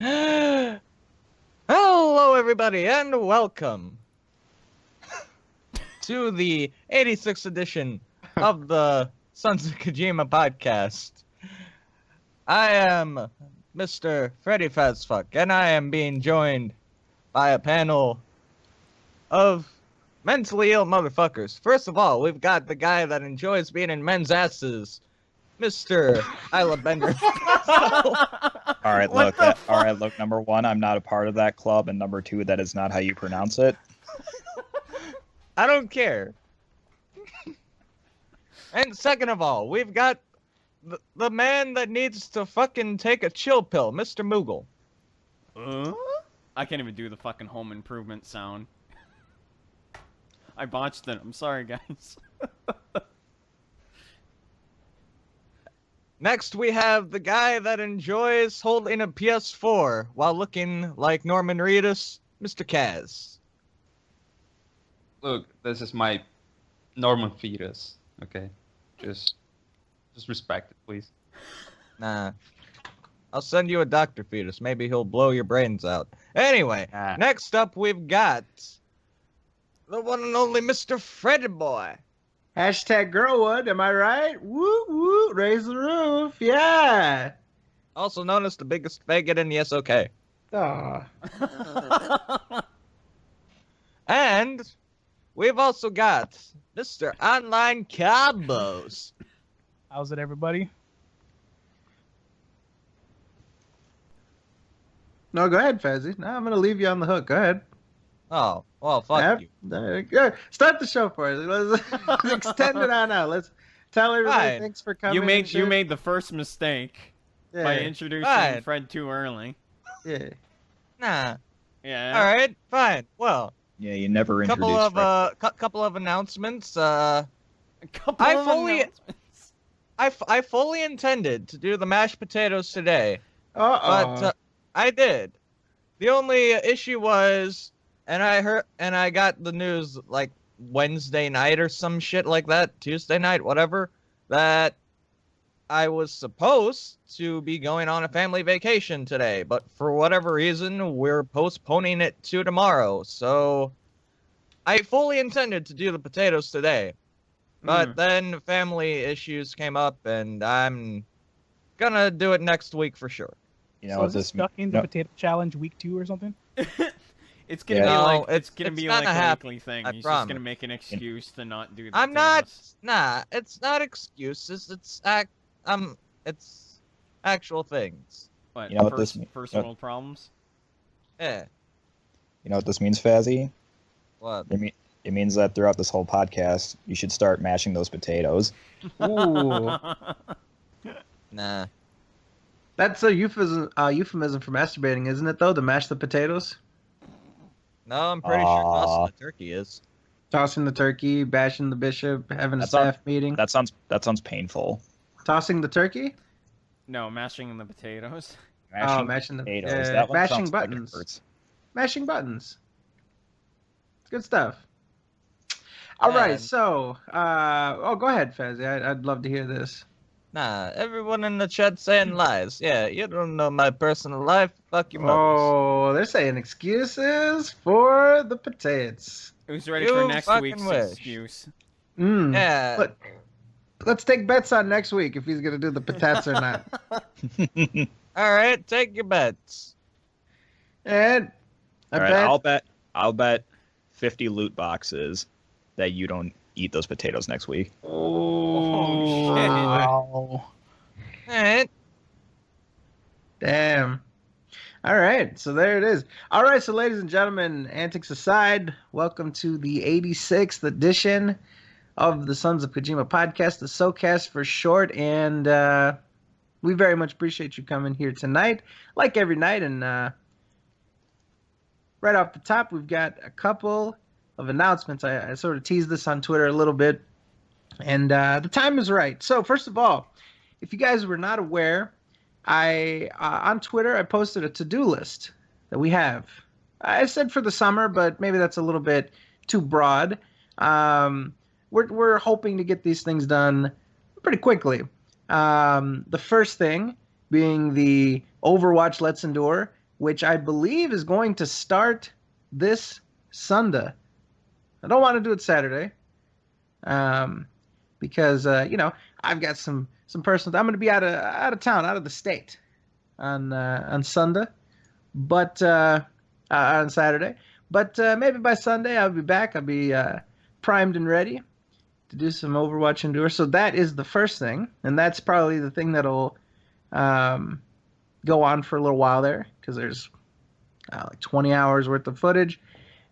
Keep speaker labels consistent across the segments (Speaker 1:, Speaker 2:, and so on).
Speaker 1: Hello, everybody, and welcome to the 86th edition of the Sons of Kojima podcast. I am Mr. Freddy Fazfuck, and I am being joined by a panel of mentally ill motherfuckers. First of all, we've got the guy that enjoys being in men's asses, Mr. Isla Bender.
Speaker 2: All right, look. Number one, I'm not a part of that club, and number two, that is not how you pronounce it.
Speaker 1: I don't care. And second of all, we've got the man that needs to fucking take a chill pill, Mr. Moogle.
Speaker 3: I can't even do the fucking home improvement sound. I botched it. I'm sorry, guys.
Speaker 1: Next, we have the guy that enjoys holding a PS4 while looking like Norman Reedus, Mr. Kaz.
Speaker 4: Look, this is my Norman fetus. Okay, just respect it, please.
Speaker 1: Nah. I'll send you a Dr. Fetus. Maybe he'll blow your brains out. Anyway, next up we've got the one and only Mr. Freddy Boy.
Speaker 5: Hashtag Girlwood, am I right? Woo woo, raise the roof, yeah.
Speaker 1: Also known as the biggest faggot in the SoK.
Speaker 5: Aw.
Speaker 1: And we've also got Mr. Online Cabos.
Speaker 6: How's it, everybody?
Speaker 5: No, go ahead, Fazzy. No, I'm gonna leave you on the hook. Go ahead.
Speaker 1: Oh, well, fuck you.
Speaker 5: Go. Start the show for us. Let's extend it on out. Let's tell everybody
Speaker 1: Fine.
Speaker 5: thanks for coming.
Speaker 3: You made the first mistake by introducing
Speaker 1: Fine.
Speaker 3: Fred too early.
Speaker 5: Yeah.
Speaker 1: Nah.
Speaker 3: Yeah.
Speaker 1: All right, fine. Well,
Speaker 2: Yeah, you never introduced
Speaker 1: couple of announcements.
Speaker 3: A couple
Speaker 1: I
Speaker 3: of
Speaker 1: fully-
Speaker 3: announcements.
Speaker 1: I fully intended to do the mashed potatoes today,
Speaker 5: Uh-oh.
Speaker 1: but I did. The only issue was, and I got the news like Wednesday night or some shit like that, Tuesday night, whatever, that I was supposed to be going on a family vacation today, but for whatever reason, we're postponing it to tomorrow. So I fully intended to do the potatoes today, but then family issues came up, and I'm gonna do it next week for sure.
Speaker 2: You know
Speaker 6: So
Speaker 2: what
Speaker 6: is this
Speaker 2: this
Speaker 6: stuck in the potato challenge week 2 or something?
Speaker 3: It's gonna
Speaker 2: Yeah.
Speaker 3: be
Speaker 1: No,
Speaker 3: like it's
Speaker 1: it's
Speaker 3: gonna be
Speaker 1: gonna
Speaker 3: like a
Speaker 1: happen,
Speaker 3: weekly thing.
Speaker 1: I
Speaker 3: He's just
Speaker 1: promise.
Speaker 3: gonna make an excuse to not do the
Speaker 1: I'm not.
Speaker 3: potatoes.
Speaker 1: Nah, it's not excuses. It's it's actual things.
Speaker 3: What,
Speaker 2: You know what this mean-
Speaker 3: first
Speaker 2: what-
Speaker 3: world problems?
Speaker 1: Yeah.
Speaker 2: You know what this means, Fazzy?
Speaker 1: What?
Speaker 2: It means that throughout this whole podcast, you should start mashing those potatoes.
Speaker 5: Ooh.
Speaker 1: Nah.
Speaker 5: That's a euphemism for masturbating, isn't it, though? To mash the potatoes?
Speaker 1: No, I'm pretty sure tossing the turkey is.
Speaker 5: Tossing the turkey, bashing the bishop, having a
Speaker 2: That's
Speaker 5: staff meeting.
Speaker 2: That sounds painful.
Speaker 5: Tossing the turkey?
Speaker 3: No, mashing the potatoes.
Speaker 5: Mashing the
Speaker 2: potatoes.
Speaker 5: yeah,
Speaker 2: That one
Speaker 5: mashing
Speaker 2: sounds like it
Speaker 5: buttons.
Speaker 2: hurts.
Speaker 5: Mashing buttons. It's good stuff. All right,
Speaker 1: And-
Speaker 5: so, go ahead, Fazzy. I'd love to hear this.
Speaker 1: Nah, everyone in the chat saying lies. Yeah, you don't know my personal life. Fuck your mothers.
Speaker 5: Oh, they're saying excuses for the potatoes.
Speaker 3: Who's ready
Speaker 1: You
Speaker 3: for next
Speaker 1: fucking
Speaker 3: week's
Speaker 1: wish.
Speaker 3: excuse?
Speaker 1: Yeah.
Speaker 5: But let's take bets on next week if he's going to do the potats or not.
Speaker 1: All right, take your bets.
Speaker 5: And I
Speaker 2: All right,
Speaker 5: bet
Speaker 2: I'll bet 50 loot boxes that you don't eat those potatoes next week.
Speaker 3: Oh, shit.
Speaker 6: Wow.
Speaker 1: All right.
Speaker 5: Damn. All right, so there it is. All right, so ladies and gentlemen, antics aside, welcome to the 86th edition of the Sons of Kojima podcast, the SoKast for short, and we very much appreciate you coming here tonight, like every night, and right off the top, we've got a couple of announcements. I sort of teased this on Twitter a little bit, and the time is right. So first of all, if you guys were not aware, on Twitter I posted a to-do list that we have. I said for the summer, but maybe that's a little bit too broad. We're hoping to get these things done pretty quickly. The first thing being the Overwatch Let's Endure which I believe is going to start this Sunday. I don't want to do it Saturday, because I've got some personal. I'm going to be out of town, out of the state, on Sunday, but on Saturday. But maybe by Sunday I'll be back. I'll be primed and ready to do some Overwatch Endure. So that is the first thing, and that's probably the thing that'll go on for a little while there, because there's like 20 hours worth of footage,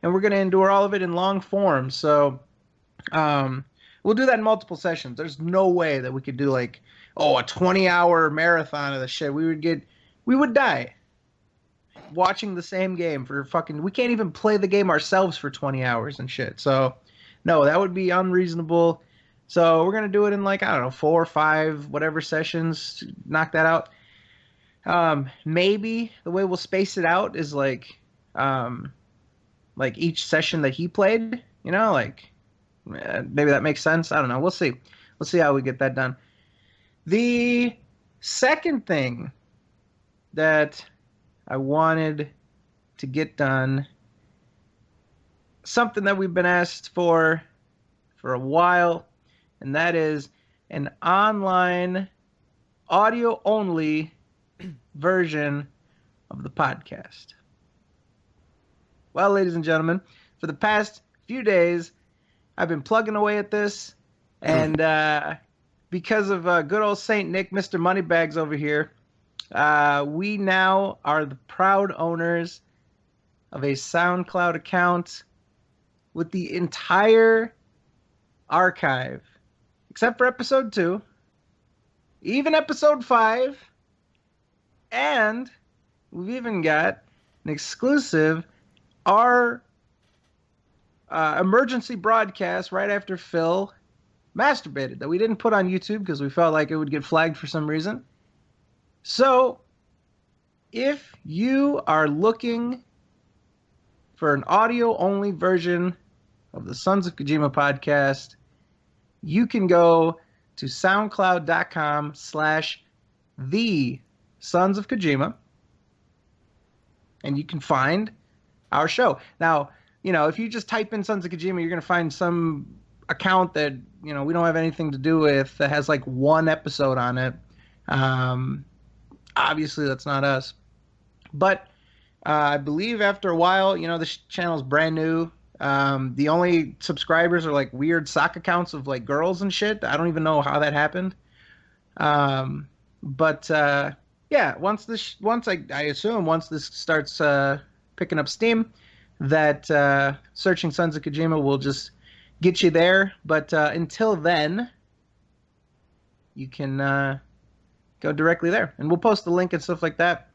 Speaker 5: and we're going to endure all of it in long form. So we'll do that in multiple sessions. There's no way that we could do like, a 20-hour marathon of the shit. We would die watching the same game for we can't even play the game ourselves for 20 hours and shit. So no, that would be unreasonable. So we're going to do it in 4 or 5, whatever sessions to knock that out. Maybe the way we'll space it out is like each session that he played, maybe that makes sense. I don't know. We'll see. We'll see how we get that done. The second thing that I wanted to get done, something that we've been asked for a while, and that is an online audio only version of the podcast. Well, ladies and gentlemen, for the past few days, I've been plugging away at this, and because of good old Saint Nick, Mr. Moneybags over here, we now are the proud owners of a SoundCloud account with the entire archive, except for episode 2, even episode 5, and we've even got an exclusive, our emergency broadcast right after Phil masturbated that we didn't put on YouTube because we felt like it would get flagged for some reason. So, if you are looking for an audio-only version of the Sons of Kojima podcast, you can go to soundcloud.com/the Sons of Kojima, and you can find our show. Now, if you just type in Sons of Kojima, you're going to find some account that, we don't have anything to do with, that has like 1 episode on it. Obviously, that's not us. But I believe after a while, this channel's brand new. The only subscribers are like weird sock accounts of like girls and shit. I don't even know how that happened. But yeah, once I assume once this starts picking up steam, that searching Sons of Kojima will just get you there. But until then, you can go directly there, and we'll post the link and stuff like that.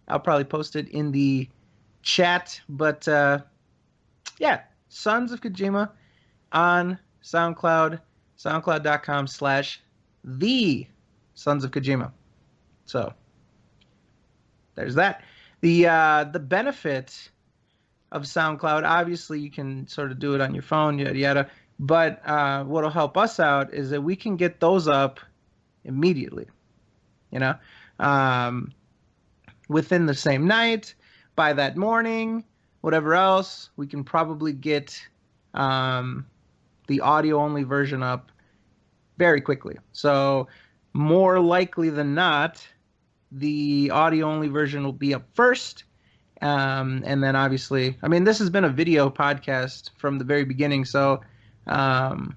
Speaker 5: I'll probably post it in the chat. But yeah, Sons of Kojima on SoundCloud, soundcloud.com/the Sons of Kojima. So there's that. The benefit of SoundCloud, obviously you can sort of do it on your phone, yada yada. But what'll help us out is that we can get those up immediately. Within the same night, by that morning, whatever else, we can probably get the audio-only version up very quickly. So more likely than not, the audio-only version will be up first. And then obviously, this has been a video podcast from the very beginning, so the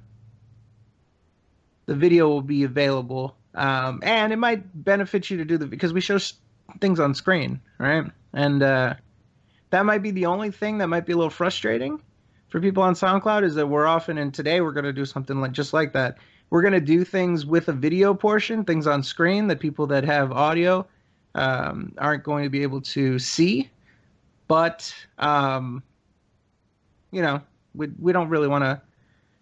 Speaker 5: video will be available. And it might benefit you to do because we show things on screen, right? And that might be the only thing that might be a little frustrating for people on SoundCloud, is that we're often, and today we're going to do something just like that. We're going to do things with a video portion, things on screen that people that have audio aren't going to be able to see. But, we don't really want to.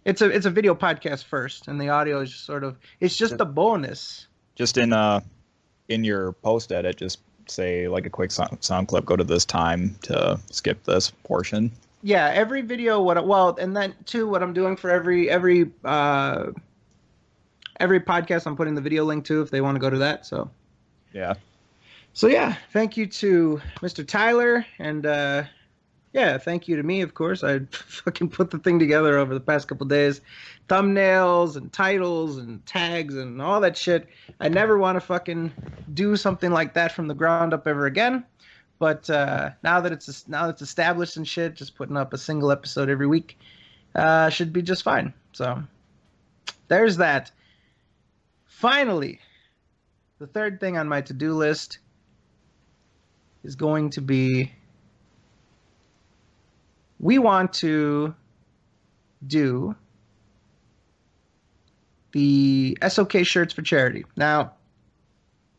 Speaker 5: It's a video podcast first, and the audio is just it's just a bonus.
Speaker 2: Just in your post edit, just say like a quick sound clip, go to this time to skip this portion.
Speaker 5: Yeah, every video, and then too, what I'm doing for every podcast, I'm putting the video link to if they want to go to that. So
Speaker 2: yeah.
Speaker 5: So yeah, thank you to Mr. Tyler, and yeah, thank you to me, of course. I fucking put the thing together over the past couple days. Thumbnails and titles and tags and all that shit. I never want to fucking do something like that from the ground up ever again. But now that it's established and shit, just putting up a single episode every week should be just fine. So there's that. Finally, the third thing on my to-do list is going to be, we want to do the SoK shirts for charity. Now,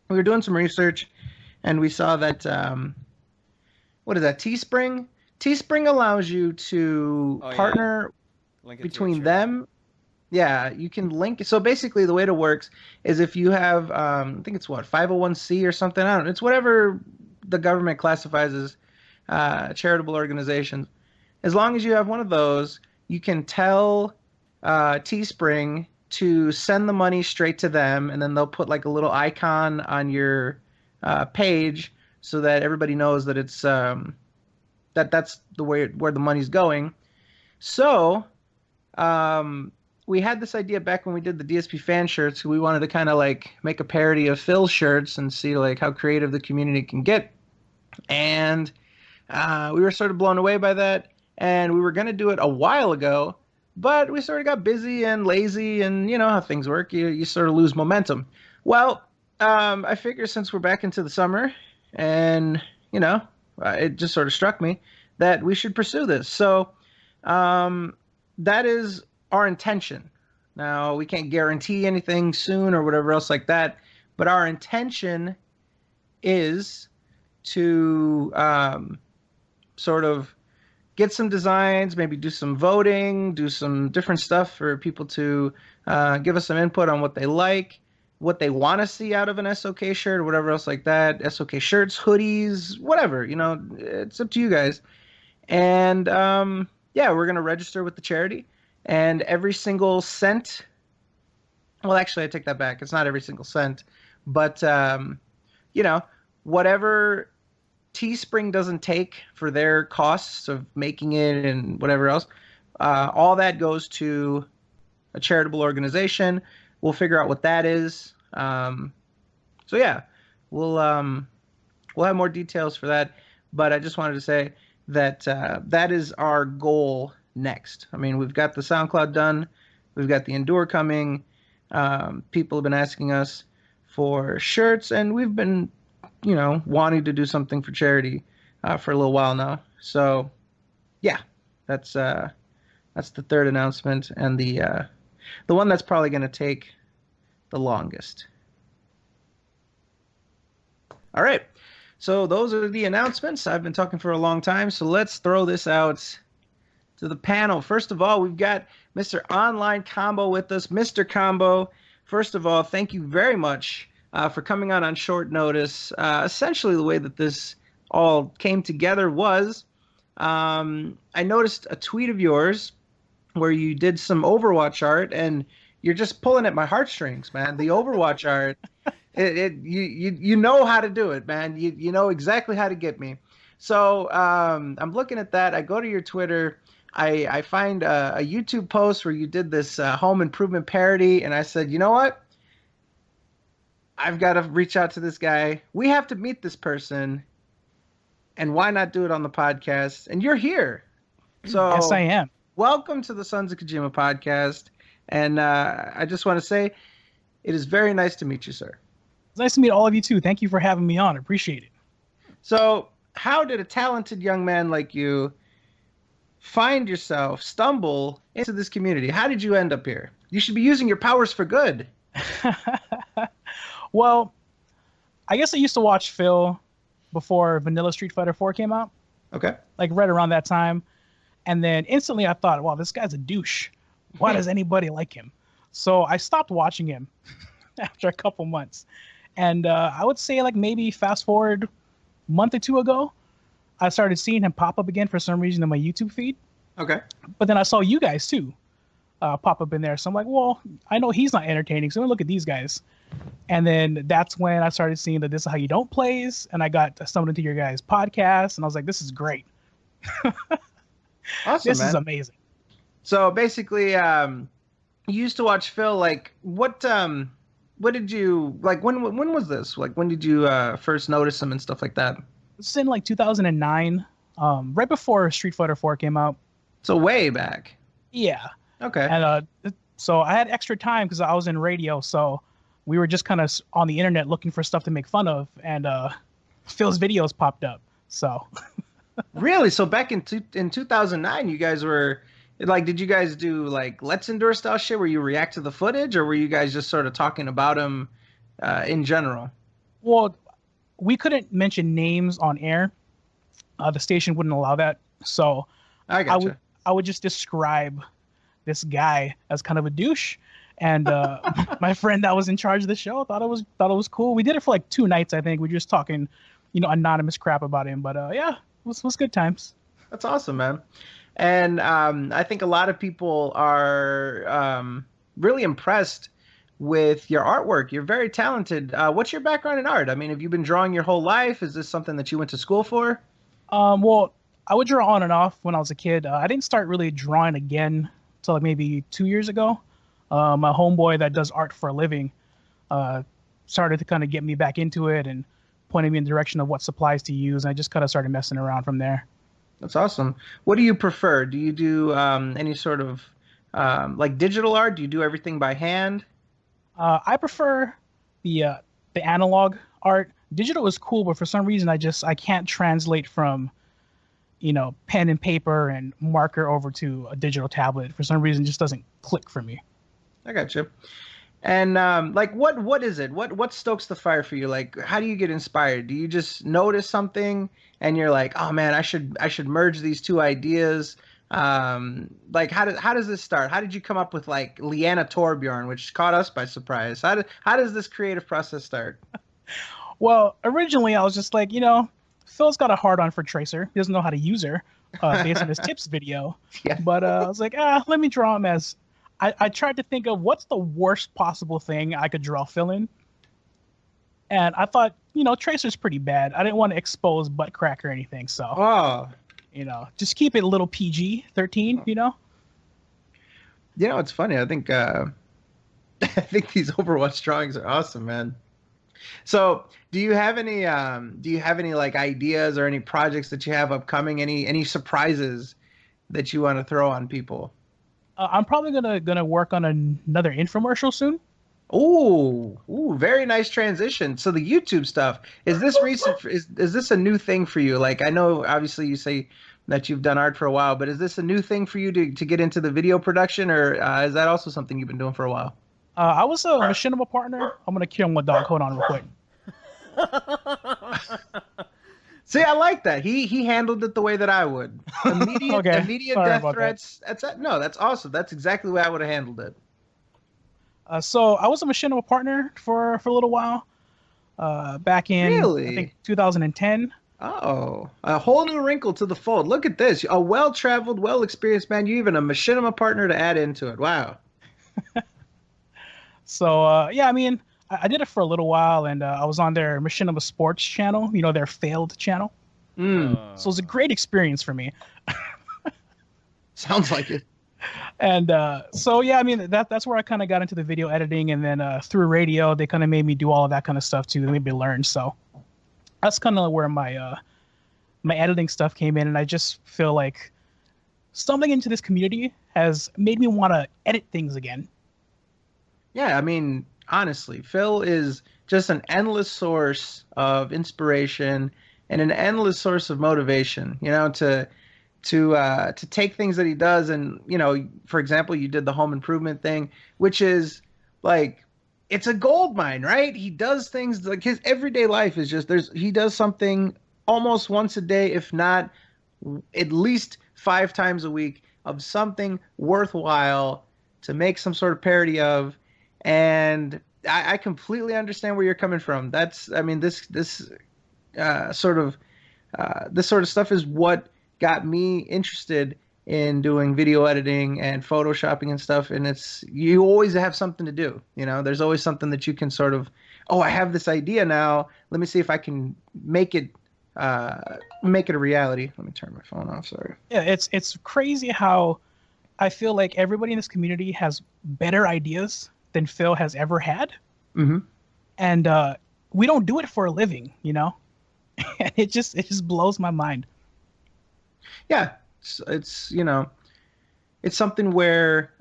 Speaker 5: we were doing some research, and we saw that, what is that, Teespring? Teespring allows you to partner
Speaker 3: Link it to your
Speaker 5: between
Speaker 3: church.
Speaker 5: them. Yeah, you can link. So basically, the way it works is if you have, I think it's what, 501c or something. I don't know. It's whatever the government classifies as charitable organizations. As long as you have one of those, you can tell Teespring to send the money straight to them, and then they'll put like a little icon on your page so that everybody knows that it's that's the way where the money's going. So we had this idea back when we did the DSP fan shirts. We wanted to kind of like make a parody of Phil's shirts and see like how creative the community can get. And we were sort of blown away by that. And we were going to do it a while ago, but we sort of got busy and lazy, and you know how things work. You sort of lose momentum. Well, I figure since we're back into the summer, and you know, it just sort of struck me that we should pursue this. So that is our intention. Now, we can't guarantee anything soon or whatever else like that, but our intention is to sort of get some designs, maybe do some voting, do some different stuff for people to give us some input on what they like, what they want to see out of an SoK shirt or whatever else like that. SoK shirts, hoodies, whatever, you know, it's up to you guys. And yeah, we're going to register with the charity. And every single cent, well, actually, I take that back. It's not every single cent. But, you know, whatever Teespring doesn't take for their costs of making it and whatever else, all that goes to a charitable organization. We'll figure out what that is. So, yeah, we'll have more details for that. But I just wanted to say that that is our goal next. I mean, we've got the SoundCloud done. We've got the Endure coming. People have been asking us for shirts, and we've been, you know, wanting to do something for charity for a little while now. So, yeah, that's the third announcement, and the one that's probably going to take the longest. All right. So those are the announcements. I've been talking for a long time, so let's throw this out to the panel. First of all, we've got Mr. Online Combo with us. Mr. Combo, first of all, thank you very much for coming on short notice. Essentially, the way that this all came together was I noticed a tweet of yours where you did some Overwatch art, and you're just pulling at my heartstrings, man. The Overwatch art, you know how to do it, man. You know exactly how to get me. So I'm looking at that. I go to your Twitter. I find a YouTube post where you did this home improvement parody, and I said, you know what? I've got to reach out to this guy. We have to meet this person, and why not do it on the podcast? And you're here. So
Speaker 6: Yes, I am.
Speaker 5: welcome to the Sons of Kojima podcast. And I just want to say it is very nice to meet you, sir.
Speaker 6: It's nice to meet all of you, too. Thank you for having me on. I appreciate it.
Speaker 5: So how did a talented young man like you stumble into this community? How did you end up here? You should be using your powers for good.
Speaker 6: Well, I guess I used to watch Phil before Vanilla Street Fighter 4 came out,
Speaker 5: Okay.
Speaker 6: like right around that time. And then instantly I thought, wow, this guy's a douche. Why does anybody like him? So I stopped watching him after a couple months. And I would say like maybe fast forward a month or two ago, I started seeing him pop up again for some reason in my YouTube feed.
Speaker 5: Okay.
Speaker 6: But then I saw you guys too pop up in there. So I'm like, well, I know he's not entertaining, so I'm gonna look at these guys. And then that's when I started seeing that This Is How You Don't plays, and I got stumbled into your guys' podcast, and I was like, this is great.
Speaker 5: Awesome,
Speaker 6: This
Speaker 5: man.
Speaker 6: is amazing.
Speaker 5: So basically, you used to watch Phil. Like, what did you like? When was this? Like, when did you first notice him and stuff like that?
Speaker 6: This is in like 2009, right before Street Fighter 4 came out.
Speaker 5: So way back.
Speaker 6: Yeah.
Speaker 5: Okay.
Speaker 6: And so I had extra time because I was in radio, so we were just kind of on the internet looking for stuff to make fun of, and Phil's videos popped up. So
Speaker 5: Really? So back in 2009, you guys were like, did you guys do like Let's Endure style shit where you react to the footage, or were you guys just sort of talking about him in general?
Speaker 6: well, we couldn't mention names on air. The station wouldn't allow that. So
Speaker 5: I gotcha.
Speaker 6: I would just describe this guy as kind of a douche. And my friend that was in charge of the show thought it was cool. We did it for like 2 nights, I think. We were just talking, anonymous crap about him. But yeah, it was good times.
Speaker 5: That's awesome, man. And I think a lot of people are really impressed with your artwork. You're very talented. What's your background in art? I mean, have you been drawing your whole life? Is this something that you went to school for?
Speaker 6: Well, I would draw on and off when I was a kid. I didn't start really drawing again until like maybe 2 years ago. My homeboy that does art for a living started to kind of get me back into it and pointed me in the direction of what supplies to use. And I just kind of started messing around from there.
Speaker 5: That's awesome. What do you prefer? Do you do any sort of like digital art? Do you do everything by hand?
Speaker 6: I prefer the analog art. Digital is cool, but for some reason I can't translate from pen and paper and marker over to a digital tablet. For some reason, it just doesn't click for me.
Speaker 5: I got you. And like, what is it? What stokes the fire for you? Like, how do you get inspired? Do you just notice something and you're like, oh man, I should merge these two ideas? Like, how does this start? How did you come up with like Liana Torbjorn, which caught us by surprise? How does this creative process start?
Speaker 6: Well, originally I was just like, Phil's got a hard on for Tracer. He doesn't know how to use her based on his tips video.
Speaker 5: Yeah.
Speaker 6: But I was like, let me draw him as. I tried to think of what's the worst possible thing I could draw Phil in. And I thought, Tracer's pretty bad. I didn't want to expose butt crack or anything. So,
Speaker 5: Oh,
Speaker 6: just keep it a little PG-13,
Speaker 5: it's funny. I think I think these Overwatch drawings are awesome, man. So, do you have any like ideas or any projects that you have upcoming? Any surprises that you want to throw on people?
Speaker 6: I'm probably gonna work on another infomercial soon.
Speaker 5: Ooh, very nice transition. So the YouTube stuff, is this recent? Is this a new thing for you? Like, I know obviously you say that you've done art for a while, but is this a new thing for you to get into the video production, or is that also something you've been doing for a while?
Speaker 6: I was a machinima partner. I'm gonna kill my dog. Hold on real quick.
Speaker 5: See, I like that. He handled it the way that I would. Immediate,
Speaker 6: Okay.
Speaker 5: immediate
Speaker 6: Sorry
Speaker 5: death
Speaker 6: about
Speaker 5: threats. That's awesome. That's exactly the way I would have handled it.
Speaker 6: So I was a machinima partner for a little while. Back in
Speaker 5: Really?
Speaker 6: I think 2010.
Speaker 5: Oh, a whole new wrinkle to the fold. Look at this. A well-traveled, well-experienced man. You even a machinima partner to add into it. Wow.
Speaker 6: So yeah, I mean, I did it for a little while, and I was on their Machinima Sports channel, their failed channel.
Speaker 5: Mm,
Speaker 6: So it was a great experience for me.
Speaker 5: sounds like it.
Speaker 6: And so yeah, I mean that's where I kind of got into the video editing, and then through radio, they kind of made me do all of that kind of stuff too. They made me learn. So that's kind of where my editing stuff came in, and I just feel like stumbling into this community has made me want to edit things again.
Speaker 5: Yeah, I mean, honestly, Phil is just an endless source of inspiration and an endless source of motivation. To take things that he does, and for example, you did the home improvement thing, which is like, it's a gold mine, right? He does things like his everyday life is just he does something almost once a day, if not at least 5 times a week, of something worthwhile to make some sort of parody of. And I completely understand where you're coming from. This sort of stuff is what got me interested in doing video editing and photoshopping and stuff, and you always have something to do. There's always something that you can sort of, oh, I have this idea now. Let me see if I can make it a reality. Let me turn my phone off. Sorry.
Speaker 6: Yeah, it's crazy how I feel like everybody in this community has better ideas than Phil has ever had,
Speaker 5: Mm-hmm.
Speaker 6: and we don't do it for a living, and it just blows my mind.
Speaker 5: Yeah, it's it's something where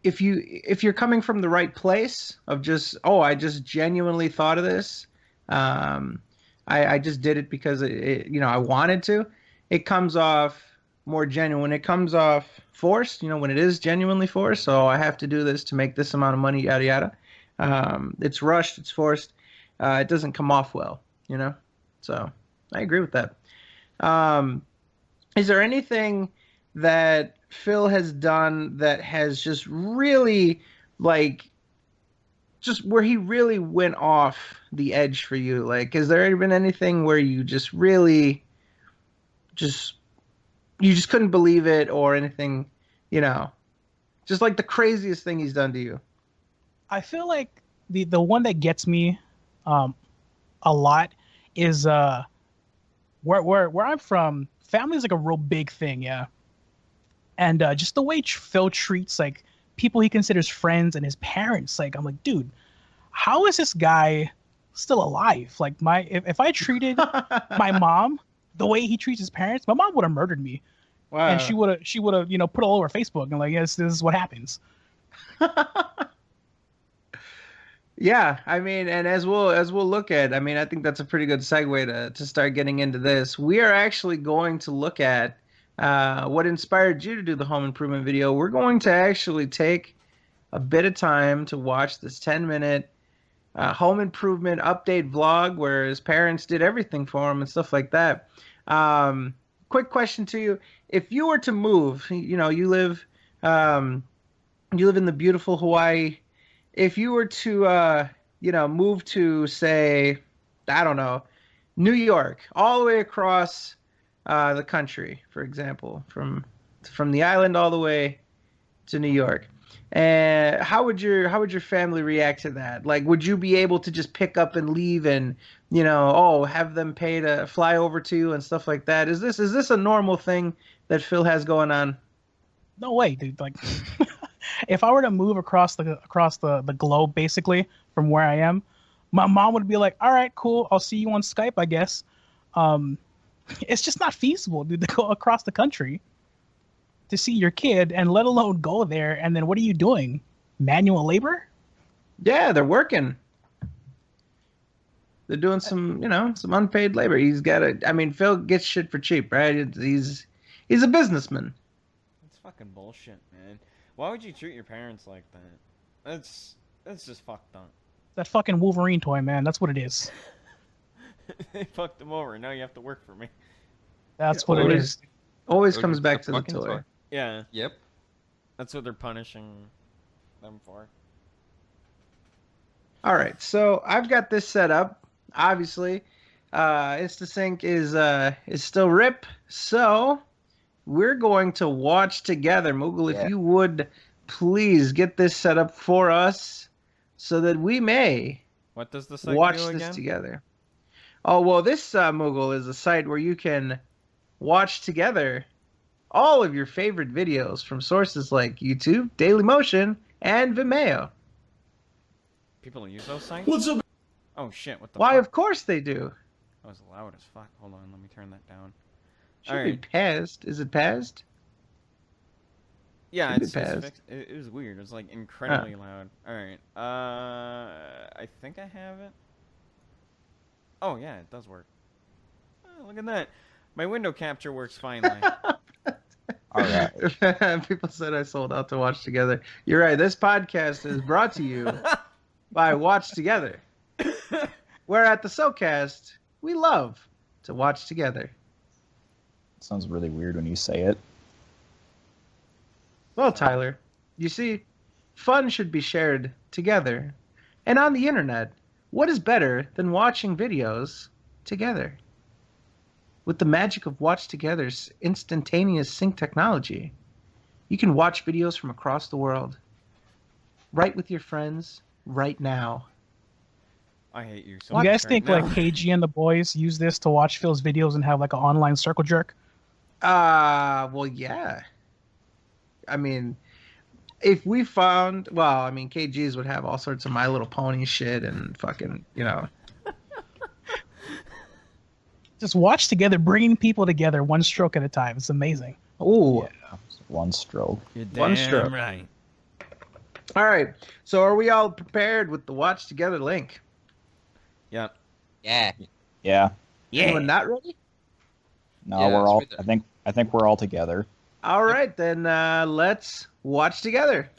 Speaker 5: if you're coming from the right place of just, oh, I just genuinely thought of this, I just did it because I wanted to, it comes off more genuine. When it comes off forced, when it is genuinely forced, so I have to do this to make this amount of money, yada yada, it's rushed, it's forced, it doesn't come off well, so I agree with that. Is there anything that Phil has done that has just really, like, just where he really went off the edge for you? Like, has there been anything where you just really you just couldn't believe it, or anything, just like the craziest thing he's done to you?
Speaker 6: I feel like the one that gets me a lot is where I'm from, family is like a real big thing, yeah. And just the way Phil treats like people he considers friends and his parents, like I'm like, dude, how is this guy still alive? Like if I treated my mom the way he treats his parents, my mom would have murdered me.
Speaker 5: Wow.
Speaker 6: And she would have put all over Facebook and like, yes, this is what happens.
Speaker 5: Yeah, I mean, and as we'll look at, I mean, I think that's a pretty good segue to start getting into this. We are actually going to look at what inspired you to do the home improvement video. We're going to actually take a bit of time to watch this 10-minute home improvement update vlog where his parents did everything for him and stuff like that. Quick question to you: if you were to move, you live in the beautiful Hawaii. If you were to, move to, say, I don't know, New York, all the way across the country, for example, from the island all the way to New York, and how would your family react to that? Like, would you be able to just pick up and leave and, have them pay to fly over to you and stuff like that? Is this a normal thing that Phil has going on?
Speaker 6: No way, dude. Like, if I were to move across the globe, basically from where I am, my mom would be like, "All right, cool. I'll see you on Skype, I guess." It's just not feasible, dude, to go across the country to see your kid, and let alone go there. And then what are you doing? Manual labor?
Speaker 5: Yeah, they're working. They're doing some unpaid labor. He's got I mean, Phil gets shit for cheap, right? He's a businessman.
Speaker 3: That's fucking bullshit, man. Why would you treat your parents like that? That's just fucked up.
Speaker 6: That fucking Wolverine toy, man. That's what it is.
Speaker 3: They fucked him over. Now you have to work for me.
Speaker 6: That's what it is.
Speaker 5: Always
Speaker 4: Go
Speaker 5: comes
Speaker 4: get
Speaker 5: back
Speaker 4: the
Speaker 5: to the
Speaker 4: fucking
Speaker 5: toy.
Speaker 4: toy.
Speaker 3: Yeah,
Speaker 4: Yep.
Speaker 3: that's what they're punishing them for.
Speaker 5: All right, so I've got this set up. Obviously, InstaSync is still RIP, so we're going to watch together. Moogle, if you would please get this set up for us, so that we may
Speaker 3: What does the site
Speaker 5: watch
Speaker 3: do
Speaker 5: this
Speaker 3: again?
Speaker 5: together. Oh well, this Moogle is a site where you can watch together all of your favorite videos from sources like YouTube, Dailymotion, and Vimeo.
Speaker 3: People don't use those sites?
Speaker 7: What's up?
Speaker 3: Oh shit, what the
Speaker 5: Why,
Speaker 3: fuck?
Speaker 5: of course they do.
Speaker 3: That was loud as fuck. Hold on, let me turn that down.
Speaker 5: Should be
Speaker 3: Alright.
Speaker 5: passed. Is it passed?
Speaker 3: Yeah,
Speaker 5: Should be
Speaker 3: it's
Speaker 5: passed.
Speaker 3: fixed. It was weird. It was like incredibly loud. Alright. I think I have it. Oh yeah, it does work. Oh, look at that. My window capture works finally.
Speaker 2: All right.
Speaker 5: People said I sold out to watch together. You're right. This podcast is brought to you by Watch Together. Where at the SoKast, we love to watch together.
Speaker 2: Sounds really weird when you say it.
Speaker 5: Well, Tyler, you see, fun should be shared together. And on the internet, what is better than watching videos together? With the magic of Watch Together's instantaneous sync technology, you can watch videos from across the world, right with your friends, right now.
Speaker 3: I hate you so
Speaker 6: You
Speaker 3: much.
Speaker 6: guys
Speaker 3: right
Speaker 6: think
Speaker 3: now.
Speaker 6: like KG and the boys use this to watch Phil's videos and have like an online circle jerk?
Speaker 5: Well, yeah. I mean, if we found, well, I mean, KGs would have all sorts of My Little Pony shit and fucking,
Speaker 6: Just watch together, bringing people together one stroke at a time. It's amazing.
Speaker 5: Ooh.
Speaker 2: Yeah, one stroke.
Speaker 3: You're
Speaker 5: One
Speaker 3: damn
Speaker 5: stroke.
Speaker 3: right.
Speaker 5: All right. So are we all prepared with the Watch Together link?
Speaker 3: Yep.
Speaker 1: Yeah.
Speaker 2: Yeah.
Speaker 5: Anyone not ready?
Speaker 2: No,
Speaker 1: Yeah,
Speaker 2: we're
Speaker 1: it's
Speaker 2: all.
Speaker 1: right there.
Speaker 2: I think we're all together.
Speaker 5: All right, then let's watch together.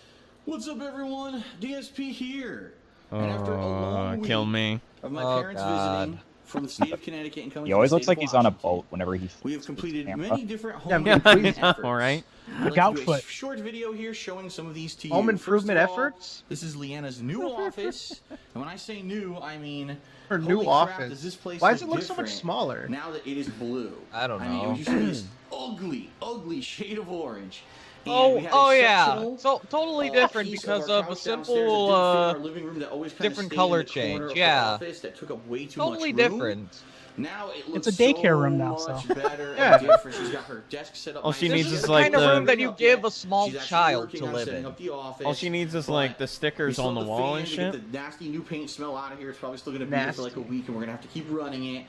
Speaker 7: What's up, everyone? DSP here. And after a long
Speaker 3: Kill
Speaker 7: week
Speaker 3: me.
Speaker 7: of my
Speaker 1: Oh,
Speaker 7: parents
Speaker 1: God.
Speaker 7: visiting from the state of Connecticut and coming
Speaker 2: He
Speaker 7: from
Speaker 2: always
Speaker 7: the
Speaker 2: looks
Speaker 7: state
Speaker 2: like
Speaker 7: of
Speaker 2: he's on a
Speaker 7: Washington,
Speaker 2: boat whenever he.
Speaker 7: we have completed
Speaker 2: camera.
Speaker 7: many different home
Speaker 5: Yeah,
Speaker 7: improvement
Speaker 5: please.
Speaker 7: efforts.
Speaker 3: All right.
Speaker 7: I'd like
Speaker 6: Look
Speaker 7: to do
Speaker 6: out
Speaker 7: a
Speaker 6: foot.
Speaker 7: short video here showing some of these to you.
Speaker 5: Home
Speaker 7: First
Speaker 5: improvement
Speaker 7: of all,
Speaker 5: efforts?
Speaker 7: This is Leanna's new office. And when I say new, I mean
Speaker 5: Her
Speaker 7: holy
Speaker 5: new
Speaker 7: crap,
Speaker 5: office.
Speaker 7: does this place
Speaker 5: Why does it look so
Speaker 7: different
Speaker 5: much smaller?
Speaker 7: now that it is blue?
Speaker 1: I don't
Speaker 7: I mean, it
Speaker 1: know.
Speaker 7: used to be this ugly shade of orange. And we
Speaker 1: Oh,
Speaker 7: had a
Speaker 1: oh yeah.
Speaker 7: sectional,
Speaker 1: So totally
Speaker 7: uh,
Speaker 1: different
Speaker 7: piece
Speaker 1: because
Speaker 7: our
Speaker 1: of a
Speaker 7: couch downstairs
Speaker 1: simple,
Speaker 7: that didn't fit in our living room that always kinda
Speaker 1: different
Speaker 7: stayed
Speaker 1: color
Speaker 7: in the corner
Speaker 1: change,
Speaker 7: of her
Speaker 1: yeah.
Speaker 7: office that took up way too
Speaker 1: totally
Speaker 7: much room.
Speaker 1: different.
Speaker 7: Now it looks
Speaker 6: It's a daycare
Speaker 7: so
Speaker 6: room now,
Speaker 7: much
Speaker 6: so.
Speaker 7: better
Speaker 5: Yeah.
Speaker 7: and different. She's got her desk set up.
Speaker 3: All she
Speaker 7: nicely.
Speaker 3: needs
Speaker 1: This
Speaker 3: is
Speaker 1: is the
Speaker 3: like
Speaker 1: kind of
Speaker 3: the-
Speaker 1: room that you give a small
Speaker 7: She's actually
Speaker 1: child
Speaker 7: working
Speaker 1: to
Speaker 7: on
Speaker 1: live
Speaker 7: setting
Speaker 1: in.
Speaker 7: up the office,
Speaker 3: All she needs is like
Speaker 7: but
Speaker 3: the stickers
Speaker 7: we
Speaker 3: on
Speaker 7: still
Speaker 3: the
Speaker 7: have
Speaker 3: wall
Speaker 7: fan
Speaker 3: and
Speaker 7: to
Speaker 3: shit.
Speaker 7: get the nasty new paint smell out of here. It's probably still going to be here for like a
Speaker 5: Nasty.
Speaker 7: week, and we're going to have to keep running it.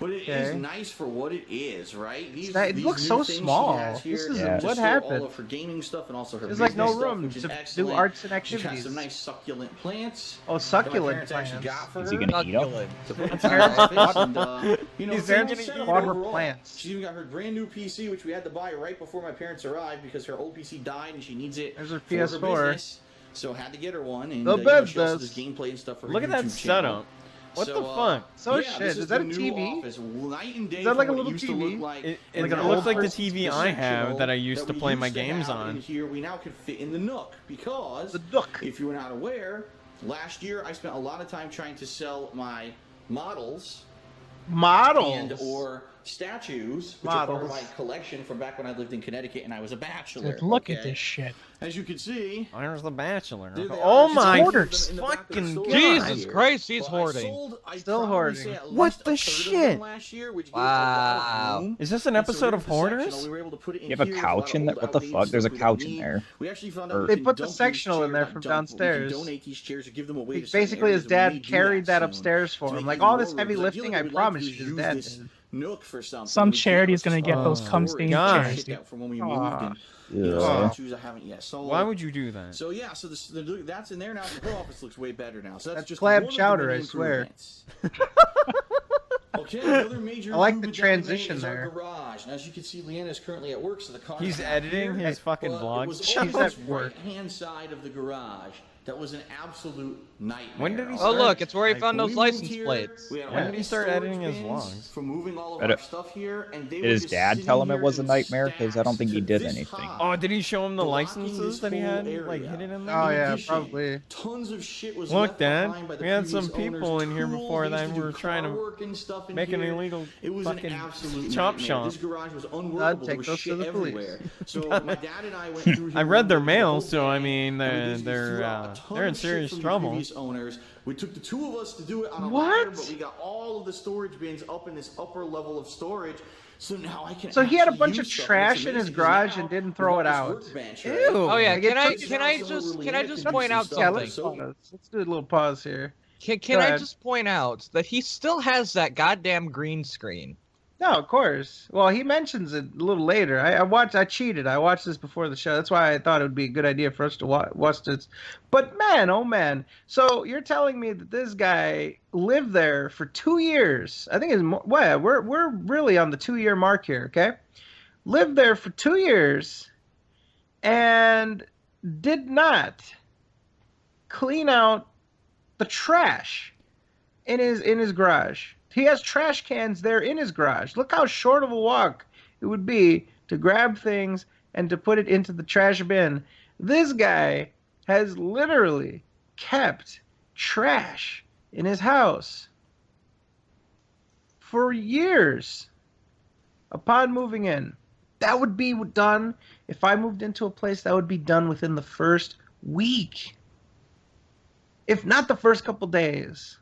Speaker 7: But it
Speaker 5: Okay.
Speaker 7: is nice for what it is, right? These,
Speaker 5: It
Speaker 7: these
Speaker 5: looks
Speaker 7: new
Speaker 5: so
Speaker 7: things she
Speaker 5: small.
Speaker 7: has here
Speaker 5: This is
Speaker 2: Yeah.
Speaker 7: to
Speaker 5: what
Speaker 7: store
Speaker 5: happened.
Speaker 7: all of her gaming stuff and also her
Speaker 5: There's like no
Speaker 7: business stuff,
Speaker 5: room
Speaker 7: which is
Speaker 5: to do
Speaker 7: excellent.
Speaker 5: arts and
Speaker 7: She's got
Speaker 5: activities.
Speaker 7: some nice succulent plants.
Speaker 5: Oh,
Speaker 7: that my
Speaker 5: succulent
Speaker 7: parents actually
Speaker 5: plants.
Speaker 7: got for
Speaker 2: Is he
Speaker 7: her.
Speaker 2: gonna eat 'em?
Speaker 1: Succulent.
Speaker 7: To put in
Speaker 5: Parents
Speaker 7: her office,
Speaker 5: bought-
Speaker 7: and,
Speaker 3: He's
Speaker 7: same
Speaker 3: gonna
Speaker 7: setup
Speaker 3: eat 'em.
Speaker 5: Bought her
Speaker 7: overall.
Speaker 5: plants.
Speaker 7: She's even got her brand new PC, which we had to buy right before my parents arrived because her old PC died and she needs it
Speaker 5: There's her
Speaker 7: for
Speaker 5: PS4.
Speaker 7: her business. So had to get her one, and
Speaker 5: The
Speaker 7: she also
Speaker 5: business.
Speaker 7: does gameplay and stuff for her
Speaker 3: Look at that
Speaker 7: YouTube channel.
Speaker 3: setup. What
Speaker 7: So,
Speaker 3: the fuck?
Speaker 5: So
Speaker 7: yeah,
Speaker 5: shit,
Speaker 7: this
Speaker 5: is
Speaker 7: the
Speaker 5: that a
Speaker 7: new
Speaker 5: TV?
Speaker 7: Office, night and day
Speaker 5: Is that like
Speaker 7: from
Speaker 5: a
Speaker 7: what
Speaker 5: little
Speaker 7: it used to
Speaker 5: TV?
Speaker 7: look like.
Speaker 3: It
Speaker 7: And
Speaker 5: Like an
Speaker 7: the
Speaker 3: looks like the
Speaker 7: office,
Speaker 3: TV
Speaker 7: the
Speaker 3: I have
Speaker 7: sectional
Speaker 3: that I used to
Speaker 7: we
Speaker 3: play my
Speaker 7: used to
Speaker 3: games
Speaker 7: have
Speaker 3: on.
Speaker 7: in here, we now can fit in the Nook because
Speaker 5: The Nook.
Speaker 7: if you were not aware, last year I spent a lot of time trying to sell my models
Speaker 5: Models.
Speaker 7: and or statues, which are part of
Speaker 5: Models.
Speaker 7: my collection from back when I lived in Connecticut and I was a bachelor.
Speaker 6: Dude, look at
Speaker 7: okay?
Speaker 6: this shit.
Speaker 7: As you can see,
Speaker 3: Where's the Bachelor?
Speaker 7: there they
Speaker 3: Oh
Speaker 7: are. It's
Speaker 3: my
Speaker 6: hoarders.
Speaker 7: in the back of the
Speaker 3: fucking
Speaker 7: store
Speaker 3: God.
Speaker 1: Jesus
Speaker 7: here.
Speaker 1: Christ, he's
Speaker 7: Well,
Speaker 1: hoarding.
Speaker 7: I
Speaker 5: Still
Speaker 7: probably
Speaker 5: hoarding.
Speaker 7: say at
Speaker 3: What
Speaker 7: least
Speaker 3: the
Speaker 7: a third of them
Speaker 3: shit?
Speaker 7: last year, which gave us a
Speaker 1: Wow.
Speaker 7: lot of room.
Speaker 3: Is this an
Speaker 7: And so
Speaker 3: episode
Speaker 7: we
Speaker 3: of
Speaker 7: did the sectional,
Speaker 3: Hoarders?
Speaker 7: we were able to put it in
Speaker 2: You have a
Speaker 7: here with
Speaker 2: couch
Speaker 7: lot
Speaker 2: in
Speaker 7: of
Speaker 2: there?
Speaker 7: old
Speaker 2: What the
Speaker 7: outdated
Speaker 2: fuck? There's a
Speaker 7: stuff we don't
Speaker 2: couch in
Speaker 7: need.
Speaker 2: there.
Speaker 7: We actually found
Speaker 2: Or-
Speaker 7: out
Speaker 5: They
Speaker 7: we
Speaker 5: put
Speaker 7: can
Speaker 5: the
Speaker 7: dump
Speaker 5: sectional
Speaker 7: these
Speaker 5: in there
Speaker 7: chairs,
Speaker 5: from
Speaker 7: not dump, but we can
Speaker 5: downstairs.
Speaker 7: donate these chairs or give them away to certain
Speaker 5: Basically, his
Speaker 7: areas, and we may
Speaker 5: dad
Speaker 7: do
Speaker 5: carried that
Speaker 7: soon
Speaker 5: upstairs for
Speaker 7: to
Speaker 5: him.
Speaker 7: make
Speaker 5: Like
Speaker 7: even
Speaker 5: all
Speaker 7: more
Speaker 5: this
Speaker 7: room,
Speaker 5: heavy
Speaker 7: because
Speaker 5: lifting,
Speaker 7: ideally
Speaker 5: I
Speaker 7: we'd like
Speaker 5: promise
Speaker 7: to
Speaker 5: you, his
Speaker 7: use
Speaker 5: dad
Speaker 7: this
Speaker 5: did.
Speaker 7: Nook for something.
Speaker 6: Some
Speaker 7: We can't
Speaker 6: charity is
Speaker 7: put
Speaker 6: gonna get
Speaker 7: stuff
Speaker 6: those
Speaker 7: in
Speaker 6: cum-stained
Speaker 7: storage.
Speaker 3: chairs,
Speaker 7: Shit
Speaker 6: dude.
Speaker 7: that from when we moved
Speaker 5: Aw.
Speaker 7: and
Speaker 2: Yeah.
Speaker 7: statues I haven't yet sold.
Speaker 3: Why would you do that?
Speaker 7: So yeah, so that's in there now. The whole office looks way better now. So that's
Speaker 5: That's
Speaker 7: just
Speaker 5: clam
Speaker 7: one of the
Speaker 5: chowder,
Speaker 7: many
Speaker 5: I swear.
Speaker 7: improvements. Okay, another major
Speaker 5: I like the
Speaker 7: improvement that we made
Speaker 5: transition
Speaker 7: is our
Speaker 5: there.
Speaker 7: garage. And as you can see, Leanna is currently at work, so the car.
Speaker 3: He's editing his fucking
Speaker 7: But
Speaker 3: vlog.
Speaker 7: It was
Speaker 5: She's
Speaker 7: always
Speaker 5: at
Speaker 7: this
Speaker 5: work.
Speaker 7: right-hand side of the garage that was an absolute nightmare.
Speaker 3: When did he
Speaker 1: Oh
Speaker 3: start?
Speaker 1: look, it's where he
Speaker 7: Like,
Speaker 1: found
Speaker 7: when
Speaker 1: those
Speaker 7: we moved
Speaker 1: license
Speaker 7: here,
Speaker 1: plates.
Speaker 7: we had
Speaker 3: When
Speaker 7: all
Speaker 3: did he
Speaker 7: these
Speaker 3: start
Speaker 7: storage
Speaker 3: editing his
Speaker 7: bins
Speaker 3: vlogs?
Speaker 7: From moving all of
Speaker 2: Did
Speaker 7: our
Speaker 2: it-
Speaker 7: stuff here, and they
Speaker 2: Did
Speaker 7: were
Speaker 2: his
Speaker 7: just
Speaker 2: dad
Speaker 7: sitting
Speaker 2: tell him it
Speaker 7: here
Speaker 2: was a
Speaker 7: in
Speaker 2: nightmare? 'Cause I don't think he
Speaker 7: stacks
Speaker 2: did
Speaker 7: this
Speaker 2: anything.
Speaker 7: high.
Speaker 3: Oh, did he show him the
Speaker 7: Blocking
Speaker 3: licenses
Speaker 7: this
Speaker 3: that he
Speaker 7: whole
Speaker 3: had
Speaker 7: area.
Speaker 3: like hidden in there?
Speaker 5: Oh
Speaker 7: In
Speaker 5: yeah,
Speaker 7: addition,
Speaker 5: probably.
Speaker 7: Tons of shit was
Speaker 3: Look,
Speaker 7: left
Speaker 3: Dad,
Speaker 7: behind by the
Speaker 3: we had some
Speaker 7: previous
Speaker 3: people
Speaker 7: owners.
Speaker 3: in here
Speaker 7: Tools,
Speaker 3: before
Speaker 7: they used
Speaker 3: that
Speaker 7: to
Speaker 3: were
Speaker 7: do
Speaker 3: trying
Speaker 7: car
Speaker 3: to
Speaker 7: work and stuff in
Speaker 3: make an
Speaker 7: here.
Speaker 3: illegal
Speaker 7: It was an
Speaker 3: fucking
Speaker 7: absolute
Speaker 3: chop
Speaker 7: nightmare.
Speaker 3: shop.
Speaker 7: This garage was
Speaker 5: I'd
Speaker 7: unworkable.
Speaker 5: take
Speaker 7: There was
Speaker 5: those to
Speaker 7: shit
Speaker 5: the police.
Speaker 7: everywhere. So my dad and I went through here.
Speaker 3: I read their
Speaker 7: one day with the
Speaker 3: mail,
Speaker 7: whole
Speaker 3: so I
Speaker 7: gang,
Speaker 3: mean
Speaker 7: and we
Speaker 3: they're
Speaker 7: basically threw out a ton
Speaker 3: they're in
Speaker 7: of shit
Speaker 3: serious
Speaker 7: from the
Speaker 3: trouble.
Speaker 7: previous owners. We took the two of us to do it on a
Speaker 5: What?
Speaker 7: ladder, but we got all of the storage bins up in this upper level of storage. So now I can.
Speaker 5: So he had a
Speaker 7: actually
Speaker 5: bunch
Speaker 7: use
Speaker 5: of
Speaker 7: stuff, and
Speaker 5: trash
Speaker 7: it's
Speaker 5: in his
Speaker 7: amazing 'cause
Speaker 5: garage
Speaker 7: now
Speaker 5: and didn't
Speaker 7: we've
Speaker 5: throw
Speaker 7: got
Speaker 5: it
Speaker 7: this
Speaker 5: out.
Speaker 7: workbench, right?
Speaker 3: Ew.
Speaker 1: Oh yeah,
Speaker 5: Like, it
Speaker 1: can I
Speaker 5: took-
Speaker 1: can I
Speaker 7: Now
Speaker 1: just
Speaker 7: somewhere
Speaker 1: can I
Speaker 7: where
Speaker 1: just
Speaker 7: Leanna
Speaker 1: point
Speaker 7: can
Speaker 1: out
Speaker 7: do stuff.
Speaker 5: Yeah,
Speaker 1: something?
Speaker 5: let's pause. Let's do a little pause here.
Speaker 1: Can
Speaker 5: Go
Speaker 1: I
Speaker 5: ahead.
Speaker 1: just point out that he still has that goddamn green screen?
Speaker 5: No, of course. Well, he mentions it a little later. I cheated. I watched this before the show. That's why I thought it would be a good idea for us to watch this. But man, oh man. So you're telling me that this guy lived there for 2 years? I think it's more. Well, we're really on the 2-year mark here. Okay, lived there for 2 years, and did not clean out the trash in his garage. He has trash cans there in his garage. Look how short of a walk it would be to grab things and to put it into the trash bin. This guy has literally kept trash in his house for years. upon moving in. That would be done. If I moved into a place, that would be done within the first week. If not the first couple days.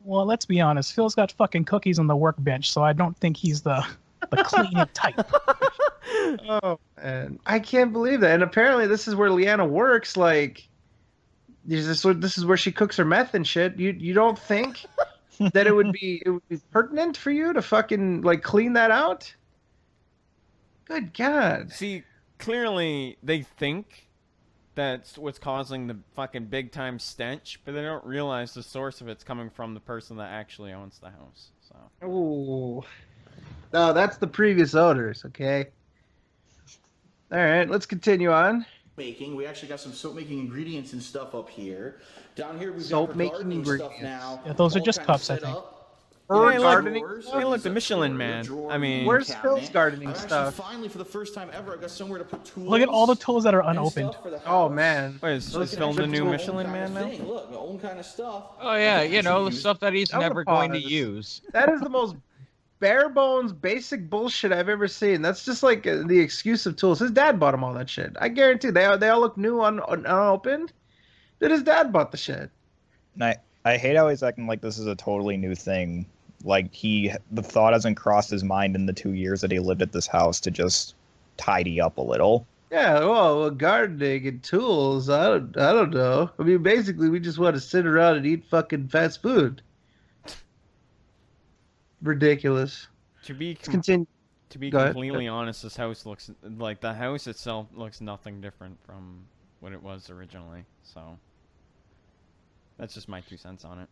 Speaker 6: Well, let's be honest. Phil's got fucking cookies on the workbench, so I don't think he's the cleaning type.
Speaker 5: Oh, and I can't believe that. And apparently, this is where Leanna works. Like, this is where she cooks her meth and shit. You don't think that it would be pertinent for you to fucking like clean that out? Good God.
Speaker 3: See, clearly they think that's what's causing the fucking big time stench, but they don't realize the source of it's coming from the person that actually owns the house. So.
Speaker 5: Ooh. No, that's the previous owners, okay? All right, let's continue on.
Speaker 7: Making. We actually got some soap making ingredients and stuff up here. Down here we've
Speaker 5: Soap
Speaker 7: got
Speaker 5: making
Speaker 7: gardening stuff
Speaker 5: ingredients.
Speaker 7: now.
Speaker 6: Yeah, those are
Speaker 7: all
Speaker 6: just
Speaker 7: kinds
Speaker 6: cups, I
Speaker 7: set
Speaker 6: think.
Speaker 7: up.
Speaker 5: Herb
Speaker 3: Hey, look.
Speaker 5: gardening.
Speaker 3: Hey, look, the Michelin Man. I mean,
Speaker 5: Where's
Speaker 7: cabinet.
Speaker 5: Phil's gardening
Speaker 7: I'm actually
Speaker 5: stuff?
Speaker 7: Finally, for the first time ever, I got somewhere to put tools.
Speaker 6: Look at all the tools that are
Speaker 7: and
Speaker 6: unopened.
Speaker 7: stuff for the
Speaker 5: Oh
Speaker 7: house.
Speaker 5: man.
Speaker 3: wait, is
Speaker 5: Those
Speaker 3: Phil the
Speaker 5: extra
Speaker 3: new
Speaker 5: tools.
Speaker 3: Michelin
Speaker 7: Own
Speaker 3: Man
Speaker 7: kind
Speaker 3: now?
Speaker 7: of thing. Look, my own kind of stuff.
Speaker 1: Oh yeah, you know, the
Speaker 7: Use.
Speaker 1: stuff that he's
Speaker 5: I'm gonna
Speaker 1: never going to
Speaker 5: pause.
Speaker 1: use.
Speaker 5: That is the most bare bones, basic bullshit I've ever seen. That's just like the excuse of tools. His dad bought him all that shit. I guarantee they all look new, unopened. That his dad bought the shit.
Speaker 2: And I hate how he's acting like this is a totally new thing. Like the thought hasn't crossed his mind in the 2 years that he lived at this house to just tidy up a little.
Speaker 5: Yeah, well, gardening and tools. I don't know. I mean, basically, we just want to sit around and eat fucking fast food. Ridiculous.
Speaker 3: To be
Speaker 5: Let's continue.
Speaker 3: to be
Speaker 5: Go ahead.
Speaker 3: completely honest, this house looks like the house itself looks nothing different from what it was originally. So that's just my 2 cents on it.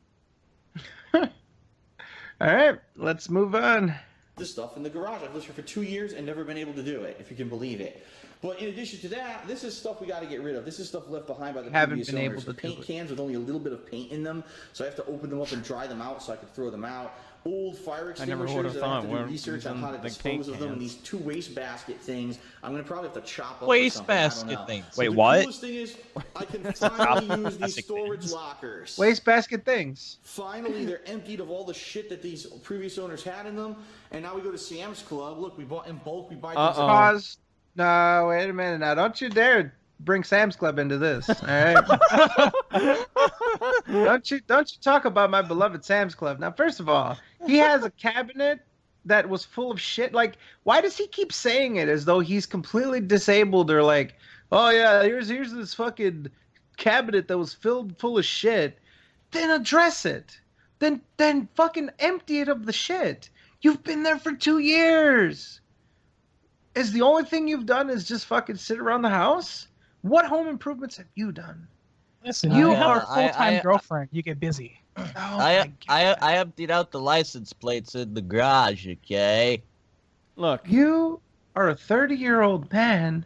Speaker 5: All right, let's move on.
Speaker 7: This stuff in the garage. I've lived here for 2 years and never been able to do it, if you can believe it. But in addition to that, this is stuff we got to get rid of. This is stuff left behind by the
Speaker 5: Haven't
Speaker 7: previous
Speaker 5: been
Speaker 7: owners.
Speaker 5: able to do
Speaker 7: Paint
Speaker 5: it.
Speaker 7: cans with only a little bit of paint in them, so I have to open them up and dry them out so I can throw them out. Old fire
Speaker 3: I never
Speaker 7: extinguishers
Speaker 3: would've
Speaker 7: that I have to
Speaker 3: thought
Speaker 7: do
Speaker 3: were
Speaker 7: research on
Speaker 3: in
Speaker 7: how to
Speaker 3: the
Speaker 7: dispose
Speaker 3: paint
Speaker 7: of them, and
Speaker 3: cans.
Speaker 7: these 2 wastebasket things. I'm gonna probably have to chop up.
Speaker 1: Wastebasket things.
Speaker 7: So
Speaker 2: Wait,
Speaker 7: the
Speaker 2: what?
Speaker 7: coolest thing is I can finally use these
Speaker 2: Plastic
Speaker 7: storage
Speaker 2: things.
Speaker 7: lockers.
Speaker 5: Wastebasket things.
Speaker 7: Finally, they're emptied of all the shit that these previous owners had in them, and now we go to Sam's Club. Look, we bought in bulk. We buy things.
Speaker 3: Uh-oh.
Speaker 5: Pause. No, wait a minute now. Don't you dare bring Sam's Club into this. All right. don't you talk about my beloved Sam's Club. Now, first of all, he has a cabinet that was full of shit. Like, why does he keep saying it as though he's completely disabled or like, oh yeah, here's this fucking cabinet that was filled full of shit. Then address it. Then fucking empty it of the shit. You've been there for 2 years. Is the only thing you've done is just fucking sit around the house? What home improvements have you done?
Speaker 6: Listen,
Speaker 5: You
Speaker 6: you have
Speaker 5: are-
Speaker 6: a full-time
Speaker 1: I-
Speaker 6: girlfriend. You get busy.
Speaker 5: Oh
Speaker 1: I emptied out the license plates in the garage. Okay.
Speaker 3: Look,
Speaker 5: You are a 30-year-old man,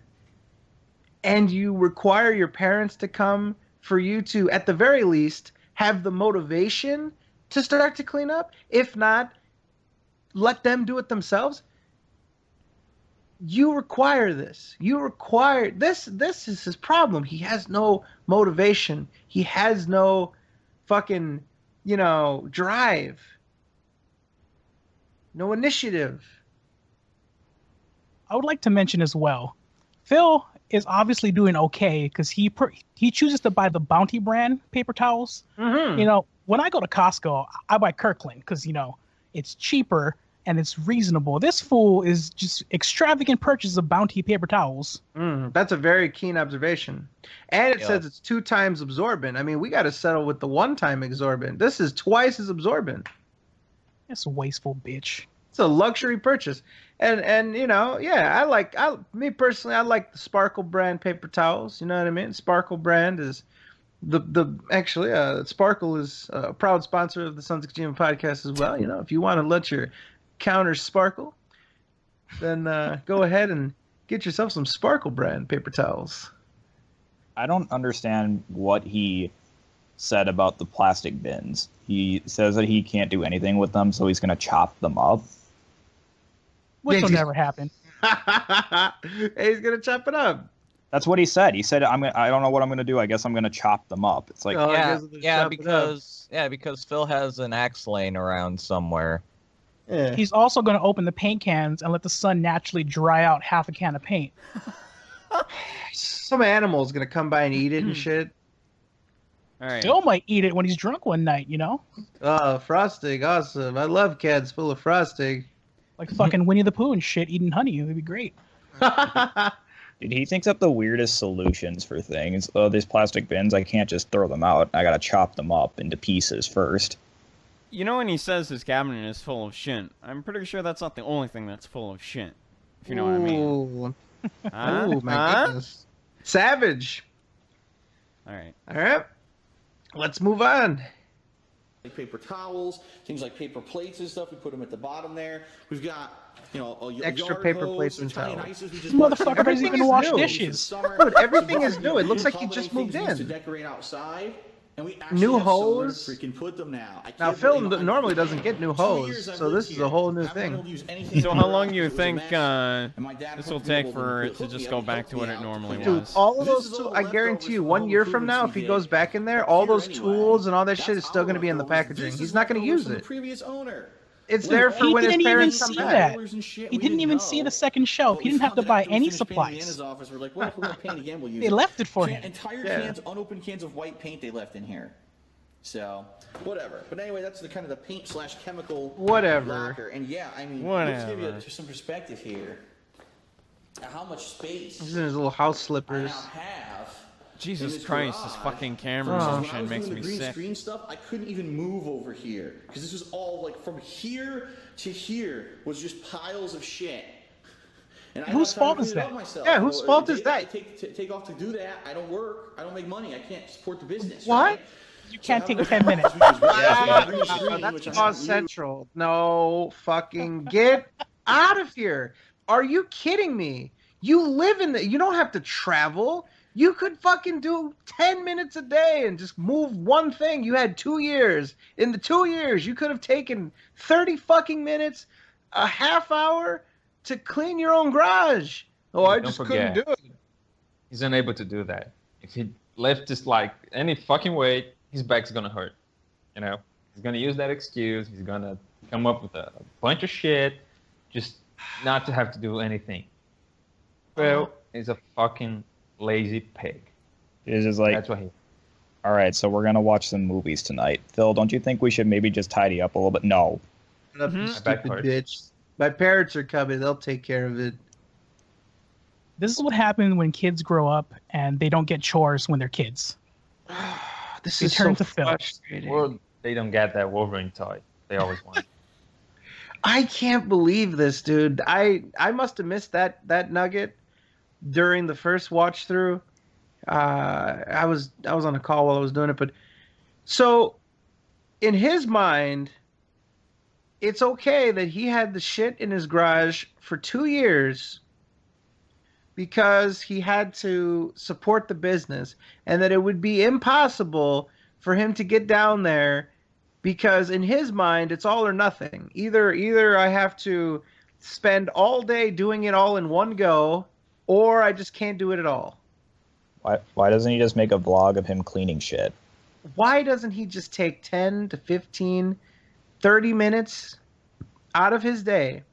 Speaker 5: and you require your parents to come for you to, at the very least, have the motivation to start to clean up. If not, let them do it themselves. You require this. You require this. This is his problem. He has no motivation. He has no fucking, drive. No initiative.
Speaker 6: I would like to mention as well, Phil is obviously doing okay because he chooses to buy the Bounty brand paper towels.
Speaker 5: Mm-hmm.
Speaker 6: When I go to Costco, I buy Kirkland because it's cheaper and it's reasonable. This fool is just extravagant purchase of Bounty paper towels.
Speaker 5: That's a very keen observation. And it
Speaker 1: Yeah.
Speaker 5: says it's 2 times absorbent. I mean, we got to settle with the 1-time absorbent. This is twice as absorbent.
Speaker 6: It's a wasteful bitch.
Speaker 5: It's a luxury purchase. And me personally, I like the Sparkle brand paper towels. You know what I mean? Sparkle brand is Sparkle is a proud sponsor of the Sons of Kojima podcast as well. If you want to let your counters sparkle, then go ahead and get yourself some Sparkle brand paper towels.
Speaker 2: I don't understand what he said about the plastic bins. He says that he can't do anything with them, so he's going to chop them up.
Speaker 6: Which will
Speaker 5: Yeah,
Speaker 6: never happen.
Speaker 5: He's gonna chop it up.
Speaker 2: That's what he said. He said, I don't know what I'm going to do. I guess I'm going to chop them up. It's like,
Speaker 5: Oh, I
Speaker 1: yeah,
Speaker 5: guess we'll just chop it up.
Speaker 1: because Phil has an axe laying around somewhere.
Speaker 5: Yeah.
Speaker 6: He's also going to open the paint cans and let the sun naturally dry out half a can of paint.
Speaker 5: Some animal's gonna come by and eat it and shit.
Speaker 3: All right.
Speaker 6: Phil might eat it when he's drunk one night, you know?
Speaker 5: Oh, frosting, awesome! I love cans full of frosting.
Speaker 6: Like fucking Winnie the Pooh and shit eating honey. It'd be great.
Speaker 2: Dude, he thinks up the weirdest solutions for things. Oh, these plastic bins, I can't just throw them out. I gotta chop them up into pieces first.
Speaker 3: You know when he says his cabinet is full of shit, I'm pretty sure that's not the only thing that's full of shit. If you know what I mean.
Speaker 5: Ooh.
Speaker 3: Huh?
Speaker 5: Ooh, my
Speaker 3: Huh?
Speaker 5: goodness. Savage.
Speaker 3: All right.
Speaker 5: All right. Let's move on.
Speaker 7: Like paper towels, things like paper plates and stuff. We put them at the bottom there. We've got, you know, a
Speaker 5: Extra
Speaker 7: yard
Speaker 5: paper
Speaker 7: hose,
Speaker 5: plates
Speaker 7: some
Speaker 5: and
Speaker 7: tiny
Speaker 5: towels.
Speaker 7: ices. We
Speaker 6: This
Speaker 7: just bought
Speaker 6: motherfucker
Speaker 7: some-
Speaker 6: doesn't
Speaker 5: Everything
Speaker 6: even
Speaker 5: is
Speaker 6: wash
Speaker 5: new.
Speaker 6: dishes.
Speaker 5: Dude, everything is new. It looks like he
Speaker 7: Holiday
Speaker 5: just
Speaker 7: things
Speaker 5: moved
Speaker 7: we used
Speaker 5: in.
Speaker 7: To decorate outside, and we actually
Speaker 5: New
Speaker 7: have somewhere
Speaker 5: hose?
Speaker 7: to freaking put them now. I
Speaker 5: Now,
Speaker 7: can't
Speaker 5: Phil
Speaker 7: believe it.
Speaker 5: normally doesn't get new
Speaker 7: 2
Speaker 5: hose,
Speaker 7: years I've
Speaker 5: so
Speaker 7: lived
Speaker 5: this is
Speaker 7: here.
Speaker 5: a whole new
Speaker 7: I haven't been
Speaker 5: thing.
Speaker 7: able to use anything
Speaker 3: So
Speaker 7: in
Speaker 3: how
Speaker 7: the
Speaker 3: long
Speaker 7: garage.
Speaker 3: do you
Speaker 7: It was a
Speaker 3: think
Speaker 7: mess. And my dad
Speaker 3: this will
Speaker 7: hooked me
Speaker 3: take
Speaker 7: up
Speaker 3: for
Speaker 7: with
Speaker 3: it to
Speaker 7: hooked
Speaker 3: just
Speaker 7: me
Speaker 3: go
Speaker 7: up,
Speaker 3: back
Speaker 7: helped
Speaker 3: to
Speaker 7: me
Speaker 3: what it
Speaker 7: out to
Speaker 3: normally
Speaker 7: clean
Speaker 5: Dude,
Speaker 3: was?
Speaker 5: all of
Speaker 7: This
Speaker 5: those
Speaker 7: is all
Speaker 5: tools,
Speaker 7: the
Speaker 5: I guarantee you,
Speaker 7: leftovers
Speaker 5: 1
Speaker 7: from
Speaker 5: year
Speaker 7: all the
Speaker 5: from
Speaker 7: food
Speaker 5: now,
Speaker 7: we
Speaker 5: if he
Speaker 7: did
Speaker 5: goes back in there,
Speaker 7: back
Speaker 5: all
Speaker 7: here
Speaker 5: those
Speaker 7: anyway.
Speaker 5: tools and all that
Speaker 7: That's
Speaker 5: shit is still
Speaker 7: our
Speaker 5: going to be in the
Speaker 7: leftovers.
Speaker 5: packaging.
Speaker 7: This
Speaker 5: He's
Speaker 7: is
Speaker 5: not going to
Speaker 7: leftovers
Speaker 5: use
Speaker 7: from the
Speaker 5: it.
Speaker 7: previous owner.
Speaker 5: It's
Speaker 7: When
Speaker 5: there
Speaker 7: all
Speaker 5: for
Speaker 6: He
Speaker 5: when his
Speaker 6: didn't even
Speaker 5: parents come
Speaker 6: see
Speaker 5: back.
Speaker 6: that.
Speaker 7: rollers and shit,
Speaker 6: He
Speaker 7: we
Speaker 6: didn't even see
Speaker 7: know.
Speaker 6: the second shelf.
Speaker 7: But
Speaker 6: He
Speaker 7: we
Speaker 6: didn't have
Speaker 7: found
Speaker 6: to
Speaker 7: that
Speaker 6: buy
Speaker 7: after we
Speaker 6: any
Speaker 7: finished painting
Speaker 6: supplies.
Speaker 7: Anna's office, we're like, well, if we're gonna paint again, we'll use
Speaker 6: They
Speaker 7: it.
Speaker 6: left it for him.
Speaker 7: Entire
Speaker 5: Yeah.
Speaker 7: cans, unopened cans of white paint they left in here. So, whatever. But anyway, that's the kind of the paint slash chemical
Speaker 5: Whatever.
Speaker 7: locker. And yeah, I mean, let's give you some perspective here. How much space
Speaker 5: He's in his little house
Speaker 7: I
Speaker 5: slippers.
Speaker 7: now have.
Speaker 3: Jesus
Speaker 7: in this
Speaker 3: Christ, this
Speaker 7: garage.
Speaker 3: fucking camera
Speaker 5: Oh.
Speaker 7: When I
Speaker 3: motion
Speaker 7: was
Speaker 3: makes
Speaker 7: doing
Speaker 3: me
Speaker 7: the green
Speaker 3: sick.
Speaker 7: screen stuff, I couldn't even move over here because this was all like from here to here was just piles of shit. And I
Speaker 6: Whose
Speaker 7: don't have time
Speaker 6: fault
Speaker 7: to
Speaker 6: is
Speaker 7: clean it
Speaker 6: that?
Speaker 7: up myself.
Speaker 5: Yeah, whose
Speaker 7: So,
Speaker 5: fault
Speaker 7: the
Speaker 5: is
Speaker 7: day I
Speaker 5: that?
Speaker 7: take off to do that. I don't work. I don't make money. I can't support the business.
Speaker 5: What?
Speaker 7: Right?
Speaker 6: You can't take
Speaker 7: So
Speaker 6: 10 minutes.
Speaker 5: That's cause central. No fucking get out of here. Are you kidding me? You live in the. You don't have to travel. You could fucking do 10 minutes a day and just move one thing. You had 2 years. In the 2 years, you could have taken 30 fucking minutes, a half hour to clean your own garage. Oh, I
Speaker 4: Don't
Speaker 5: just
Speaker 4: forget.
Speaker 5: couldn't do it.
Speaker 4: He's unable to do that. If he left this like any fucking way, his back's gonna hurt. You know, he's gonna use that excuse. He's gonna come up with a bunch of shit just not to have to do anything. Phil is a fucking lazy pig.
Speaker 2: It's just like,
Speaker 4: That's what he.
Speaker 2: all right, so we're gonna watch some movies tonight. Phil, don't you think we should maybe just tidy up a little bit? No.
Speaker 5: Shut up, you
Speaker 3: Mhm.
Speaker 4: My back
Speaker 5: stupid
Speaker 4: hurts.
Speaker 5: bitch. My parents are coming. They'll take care of it.
Speaker 6: This is what happens when kids grow up and they don't get chores when they're kids.
Speaker 5: This
Speaker 6: They
Speaker 5: is
Speaker 6: turn
Speaker 5: so
Speaker 6: to Phil.
Speaker 5: frustrating.
Speaker 4: Or they don't get that Wolverine toy they always want.
Speaker 5: I can't believe this, dude. I must have missed that nugget during the first watch through. I was on a call while I was doing it, but so in his mind, it's okay that he had the shit in his garage for 2 years because he had to support the business, and that it would be impossible for him to get down there because in his mind it's all or nothing. Either I have to spend all day doing it all in one go, or I just can't do it at all.
Speaker 2: Why doesn't he just make a vlog of him cleaning shit?
Speaker 5: Why doesn't he just take 10 to 15, 30 minutes out of his day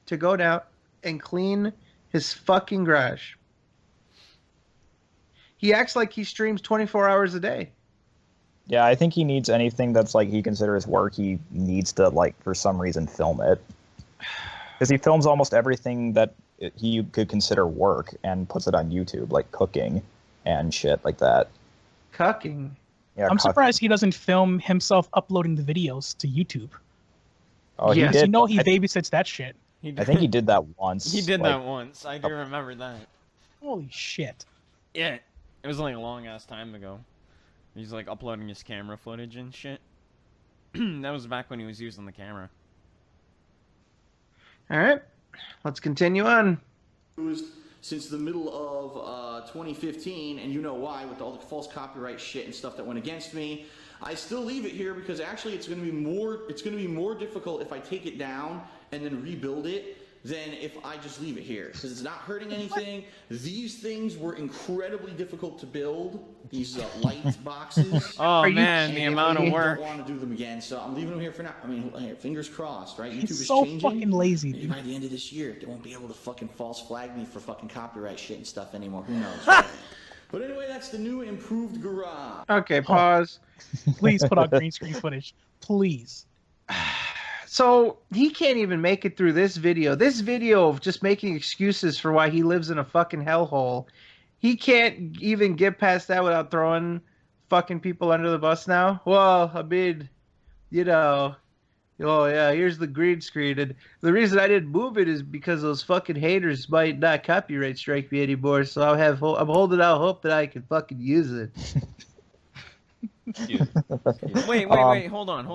Speaker 5: to go down and clean his fucking garage? He acts like he streams 24 hours a day.
Speaker 2: Yeah, I think he needs anything that's like he considers work. He needs to like for some reason film it because he films almost everything that he could consider work and puts it on YouTube, like cooking and shit like that.
Speaker 5: Cucking.
Speaker 2: Yeah,
Speaker 6: I'm surprised he doesn't film himself uploading the videos to YouTube.
Speaker 2: Oh, he
Speaker 5: Yes,
Speaker 2: did.
Speaker 6: You know he babysits that shit.
Speaker 2: I think he did that once.
Speaker 3: He did
Speaker 2: like,
Speaker 3: that once. I do remember that.
Speaker 6: Holy shit.
Speaker 3: Yeah, it was like a long ass time ago. He's like uploading his camera footage and shit. That was back when he was using the camera.
Speaker 5: All right, let's continue on.
Speaker 7: Since the middle of 2015, and you know why, with all the false copyright shit and stuff that went against me. I still leave it here because actually it's going to be more difficult if I take it down and then rebuild it than if I just leave it here, because it's not hurting anything. These things were incredibly difficult to build, these light boxes.
Speaker 3: Oh man, the amount of
Speaker 7: I
Speaker 3: work.
Speaker 7: don't want to do them again, so I'm leaving them here for now. I mean, hey, fingers crossed, right? YouTube
Speaker 6: He's
Speaker 7: is
Speaker 6: so
Speaker 7: changing.
Speaker 6: fucking lazy,
Speaker 7: Maybe
Speaker 6: dude.
Speaker 7: by the end of this year, they won't be able to fucking false flag me for fucking copyright shit and stuff anymore. Who knows, right? But anyway, that's the new improved garage.
Speaker 5: Okay, pause.
Speaker 6: Please put out green screen footage. Please.
Speaker 5: So he can't even make it through this video. This video of just making excuses for why he lives in a fucking hellhole. He can't even get past that without throwing fucking people under the bus now. Well, I mean, you know, oh yeah, here's the green screen. And the reason I didn't move it is because those fucking haters might not copyright strike me anymore. So I'm holding out hope that I can fucking use it.
Speaker 3: Wait, hold on.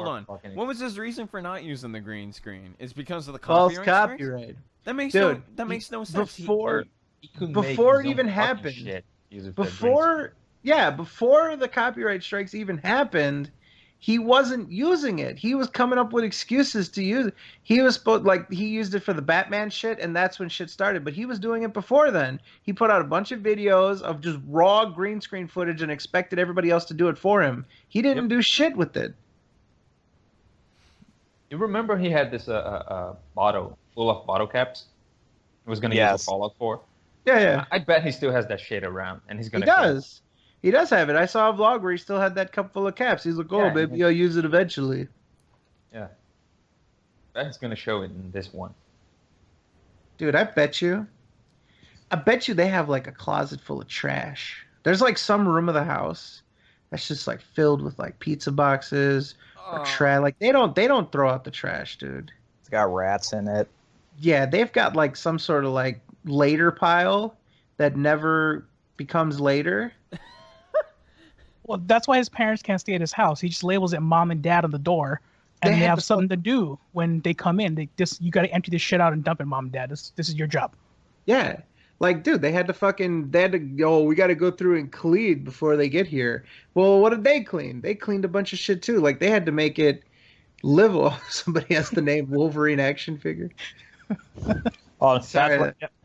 Speaker 3: What was his reason for not using the green screen? It's because of the
Speaker 5: False
Speaker 3: copyright strikes?
Speaker 5: copyright.
Speaker 3: That makes
Speaker 5: Dude,
Speaker 3: no sense.
Speaker 5: Before
Speaker 4: couldn't make
Speaker 5: before
Speaker 4: his
Speaker 5: it
Speaker 4: own
Speaker 5: even
Speaker 4: fucking
Speaker 5: happened,
Speaker 4: shit using that
Speaker 5: before the copyright strikes even happened, he wasn't using it. He was coming up with excuses to use it. He was he used it for the Batman shit, and that's when shit started. But he was doing it before then. He put out a bunch of videos of just raw green screen footage and expected everybody else to do it for him. He didn't do shit with it.
Speaker 4: You remember he had this bottle full of bottle caps? He was gonna use a Fallout 4.
Speaker 5: Yeah.
Speaker 4: I bet he still has that shit around, and he's gonna.
Speaker 5: He does. He does have it. I saw a vlog where he still had that cup full of caps. He's like, "Oh,
Speaker 4: Yeah,
Speaker 5: maybe I'll use it eventually."
Speaker 4: Yeah. That's gonna show it in this one.
Speaker 5: Dude, I bet you they have like a closet full of trash. There's like some room of the house that's just like filled with like pizza boxes or trash. Like they don't throw out the trash, dude.
Speaker 2: It's got rats in it.
Speaker 5: Yeah, they've got like some sort of like later pile that never becomes later.
Speaker 6: Well, that's why his parents can't stay at his house. He just labels it mom and dad on the door, and they have something to do when they come in. You got to empty this shit out and dump it, mom and dad. This is your job.
Speaker 5: Yeah. Like, dude, we got to go through and clean before they get here. Well, what did they clean? They cleaned a bunch of shit too. Like, they had to make it livable. Somebody has the name Wolverine action figure.
Speaker 2: Oh,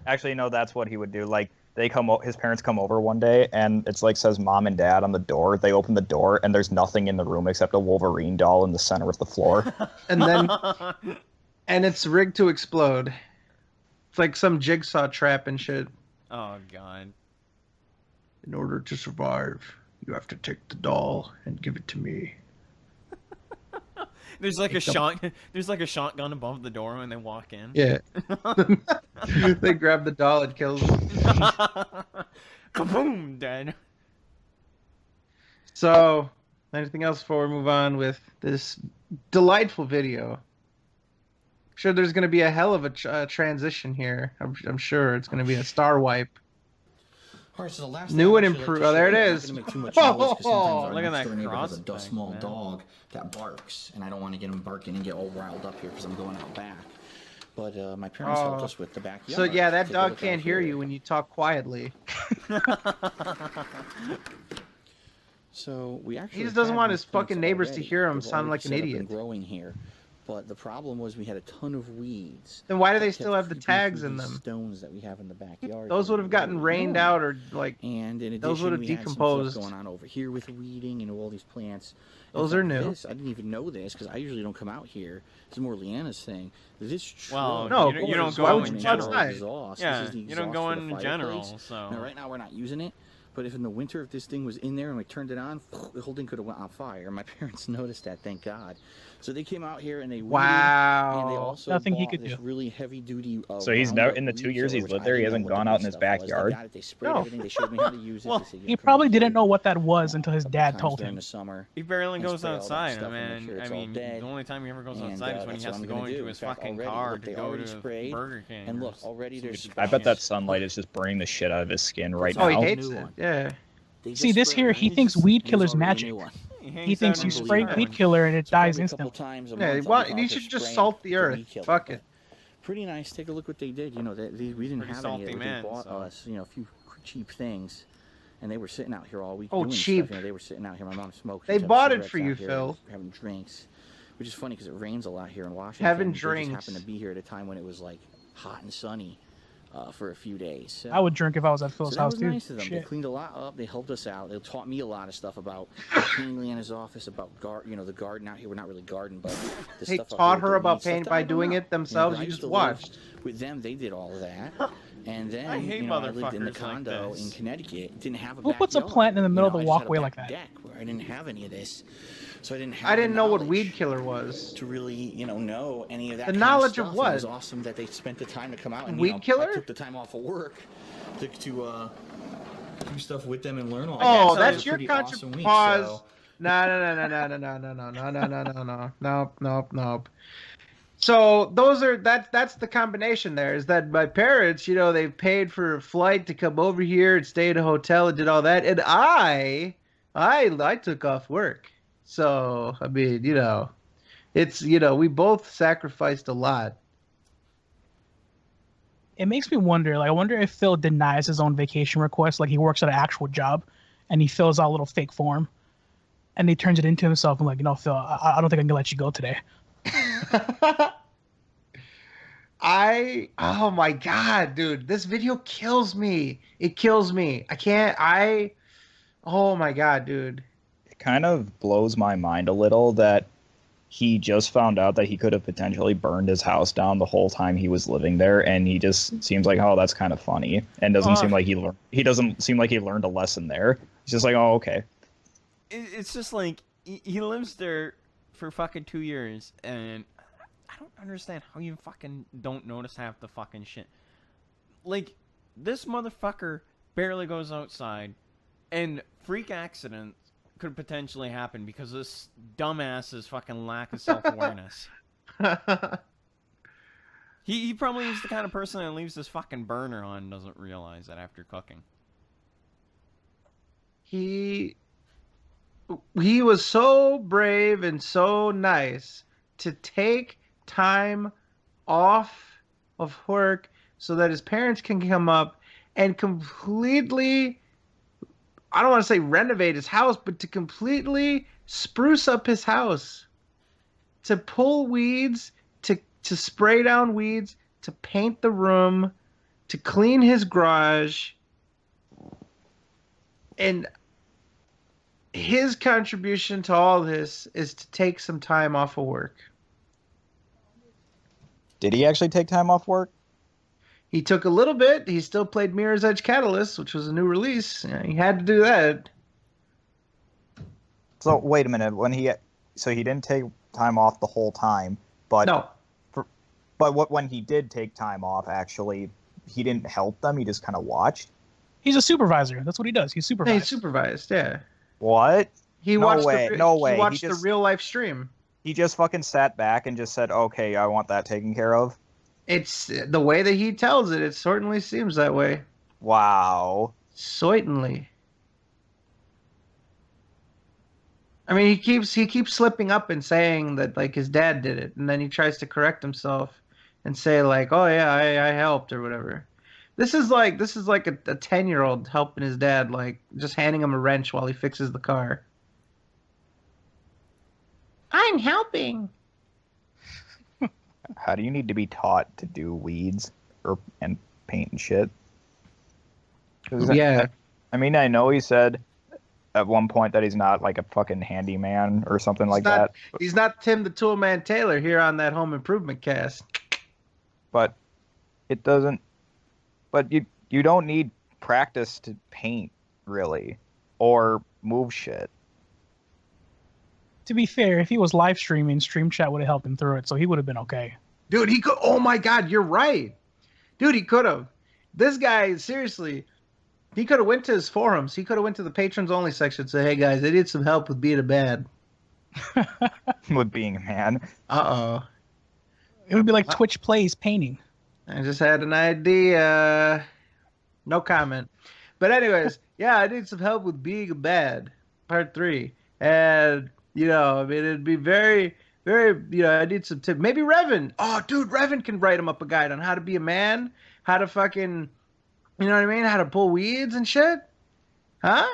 Speaker 2: actually, no, that's what he would do. Like, his parents come over one day, and it's like says mom and dad on the door. They open the door, and there's nothing in the room except a Wolverine doll in the center of the floor.
Speaker 5: And it's rigged to explode. It's like some jigsaw trap and shit.
Speaker 3: Oh god.
Speaker 5: In order to survive, you have to take the doll and give it to me.
Speaker 3: There's like a shotgun above the door when they walk in.
Speaker 5: Yeah. They grab the doll and kill them.
Speaker 3: Kaboom, dead.
Speaker 5: So, anything else before we move on with this delightful video? I'm sure there's going to be a hell of a transition here. I'm sure it's going to be a star wipe.
Speaker 7: All right, so the last
Speaker 5: New and
Speaker 7: thing I'd
Speaker 5: improved.
Speaker 7: like
Speaker 5: Oh,
Speaker 7: to
Speaker 5: there
Speaker 7: show
Speaker 5: it
Speaker 7: you,
Speaker 5: is.
Speaker 7: I'm not gonna make too much noise 'cause sometimes our
Speaker 3: Look at that
Speaker 7: next door neighbor has a
Speaker 3: crossback,
Speaker 7: small
Speaker 3: man.
Speaker 7: dog that barks, and I don't want to get him barking and get all riled up here because I'm going out back. But my parents helped us with the backyard.
Speaker 5: So yeah, that
Speaker 7: Take a
Speaker 5: dog
Speaker 7: look
Speaker 5: can't
Speaker 7: out
Speaker 5: hear
Speaker 7: here.
Speaker 5: you when you talk quietly.
Speaker 7: So we actually
Speaker 5: He just doesn't
Speaker 7: had
Speaker 5: want
Speaker 7: these
Speaker 5: his fucking
Speaker 7: plants
Speaker 5: neighbors to
Speaker 7: already.
Speaker 5: hear him
Speaker 7: They've
Speaker 5: sound
Speaker 7: already
Speaker 5: like an
Speaker 7: set up and
Speaker 5: idiot.
Speaker 7: growing here. But the problem was we had a ton of weeds.
Speaker 5: Then why do
Speaker 7: that
Speaker 5: they
Speaker 7: kept
Speaker 5: still have the
Speaker 7: creeping
Speaker 5: tags
Speaker 7: through
Speaker 5: in
Speaker 7: these
Speaker 5: them?
Speaker 7: Stones that we have in the backyard.
Speaker 5: Those would have gotten rained out or like.
Speaker 7: And in addition,
Speaker 5: those would have
Speaker 7: we had some
Speaker 5: decomposed.
Speaker 7: stuff going on over here with weeding and all these plants. In
Speaker 5: Those
Speaker 7: fact,
Speaker 5: are new.
Speaker 7: This, I didn't even know this because I usually don't come out here. This is more Leanna's thing. This truck,
Speaker 3: Well,
Speaker 5: No,
Speaker 3: you don't
Speaker 5: why
Speaker 3: go
Speaker 5: would
Speaker 3: in
Speaker 5: you
Speaker 3: general.
Speaker 5: outside?
Speaker 7: Exhaust.
Speaker 3: Yeah,
Speaker 7: This is the
Speaker 3: you don't
Speaker 7: exhaust
Speaker 3: go
Speaker 7: for the
Speaker 3: in general.
Speaker 7: fireplace.
Speaker 3: So
Speaker 7: Now, right now we're not using it, but if in the winter, if this thing was in there and we turned it on, the whole thing could have went on fire. My parents noticed that, thank God. So they came out here and they weeded, and they
Speaker 5: Wow.
Speaker 7: also
Speaker 6: Nothing he
Speaker 7: bought
Speaker 6: could
Speaker 7: this
Speaker 6: do.
Speaker 7: really heavy duty.
Speaker 2: So he's
Speaker 7: Roundup
Speaker 2: in the
Speaker 7: weed
Speaker 2: 2 years
Speaker 7: killer,
Speaker 2: he's
Speaker 7: which
Speaker 2: lived
Speaker 7: I
Speaker 2: there, he
Speaker 7: didn't
Speaker 2: hasn't
Speaker 7: know what
Speaker 2: gone
Speaker 7: the
Speaker 2: out
Speaker 7: good
Speaker 2: in his
Speaker 7: stuff was. They
Speaker 2: backyard?
Speaker 7: got it, they sprayed
Speaker 5: No.
Speaker 7: everything. They showed me how to use it.
Speaker 6: Well,
Speaker 7: They said,
Speaker 6: he
Speaker 7: "Come
Speaker 6: probably
Speaker 7: out
Speaker 6: didn't
Speaker 7: here
Speaker 6: know what that was until his
Speaker 7: a couple
Speaker 6: dad
Speaker 7: times
Speaker 6: told
Speaker 7: during
Speaker 6: him.
Speaker 7: the summer."
Speaker 3: he barely
Speaker 7: and
Speaker 3: goes
Speaker 7: spray all that
Speaker 3: outside.
Speaker 7: stuff and make sure it's all dead.
Speaker 3: The only time he ever goes
Speaker 7: And,
Speaker 3: outside is when he
Speaker 7: that's
Speaker 3: has
Speaker 7: what
Speaker 3: to
Speaker 7: I'm
Speaker 3: go
Speaker 7: gonna
Speaker 3: into
Speaker 7: do.
Speaker 3: his
Speaker 7: In fact,
Speaker 3: fucking
Speaker 7: already,
Speaker 3: car
Speaker 7: look,
Speaker 3: to
Speaker 7: they
Speaker 3: go
Speaker 7: already
Speaker 3: to
Speaker 7: sprayed,
Speaker 3: Burger King.
Speaker 7: and look, already there's.
Speaker 2: I bet that sunlight is just burning the shit out of his skin right
Speaker 5: Oh,
Speaker 2: now.
Speaker 5: he hates
Speaker 7: New
Speaker 5: it.
Speaker 7: one.
Speaker 5: Yeah.
Speaker 7: They just
Speaker 6: See, this
Speaker 7: sprayed
Speaker 6: here,
Speaker 7: it.
Speaker 6: he
Speaker 7: They
Speaker 6: thinks
Speaker 7: just-
Speaker 6: weed
Speaker 7: there's
Speaker 6: killer's
Speaker 7: already a
Speaker 6: magic.
Speaker 7: new one.
Speaker 6: He thinks you spray weed killer and it
Speaker 7: So
Speaker 6: dies
Speaker 7: probably a couple
Speaker 6: instantly.
Speaker 7: times a
Speaker 5: Yeah,
Speaker 7: month,
Speaker 5: why-
Speaker 7: I'll be
Speaker 5: you
Speaker 7: out
Speaker 5: should
Speaker 7: there
Speaker 5: just
Speaker 7: spraying
Speaker 5: salt the
Speaker 7: the
Speaker 5: earth.
Speaker 7: weed killer.
Speaker 5: Fuck it.
Speaker 7: Pretty nice. Take a look what they did. You know, we didn't
Speaker 3: Pretty
Speaker 7: have
Speaker 3: salty
Speaker 7: any of it.
Speaker 3: man,
Speaker 7: They bought
Speaker 3: so.
Speaker 7: us, a few cheap things, and they were sitting out here all week.
Speaker 5: Oh,
Speaker 7: doing
Speaker 5: cheap.
Speaker 7: Stuff. They were sitting out here. My mom smoked.
Speaker 5: They
Speaker 7: She'd have
Speaker 5: bought it
Speaker 7: cigarettes
Speaker 5: for
Speaker 7: out
Speaker 5: you,
Speaker 7: here,
Speaker 5: Phil.
Speaker 7: Having drinks, which is funny because it rains a lot here in Washington.
Speaker 5: Having
Speaker 7: They just
Speaker 5: drinks.
Speaker 7: happened to be here at a time when it was like hot and sunny for a few days. So,
Speaker 6: I would drink if I was at Phil's
Speaker 7: so that
Speaker 6: house
Speaker 7: was
Speaker 6: too.
Speaker 7: nice of them. They
Speaker 6: Shit.
Speaker 7: cleaned a lot up. They helped us out. They taught me a lot of stuff about painting Leanna's office, about the garden out here. We're not really garden, but the
Speaker 5: They
Speaker 7: stuff up
Speaker 5: taught
Speaker 7: here,
Speaker 5: her
Speaker 7: the
Speaker 5: about
Speaker 7: weed stuff
Speaker 5: paint
Speaker 7: that
Speaker 5: by
Speaker 7: I don't
Speaker 5: doing
Speaker 7: know.
Speaker 5: it themselves.
Speaker 7: I
Speaker 5: You
Speaker 7: used
Speaker 5: just
Speaker 7: to live
Speaker 5: watched.
Speaker 7: with them. They did all of that. And then,
Speaker 3: I hate
Speaker 7: I lived in the
Speaker 3: motherfuckers like
Speaker 7: condo in
Speaker 3: this.
Speaker 7: Connecticut. Didn't have a
Speaker 6: Who puts a
Speaker 7: backyard.
Speaker 6: plant in the middle of the
Speaker 7: I just had a
Speaker 6: walkway
Speaker 7: back
Speaker 6: like that?
Speaker 7: deck where I didn't have any of this. So I didn't have
Speaker 5: I didn't
Speaker 7: the
Speaker 5: know what
Speaker 7: knowledge
Speaker 5: weed killer was.
Speaker 7: to really, know any of that
Speaker 5: The
Speaker 7: kind
Speaker 5: knowledge
Speaker 7: of
Speaker 5: of
Speaker 7: stuff.
Speaker 5: what?
Speaker 7: It was awesome that they spent the time to come out and
Speaker 5: Weed killer?
Speaker 7: I took the time off of work to do stuff with them and learn all.
Speaker 5: Oh,
Speaker 7: that.
Speaker 5: that's
Speaker 7: It
Speaker 5: your
Speaker 7: was a pretty awesome week,
Speaker 5: pause.
Speaker 7: so-
Speaker 5: Nope. So that's the combination there is that my parents, they paid for a flight to come over here and stay at a hotel and did all that, and I took off work. So I mean, it's we both sacrificed a lot.
Speaker 6: It makes me wonder. Like, I wonder if Phil denies his own vacation request. Like, he works at an actual job, and he fills out a little fake form, and he turns it into himself. And like, Phil, I don't think I can let you go today.
Speaker 5: Oh my God, dude, this video kills me. It kills me. Oh my God, dude.
Speaker 2: It kind of blows my mind a little that he just found out that he could have potentially burned his house down the whole time he was living there, and he just seems like, oh, that's kind of funny, and doesn't seem like he doesn't seem like he learned a lesson there. He's just like, oh, okay.
Speaker 3: It's just like he lives there for fucking 2 years, and I don't understand how you fucking don't notice half the fucking shit. Like, this motherfucker barely goes outside, and freak accident could potentially happen because of this dumbass's fucking lack of self-awareness. He probably is the kind of person that leaves this fucking burner on and doesn't realize that after cooking.
Speaker 5: He was so brave and so nice to take time off of work so that his parents can come up and completely, I don't want to say renovate his house, but to completely spruce up his house, to pull weeds, to spray down weeds, to paint the room, to clean his garage. And his contribution to all this is to take some time off of work.
Speaker 2: Did he actually take time off work?
Speaker 5: He took a little bit. He still played Mirror's Edge Catalyst, which was a new release. Yeah, he had to do that.
Speaker 2: So wait a minute. So he didn't take time off the whole time, but
Speaker 5: No.
Speaker 2: When he did take time off, actually, he didn't help them. He just kind of watched.
Speaker 6: He's a supervisor. That's what he does. He's
Speaker 5: He
Speaker 6: supervised.
Speaker 5: supervised, yeah.
Speaker 2: What?
Speaker 5: He
Speaker 2: No
Speaker 5: watched
Speaker 2: way,
Speaker 5: the,
Speaker 2: no
Speaker 5: He
Speaker 2: way. He
Speaker 5: watched the
Speaker 2: just-
Speaker 5: real life stream.
Speaker 2: He just fucking sat back and just said, "Okay, I want that taken care of."
Speaker 5: It's the way that he tells it. It certainly seems that way.
Speaker 2: Wow.
Speaker 5: Certainly. I mean, he keeps slipping up and saying that like his dad did it, and then he tries to correct himself and say like, "Oh yeah, I helped" or whatever. This is like a 10-year-old helping his dad, like just handing him a wrench while he fixes the car. I'm helping.
Speaker 2: How do you need to be taught to do weeds and paint and shit? 'Cause
Speaker 5: Yeah.
Speaker 2: I mean, I know he said at one point that he's not like a fucking handyman or something like that.
Speaker 5: He's not Tim the Toolman Taylor here on that Home Improvement cast.
Speaker 2: But it doesn't. But you don't need practice to paint, really, or move shit.
Speaker 6: To be fair, if he was live streaming, Stream Chat would have helped him through it, so he would have been okay.
Speaker 5: Dude, he could. Oh my God, you're right. Dude, he could have. This guy, seriously, he could have went to his forums. He could have went to the patrons only section and said, "Hey guys, I need some help with being a bad."
Speaker 2: With being a man.
Speaker 5: Uh-oh.
Speaker 6: It would be like Twitch plays painting.
Speaker 5: I just had an idea. No comment. But anyways, yeah, I need some help with being a bad. Part 3. And, I mean, it'd be very, very, I need some tips. Maybe Revan. Oh, dude, Revan can write him up a guide on how to be a man, how to fucking, you know what I mean? How to pull weeds and shit. Huh?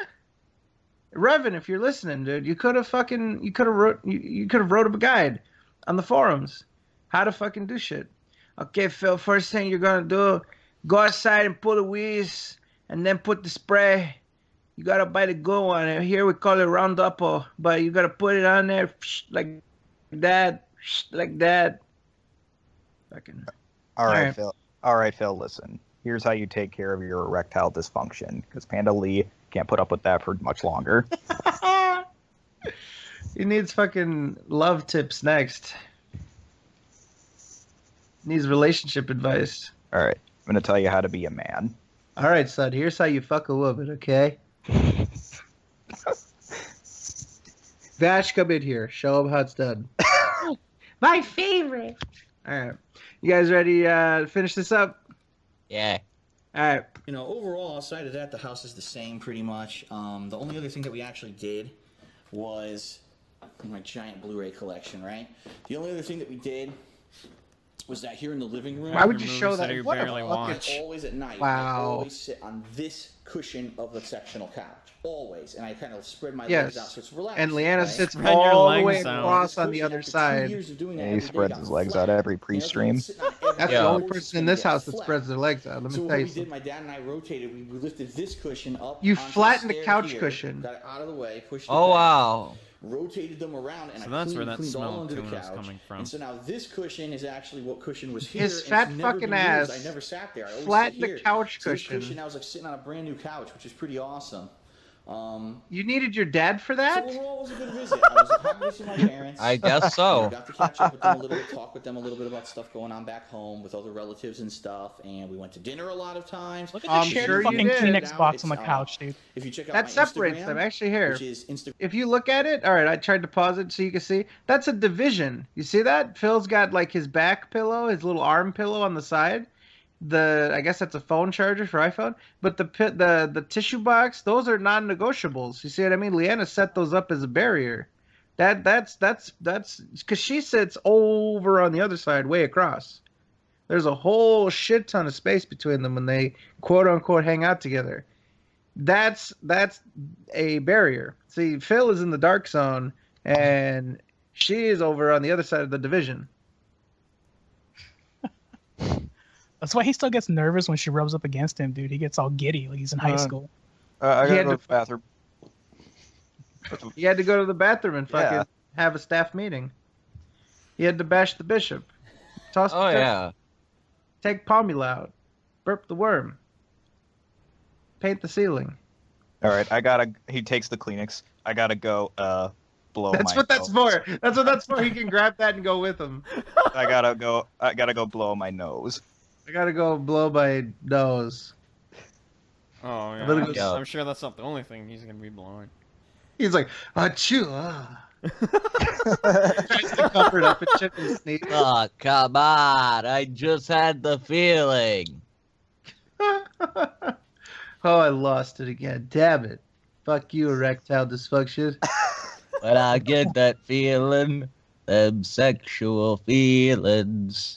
Speaker 5: Revan, if you're listening, dude, you could have wrote him a guide on the forums. How to fucking do shit. Okay, Phil, first thing you're gonna do, go outside and pull the weeds, and then put the spray. You gotta buy the good one. And here we call it Roundup, but you gotta put it on there like that, like that. Fucking.
Speaker 2: All right,
Speaker 5: right.
Speaker 2: Phil. All right, Phil. Listen. Here's how you take care of your erectile dysfunction, because Panda Lee can't put up with that for much longer.
Speaker 5: He needs fucking love tips next. Needs relationship advice.
Speaker 2: All right, I'm gonna tell you how to be a man.
Speaker 5: All right, son. Here's how you fuck a woman, okay? Vash, come in here. Show him how it's done. My favorite. All right. You guys ready to finish this up?
Speaker 1: Yeah.
Speaker 5: All right.
Speaker 7: You know, overall, outside of that, the house is the same pretty much. The only other thing that we actually did was my giant Blu-ray collection, right? The only other thing that we did was that here in the living room.
Speaker 5: Why would you
Speaker 3: Movies
Speaker 5: show
Speaker 3: that
Speaker 5: that?
Speaker 3: you
Speaker 5: What a
Speaker 3: barely
Speaker 5: fucking
Speaker 3: watch.
Speaker 7: Always at night.
Speaker 5: Wow.
Speaker 7: I always sit on this cushion of the sectional couch. Always. And I kind of spread my
Speaker 5: Yes.
Speaker 7: legs out so it's relaxed.
Speaker 5: And Leanna
Speaker 7: right?
Speaker 5: sits
Speaker 3: Spread your
Speaker 5: all the way
Speaker 3: legs out.
Speaker 5: across on the
Speaker 7: Cushion
Speaker 5: other
Speaker 7: after 2
Speaker 5: side.
Speaker 7: years of doing that
Speaker 2: Yeah, he
Speaker 7: every day
Speaker 2: spreads
Speaker 7: got
Speaker 2: his legs
Speaker 7: flat.
Speaker 2: out every
Speaker 7: You know,
Speaker 2: pre-stream.
Speaker 7: sitting on every
Speaker 5: That's
Speaker 1: Yeah.
Speaker 5: the only
Speaker 7: couch,
Speaker 5: person in
Speaker 7: it's
Speaker 5: this
Speaker 7: gonna
Speaker 5: house
Speaker 7: get
Speaker 5: that
Speaker 7: flat.
Speaker 5: spreads their legs out. Let
Speaker 7: So
Speaker 5: me
Speaker 7: what
Speaker 5: tell
Speaker 7: we
Speaker 5: you
Speaker 7: did,
Speaker 5: something.
Speaker 7: my dad and I rotated. We lifted this cushion up.
Speaker 5: You
Speaker 7: onto
Speaker 5: flattened the
Speaker 7: stair
Speaker 5: couch
Speaker 7: here,
Speaker 5: cushion.
Speaker 7: Got it out of the way. Pushed it
Speaker 1: Oh
Speaker 7: back,
Speaker 1: wow.
Speaker 7: rotated them around, and
Speaker 3: So
Speaker 7: I
Speaker 3: that's where
Speaker 7: cleaned,
Speaker 3: that
Speaker 7: cleaned
Speaker 3: smell
Speaker 7: all
Speaker 3: of
Speaker 7: under the
Speaker 3: tuna is
Speaker 7: couch.
Speaker 3: coming from.
Speaker 7: And so now this cushion is actually what cushion was here.
Speaker 5: His
Speaker 7: and it's
Speaker 5: fat
Speaker 7: never
Speaker 5: fucking
Speaker 7: been used.
Speaker 5: ass
Speaker 7: I never sat there. I always
Speaker 5: flattened
Speaker 7: sit
Speaker 5: the
Speaker 7: here.
Speaker 5: couch
Speaker 7: So this
Speaker 5: cushion.
Speaker 7: cushion, I was like sitting on a brand new couch, which is pretty awesome.
Speaker 5: You needed your dad for
Speaker 7: So
Speaker 5: that?
Speaker 7: overall, it was a good visit. I was happy to see my parents.
Speaker 1: I guess so.
Speaker 7: Got to catch up with them a little bit, talk with them a little bit about stuff going on back home with other relatives and stuff. And we went to dinner a lot of times.
Speaker 6: Look at
Speaker 5: I'm
Speaker 6: the shared
Speaker 5: sure you
Speaker 6: fucking
Speaker 5: did.
Speaker 6: Kleenex
Speaker 7: Now
Speaker 6: box on the
Speaker 7: it's,
Speaker 6: couch, dude.
Speaker 7: If you check out
Speaker 5: That
Speaker 7: my
Speaker 5: separates
Speaker 7: Instagram,
Speaker 5: them. Actually, here.
Speaker 7: which is Instagram.
Speaker 5: If you look at it, all right, I tried to pause it so you can see. That's a division. You see that? Phil's got like his back pillow, his little arm pillow on the side. I guess that's a phone charger for iPhone. But the tissue box, those are non-negotiables. You see what I mean? Leanna set those up as a barrier. That's because she sits over on the other side, way across. There's a whole shit ton of space between them when they quote unquote hang out together. That's a barrier. See, Phil is in the dark zone, and she is over on the other side of the division.
Speaker 6: That's why he still gets nervous when she rubs up against him, dude. He gets all giddy like he's in high school.
Speaker 2: I
Speaker 5: He
Speaker 2: gotta
Speaker 5: had
Speaker 2: go
Speaker 5: to-
Speaker 2: to the bathroom.
Speaker 5: He had to go to the bathroom and fucking
Speaker 2: Yeah.
Speaker 5: have a staff meeting. He had to bash the bishop. Toss
Speaker 1: Oh yeah.
Speaker 5: Take Pomula out. Burp the worm. Paint the ceiling.
Speaker 2: All right, he takes the Kleenex. I gotta go. Blow.
Speaker 5: That's
Speaker 2: my
Speaker 5: what that's
Speaker 2: nose.
Speaker 5: for. That's what that's for. He can grab that and go with him.
Speaker 2: I gotta go blow my nose.
Speaker 5: I gotta go blow my nose.
Speaker 3: Oh yeah.
Speaker 5: better go-
Speaker 3: I'm sure that's not the only thing he's gonna be blowing.
Speaker 5: He's like, achoo, ah. Tries to cover it up and shit and sneeze.
Speaker 1: Oh come on! I just had the feeling.
Speaker 5: Oh, I lost it again. Damn it. Fuck you, erectile dysfunction.
Speaker 1: When I get that feeling, them sexual feelings.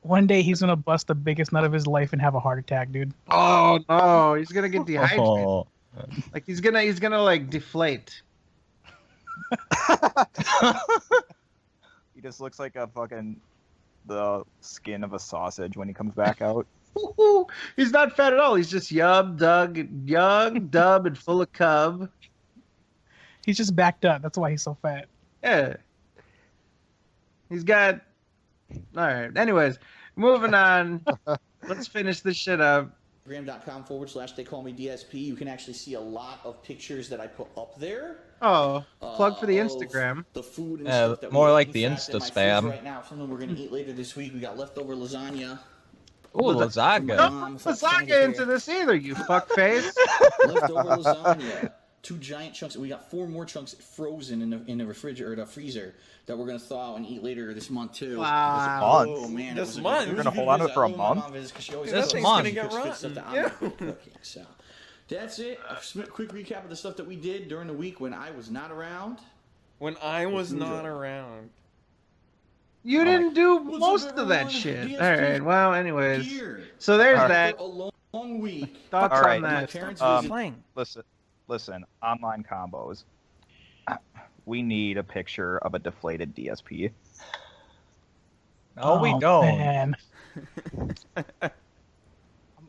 Speaker 6: One day he's gonna bust the biggest nut of his life and have a heart attack, dude.
Speaker 5: Oh no, he's gonna get dehydrated.
Speaker 1: Oh.
Speaker 5: Like he's gonna like deflate.
Speaker 2: He just looks like the skin of a sausage when he comes back out.
Speaker 5: He's not fat at all. He's just young, dumb, and full of cub.
Speaker 6: He's just backed up. That's why he's so fat.
Speaker 5: Yeah. He's got. All right. Anyways, moving on. Let's finish this shit up.
Speaker 7: Instagram.com/they call me DSP. You can actually see a lot of pictures that I put up there.
Speaker 5: Oh, plug for the
Speaker 7: of
Speaker 5: Instagram.
Speaker 7: The food and
Speaker 1: Yeah,
Speaker 7: stuff that
Speaker 1: more
Speaker 7: we
Speaker 1: like
Speaker 7: eat.
Speaker 1: the
Speaker 7: In fact, in
Speaker 1: Insta
Speaker 7: my fridge
Speaker 1: spam.
Speaker 7: Right now, something we're gonna eat later this week. We got leftover lasagna.
Speaker 1: Ooh, lasagna.
Speaker 5: Don't put lasagna into this either, you fuckface.
Speaker 7: Leftover lasagna. 2 giant chunks. We got 4 more chunks frozen in the refrigerator, or the freezer, that we're gonna thaw and eat later this month too.
Speaker 5: Wow.
Speaker 7: Oh man,
Speaker 3: This
Speaker 7: it was a
Speaker 3: month?
Speaker 7: good-
Speaker 3: You're
Speaker 2: gonna hold on to it for a
Speaker 7: I love my
Speaker 2: month?
Speaker 7: mom visits 'cause she always
Speaker 1: This
Speaker 7: cooks good
Speaker 1: month.
Speaker 3: It's gonna get
Speaker 7: stuff that
Speaker 3: rotten.
Speaker 7: I'm not cooking. So that's it. A quick recap of the stuff that we did during the week when I was not around.
Speaker 3: When I was
Speaker 7: Enjoy.
Speaker 3: not around.
Speaker 5: You didn't do
Speaker 7: What's
Speaker 5: most
Speaker 7: up,
Speaker 5: of that
Speaker 7: everyone?
Speaker 5: shit.
Speaker 7: DSP
Speaker 5: All right. Well, anyways.
Speaker 7: Here.
Speaker 5: So there's
Speaker 2: All right.
Speaker 5: that.
Speaker 7: After a long week.
Speaker 5: Thoughts
Speaker 2: All
Speaker 5: on
Speaker 2: right.
Speaker 7: My
Speaker 5: that.
Speaker 7: parents
Speaker 2: Um,
Speaker 7: visited.
Speaker 3: Playing.
Speaker 2: Listen. Online combos. We need a picture of a deflated DSP.
Speaker 1: No, we don't.
Speaker 6: Man.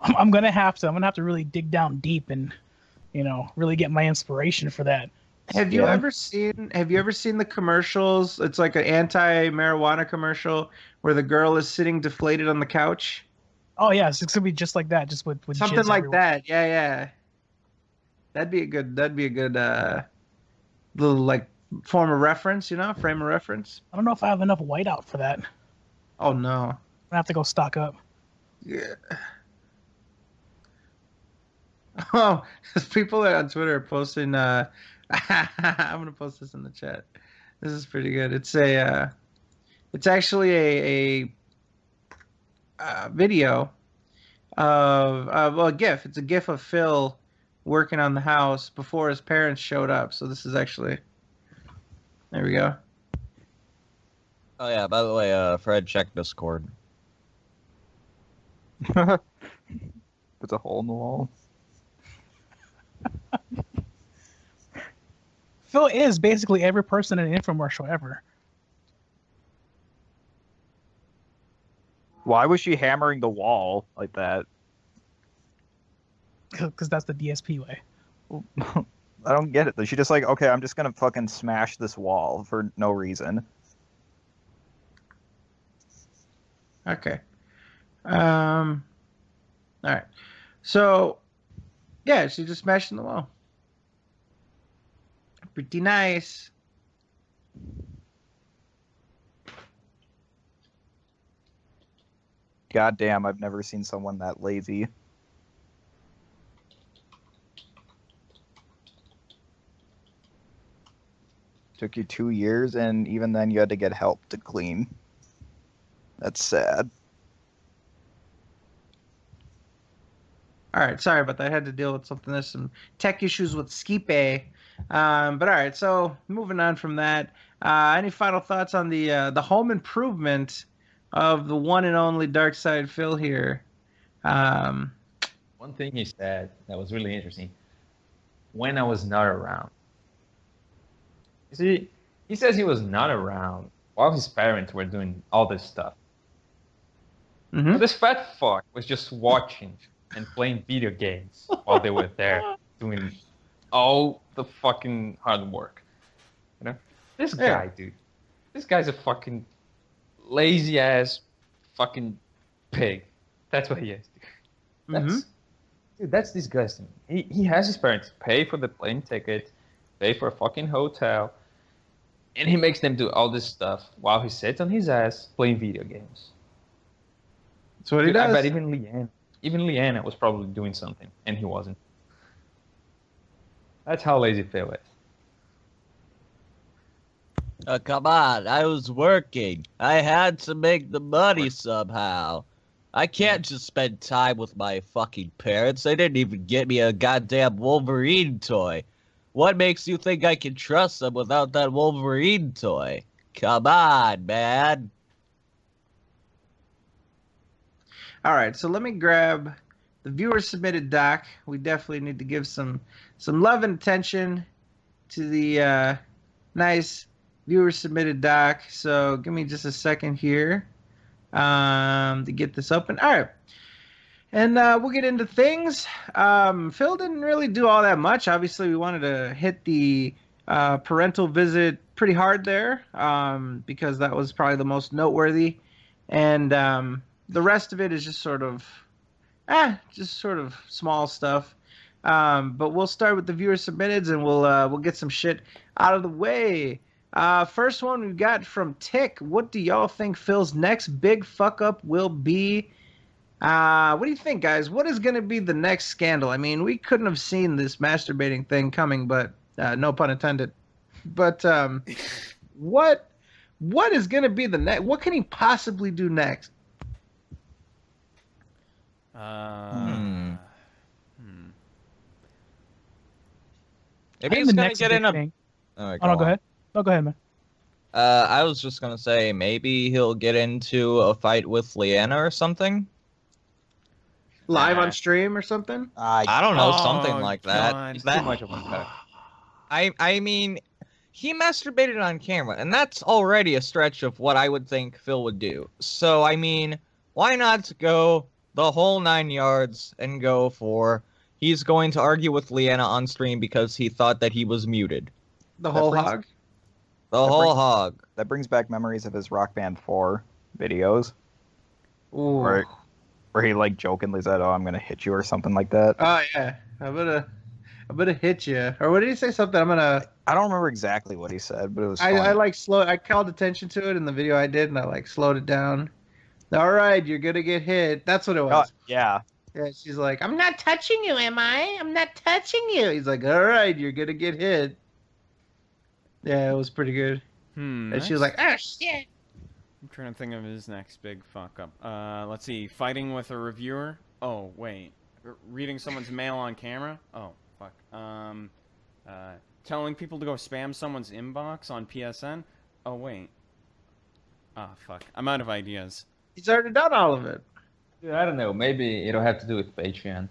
Speaker 6: I'm gonna have to really dig down deep and, really get my inspiration for that.
Speaker 5: Have you
Speaker 2: Yeah.
Speaker 5: ever seen the commercials? It's like an anti-marijuana commercial where the girl is sitting deflated on the couch.
Speaker 6: Oh yeah, it's gonna be just like that, just with
Speaker 5: Something
Speaker 6: jizz
Speaker 5: like
Speaker 6: everywhere.
Speaker 5: that. Yeah, yeah. That'd be a good little like form of reference, frame of reference.
Speaker 6: I don't know if I have enough whiteout for that.
Speaker 5: Oh no.
Speaker 6: I'm gonna have to go stock up.
Speaker 5: Yeah. Oh, there's people on Twitter are posting. I'm gonna post this in the chat. This is pretty good. It's it's actually a video of well, a GIF. It's a GIF of Phil working on the house before his parents showed up. So this is actually. There we go.
Speaker 1: Oh yeah, by the way, Fred, check Discord.
Speaker 2: There's a hole in the wall.
Speaker 6: Phil is basically every person in an infomercial ever.
Speaker 2: Why was she hammering the wall like that?
Speaker 6: Because that's the DSP way.
Speaker 2: I don't get it. She just like, okay, I'm just gonna fucking smash this wall for no reason.
Speaker 5: Okay. All right. So, yeah, she just smashed in the wall. Pretty nice.
Speaker 2: God damn, I've never seen someone that lazy. Took you 2 years, and even then you had to get help to clean. That's sad.
Speaker 5: All right, sorry about that. I had to deal with something. There's some tech issues with Skipe. But all right, so moving on from that, any final thoughts on the home improvement of the one and only Dark Side Phil here?
Speaker 4: One thing he said that was really interesting. When I was not around. You see, he says he was not around while his parents were doing all this stuff.
Speaker 5: Mm-hmm.
Speaker 4: But this fat fuck was just watching and playing video games while they were there doing all the fucking hard work. This guy, dude. This guy's a fucking lazy ass fucking pig. That's what he is, dude. That's disgusting. He has his parents pay for the plane ticket, pay for a fucking hotel, and he makes them do all this stuff while he sits on his ass playing video games.
Speaker 5: That's what he
Speaker 4: Dude, I
Speaker 5: does.
Speaker 4: bet even Leanna was probably doing something, and he wasn't. That's how lazy Phil is.
Speaker 1: Come on, I was working. I had to make the money somehow. I can't just spend time with my fucking parents. They didn't even get me a goddamn Wolverine toy. What makes you think I can trust them without that Wolverine toy? Come on, man.
Speaker 5: All right, so let me grab the viewer submitted doc. We definitely need to give some love and attention to the nice viewer submitted doc. So give me just a second here to get this open. All right, and we'll get into things. Phil didn't really do all that much. Obviously, we wanted to hit the parental visit pretty hard there because that was probably the most noteworthy, and the rest of it is just sort of small stuff. But we'll start with the viewer submitteds, and we'll get some shit out of the way. First one we got from Tick. What do y'all think Phil's next big fuck up will be? What do you think, guys? What is going to be the next scandal? I mean, we couldn't have seen this masturbating thing coming, but no pun intended. But what is going to be the next? What can he possibly do next?
Speaker 1: Maybe
Speaker 6: I think
Speaker 1: he's
Speaker 6: the
Speaker 1: gonna
Speaker 6: next
Speaker 1: get
Speaker 6: big
Speaker 1: in a.
Speaker 6: thing.
Speaker 1: Alright,
Speaker 6: Oh no, go
Speaker 1: on.
Speaker 6: ahead. No, go ahead, man.
Speaker 1: I was just gonna say maybe he'll get into a fight with Leanna or something.
Speaker 5: Live on stream or something?
Speaker 1: I don't know, something
Speaker 3: Oh,
Speaker 1: like that.
Speaker 3: God.
Speaker 4: He's too much of a cuck.
Speaker 1: I mean, he masturbated on camera, and that's already a stretch of what I would think Phil would do. So I mean, why not go the whole 9 yards and go for he's going to argue with Leanna on stream because he thought that he was muted.
Speaker 5: The
Speaker 2: That
Speaker 5: whole
Speaker 2: brings-
Speaker 5: hog.
Speaker 1: The
Speaker 2: That
Speaker 1: whole
Speaker 2: brings-
Speaker 1: hog.
Speaker 2: That brings back memories of his Rock Band 4 videos,
Speaker 5: Ooh.
Speaker 2: where he like jokingly said, "Oh, I'm gonna hit you" or something like that.
Speaker 5: Oh yeah, I'm gonna hit you. Or what did he say? Something.
Speaker 2: I don't remember exactly what he said, but it was.
Speaker 5: I
Speaker 2: funny.
Speaker 5: like slow. I called attention to it in the video I did, and I like slowed it down. All right, you're gonna get hit. That's what it
Speaker 2: Oh,
Speaker 5: was.
Speaker 2: yeah.
Speaker 5: Yeah, she's like, I'm not touching you, am I? I'm not touching you. He's like, all right, you're gonna get hit. Yeah, it was pretty good. And she was like, oh shit.
Speaker 3: I'm trying to think of his next big fuck up. Let's see. Fighting with a reviewer. Oh wait, reading someone's mail on camera. Oh fuck. Telling people to go spam someone's inbox on PSN. Oh wait. Ah fuck. I'm out of ideas.
Speaker 5: He's already done all of it.
Speaker 4: Dude, I don't know. Maybe it'll have to do with Patreon.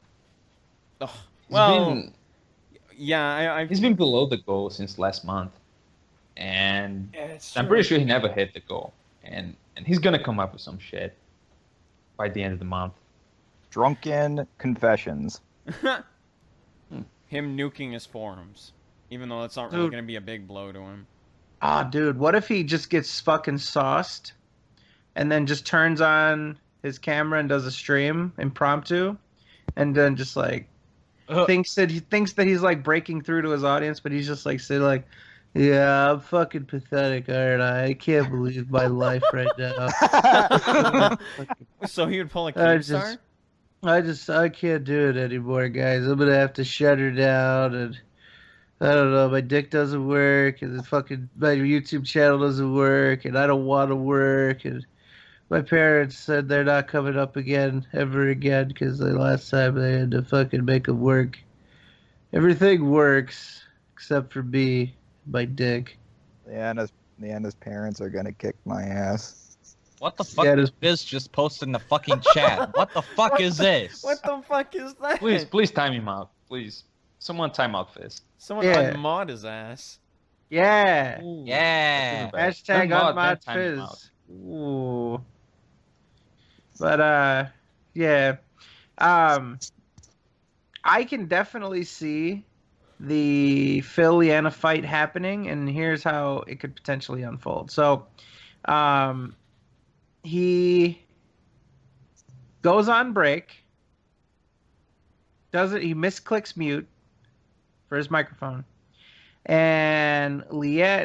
Speaker 3: Ugh.
Speaker 4: He's
Speaker 3: Well,
Speaker 4: been,
Speaker 3: yeah,
Speaker 4: he's been below the goal since last month, and
Speaker 3: It's
Speaker 4: I'm
Speaker 3: true.
Speaker 4: pretty sure he never hit the goal. And he's gonna come up with some shit by the end of the month.
Speaker 2: Drunken confessions.
Speaker 3: Him nuking his forums, even though that's not really
Speaker 5: Dude.
Speaker 3: going to be a big blow to him.
Speaker 5: Ah, dude, what if he just gets fucking sauced, and then just turns on his camera and does a stream impromptu, and then just like thinks that he's like breaking through to his audience, but he's just like sitting like, yeah, I'm fucking pathetic, aren't I? I can't believe my life right now.
Speaker 3: So he would pull a
Speaker 5: I
Speaker 3: Keemstar?
Speaker 5: I can't do it anymore, guys. I'm gonna have to shut her down, and I don't know, my dick doesn't work, and my YouTube channel doesn't work, and I don't want to work, and my parents said they're not coming up again, ever again, because the last time they had to fucking make them work. Everything works, except for me, my dick.
Speaker 2: Leanna's parents are gonna kick my ass.
Speaker 1: What the fuck
Speaker 5: Yeah,
Speaker 1: is this just posted in the fucking chat? What the fuck is this?
Speaker 3: What the fuck is that?
Speaker 4: Please time him out. Please. Someone time out Fist.
Speaker 3: Someone
Speaker 5: Yeah.
Speaker 3: unmod his ass.
Speaker 5: Yeah.
Speaker 1: Yeah.
Speaker 5: Hashtag
Speaker 4: Unmod,
Speaker 5: unmod
Speaker 4: then time him out.
Speaker 5: fizz. Ooh. But yeah. I can definitely see the Phil Leanna fight happening, and here's how it could potentially unfold. So, he goes on break. He misclicks mute for his microphone. And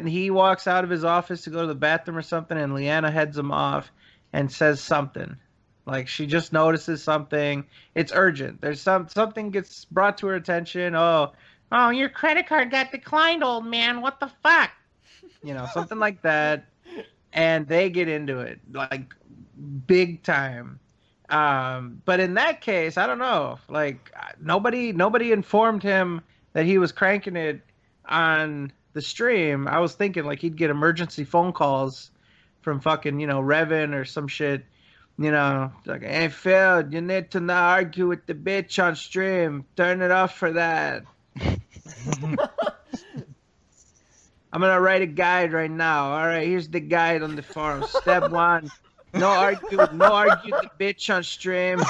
Speaker 5: he walks out of his office to go to the bathroom or something, and Leanna heads him off and says something. Like, she just notices something. It's urgent. There's something gets brought to her attention. Oh, your credit card got declined, old man. What the fuck? Something like that. And they get into it, like, big time. But in that case, I don't know. Like, nobody informed him that he was cranking it on the stream. I was thinking, like, he'd get emergency phone calls from fucking, Revan or some shit. Like, hey, Phil, you need to not argue with the bitch on stream. Turn it off for that. I'm going to write a guide right now. All right, here's the guide on the forum. Step 1, no argue the bitch on stream.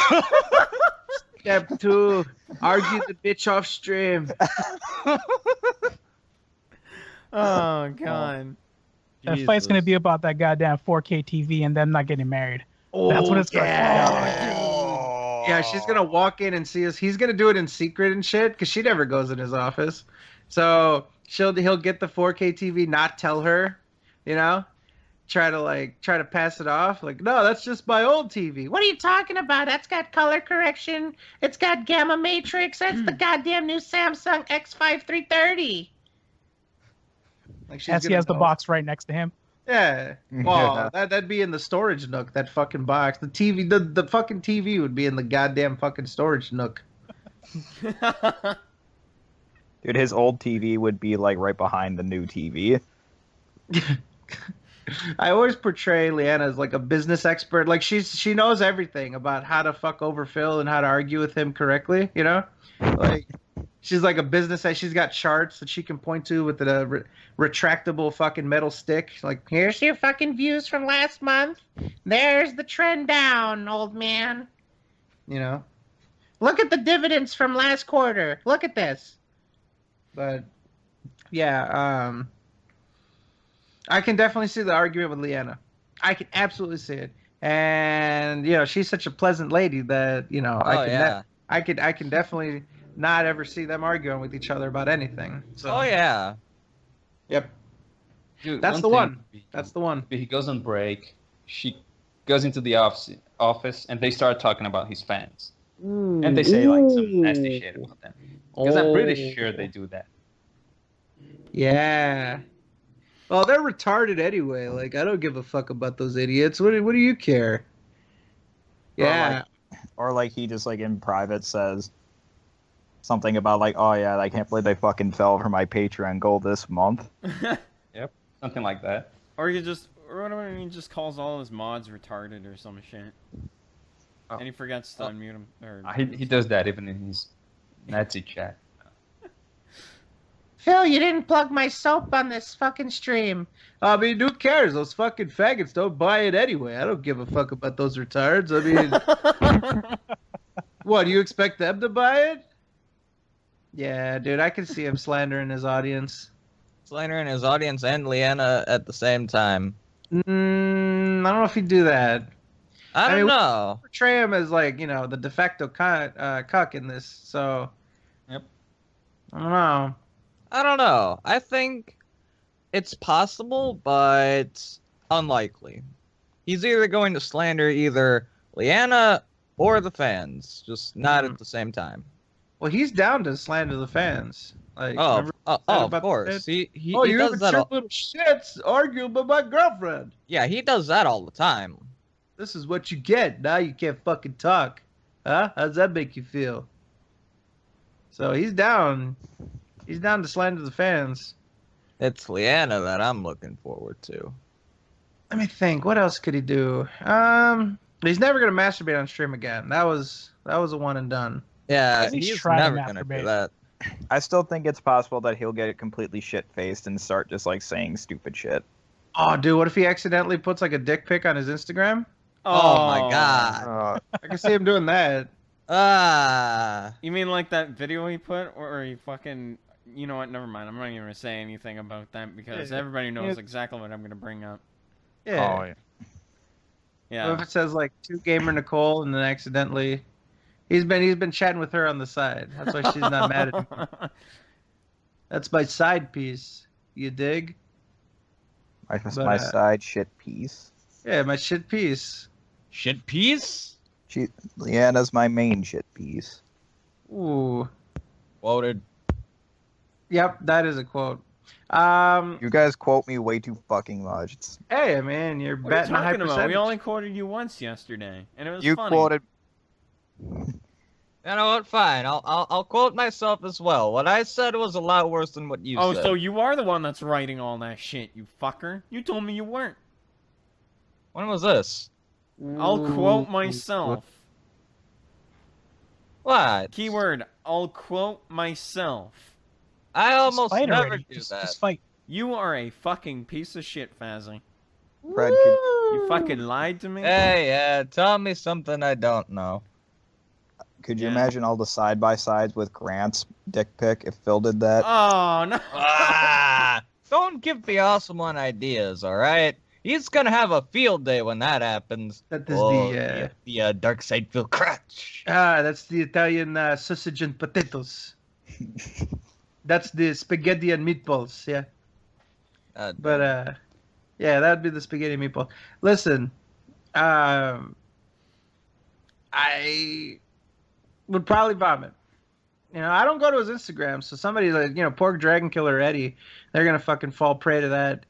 Speaker 5: Step 2, argue the bitch off stream.
Speaker 3: Oh, God.
Speaker 6: That fight's gonna be about that goddamn 4K TV and them not getting married.
Speaker 5: Oh,
Speaker 6: That's what it's gonna
Speaker 5: yeah, she's gonna walk in and see us. He's gonna do it in secret and shit because she never goes in his office. So he'll get the 4K TV, not tell her, try to pass it off. Like, no, that's just my old TV. What are you talking about? That's got color correction. It's got gamma matrix. That's the goddamn new Samsung X5 330. Like,
Speaker 6: As he has the box right next to him.
Speaker 5: Yeah. Well, that'd be in the storage nook, that fucking box. The TV, the fucking TV would be in the goddamn fucking storage nook.
Speaker 2: Dude, his old TV would be like right behind the new TV.
Speaker 5: I always portray Leanna as like a business expert. Like, she knows everything about how to fuck over Phil and how to argue with him correctly, Like, She's like a business that she's got charts that she can point to with a retractable fucking metal stick. Like, here's your fucking views from last month. There's the trend down, old man. You know, look at the dividends from last quarter. Look at this. But yeah, I can definitely see the argument with Leanna. I can absolutely see it. And you know, she's such a pleasant lady that you know I can definitely not ever see them arguing with each other about anything. So.
Speaker 1: Oh yeah.
Speaker 5: Yep.
Speaker 4: Dude,
Speaker 5: That's the one. That's the one.
Speaker 4: He goes on break. She goes into the office, and they start talking about his fans. And they say like some nasty shit about them. Because I'm pretty sure they do that.
Speaker 5: Yeah. Well, they're retarded anyway. Like, I don't give a fuck about those idiots. What do you care? Yeah.
Speaker 2: Or like he just like in private says something about like, oh yeah, I can't believe they fucking fell for my Patreon goal this month.
Speaker 4: Yep, something like that.
Speaker 3: Or he just calls all his mods retarded or some shit.
Speaker 4: Oh.
Speaker 3: And he forgets to unmute him. Or...
Speaker 4: He does that even in his Nazi chat.
Speaker 5: Phil, you didn't plug my soap on this fucking stream. I mean, who cares? Those fucking faggots don't buy it anyway. I don't give a fuck about those retards. I mean, what, do you expect them to buy it? Yeah, dude, I can see him slandering his audience.
Speaker 1: Slandering his audience and Leanna at the same time.
Speaker 5: I don't know if he'd do that.
Speaker 1: I don't know.
Speaker 5: Portray him as like, you know, the de facto cuck in this, so.
Speaker 4: Yep.
Speaker 5: I don't know.
Speaker 1: I don't know. I think it's possible, but unlikely. He's either going to slander either Leanna or the fans, just not at the same time.
Speaker 5: Well, he's down to slander the fans. Like,
Speaker 1: of course. He
Speaker 5: you
Speaker 1: does that all...
Speaker 5: little shits arguing with my girlfriend.
Speaker 1: Yeah, he does that all the time.
Speaker 5: This is what you get. Now you can't fucking talk. Huh? How does that make you feel? So he's down. He's down to slander the fans.
Speaker 1: It's Leanna that I'm looking forward to.
Speaker 5: Let me think. What else could he do? He's never gonna masturbate on stream again. That was a one and done.
Speaker 1: Yeah, he's never gonna do that.
Speaker 2: I still think it's possible that he'll get completely shit-faced and start just like saying stupid shit.
Speaker 5: Oh, dude, what if he accidentally puts like a dick pic on his Instagram?
Speaker 1: Oh my god.
Speaker 5: I can see him doing that.
Speaker 3: You mean like that video he put, or he fucking? You know what? Never mind. I'm not even gonna say anything about that because everybody knows exactly what I'm gonna bring up.
Speaker 5: Yeah.
Speaker 2: Oh, yeah.
Speaker 3: Yeah.
Speaker 5: What if it says like to gamer Nicole and then accidentally he's been chatting with her on the side. That's why she's not mad at him. That's my side piece. You dig?
Speaker 2: My side shit piece.
Speaker 5: Yeah, my shit piece.
Speaker 1: Shit piece?
Speaker 2: Leanna's my main shit piece.
Speaker 5: Ooh.
Speaker 1: Quoted.
Speaker 5: Yep, that is a quote.
Speaker 2: You guys quote me way too fucking much.
Speaker 5: Hey, man, you're
Speaker 3: What are you
Speaker 5: betting a high
Speaker 3: talking about?
Speaker 5: percentage.
Speaker 3: We only quoted you once yesterday, and it was
Speaker 2: You
Speaker 3: funny.
Speaker 2: quoted.
Speaker 1: You know what? Fine. I'll quote myself as well. What I said was a lot worse than what you said.
Speaker 3: Oh, so you are the one that's writing all that shit, you fucker. You told me you weren't.
Speaker 1: When was this?
Speaker 3: I'll quote myself.
Speaker 1: What?
Speaker 3: Keyword, I'll quote myself.
Speaker 1: I almost
Speaker 6: Fight
Speaker 1: never
Speaker 6: already.
Speaker 1: do
Speaker 6: Just
Speaker 1: that.
Speaker 6: fight.
Speaker 3: You are a fucking piece of shit, Fazzy.
Speaker 2: Fred,
Speaker 3: You fucking lied to me?
Speaker 1: Hey, tell me something I don't know.
Speaker 2: could you imagine all the side-by-sides with Grant's dick pic if Phil did that?
Speaker 3: Oh, no.
Speaker 1: Don't give the awesome one ideas, all right? He's gonna have a field day when that happens.
Speaker 5: That is
Speaker 1: the dark side Phil crutch.
Speaker 5: that's the Italian sausage and potatoes. That's the spaghetti and meatballs, yeah. But yeah, that'd be the spaghetti and meatball. Listen, I would probably vomit. You know, I don't go to his Instagram, so somebody like, you know, Pork Dragon Killer Eddie, they're gonna fucking fall prey to that.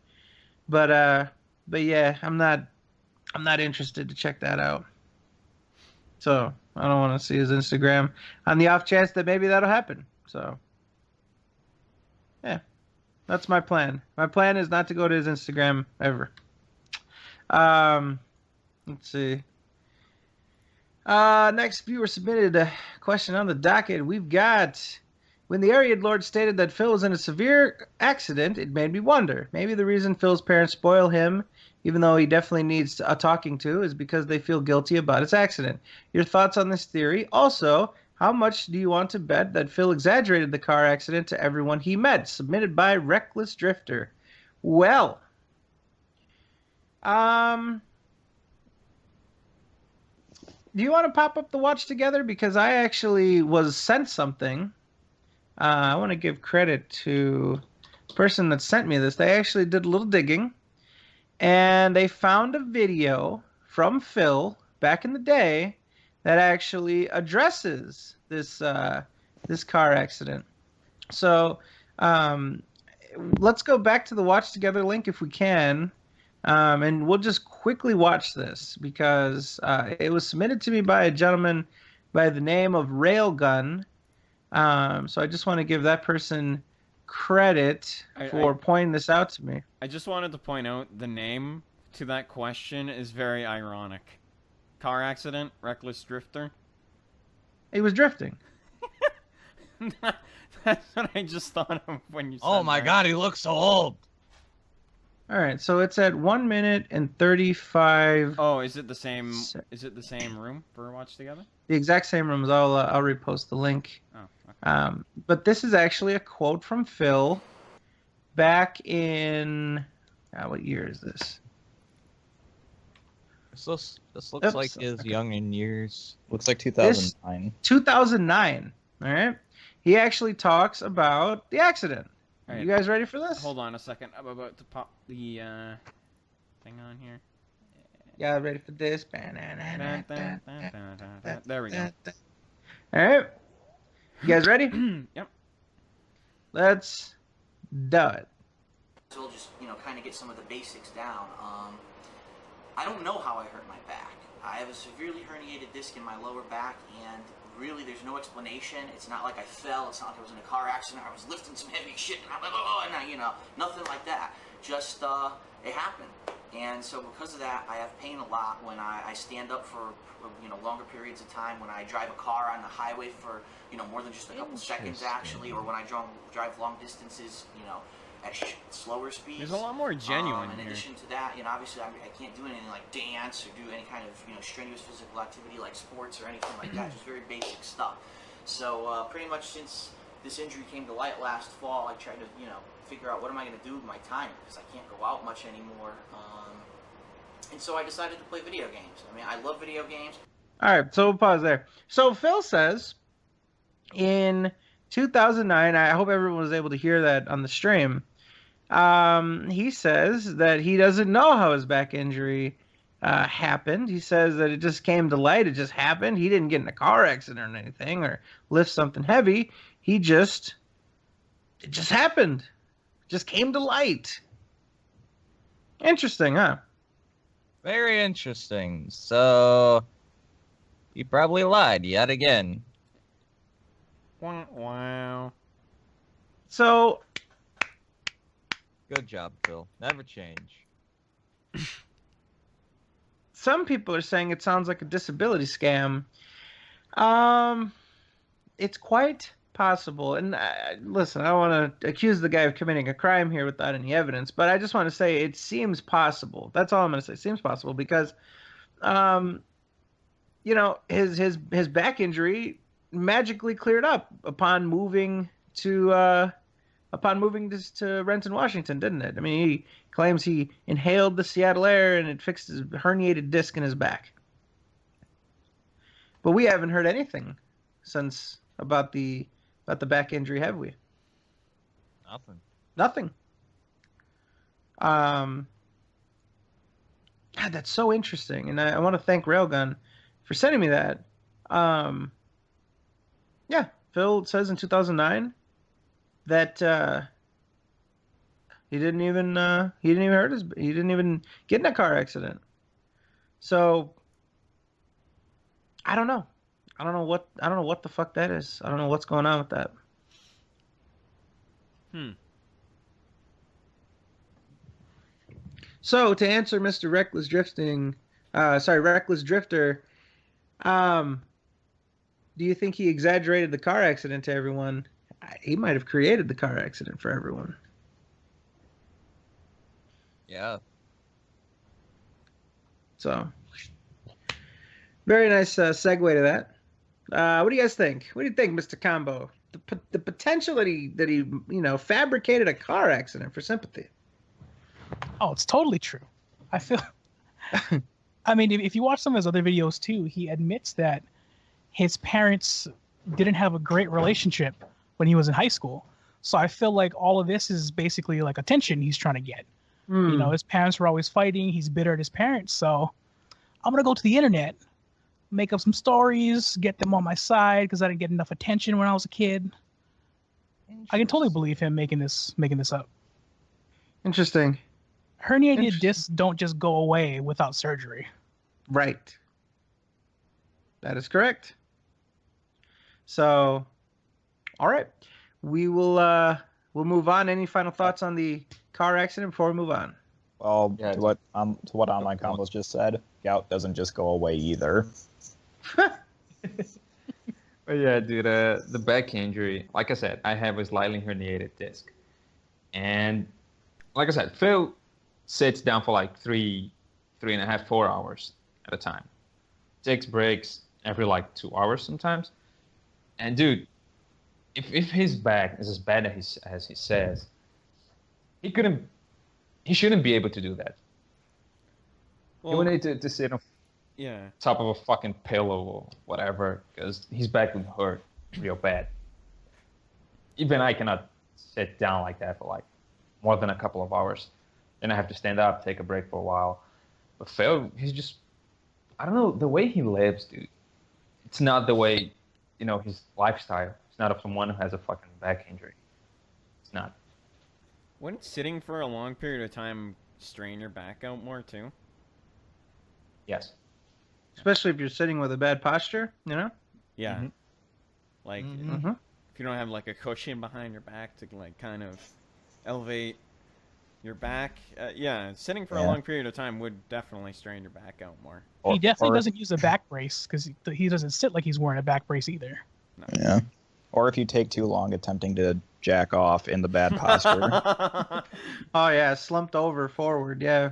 Speaker 5: But yeah, I'm not interested to check that out. So I don't want to see his Instagram on the off chance that maybe that'll happen. So yeah, that's my plan. My plan is not to go to his Instagram ever. Let's see. Next viewer submitted a question on the docket. We've got When the Ariad Lord stated that Phil was in a severe accident, it made me wonder. Maybe the reason Phil's parents spoil him, even though he definitely needs a talking to, is because they feel guilty about his accident. Your thoughts on this theory? Also, how much do you want to bet that Phil exaggerated the car accident to everyone he met? Submitted by Reckless Drifter. Well, do you want to pop up the watch together? Because I actually was sent something. I want to give credit to the person that sent me this. They actually did a little digging, and they found a video from Phil back in the day that actually addresses this this car accident. So let's go back to the Watch Together link if we can, and we'll just quickly watch this because it was submitted to me by a gentleman by the name of Railgun. So I just want to give that person credit for pointing this out to me.
Speaker 3: I just wanted to point out the name to that question is very ironic. Car accident, reckless drifter.
Speaker 5: He was drifting.
Speaker 3: That's what I just thought of when you said
Speaker 1: Oh my
Speaker 3: that.
Speaker 1: god, he looks so old.
Speaker 5: All right, so it's at 1 minute and 35.
Speaker 3: Oh, is it the same? Is it the same room for Watch Together?
Speaker 5: The exact same rooms. I'll repost the link.
Speaker 3: Oh, okay.
Speaker 5: But this is actually a quote from Phil back in what year is this?
Speaker 1: This looks like his young in years.
Speaker 2: Looks like 2009.
Speaker 5: 2009. All right. He actually talks about the accident.
Speaker 3: All
Speaker 5: Are
Speaker 3: right.
Speaker 5: you guys ready for this?
Speaker 3: Hold on a second. I'm about to pop the thing on here.
Speaker 5: Yeah, ready for this?
Speaker 3: There we go.
Speaker 5: All right. You guys ready?
Speaker 3: Yep.
Speaker 5: Let's do it.
Speaker 7: So we'll just, kind of get some of the basics down. I don't know how I hurt my back. I have a severely herniated disc in my lower back, and really there's no explanation. It's not like I fell. It's not like I was in a car accident. I was lifting some heavy shit, and I'm like, oh, and nothing like that. Just, it happened. And so because of that, I have pain a lot when I stand up for, longer periods of time, when I drive a car on the highway for, more than just a couple seconds, actually, or when I drive long distances, at slower speeds.
Speaker 3: There's a lot more genuine
Speaker 7: in
Speaker 3: here.
Speaker 7: addition to that, obviously I can't do anything like dance or do any kind of, strenuous physical activity like sports or anything like that, just very basic stuff. So pretty much since this injury came to light last fall, I tried to, figure out what am I going to do with my time, because I can't go out much anymore. And so I decided to play video games. I mean, I love video games.
Speaker 5: All right, so we'll pause there. So Phil says in 2009, I hope everyone was able to hear that on the stream. He says that he doesn't know how his back injury happened. He says that it just came to light. It just happened. He didn't get in a car accident or anything or lift something heavy. It just happened. It just came to light. Interesting, huh?
Speaker 1: Very interesting. So, he probably lied yet again.
Speaker 3: Wow.
Speaker 5: So,
Speaker 1: Good job, Phil. Never change.
Speaker 5: some people are saying it sounds like a disability scam. It's quite possible. And listen, I don't want to accuse the guy of committing a crime here without any evidence, but I just want to say it seems possible. That's all I'm going to say. It seems possible because, his back injury magically cleared up upon moving to Renton, Washington, didn't it? I mean, he claims he inhaled the Seattle air and it fixed his herniated disc in his back. But we haven't heard anything since about the back injury, have we? Nothing. God, that's so interesting, and I want to thank Railgun for sending me that. Yeah, Phil says in 2009 that he didn't even get in a car accident. So I don't know. I don't know what the fuck that is. I don't know what's going on with that. So to answer Mr. Reckless Drifter, do you think he exaggerated the car accident to everyone? He might have created the car accident for everyone.
Speaker 1: Yeah.
Speaker 5: So, very nice segue to that. What do you guys think? What do you think, Mr. Combo? The potential that he fabricated a car accident for sympathy.
Speaker 6: Oh, it's totally true. I feel. I mean, if you watch some of his other videos too, he admits that his parents didn't have a great relationship when he was in high school. So I feel like all of this is basically like attention he's trying to get. You know, his parents were always fighting. He's bitter at his parents. So I'm going to go to the internet, make up some stories, get them on my side because I didn't get enough attention when I was a kid. I can totally believe him making this up.
Speaker 5: Interesting.
Speaker 6: Herniated discs don't just go away without surgery.
Speaker 5: Right. That is correct. So, all right. We'll move on. Any final thoughts on the car accident before we move on?
Speaker 2: Well, to what Online Combos just said, gout doesn't just go away either.
Speaker 4: But yeah, dude, the back injury, like I said, I have a slightly herniated disc. And like I said, Phil sits down for like 3.5, 4 hours at a time. Takes breaks every like 2 hours sometimes. And dude, if his back is as bad as he says, he shouldn't be able to do that. He would need to sit on top of a fucking pillow or whatever, because his back would hurt real bad. Even I cannot sit down like that for like more than a couple of hours. Then I have to stand up, take a break for a while. But Phil, he's just, I don't know, the way he lives, dude. It's not the way, his lifestyle. It's not someone who has a fucking back injury. It's not.
Speaker 3: Wouldn't sitting for a long period of time strain your back out more too?
Speaker 4: Yes.
Speaker 5: Especially if you're sitting with a bad posture,
Speaker 3: Yeah.
Speaker 2: Mm-hmm.
Speaker 3: Like,
Speaker 5: Mm-hmm.
Speaker 3: if you don't have like a cushion behind your back to like kind of elevate your back, sitting for a long period of time would definitely strain your back out more.
Speaker 6: He definitely doesn't use a back brace because he doesn't sit like he's wearing a back brace either.
Speaker 3: No.
Speaker 2: Yeah. Or if you take too long attempting to jack off in the bad posture.
Speaker 5: Oh yeah, slumped over forward. Yeah.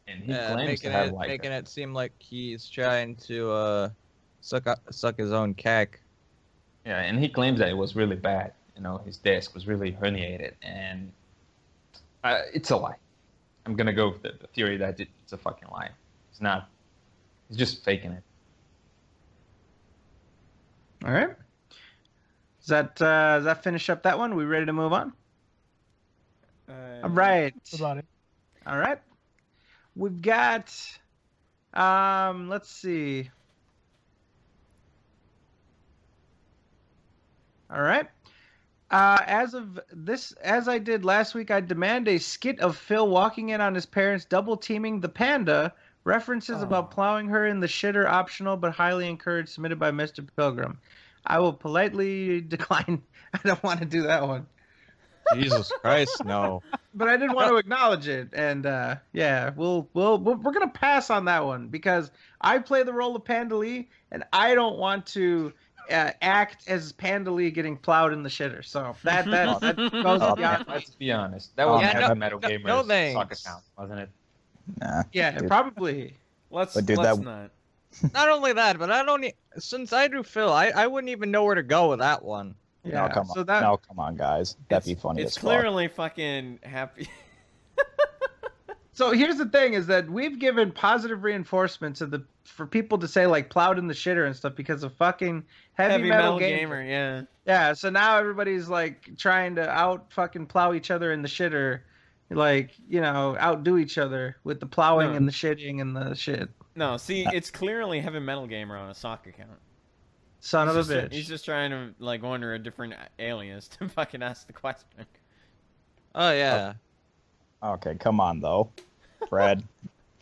Speaker 4: And he claims to have like
Speaker 1: making it seem like he's trying to suck his own cack.
Speaker 4: Yeah, and he claims that it was really bad. His disc was really herniated, and it's a lie. I'm gonna go with the theory that it's a fucking lie. It's not. He's just faking it.
Speaker 5: All right. Does that finish up that one? We ready to move on? All right.
Speaker 6: That's about it.
Speaker 5: All right. We've got. Let's see. All right. As I did last week, I demand a skit of Phil walking in on his parents double teaming the panda. References about plowing her in the shitter optional, but highly encouraged. Submitted by Mr. Pilgrim. I will politely decline. I don't want to do that one.
Speaker 1: Jesus Christ, no.
Speaker 5: But I did want to acknowledge it, and we're gonna pass on that one because I play the role of Panda Lee, and I don't want to act as Panda Lee getting plowed in the shitter. So that goes beyond.
Speaker 4: Let's be honest. That was
Speaker 1: Yeah,
Speaker 4: Metal Gamer's
Speaker 1: no
Speaker 4: talk
Speaker 1: thanks.
Speaker 4: account, wasn't it?
Speaker 2: Nah.
Speaker 5: Yeah,
Speaker 2: Dude.
Speaker 5: probably.
Speaker 3: Let's
Speaker 2: that-
Speaker 3: not.
Speaker 1: Not only that, but I don't. Since I do Phil, I wouldn't even know where to go with that one.
Speaker 5: Yeah.
Speaker 2: No, come on.
Speaker 5: So that
Speaker 2: No, come on, guys. That'd be funny
Speaker 3: It's
Speaker 2: as
Speaker 3: clearly fucking happy.
Speaker 5: So here's the thing: is that we've given positive reinforcement for people to say like plowed in the shitter and stuff because of fucking heavy metal
Speaker 3: gamer. Yeah.
Speaker 5: Yeah. So now everybody's like trying to out fucking plow each other in the shitter, like outdo each other with the plowing
Speaker 3: No.
Speaker 5: and the shitting and the shit.
Speaker 3: No, see, it's clearly heavy metal gamer on a sock account.
Speaker 5: Son of a bitch.
Speaker 3: He's just trying to like go under a different alias to fucking ask the question.
Speaker 1: Oh yeah.
Speaker 2: fuck. Okay, come on though. Fred,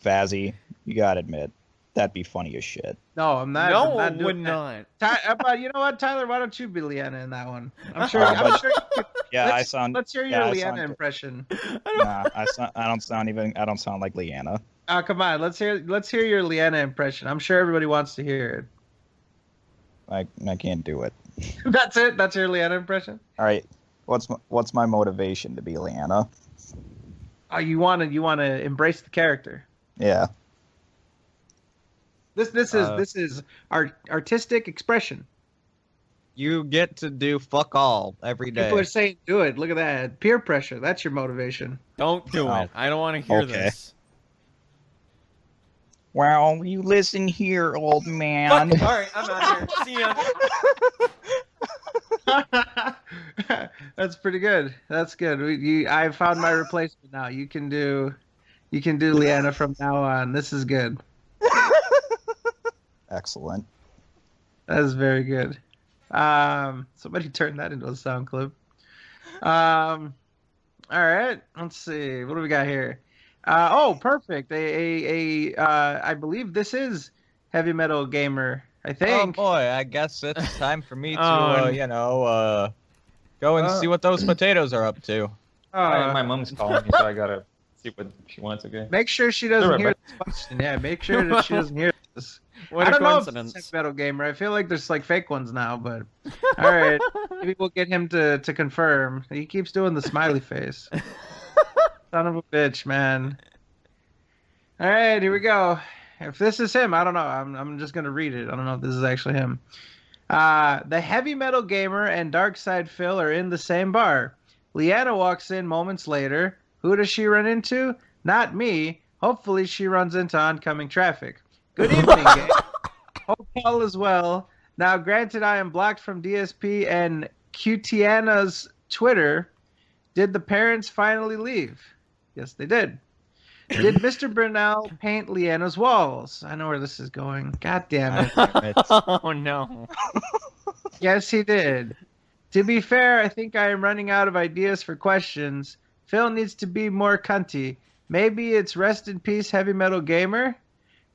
Speaker 2: Fazzy, you gotta admit, that'd be funny as shit.
Speaker 5: No, I'm not.
Speaker 3: No,
Speaker 5: I'm not
Speaker 3: it
Speaker 5: doing
Speaker 3: would
Speaker 5: that.
Speaker 3: not.
Speaker 5: But you know what, Tyler? Why don't you be Leanna in that one? I'm sure.
Speaker 2: but-
Speaker 5: you could-
Speaker 2: Yeah,
Speaker 5: Let's hear your
Speaker 2: yeah, I
Speaker 5: Leanna
Speaker 2: sound-
Speaker 5: impression.
Speaker 2: Nah, I don't sound like Leanna.
Speaker 5: Oh, come on. Let's hear your Leanna impression. I'm sure everybody wants to hear it.
Speaker 2: I can't do it.
Speaker 5: That's it. That's your Leanna impression.
Speaker 2: All right. What's my motivation to be Leanna?
Speaker 5: Oh, you wanna embrace the character.
Speaker 2: Yeah.
Speaker 5: This is artistic expression.
Speaker 1: You get to do fuck all every day.
Speaker 5: People are saying do it. Look at that. Peer pressure. That's your motivation.
Speaker 3: Don't do
Speaker 2: Oh.
Speaker 3: it. I don't want to hear
Speaker 2: Okay.
Speaker 3: this.
Speaker 2: Well, you listen here, old man.
Speaker 3: Fuck. All right, I'm out of here. See ya.
Speaker 5: That's pretty good. That's good. I found my replacement now. You can do Leanna from now on. This is good.
Speaker 2: Excellent.
Speaker 5: That is very good. Somebody turned that into a sound clip. All right. Let's see. What do we got here? Perfect. I believe this is Heavy Metal Gamer. I
Speaker 1: Oh
Speaker 5: think.
Speaker 1: boy, I guess it's time for me to,
Speaker 3: Oh,
Speaker 1: go and see what those potatoes are up to.
Speaker 4: My mom's calling me, so I gotta see what she wants. Okay.
Speaker 5: Make sure she doesn't
Speaker 4: Right
Speaker 5: hear
Speaker 4: back.
Speaker 5: this question. Yeah, make sure that she doesn't hear this.
Speaker 3: What
Speaker 5: I
Speaker 3: a
Speaker 5: don't know if
Speaker 3: coincidence.
Speaker 5: it's Heavy Metal Gamer. I feel like there's like fake ones now, but all right. Maybe we'll get him to confirm. He keeps doing the smiley face. Son of a bitch, man. All right, here we go. If this is him, I don't know. I'm just gonna read it. I don't know if this is actually him. The Heavy Metal Gamer and Dark Side Phil are in the same bar. Leanna walks in moments later. Who does she run into? Not me. Hopefully she runs into oncoming traffic. Good evening, gang. Hope all is well. Now, granted, I am blocked from DSP and Qtiana's Twitter. Did the parents finally leave? Yes, they did. Did Mr. Burnell paint Leanna's walls? I know where this is going. God damn it.
Speaker 3: Oh no.
Speaker 5: Yes, he did. To be fair, I think I am running out of ideas for questions. Phil needs to be more cunty. Maybe it's rest in peace, Heavy Metal Gamer?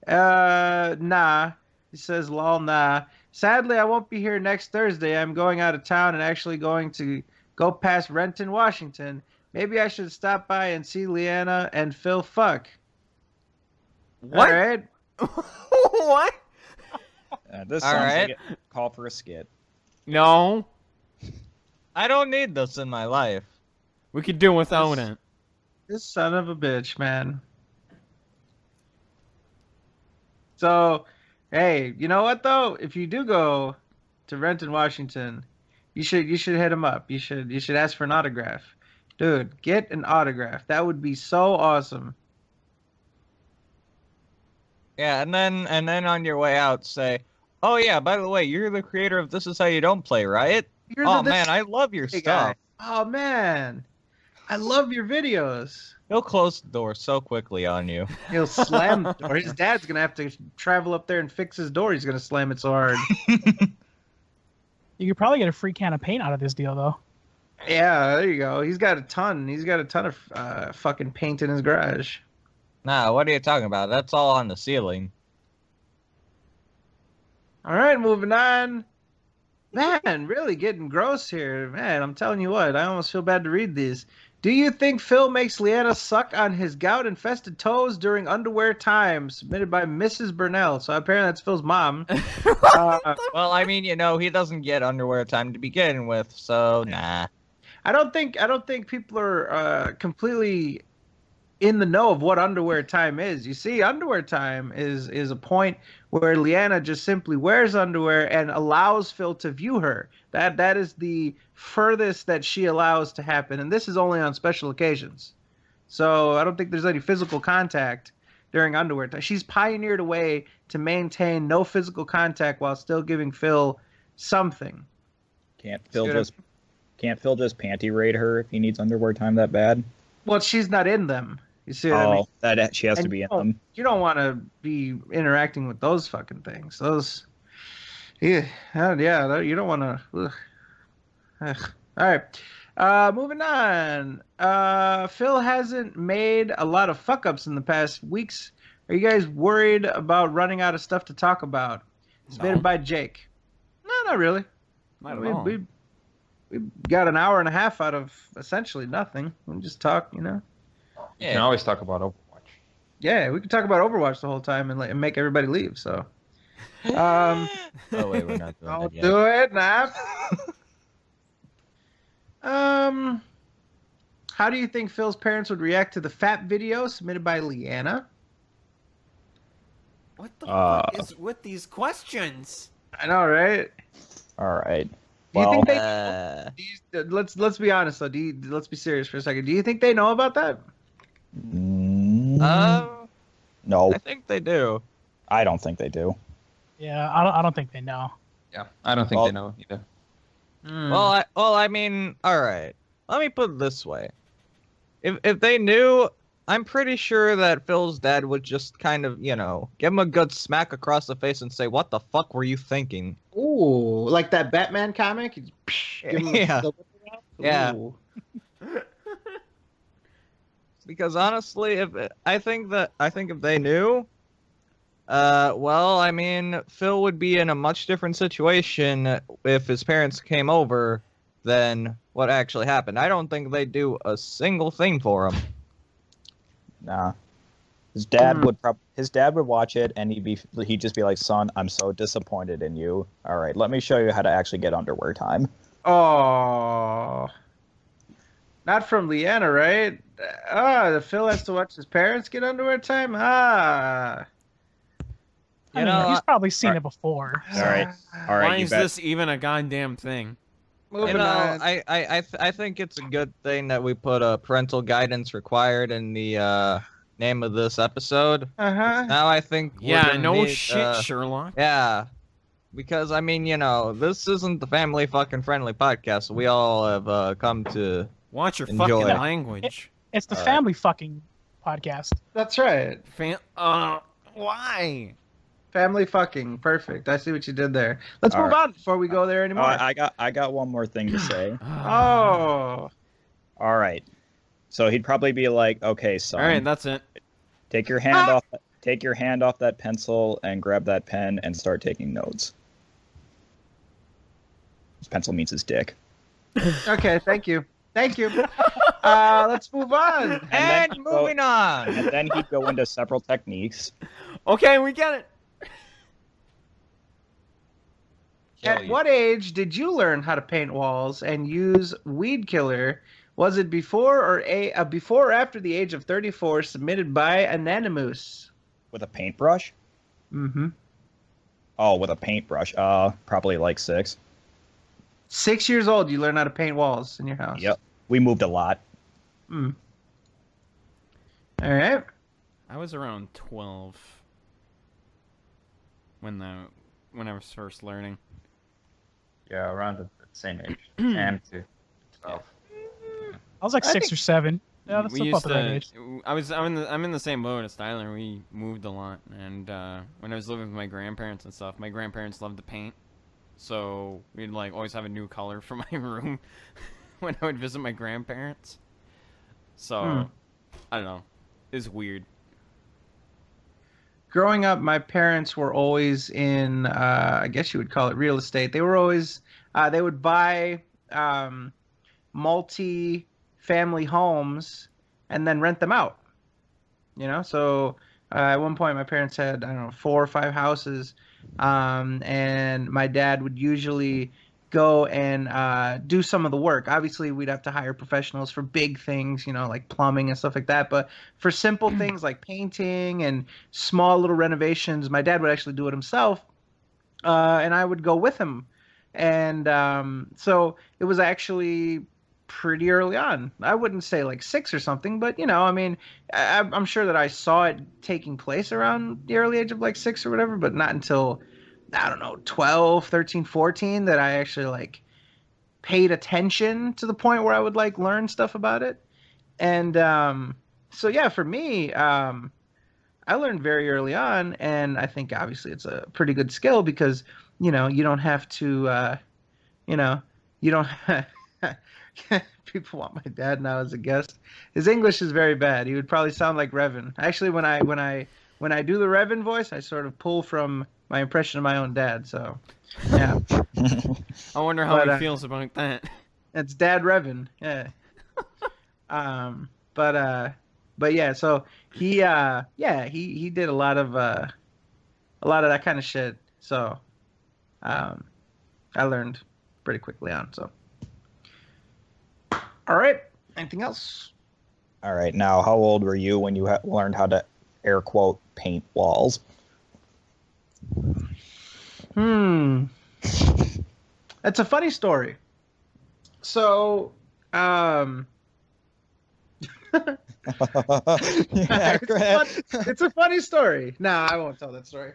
Speaker 5: Nah. He says, lol, nah. Sadly, I won't be here next Thursday. I'm going out of town and actually going to go past Renton, Washington. Maybe I should stop by and see Leanna and Phil fuck.
Speaker 3: What?
Speaker 5: All right.
Speaker 3: What?
Speaker 2: This
Speaker 1: All
Speaker 2: sounds
Speaker 1: right.
Speaker 2: like a call for a skit.
Speaker 3: No.
Speaker 1: I don't need this in my life.
Speaker 3: We could do without it.
Speaker 5: This son of a bitch, man. So, hey, you know what though? If you do go to Renton, Washington, you should hit him up. You should ask for an autograph. Dude, get an autograph. That would be so awesome.
Speaker 1: Yeah, and then on your way out say, "Oh yeah, by the way, you're the creator of This Is How You Don't Play, right?
Speaker 5: You're
Speaker 1: Oh
Speaker 5: the-
Speaker 1: man, I love your
Speaker 5: Hey,
Speaker 1: stuff."
Speaker 5: guy. Oh man. I love your videos.
Speaker 1: He'll close the door so quickly on you.
Speaker 5: He'll slam the door. His dad's gonna have to travel up there and fix his door. He's gonna slam it so hard.
Speaker 6: You could probably get a free can of paint out of this deal, though.
Speaker 5: Yeah, there you go. He's got a ton. He's got a ton of fucking paint in his garage.
Speaker 1: Nah, what are you talking about? That's all on the ceiling.
Speaker 5: All right, moving on. Man, really getting gross here. Man, I'm telling you what, I almost feel bad to read these. Do you think Phil makes Leanna suck on his gout-infested toes during underwear time? Submitted by Mrs. Burnell. So apparently that's Phil's mom.
Speaker 1: Well, I mean, he doesn't get underwear time to begin with, so nah.
Speaker 5: I don't think people are completely in the know of what underwear time is. You see, underwear time is a point where Leanna just simply wears underwear and allows Phil to view her. That is the furthest that she allows to happen, and this is only on special occasions. So I don't think there's any physical contact during underwear time. She's pioneered a way to maintain no physical contact while still giving Phil something.
Speaker 2: Can't Phil just panty raid her if he needs underwear time that bad?
Speaker 5: Well, she's not in them. You see what I mean?
Speaker 2: That she has to be in them.
Speaker 5: You don't want to be interacting with those fucking things. Those, yeah, you don't want to. All right, moving on. Phil hasn't made a lot of fuck ups in the past weeks. Are you guys worried about running out of stuff to talk about? Submitted by Jake. No, not really.
Speaker 3: Not at all.
Speaker 5: We got an hour and a half out of essentially nothing. We just talk,
Speaker 4: You can
Speaker 1: Yeah.
Speaker 4: always talk about Overwatch.
Speaker 5: Yeah, we could talk about Overwatch the whole time and make everybody leave. So, Um,
Speaker 2: Oh wait, we're not doing
Speaker 5: don't
Speaker 2: that yet.
Speaker 5: do it, nah. How do you think Phil's parents would react to the fat video submitted by Leanna?
Speaker 3: What the fuck is with these questions?
Speaker 5: I know, right?
Speaker 2: All right.
Speaker 5: Do you
Speaker 2: Well,
Speaker 5: think they? Let's be honest though. Let's be serious for a second. Do you think they know about that?
Speaker 2: no,
Speaker 1: I think they do.
Speaker 2: I don't think they do.
Speaker 6: Yeah, I don't think they know.
Speaker 4: Yeah, I don't think
Speaker 2: Well-
Speaker 4: they know either.
Speaker 1: Well, I mean, all right. Let me put it this way: if they knew, I'm pretty sure that Phil's dad would just kind of, give him a good smack across the face and say, "What the fuck were you thinking?"
Speaker 5: Ooh, like that Batman comic. You just, give him
Speaker 1: Yeah. Yeah.
Speaker 5: Ooh.
Speaker 1: Because honestly, if they knew, well, I mean, Phil would be in a much different situation if his parents came over than what actually happened. I don't think they'd do a single thing for him.
Speaker 2: Nah. His dad would watch it and he'd just be like, "Son, I'm so disappointed in you. All right, let me show you how to actually get underwear time."
Speaker 5: Oh, not from Leanna, right? Phil has to watch his parents get underwear time.
Speaker 6: I mean, he's probably seen it before.
Speaker 2: All right. All right,
Speaker 3: Why
Speaker 2: you
Speaker 3: is
Speaker 2: bet.
Speaker 3: this even a goddamn thing?
Speaker 5: Moving on.
Speaker 1: I think it's a good thing that we put a parental guidance required in the name of this episode. Now I think we're
Speaker 3: Yeah,
Speaker 1: gonna
Speaker 3: no
Speaker 1: need,
Speaker 3: shit, Sherlock.
Speaker 1: Yeah, because I mean, this isn't the family fucking friendly podcast. We all have come to
Speaker 3: Watch your
Speaker 1: enjoy.
Speaker 3: fucking language.
Speaker 6: It's the family fucking podcast.
Speaker 5: That's right.
Speaker 3: Why?
Speaker 5: Family fucking. Perfect. I see what you did there. Let's
Speaker 2: All
Speaker 5: move
Speaker 2: right.
Speaker 5: on before we go there anymore.
Speaker 2: I got one more thing to say.
Speaker 5: Oh.
Speaker 2: All right. So he'd probably be like, "Okay, son,
Speaker 3: All right, that's it.
Speaker 2: take your hand off that pencil and grab that pen and start taking notes." His pencil means his dick.
Speaker 5: Okay, thank you. Thank you. Let's move on.
Speaker 1: And moving on.
Speaker 2: And then he'd go into several techniques.
Speaker 3: Okay, we get it.
Speaker 5: At what age did you learn how to paint walls and use weed killer? Was it before or after the age of 34? Submitted by Anonymous.
Speaker 2: With a paintbrush?
Speaker 5: Mm-hmm.
Speaker 2: Oh, with a paintbrush. Probably like 6.
Speaker 5: 6 years old, you learn how to paint walls in your house.
Speaker 2: Yep. We moved a lot.
Speaker 5: Mm. All right.
Speaker 3: I was around 12 when I was first learning.
Speaker 4: Yeah, around the same age. And to 12.
Speaker 6: I was like 6 or 7. Yeah, that's
Speaker 3: we
Speaker 6: about
Speaker 3: used
Speaker 6: the right age.
Speaker 3: to. I'm in the same boat as Tyler. We moved a lot, and when I was living with my grandparents and stuff, my grandparents loved to paint, so we'd like always have a new color for my room when I would visit my grandparents. So I don't know. It's weird.
Speaker 5: Growing up, my parents were always in, I guess you would call it real estate. They were always, they would buy multi-family homes and then rent them out. So at one point my parents had, I don't know, 4 or 5 houses, and my dad would usually go and do some of the work. Obviously, we'd have to hire professionals for big things, like plumbing and stuff like that. But for simple things like painting and small little renovations, my dad would actually do it himself, and I would go with him. And so it was actually pretty early on. I wouldn't say like 6 or something, but I mean, I'm sure that I saw it taking place around the early age of like 6 or whatever, but not until, I don't know, 12, 13, 14 that I actually like paid attention to the point where I would like learn stuff about it. And so yeah, for me, I learned very early on, and I think obviously it's a pretty good skill because you don't have to you don't people want my dad now as a guest. His English is very bad. He would probably sound like Revan. Actually, when I do the Revan voice, I sort of pull from my impression of my own dad. So, yeah.
Speaker 3: I wonder how he feels about that.
Speaker 5: It's Dad Revan. Yeah. But yeah. So he did a lot of that kind of shit. So, I learned pretty quickly on. So, all right. Anything else?
Speaker 2: All right, now, how old were you when you learned how to air quote paint walls?
Speaker 5: That's a funny story. So, it's a funny story. No, I won't tell that story.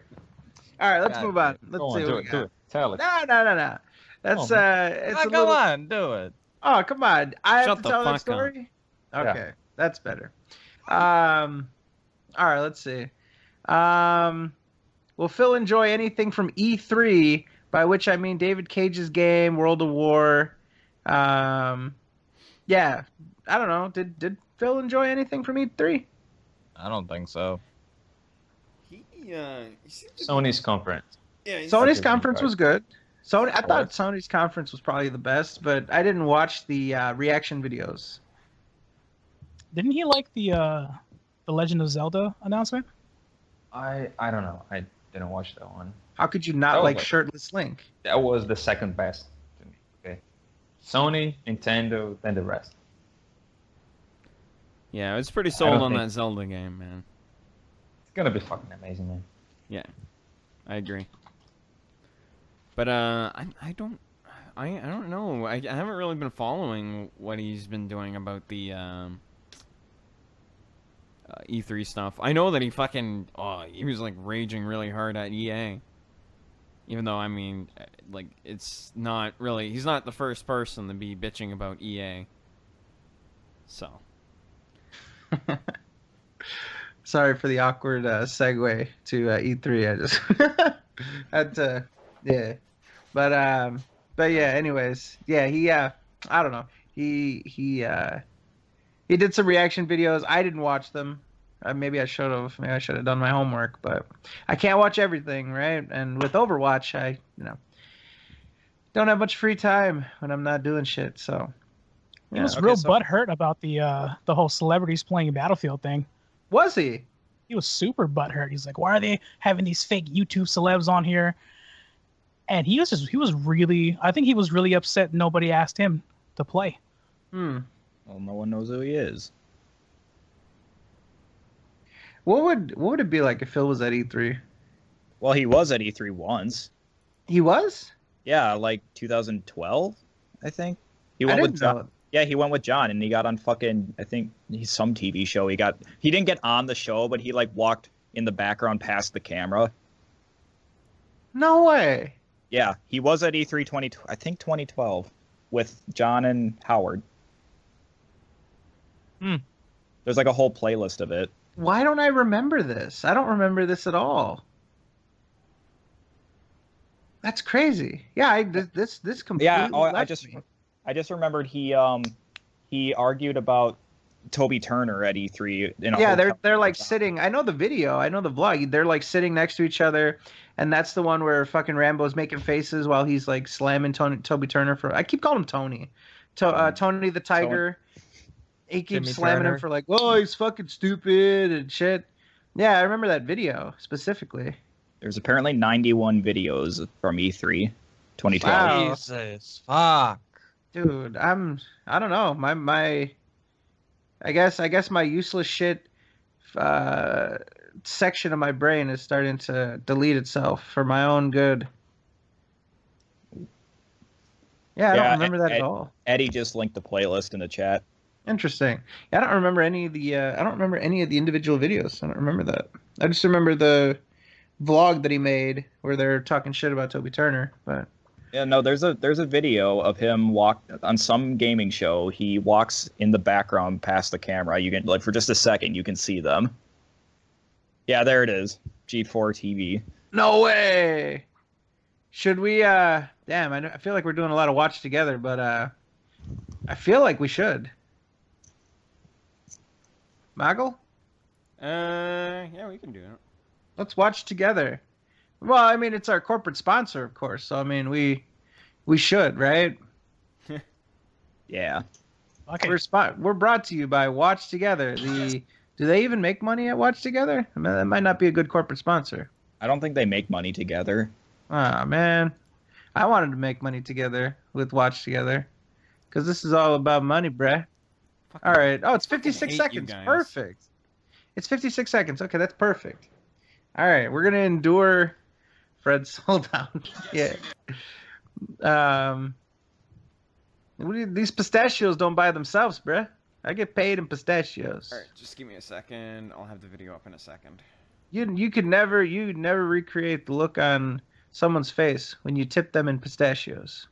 Speaker 5: All right, let's move on. Let's see what we got.
Speaker 4: Do it. Tell it.
Speaker 5: No. That's
Speaker 4: Oh,
Speaker 5: it's a
Speaker 1: Come
Speaker 5: little.
Speaker 1: on, do it.
Speaker 5: Oh, come on! I
Speaker 3: Shut
Speaker 5: have to
Speaker 3: the
Speaker 5: tell that
Speaker 3: fuck up.
Speaker 5: story.
Speaker 4: Yeah.
Speaker 5: Okay, that's better. All right, let's see. Will Phil enjoy anything from E3? By which I mean David Cage's game, World of War. Yeah, I don't know. Did Phil enjoy anything from E3?
Speaker 1: I don't think so.
Speaker 3: He seemed to
Speaker 4: Sony's conference.
Speaker 3: yeah, he's-
Speaker 5: Sony's
Speaker 4: That's
Speaker 5: conference
Speaker 4: right.
Speaker 5: was good. Sony, I thought
Speaker 4: was.
Speaker 5: Sony's conference was probably the best, but I didn't watch the reaction videos.
Speaker 6: Didn't he like the Legend of Zelda announcement?
Speaker 4: I don't know. I didn't watch that one.
Speaker 5: How could you
Speaker 4: That
Speaker 5: not
Speaker 4: was
Speaker 5: like
Speaker 4: like-
Speaker 5: shirtless Link?
Speaker 4: That was the second best to me. Okay. Sony, Nintendo, then the rest.
Speaker 3: Yeah, I was pretty
Speaker 4: I
Speaker 3: sold
Speaker 4: don't
Speaker 3: on
Speaker 4: think-
Speaker 3: that Zelda game, man.
Speaker 4: It's gonna be fucking amazing, man.
Speaker 3: I agree. But I don't know. I haven't really been following what he's been doing about the E3 stuff. I know that he was like raging really hard at EA. Even though I mean, like it's not really he's not the first person to be bitching about EA. So.
Speaker 5: Sorry for the awkward segue to E3. I just had to, yeah. But yeah. Anyways, yeah. He I don't know. He did some reaction videos. I didn't watch them. Maybe I should have. Maybe I should have done my homework. But I can't watch everything, right? And with Overwatch, I don't have much free time when I'm not doing shit. So
Speaker 6: He was real butthurt about the whole celebrities playing Battlefield thing.
Speaker 5: Was he?
Speaker 6: He was super butthurt. He's like, why are they having these fake YouTube celebs on here? And he was really upset nobody asked him to play.
Speaker 2: Well, no one knows who he is.
Speaker 5: What would it be like if Phil was at E3?
Speaker 2: Well, he was at E3 once.
Speaker 5: He was?
Speaker 2: Yeah, like 2012, I think. He
Speaker 5: I
Speaker 2: went
Speaker 5: didn't
Speaker 2: with John.
Speaker 5: know.
Speaker 2: Yeah, he went with John, and he got on fucking, I think, some TV show. He didn't get on the show, but he like walked in the background past the camera.
Speaker 5: No way.
Speaker 2: Yeah, he was at E3 2012 with John and Howard. There's like a whole playlist of it.
Speaker 5: Why don't I remember this? I don't remember this at all. That's crazy. Yeah, this completely
Speaker 2: Yeah, I
Speaker 5: left
Speaker 2: just
Speaker 5: me.
Speaker 2: remembered he argued about Toby Turner at E3.
Speaker 5: Yeah, they're like sitting. I know the video. I know the vlog. They're like sitting next to each other, and that's the one where fucking Rambo's making faces while he's like slamming Toby Turner for. I keep calling him Tony. Tony the Tiger. He keeps
Speaker 1: Timmy
Speaker 5: slamming
Speaker 1: Turner.
Speaker 5: him for like, oh, he's fucking stupid and shit. Yeah, I remember that video specifically.
Speaker 2: There's apparently 91 videos from E3 2012.
Speaker 5: Wow.
Speaker 1: Jesus, fuck.
Speaker 5: Dude, I don't know. My I guess my useless shit section of my brain is starting to delete itself for my own good. Yeah, I don't remember that at all.
Speaker 2: Eddie just linked the playlist in the chat.
Speaker 5: Interesting. Yeah, I don't remember any of the individual videos. I don't remember that. I just remember the vlog that he made where they're talking shit about Toby Turner, but
Speaker 2: Yeah, no, there's a video of him walk on some gaming show. He walks in the background past the camera. You can like for just a second, you can see them. Yeah, there it is. G4 TV.
Speaker 5: no way. Should we damn, I feel like we're doing a lot of watch together, but I feel like we should. Maggle?
Speaker 3: Yeah, we can do it.
Speaker 5: Let's watch together. Well, I mean, it's our corporate sponsor, of course. So I mean, we should, right?
Speaker 2: Yeah.
Speaker 6: Okay.
Speaker 5: We're brought to you by Watch Together. Do they even make money at Watch Together? I mean, that might not be a good corporate sponsor.
Speaker 2: I don't think they make money together.
Speaker 5: Ah, man. I wanted to make money together with Watch Together. Because this is all about money, bruh. All right. Oh, it's
Speaker 3: fucking
Speaker 5: 56
Speaker 3: hate you
Speaker 5: seconds.
Speaker 3: guys.
Speaker 5: Perfect. It's 56 seconds. Okay, that's perfect. All right, we're going to endure Fred's soul down. Yeah. These pistachios don't buy themselves, bruh. I get paid in pistachios.
Speaker 3: All right, just give me a second. I'll have the video up in a second.
Speaker 5: You could never recreate the look on someone's face when you tip them in pistachios.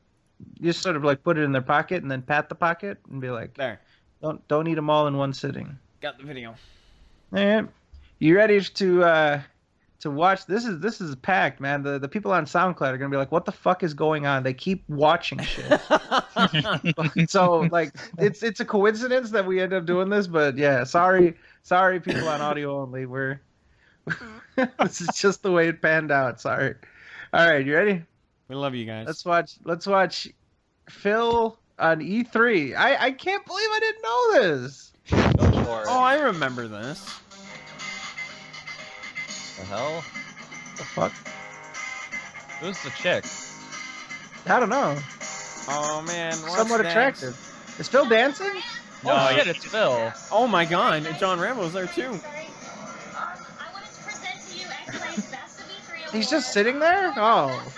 Speaker 5: You just sort of like put it in their pocket and then pat the pocket and be like,
Speaker 3: There,
Speaker 5: don't eat them all in one sitting.
Speaker 3: got the video.
Speaker 5: All right, you ready to watch? This is packed, man. The people on SoundCloud are gonna be like, what the fuck is going on? They keep watching shit. So like, it's a coincidence that we end up doing this, but yeah, sorry people on audio only. This is just the way it panned out. Sorry. All right, you ready?
Speaker 3: We love you guys.
Speaker 5: Let's watch Phil on E3. I can't believe I didn't know this.
Speaker 1: Go for it.
Speaker 3: Oh, I remember this.
Speaker 1: The hell?
Speaker 5: The fuck?
Speaker 1: Who's the chick?
Speaker 5: I don't know.
Speaker 3: Oh man,
Speaker 5: Somewhat attractive. Is Phil dancing?
Speaker 1: Oh shit, it's Phil.
Speaker 3: Oh my god, John Rambo's there too.
Speaker 5: He's just sitting there? Oh.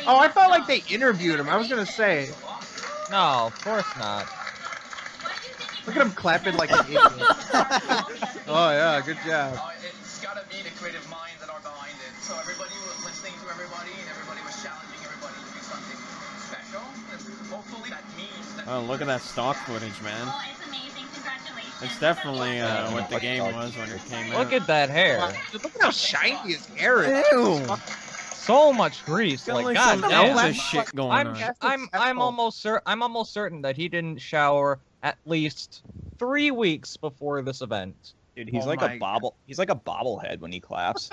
Speaker 5: Oh, I felt like they interviewed him. I was gonna say.
Speaker 1: No, of course not.
Speaker 5: Look at him clapping like an idiot. Oh yeah, good job.
Speaker 8: It's gotta be the creative minds that are behind it. So everybody was listening to everybody, and everybody was challenging everybody to do something special. Hopefully that means that.
Speaker 3: Oh, look at that stock footage, man.
Speaker 9: Well, it's amazing. Congratulations.
Speaker 3: It's definitely what the game was when it came out.
Speaker 1: Look at that hair.
Speaker 5: Look at how shiny his hair is.
Speaker 3: Ew.
Speaker 1: So much grease.
Speaker 3: Got
Speaker 1: Like,
Speaker 3: some
Speaker 1: god damn.
Speaker 3: Elsa shit going on.
Speaker 1: I'm almost certain that he didn't shower at least 3 weeks before this event.
Speaker 2: Dude, he's
Speaker 5: Oh
Speaker 2: like
Speaker 5: my
Speaker 2: a bobble. He's like a bobblehead when he claps.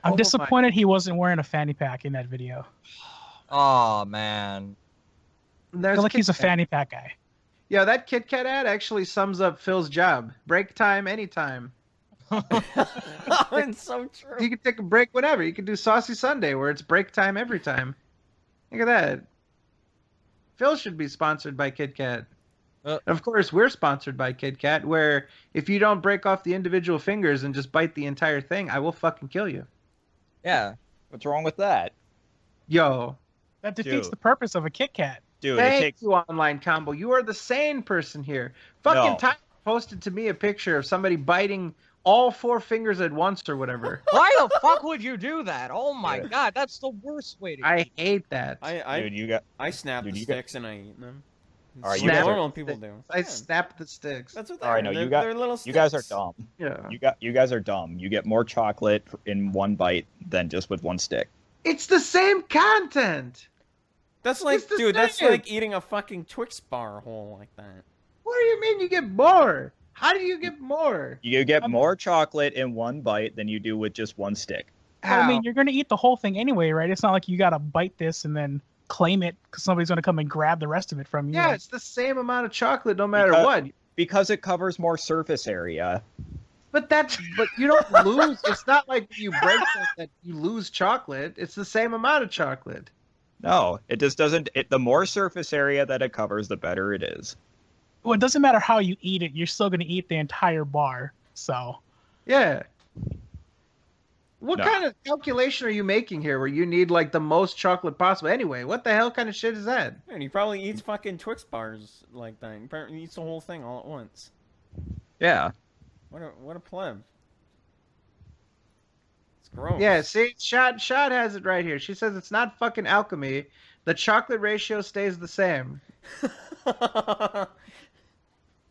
Speaker 6: I'm disappointed he wasn't wearing a fanny pack in that video.
Speaker 1: Oh man.
Speaker 6: I feel like he's a fanny pack guy.
Speaker 5: Yeah, that Kit Kat ad actually sums up Phil's job. Break time, anytime.
Speaker 3: It's so true.
Speaker 5: You can take a break whenever. You can do Saucy Sunday where it's break time every time. Look at that. Phil should be sponsored by Kit Kat. Of course, we're sponsored by Kit Kat, where if you don't break off the individual fingers and just bite the entire thing, I will fucking kill you.
Speaker 1: Yeah.
Speaker 2: What's wrong with that?
Speaker 5: Yo.
Speaker 6: That defeats
Speaker 2: Dude.
Speaker 6: the purpose of a Kit Kat.
Speaker 2: Dude, it
Speaker 5: Thank
Speaker 2: takes
Speaker 5: you, Online Combo. You are the sane person here. Fucking
Speaker 2: No.
Speaker 5: Tyler posted to me a picture of somebody biting all 4 fingers at once or whatever.
Speaker 1: Why the fuck would you do that? Oh my god, that's the worst way to
Speaker 5: I hate that.
Speaker 3: I
Speaker 2: dude,
Speaker 3: snap
Speaker 2: dude,
Speaker 3: the
Speaker 2: you got-
Speaker 3: sticks and I eat them.
Speaker 2: All right,
Speaker 3: It's
Speaker 2: you
Speaker 3: what
Speaker 2: guys are-
Speaker 3: normal people do.
Speaker 5: I
Speaker 3: Yeah,
Speaker 5: snap the sticks.
Speaker 3: That's what they
Speaker 2: All right,
Speaker 3: are.
Speaker 2: no,
Speaker 3: They're little
Speaker 2: you guys are
Speaker 3: sticks.
Speaker 2: dumb.
Speaker 5: Yeah.
Speaker 2: You guys are dumb. You get more chocolate in one bite than just with one stick.
Speaker 5: It's the same content.
Speaker 3: That's like,
Speaker 5: It's the
Speaker 3: dude, that's
Speaker 5: same.
Speaker 3: like eating a fucking Twix bar whole like that.
Speaker 5: What do you mean you get more? How do you get more?
Speaker 2: You get more chocolate in one bite than you do with just one stick.
Speaker 6: Well, I mean, you're going to eat the whole thing anyway, right? It's not like you got to bite this and then claim it because somebody's going to come and grab the rest of it from you.
Speaker 5: Yeah,
Speaker 6: Like,
Speaker 5: it's the same amount of chocolate no matter
Speaker 2: Because-
Speaker 5: what.
Speaker 2: Because it covers more surface area.
Speaker 5: But you don't lose. It's not like when you break that you lose chocolate. It's the same amount of chocolate.
Speaker 2: No, it just doesn't. The more surface area that it covers, the better it is.
Speaker 6: well, it doesn't matter how you eat it. You're still going to eat the entire bar. So,
Speaker 5: Yeah. What
Speaker 2: No.
Speaker 5: kind of calculation are you making here where you need like the most chocolate possible? Anyway, what the hell kind of shit is that?
Speaker 3: And he probably eats fucking Twix bars like that. He probably eats the whole thing all at once.
Speaker 2: Yeah.
Speaker 3: What a pleb. It's gross.
Speaker 5: Yeah, see, Shot has it right here. She says it's not fucking alchemy. The chocolate ratio stays the same.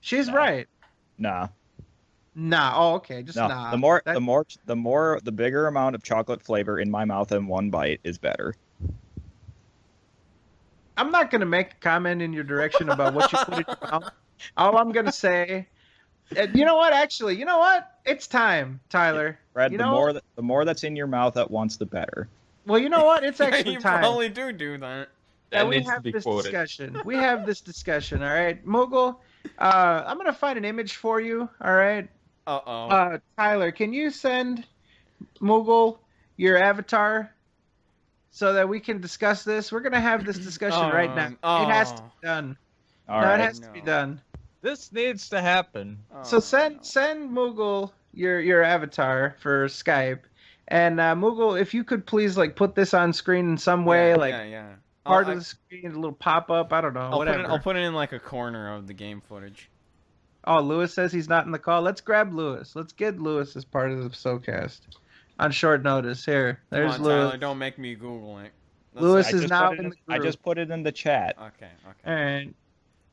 Speaker 5: She's right.
Speaker 2: Nah.
Speaker 5: Nah. Oh, okay. Just
Speaker 2: No.
Speaker 5: nah.
Speaker 2: The bigger amount of chocolate flavor in my mouth in one bite is better.
Speaker 5: I'm not gonna make a comment in your direction about what you put in your mouth. All I'm gonna say, you know what? Actually, you know what? It's time, Tyler.
Speaker 2: Brad,
Speaker 5: You
Speaker 2: the
Speaker 5: know-
Speaker 2: more that's in your mouth at once, the better.
Speaker 5: Well, you know what? It's actually
Speaker 3: you
Speaker 5: time.
Speaker 3: probably do that.
Speaker 5: Yeah,
Speaker 4: That
Speaker 5: we
Speaker 4: needs to
Speaker 5: have
Speaker 4: be
Speaker 5: this
Speaker 4: quoted.
Speaker 5: discussion. We have this discussion. All right, Mogul. I'm gonna find an image for you. All right.
Speaker 3: Uh-oh.
Speaker 5: Tyler, can you send Moogle, your avatar, so that we can discuss this. We're gonna have this discussion right now. It has to be done.
Speaker 2: All
Speaker 5: It
Speaker 2: right.
Speaker 5: has to be done.
Speaker 1: This needs to happen.
Speaker 5: So send Moogle your avatar for Skype, and Moogle, if you could please like put this on screen in some way,
Speaker 3: yeah.
Speaker 5: Part of the screen, a little pop up. I don't know, whatever.
Speaker 3: I'll put it in like a corner of the game footage.
Speaker 5: Oh, Lewis says he's not in the call. Let's grab Lewis. Let's get Lewis as part of the SoKast on short notice. Here, there's
Speaker 3: Come on,
Speaker 5: Lewis.
Speaker 3: Tyler, don't make me Google it.
Speaker 5: Lewis is now in the group.
Speaker 2: I just put it in the chat.
Speaker 3: Okay.
Speaker 5: All right.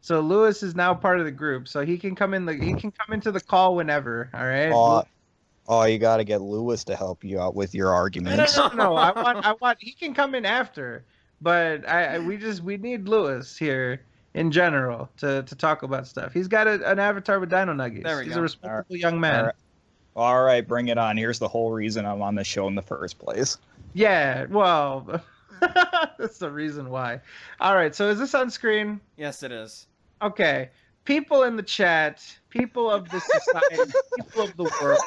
Speaker 5: So Lewis is now part of the group, so he can come in. He can come into the call whenever. All right.
Speaker 2: You got to get Lewis to help you out with your arguments.
Speaker 5: No. I want. He can come in after, but we need Lewis here in general to talk about stuff. He's got an avatar with Dino Nuggies.
Speaker 3: There we
Speaker 5: He's
Speaker 3: go.
Speaker 5: a respectable young man.
Speaker 2: All right, bring it on. Here's the whole reason I'm on the show in the first place.
Speaker 5: Yeah. Well, that's the reason why. All right. So is this on screen?
Speaker 3: Yes, it is.
Speaker 5: Okay. People in the chat, people of the society, people of the world.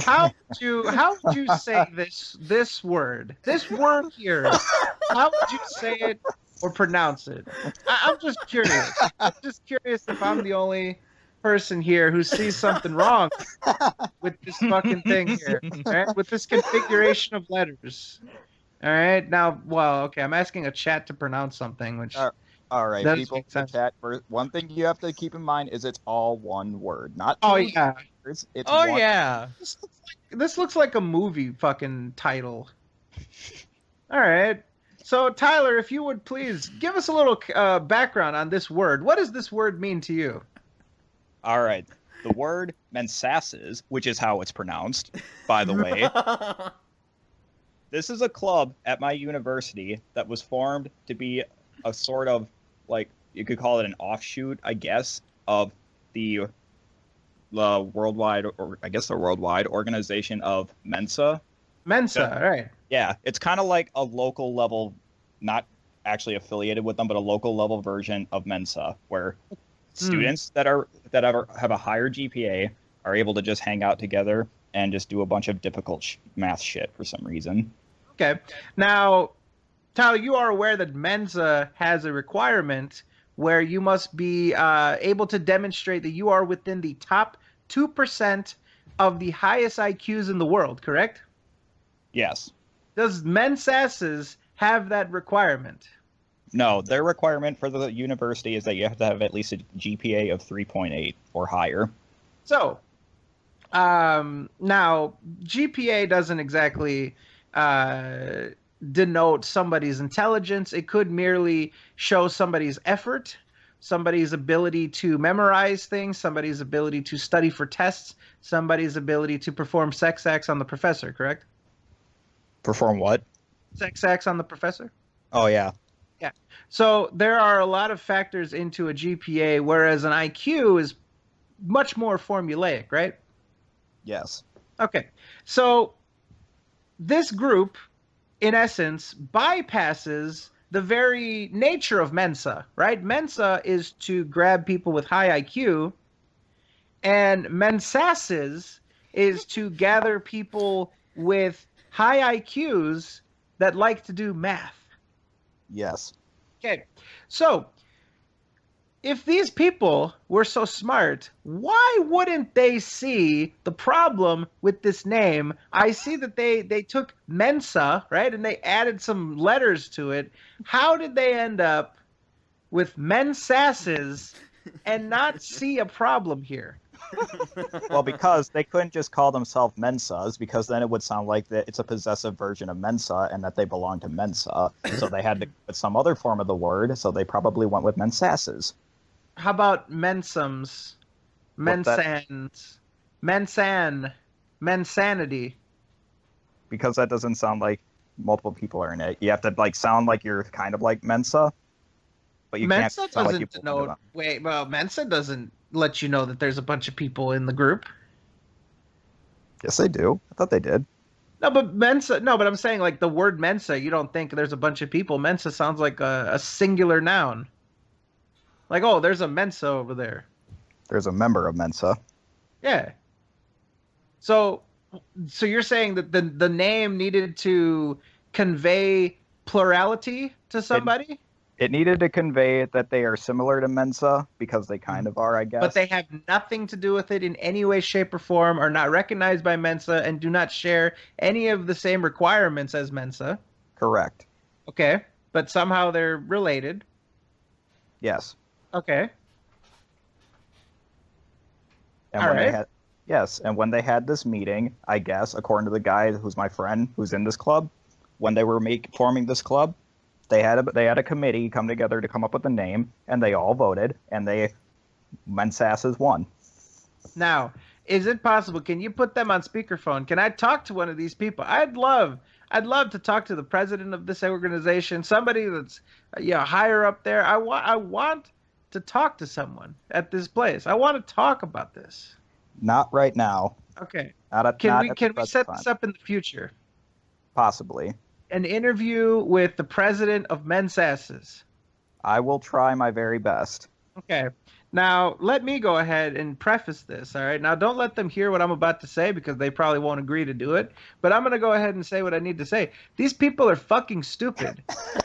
Speaker 5: How would you say this word? This word here. How would you say it or pronounce it? I'm just curious. I'm just curious if I'm the only person here who sees something wrong with this fucking thing here. Right? With this configuration of letters. All right. Now, well, okay. I'm asking a chat to pronounce something, which.
Speaker 2: All right,
Speaker 5: does
Speaker 2: people
Speaker 5: make
Speaker 2: in the
Speaker 5: sense.
Speaker 2: chat. One thing you have to keep in mind is it's all one word, not
Speaker 5: Oh
Speaker 2: two
Speaker 5: yeah.
Speaker 2: words. It's
Speaker 1: Oh
Speaker 2: one.
Speaker 1: yeah.
Speaker 5: This looks like a movie fucking title. All right. So Tyler, if you would please give us a little background on this word. What does this word mean to you?
Speaker 2: All right. The word mensasses, which is how it's pronounced, by the way. This is a club at my university that was formed to be a sort of, like, you could call it an offshoot, I guess, of the worldwide, or I guess the worldwide organization of Mensa.
Speaker 5: Mensa, all right.
Speaker 2: Yeah, it's kind of like a local level, not actually affiliated with them, but a local level version of Mensa, where students that have a higher GPA are able to just hang out together and just do a bunch of difficult math shit for some reason.
Speaker 5: Okay. Now, Tyler, you are aware that Mensa has a requirement where you must be able to demonstrate that you are within the top 2% of the highest IQs in the world, correct?
Speaker 2: Yes.
Speaker 5: Does Mensasses have that requirement?
Speaker 2: No, their requirement for the university is that you have to have at least a GPA of 3.8 or higher.
Speaker 5: So, now, GPA doesn't exactly denote somebody's intelligence. It could merely show somebody's effort, somebody's ability to memorize things, somebody's ability to study for tests, somebody's ability to perform sex acts on the professor, correct?
Speaker 2: Perform what?
Speaker 5: Sex acts on the professor?
Speaker 2: Oh, yeah.
Speaker 5: Yeah. So there are a lot of factors into a GPA, whereas an IQ is much more formulaic, right?
Speaker 2: Yes.
Speaker 5: Okay. So this group, in essence, bypasses the very nature of Mensa, right? Mensa is to grab people with high IQ, and Mensasses is to gather people with high IQs that like to do math.
Speaker 2: Yes.
Speaker 5: Okay, so if these people were so smart, why wouldn't they see the problem with this name? I see that they took Mensa, right, and they added some letters to it. How did they end up with Mensasses and not see a problem here?
Speaker 2: Well, because they couldn't just call themselves Mensas, because then it would sound like that it's a possessive version of Mensa and that they belong to Mensa. So they had to put some other form of the word, so they probably went with Mensasses.
Speaker 5: How about Mensums? Mensans? Mensanity?
Speaker 2: Because that doesn't sound like multiple people are in it. You have to like sound like you're kind of like Mensa, but you
Speaker 5: Mensa
Speaker 2: can't sound like you
Speaker 5: doesn't
Speaker 2: belong to
Speaker 5: denote.
Speaker 2: them.
Speaker 5: Wait, well, Mensa doesn't let you know that there's a bunch of people in the group.
Speaker 2: Yes, they do. I thought they did.
Speaker 5: No, but Mensa. No, but I'm saying like the word Mensa. You don't think there's a bunch of people. Mensa sounds like a singular noun. Like, oh, there's a Mensa over there.
Speaker 2: There's a member of Mensa.
Speaker 5: Yeah. So So you're saying that the name needed to convey plurality to somebody,
Speaker 2: It needed to convey that they are similar to Mensa because they kind of are, I guess.
Speaker 5: but they have nothing to do with it in any way, shape, or form, are not recognized by Mensa, and do not share any of the same requirements as Mensa.
Speaker 2: Correct.
Speaker 5: Okay, but somehow they're related.
Speaker 2: Yes.
Speaker 5: Okay.
Speaker 2: And
Speaker 5: All
Speaker 2: when
Speaker 5: right.
Speaker 2: they had yes, and when they had this meeting, I guess, according to the guy who's my friend who's in this club, when they were forming this club, they had a committee come together to come up with a name, and they all voted, and Mensasses won.
Speaker 5: Now, is it possible? Can you put them on speakerphone? Can I talk to one of these people? I'd love to talk to the president of this organization, somebody that's higher up there. I want to talk to someone at this place. I want to talk about this.
Speaker 2: Not right now.
Speaker 5: Okay.
Speaker 2: Can
Speaker 5: we set this up in the future?
Speaker 2: Possibly.
Speaker 5: An interview with the president of Mensasses.
Speaker 2: I will try my very best.
Speaker 5: Okay. Now, let me go ahead and preface this, all right? Now, don't let them hear what I'm about to say because they probably won't agree to do it. But I'm going to go ahead and say what I need to say. These people are fucking stupid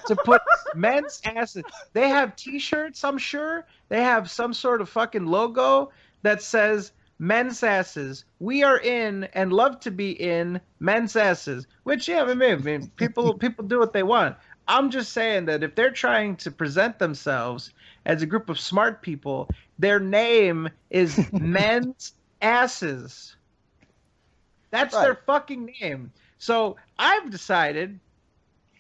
Speaker 5: to put men's asses. They have T-shirts, I'm sure. They have some sort of fucking logo that says men's asses. We are in and love to be in men's asses. Which, yeah, I mean, people do what they want. I'm just saying that if they're trying to present themselves as a group of smart people, their name is men's asses. That's their fucking name. So I've decided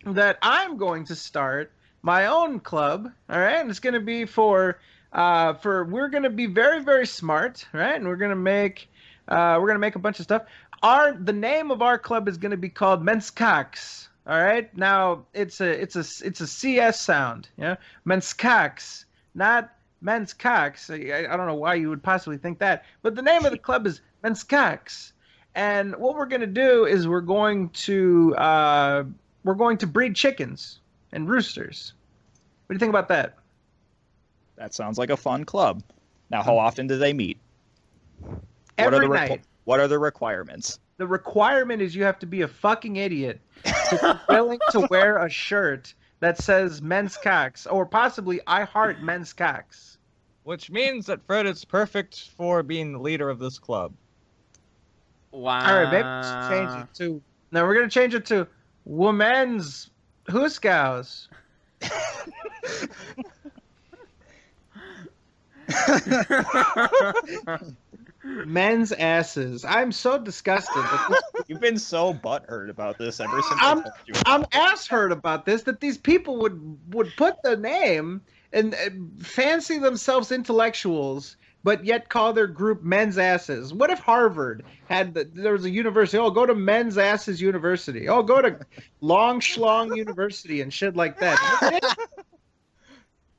Speaker 5: that I'm going to start my own club. All right, and it's going to be we're going to be very, very smart, right? And we're going to make a bunch of stuff. The name of our club is going to be called Menskox. All right. Now it's a CS sound. Yeah. Menskox, not Menskox. I don't know why you would possibly think that, but the name of the club is Menskox. And what we're going to do is we're going to breed chickens and roosters. What do you think about that?
Speaker 2: That sounds like a fun club. Now, how often do they meet?
Speaker 5: Every night.
Speaker 2: What are the requirements?
Speaker 5: The requirement is you have to be a fucking idiot to be willing to wear a shirt that says men's cocks, or possibly I heart men's cocks.
Speaker 1: Which means that Fred is perfect for being the leader of this club.
Speaker 3: Wow.
Speaker 5: All right, maybe we should change it to. No, we're gonna change it to women's hooskows. Men's asses. I'm so disgusted.
Speaker 2: You've been so butthurt about this ever since I told you.
Speaker 5: I'm ass hurt about this, that these people would put the name and fancy themselves intellectuals, but yet call their group Men's Asses. What if Harvard there was a university? Oh, go to Men's Asses University. Oh, go to Long Schlong University and shit like that.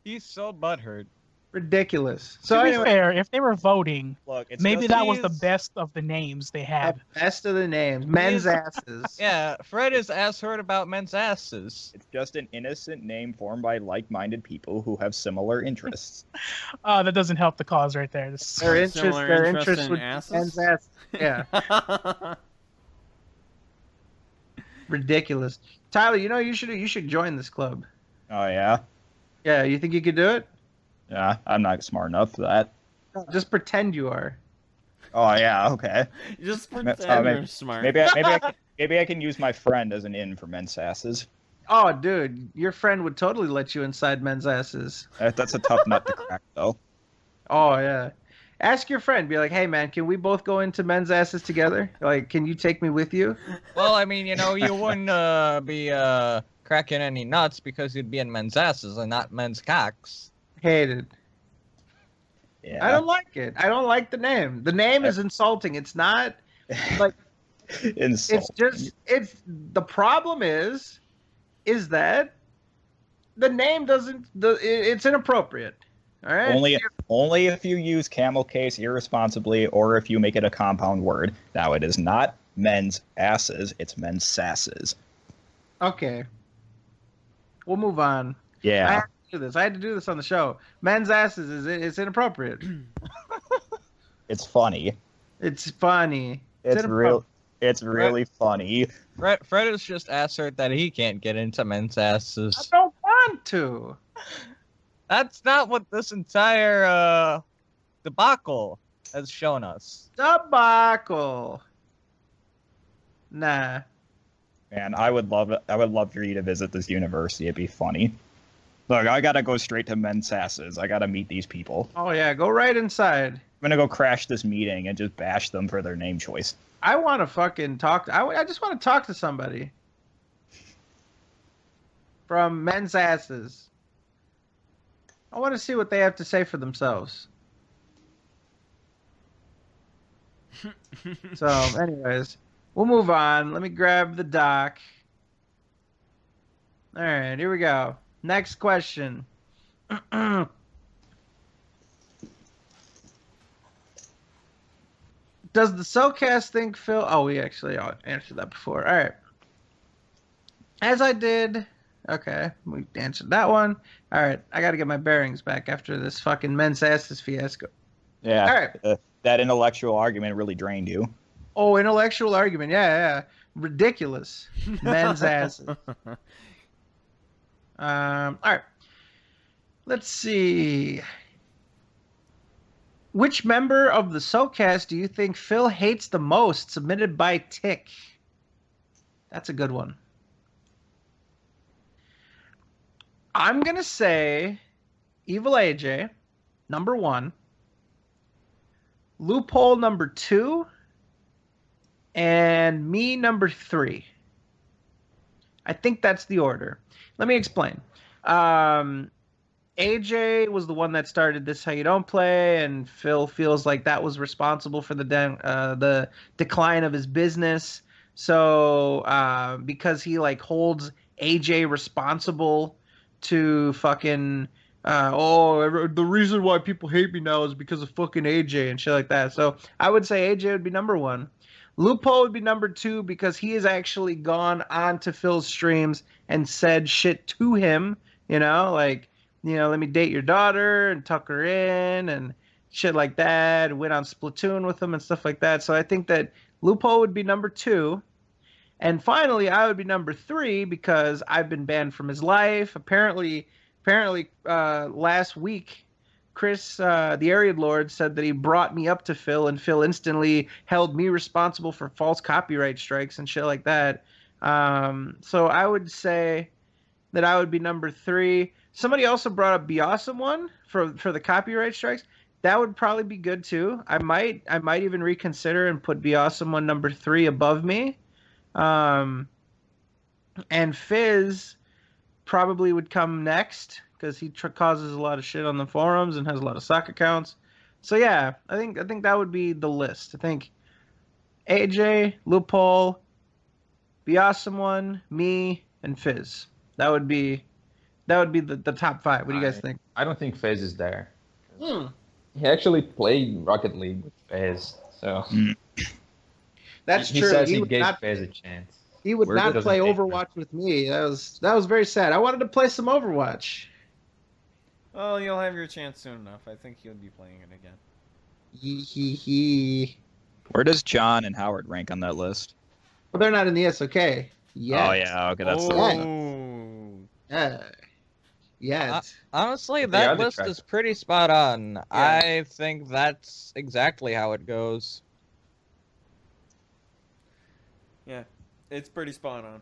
Speaker 1: He's so butthurt.
Speaker 5: Ridiculous. So
Speaker 6: to be
Speaker 5: anyway,
Speaker 6: fair, if they were voting,
Speaker 2: Look, it's
Speaker 6: maybe
Speaker 2: just-
Speaker 6: that was the best of the names they had.
Speaker 5: the best of the names. Men's Asses.
Speaker 1: Yeah, Fred is ass hurt about men's asses.
Speaker 2: It's just an innocent name formed by like-minded people who have similar interests.
Speaker 6: That doesn't help the cause right there.
Speaker 5: Their
Speaker 3: Similar
Speaker 5: interest
Speaker 3: interest in
Speaker 5: would be
Speaker 3: asses?
Speaker 5: men's asses. Yeah. Ridiculous. Tyler, you should join this club.
Speaker 2: Oh, yeah?
Speaker 5: Yeah, you think you could do it?
Speaker 2: Yeah, I'm not smart enough for that.
Speaker 5: Just pretend you are.
Speaker 2: Oh, yeah, okay.
Speaker 3: Just pretend
Speaker 2: maybe-
Speaker 3: you're smart.
Speaker 2: Maybe I can use my friend as an in for men's asses.
Speaker 5: Oh, dude, your friend would totally let you inside men's asses.
Speaker 2: That's a tough nut to crack, though.
Speaker 5: Oh, yeah. Ask your friend. Be like, hey, man, can we both go into men's asses together? Like, can you take me with you?
Speaker 1: Well, I mean, you wouldn't be cracking any nuts because you'd be in men's asses and not men's cocks.
Speaker 5: Hated.
Speaker 2: Yeah.
Speaker 5: I don't like it. I don't like the name. The name is insulting. It's not like
Speaker 2: Insult.
Speaker 5: it's the problem is that the name it's inappropriate. All right.
Speaker 2: Only if you use camel case irresponsibly or if you make it a compound word. Now, it is not men's asses, it's men's sasses.
Speaker 5: Okay. We'll move on.
Speaker 2: Yeah.
Speaker 5: I had to do this on the show. Men's asses it's inappropriate.
Speaker 2: It's funny.
Speaker 5: It's funny.
Speaker 2: It's It's really funny.
Speaker 1: Fred is just asserted that he can't get into men's
Speaker 5: I
Speaker 1: asses.
Speaker 5: don't want to.
Speaker 1: That's not what this entire debacle has shown us.
Speaker 5: Debacle. Nah.
Speaker 2: Man, I would love for you to visit this university. It'd be funny. Look, I gotta go straight to men's asses. I gotta meet these people.
Speaker 5: Oh yeah, go right inside.
Speaker 2: I'm gonna go crash this meeting and just bash them for their name choice.
Speaker 5: I want to fucking talk. I just want to talk to somebody from men's asses. I want to see what they have to say for themselves. So, anyways, we'll move on. Let me grab the doc. All right, here we go. Next question. Does the SoKast think Phil... Oh, we actually answered that before. All right. As I did... Okay, we answered that one. All right, I got to get my bearings back after this fucking men's asses fiasco.
Speaker 2: Yeah.
Speaker 5: All right.
Speaker 2: That intellectual argument really drained you.
Speaker 5: Oh, intellectual argument. Yeah. Ridiculous. Men's asses. All right. Let's see. Which member of the SoKast do you think Phil hates the most? Submitted by Tick. That's a good one. I'm going to say Evil AJ, number 1. Loophole, number 2. And me, number 3. I think that's the order. Let me explain. AJ was the one that started This How You Don't Play, and Phil feels like that was responsible for the decline of his business. So because he like holds AJ responsible to fucking the reason why people hate me now is because of fucking AJ and shit like that. So I would say AJ would be number 1. Loophole would be number 2 because he has actually gone on to Phil's streams and said shit to him, like, let me date your daughter and tuck her in and shit like that, and went on Splatoon with him and stuff like that. So I think that Loophole would be number 2. And finally, I would be number 3 because I've been banned from his life. Apparently, last week, Chris, the Ariad Lord, said that he brought me up to Phil, and Phil instantly held me responsible for false copyright strikes and shit like that. So I would say that I would be number 3. Somebody also brought up Be Awesome One for the copyright strikes. That would probably be good too. I might even reconsider and put Be Awesome One number 3 above me. And Fizz probably would come next because he causes a lot of shit on the forums and has a lot of sock accounts. So yeah, I think that would be the list. I think AJ, Loophole, Be Awesome One, me, and Fizz. That would be the top 5. What do you guys think?
Speaker 4: I don't think Fez is there. He actually played Rocket League with Fez, so
Speaker 5: That's
Speaker 4: he
Speaker 5: true.
Speaker 4: says he gave Fez a chance.
Speaker 5: He would
Speaker 4: Word
Speaker 5: not
Speaker 4: doesn't
Speaker 5: play
Speaker 4: take
Speaker 5: Overwatch with me. That was very sad. I wanted to play some Overwatch.
Speaker 3: Well, you'll have your chance soon enough. I think you'll be playing it again.
Speaker 5: Hee.
Speaker 2: Where does John and Howard rank on that list?
Speaker 5: Well, they're not in the SoK. Yeah.
Speaker 2: Oh yeah, okay, that's the
Speaker 3: one.
Speaker 5: Yeah.
Speaker 1: Honestly,
Speaker 4: They
Speaker 1: that
Speaker 4: are the
Speaker 1: list
Speaker 4: track.
Speaker 1: is pretty spot on. I think that's exactly how it goes.
Speaker 3: Yeah, it's pretty spot on.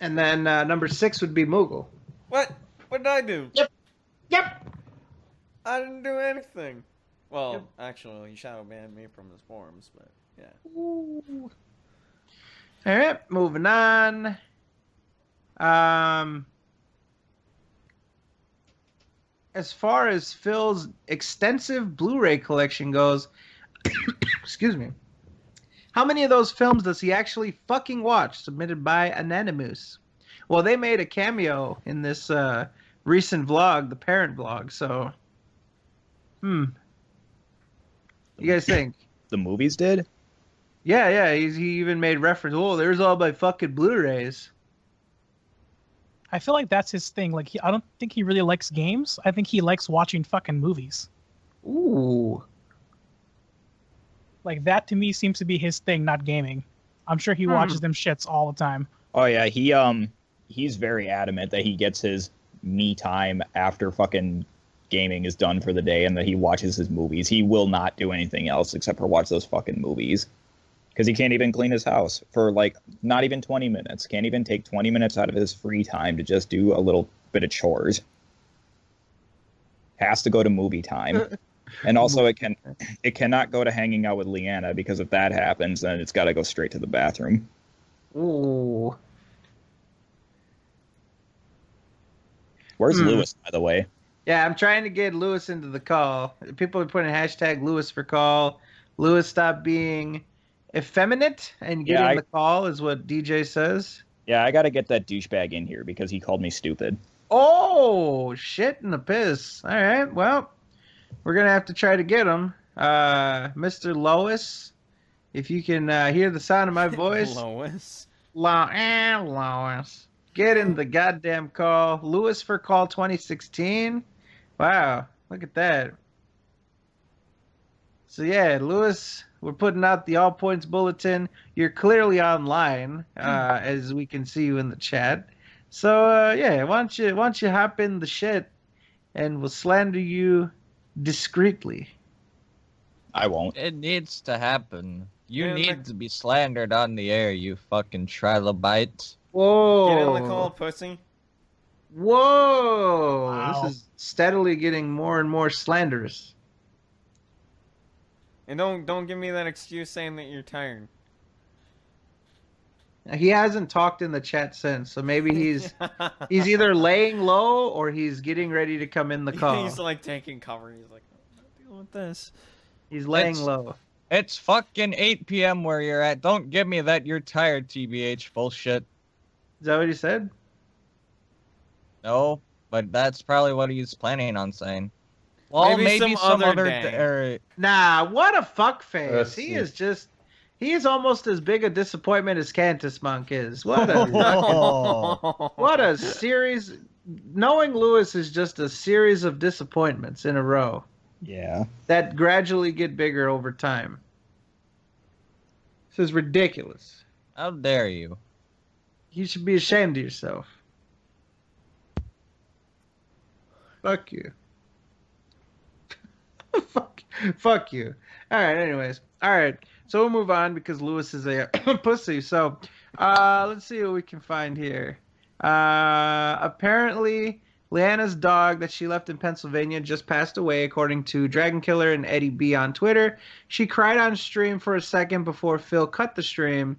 Speaker 5: And then number 6 would be Moogle.
Speaker 3: What? What did I do?
Speaker 5: Yep.
Speaker 3: I didn't do anything. Well, actually, he shadow banned me from his forums, but yeah.
Speaker 5: Ooh. All right, moving on. As far as Phil's extensive Blu-ray collection goes, excuse me, how many of those films does he actually fucking watch? Submitted by Anonymous. Well, they made a cameo in this recent vlog, the parent vlog, so... You guys think?
Speaker 2: The movies did?
Speaker 5: Yeah, he even made reference, oh, there's all my fucking Blu-rays.
Speaker 6: I feel like that's his thing. Like, I don't think he really likes games. I think he likes watching fucking movies.
Speaker 5: Ooh.
Speaker 6: Like that to me seems to be his thing, not gaming. I'm sure he watches them shits all the time.
Speaker 2: Oh yeah, he's very adamant that he gets his me time after fucking gaming is done for the day, and that he watches his movies. He will not do anything else except for watch those fucking movies. Because he can't even clean his house for like not even 20 minutes. Can't even take 20 minutes out of his free time to just do a little bit of chores. Has to go to movie time. And also it cannot go to hanging out with Leanna, because if that happens, then it's got to go straight to the bathroom.
Speaker 5: Ooh.
Speaker 2: Where's Lewis, by the way?
Speaker 5: Yeah, I'm trying to get Lewis into the call. People are putting hashtag Lewis for call. Lewis, stop being effeminate and get in the call is what DJ says.
Speaker 2: Yeah, I got to get that douchebag in here because he called me stupid.
Speaker 5: Oh, shit in the piss. All right, well, we're going to have to try to get him. Mr. Lois, if you can hear the sound of my voice.
Speaker 3: Lois.
Speaker 5: Lois. Get in the goddamn call. Lewis for call 2016. Wow, look at that. So yeah, Lewis, we're putting out the all points bulletin. You're clearly online, as we can see you in the chat. So yeah, why don't you hop in the shit, and we'll slander you discreetly.
Speaker 2: I won't.
Speaker 1: It needs to happen. You need to be slandered on the air, you fucking trilobite.
Speaker 5: Whoa!
Speaker 3: Get in the call, pussy.
Speaker 5: Whoa!
Speaker 6: Wow.
Speaker 5: This is steadily getting more and more slanderous.
Speaker 3: And don't give me that excuse saying that you're tired.
Speaker 5: He hasn't talked in the chat since, so maybe he's either laying low or he's getting ready to come in the call.
Speaker 3: He's like taking cover. He's like, I'm not dealing with this.
Speaker 5: He's laying low.
Speaker 1: It's fucking 8 p.m. where you're at. Don't give me that you're tired, TBH bullshit.
Speaker 5: Is that what he said?
Speaker 1: No, but that's probably what he's planning on saying. Well, maybe some other day.
Speaker 5: Nah, what a fuckface. He is almost as big a disappointment as Cantus Monk is. What a series. Knowing Lewis is just a series of disappointments in a row.
Speaker 2: Yeah.
Speaker 5: That gradually get bigger over time. This is ridiculous.
Speaker 1: How dare you?
Speaker 5: You should be ashamed of yourself. Fuck you. Fuck you. All right, anyways. All right. So we'll move on because Lewis is a pussy. So let's see what we can find here. Apparently, Leanna's dog that she left in Pennsylvania just passed away, according to Dragon Killer and Eddie B on Twitter. She cried on stream for a second before Phil cut the stream.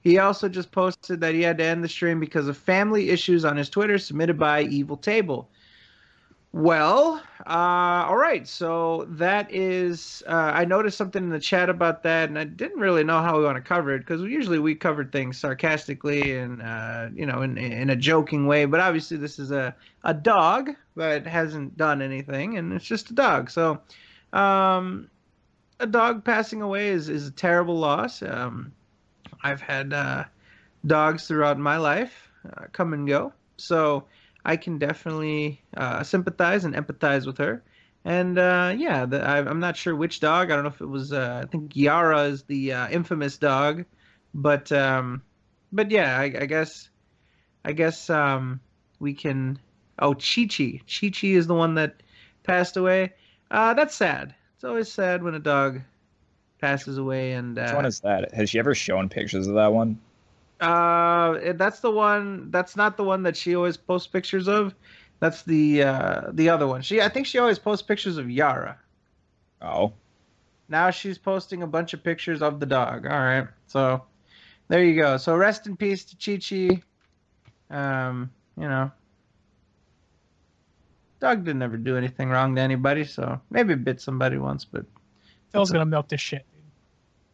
Speaker 5: He also just posted that he had to end the stream because of family issues on his Twitter, submitted by Evil Table. Well, all right. So that is, I noticed something in the chat about that, and I didn't really know how we want to cover it because usually we covered things sarcastically and, in a joking way. But obviously, this is a dog that hasn't done anything, and it's just a dog. So, a dog passing away is a terrible loss. I've had dogs throughout my life come and go. So I can definitely sympathize and empathize with her. And I'm not sure which dog. I don't know if it was. I think Yara is the infamous dog, but yeah, I guess we can. Oh, Chi-Chi. Chi-Chi is the one that passed away. That's sad. It's always sad when a dog passes away. And
Speaker 2: which one is that? Has she ever shown pictures of that one?
Speaker 5: That's the one. That's not the one that she always posts pictures of. That's the other one. I think she always posts pictures of Yara.
Speaker 2: Oh.
Speaker 5: Now she's posting a bunch of pictures of the dog. All right. So there you go. So rest in peace to Chi-Chi. Dog didn't ever do anything wrong to anybody, so maybe bit somebody once, but
Speaker 6: Phil's gonna milk this shit, dude.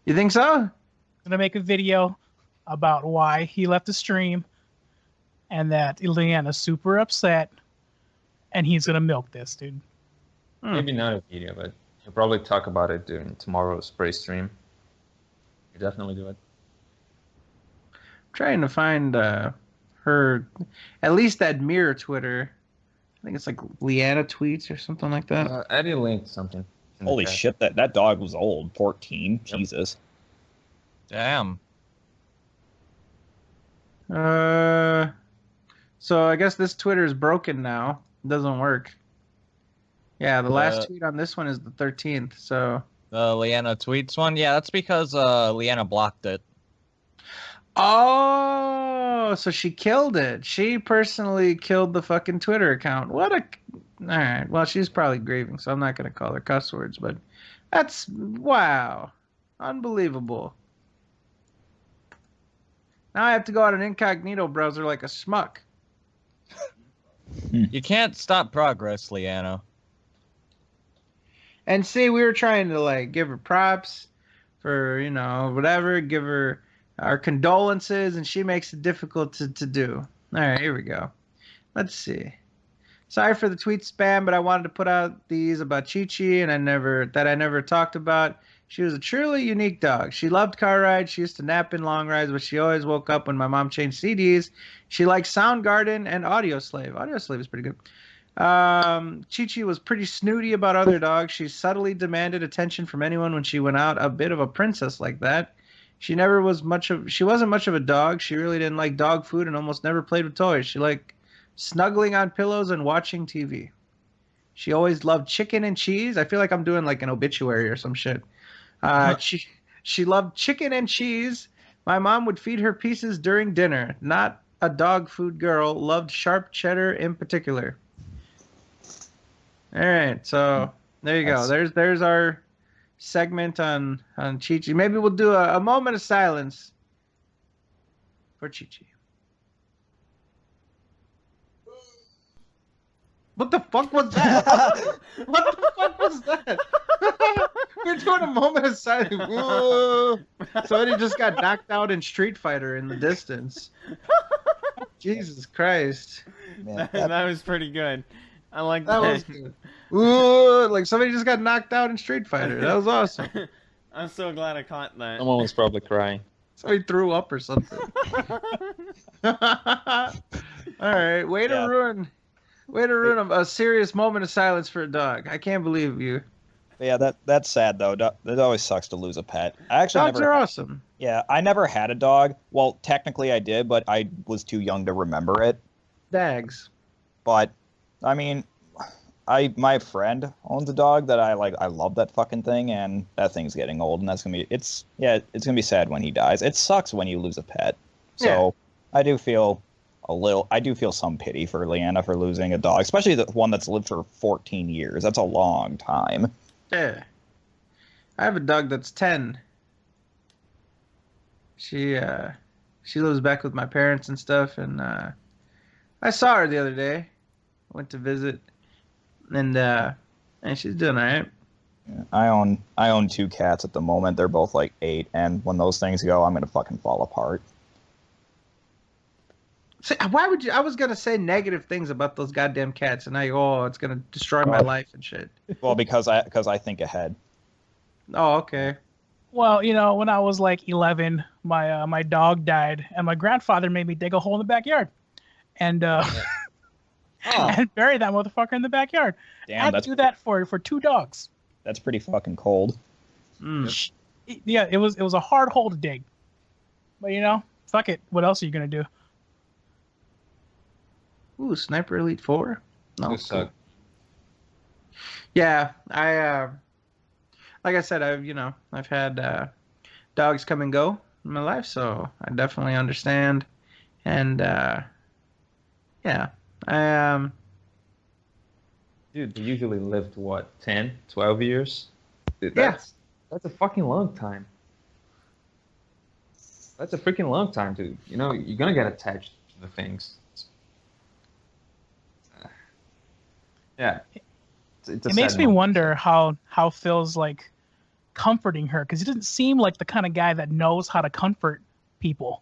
Speaker 5: You think so?
Speaker 6: Gonna make a video about why he left the stream and that Leanna's super upset, and he's gonna milk this, dude.
Speaker 4: Maybe not a video, but he'll probably talk about it during tomorrow's spray stream. You definitely do it.
Speaker 5: I'm trying to find her, at least that mirror Twitter. I think it's like Leanna tweets or something like that.
Speaker 4: Eddie linked something.
Speaker 2: Holy
Speaker 4: Okay.
Speaker 2: shit, that dog was old. 14.
Speaker 4: Yep.
Speaker 2: Jesus.
Speaker 1: Damn.
Speaker 5: So I guess this Twitter is broken now. It doesn't work. Yeah, the last tweet on this one is the 13th. So.
Speaker 1: The Leanna tweets one? Yeah, that's because Leanna blocked it.
Speaker 5: Oh, so she killed it. She personally killed the fucking Twitter account. What a. Alright, well, she's probably grieving, so I'm not going to call her cuss words, but that's. Wow. Unbelievable. Now I have to go on an incognito browser like a schmuck.
Speaker 1: You can't stop progress, Leanna.
Speaker 5: And see, we were trying to, like, give her props for, you know, whatever, give her our condolences, and she makes it difficult to do. All right, here we go. Let's see. Sorry for the tweet spam, but I wanted to put out these about Chi-Chi and I never talked about. She was a truly unique dog. She loved car rides. She used to nap in long rides, but she always woke up when my mom changed CDs. She liked Soundgarden and Audioslave. Audioslave is pretty good. Chi-Chi was pretty snooty about other dogs. She subtly demanded attention from anyone when she went out, a bit of a princess like that. She wasn't much of a dog. She really didn't like dog food and almost never played with toys. She liked snuggling on pillows and watching TV. She always loved chicken and cheese. I feel like I'm doing like an obituary or some shit. She loved chicken and cheese. My mom would feed her pieces during dinner. Not a dog food girl. Loved sharp cheddar in particular. All right, so there you go. There's our segment on Chi-Chi. Maybe we'll do a moment of silence for Chi-Chi. What the fuck was that? What the fuck was that? We're doing a moment of silence. Whoa. Somebody just got knocked out in Street Fighter in the distance. Jesus Christ.
Speaker 2: Man,
Speaker 3: That was pretty good. I like
Speaker 5: That
Speaker 3: that.
Speaker 5: was good. Ooh, like somebody just got knocked out in Street Fighter. That was awesome.
Speaker 3: I'm so glad I caught that.
Speaker 4: Someone was probably crying.
Speaker 5: Somebody threw up or something. All right, way to ruin a serious moment of silence for a dog. I can't believe you.
Speaker 2: Yeah, that's sad though. It always sucks to lose a pet. I actually
Speaker 5: Dogs
Speaker 2: never.
Speaker 5: are awesome.
Speaker 2: Yeah, I never had a dog. Well, technically I did, but I was too young to remember it.
Speaker 5: Dags.
Speaker 2: But I mean, my friend owns a dog that I like. I love that fucking thing, and that thing's getting old, and that's gonna be it's gonna be sad when he dies. It sucks when you lose a pet. So I do feel some pity for Leanna for losing a dog, especially the one that's lived for 14 years. That's a long time.
Speaker 5: Yeah. I have a dog that's 10. She lives back with my parents and stuff, and I saw her the other day. Went to visit, and she's doing all right.
Speaker 2: Yeah, I own 2 cats at the moment. They're both like 8, and when those things go, I'm gonna fucking fall apart.
Speaker 5: See, why would you? I was gonna say negative things about those goddamn cats, and it's gonna destroy my life and shit.
Speaker 2: Well, because I think ahead.
Speaker 5: Oh, okay.
Speaker 6: Well, you know, when I was like 11, my dog died, and my grandfather made me dig a hole in the backyard, and and bury that motherfucker in the backyard.
Speaker 2: Damn,
Speaker 6: I had to do that for 2 dogs.
Speaker 2: That's pretty fucking cold.
Speaker 5: Mm.
Speaker 6: Yeah, it was a hard hole to dig, but you know, fuck it. What else are you gonna do?
Speaker 5: Ooh, Sniper Elite 4. No,
Speaker 4: Those suck.
Speaker 5: Yeah, like I said, I've had dogs come and go in my life, so I definitely understand. And yeah,
Speaker 4: Dude, they usually live to what, 10, 12 years? Dude,
Speaker 5: Yeah.
Speaker 4: that's a fucking long time. That's a freaking long time, dude. You know, you're gonna get attached to the things. Yeah.
Speaker 6: It makes me wonder how Phil's like comforting her, because he doesn't seem like the kind of guy that knows how to comfort people.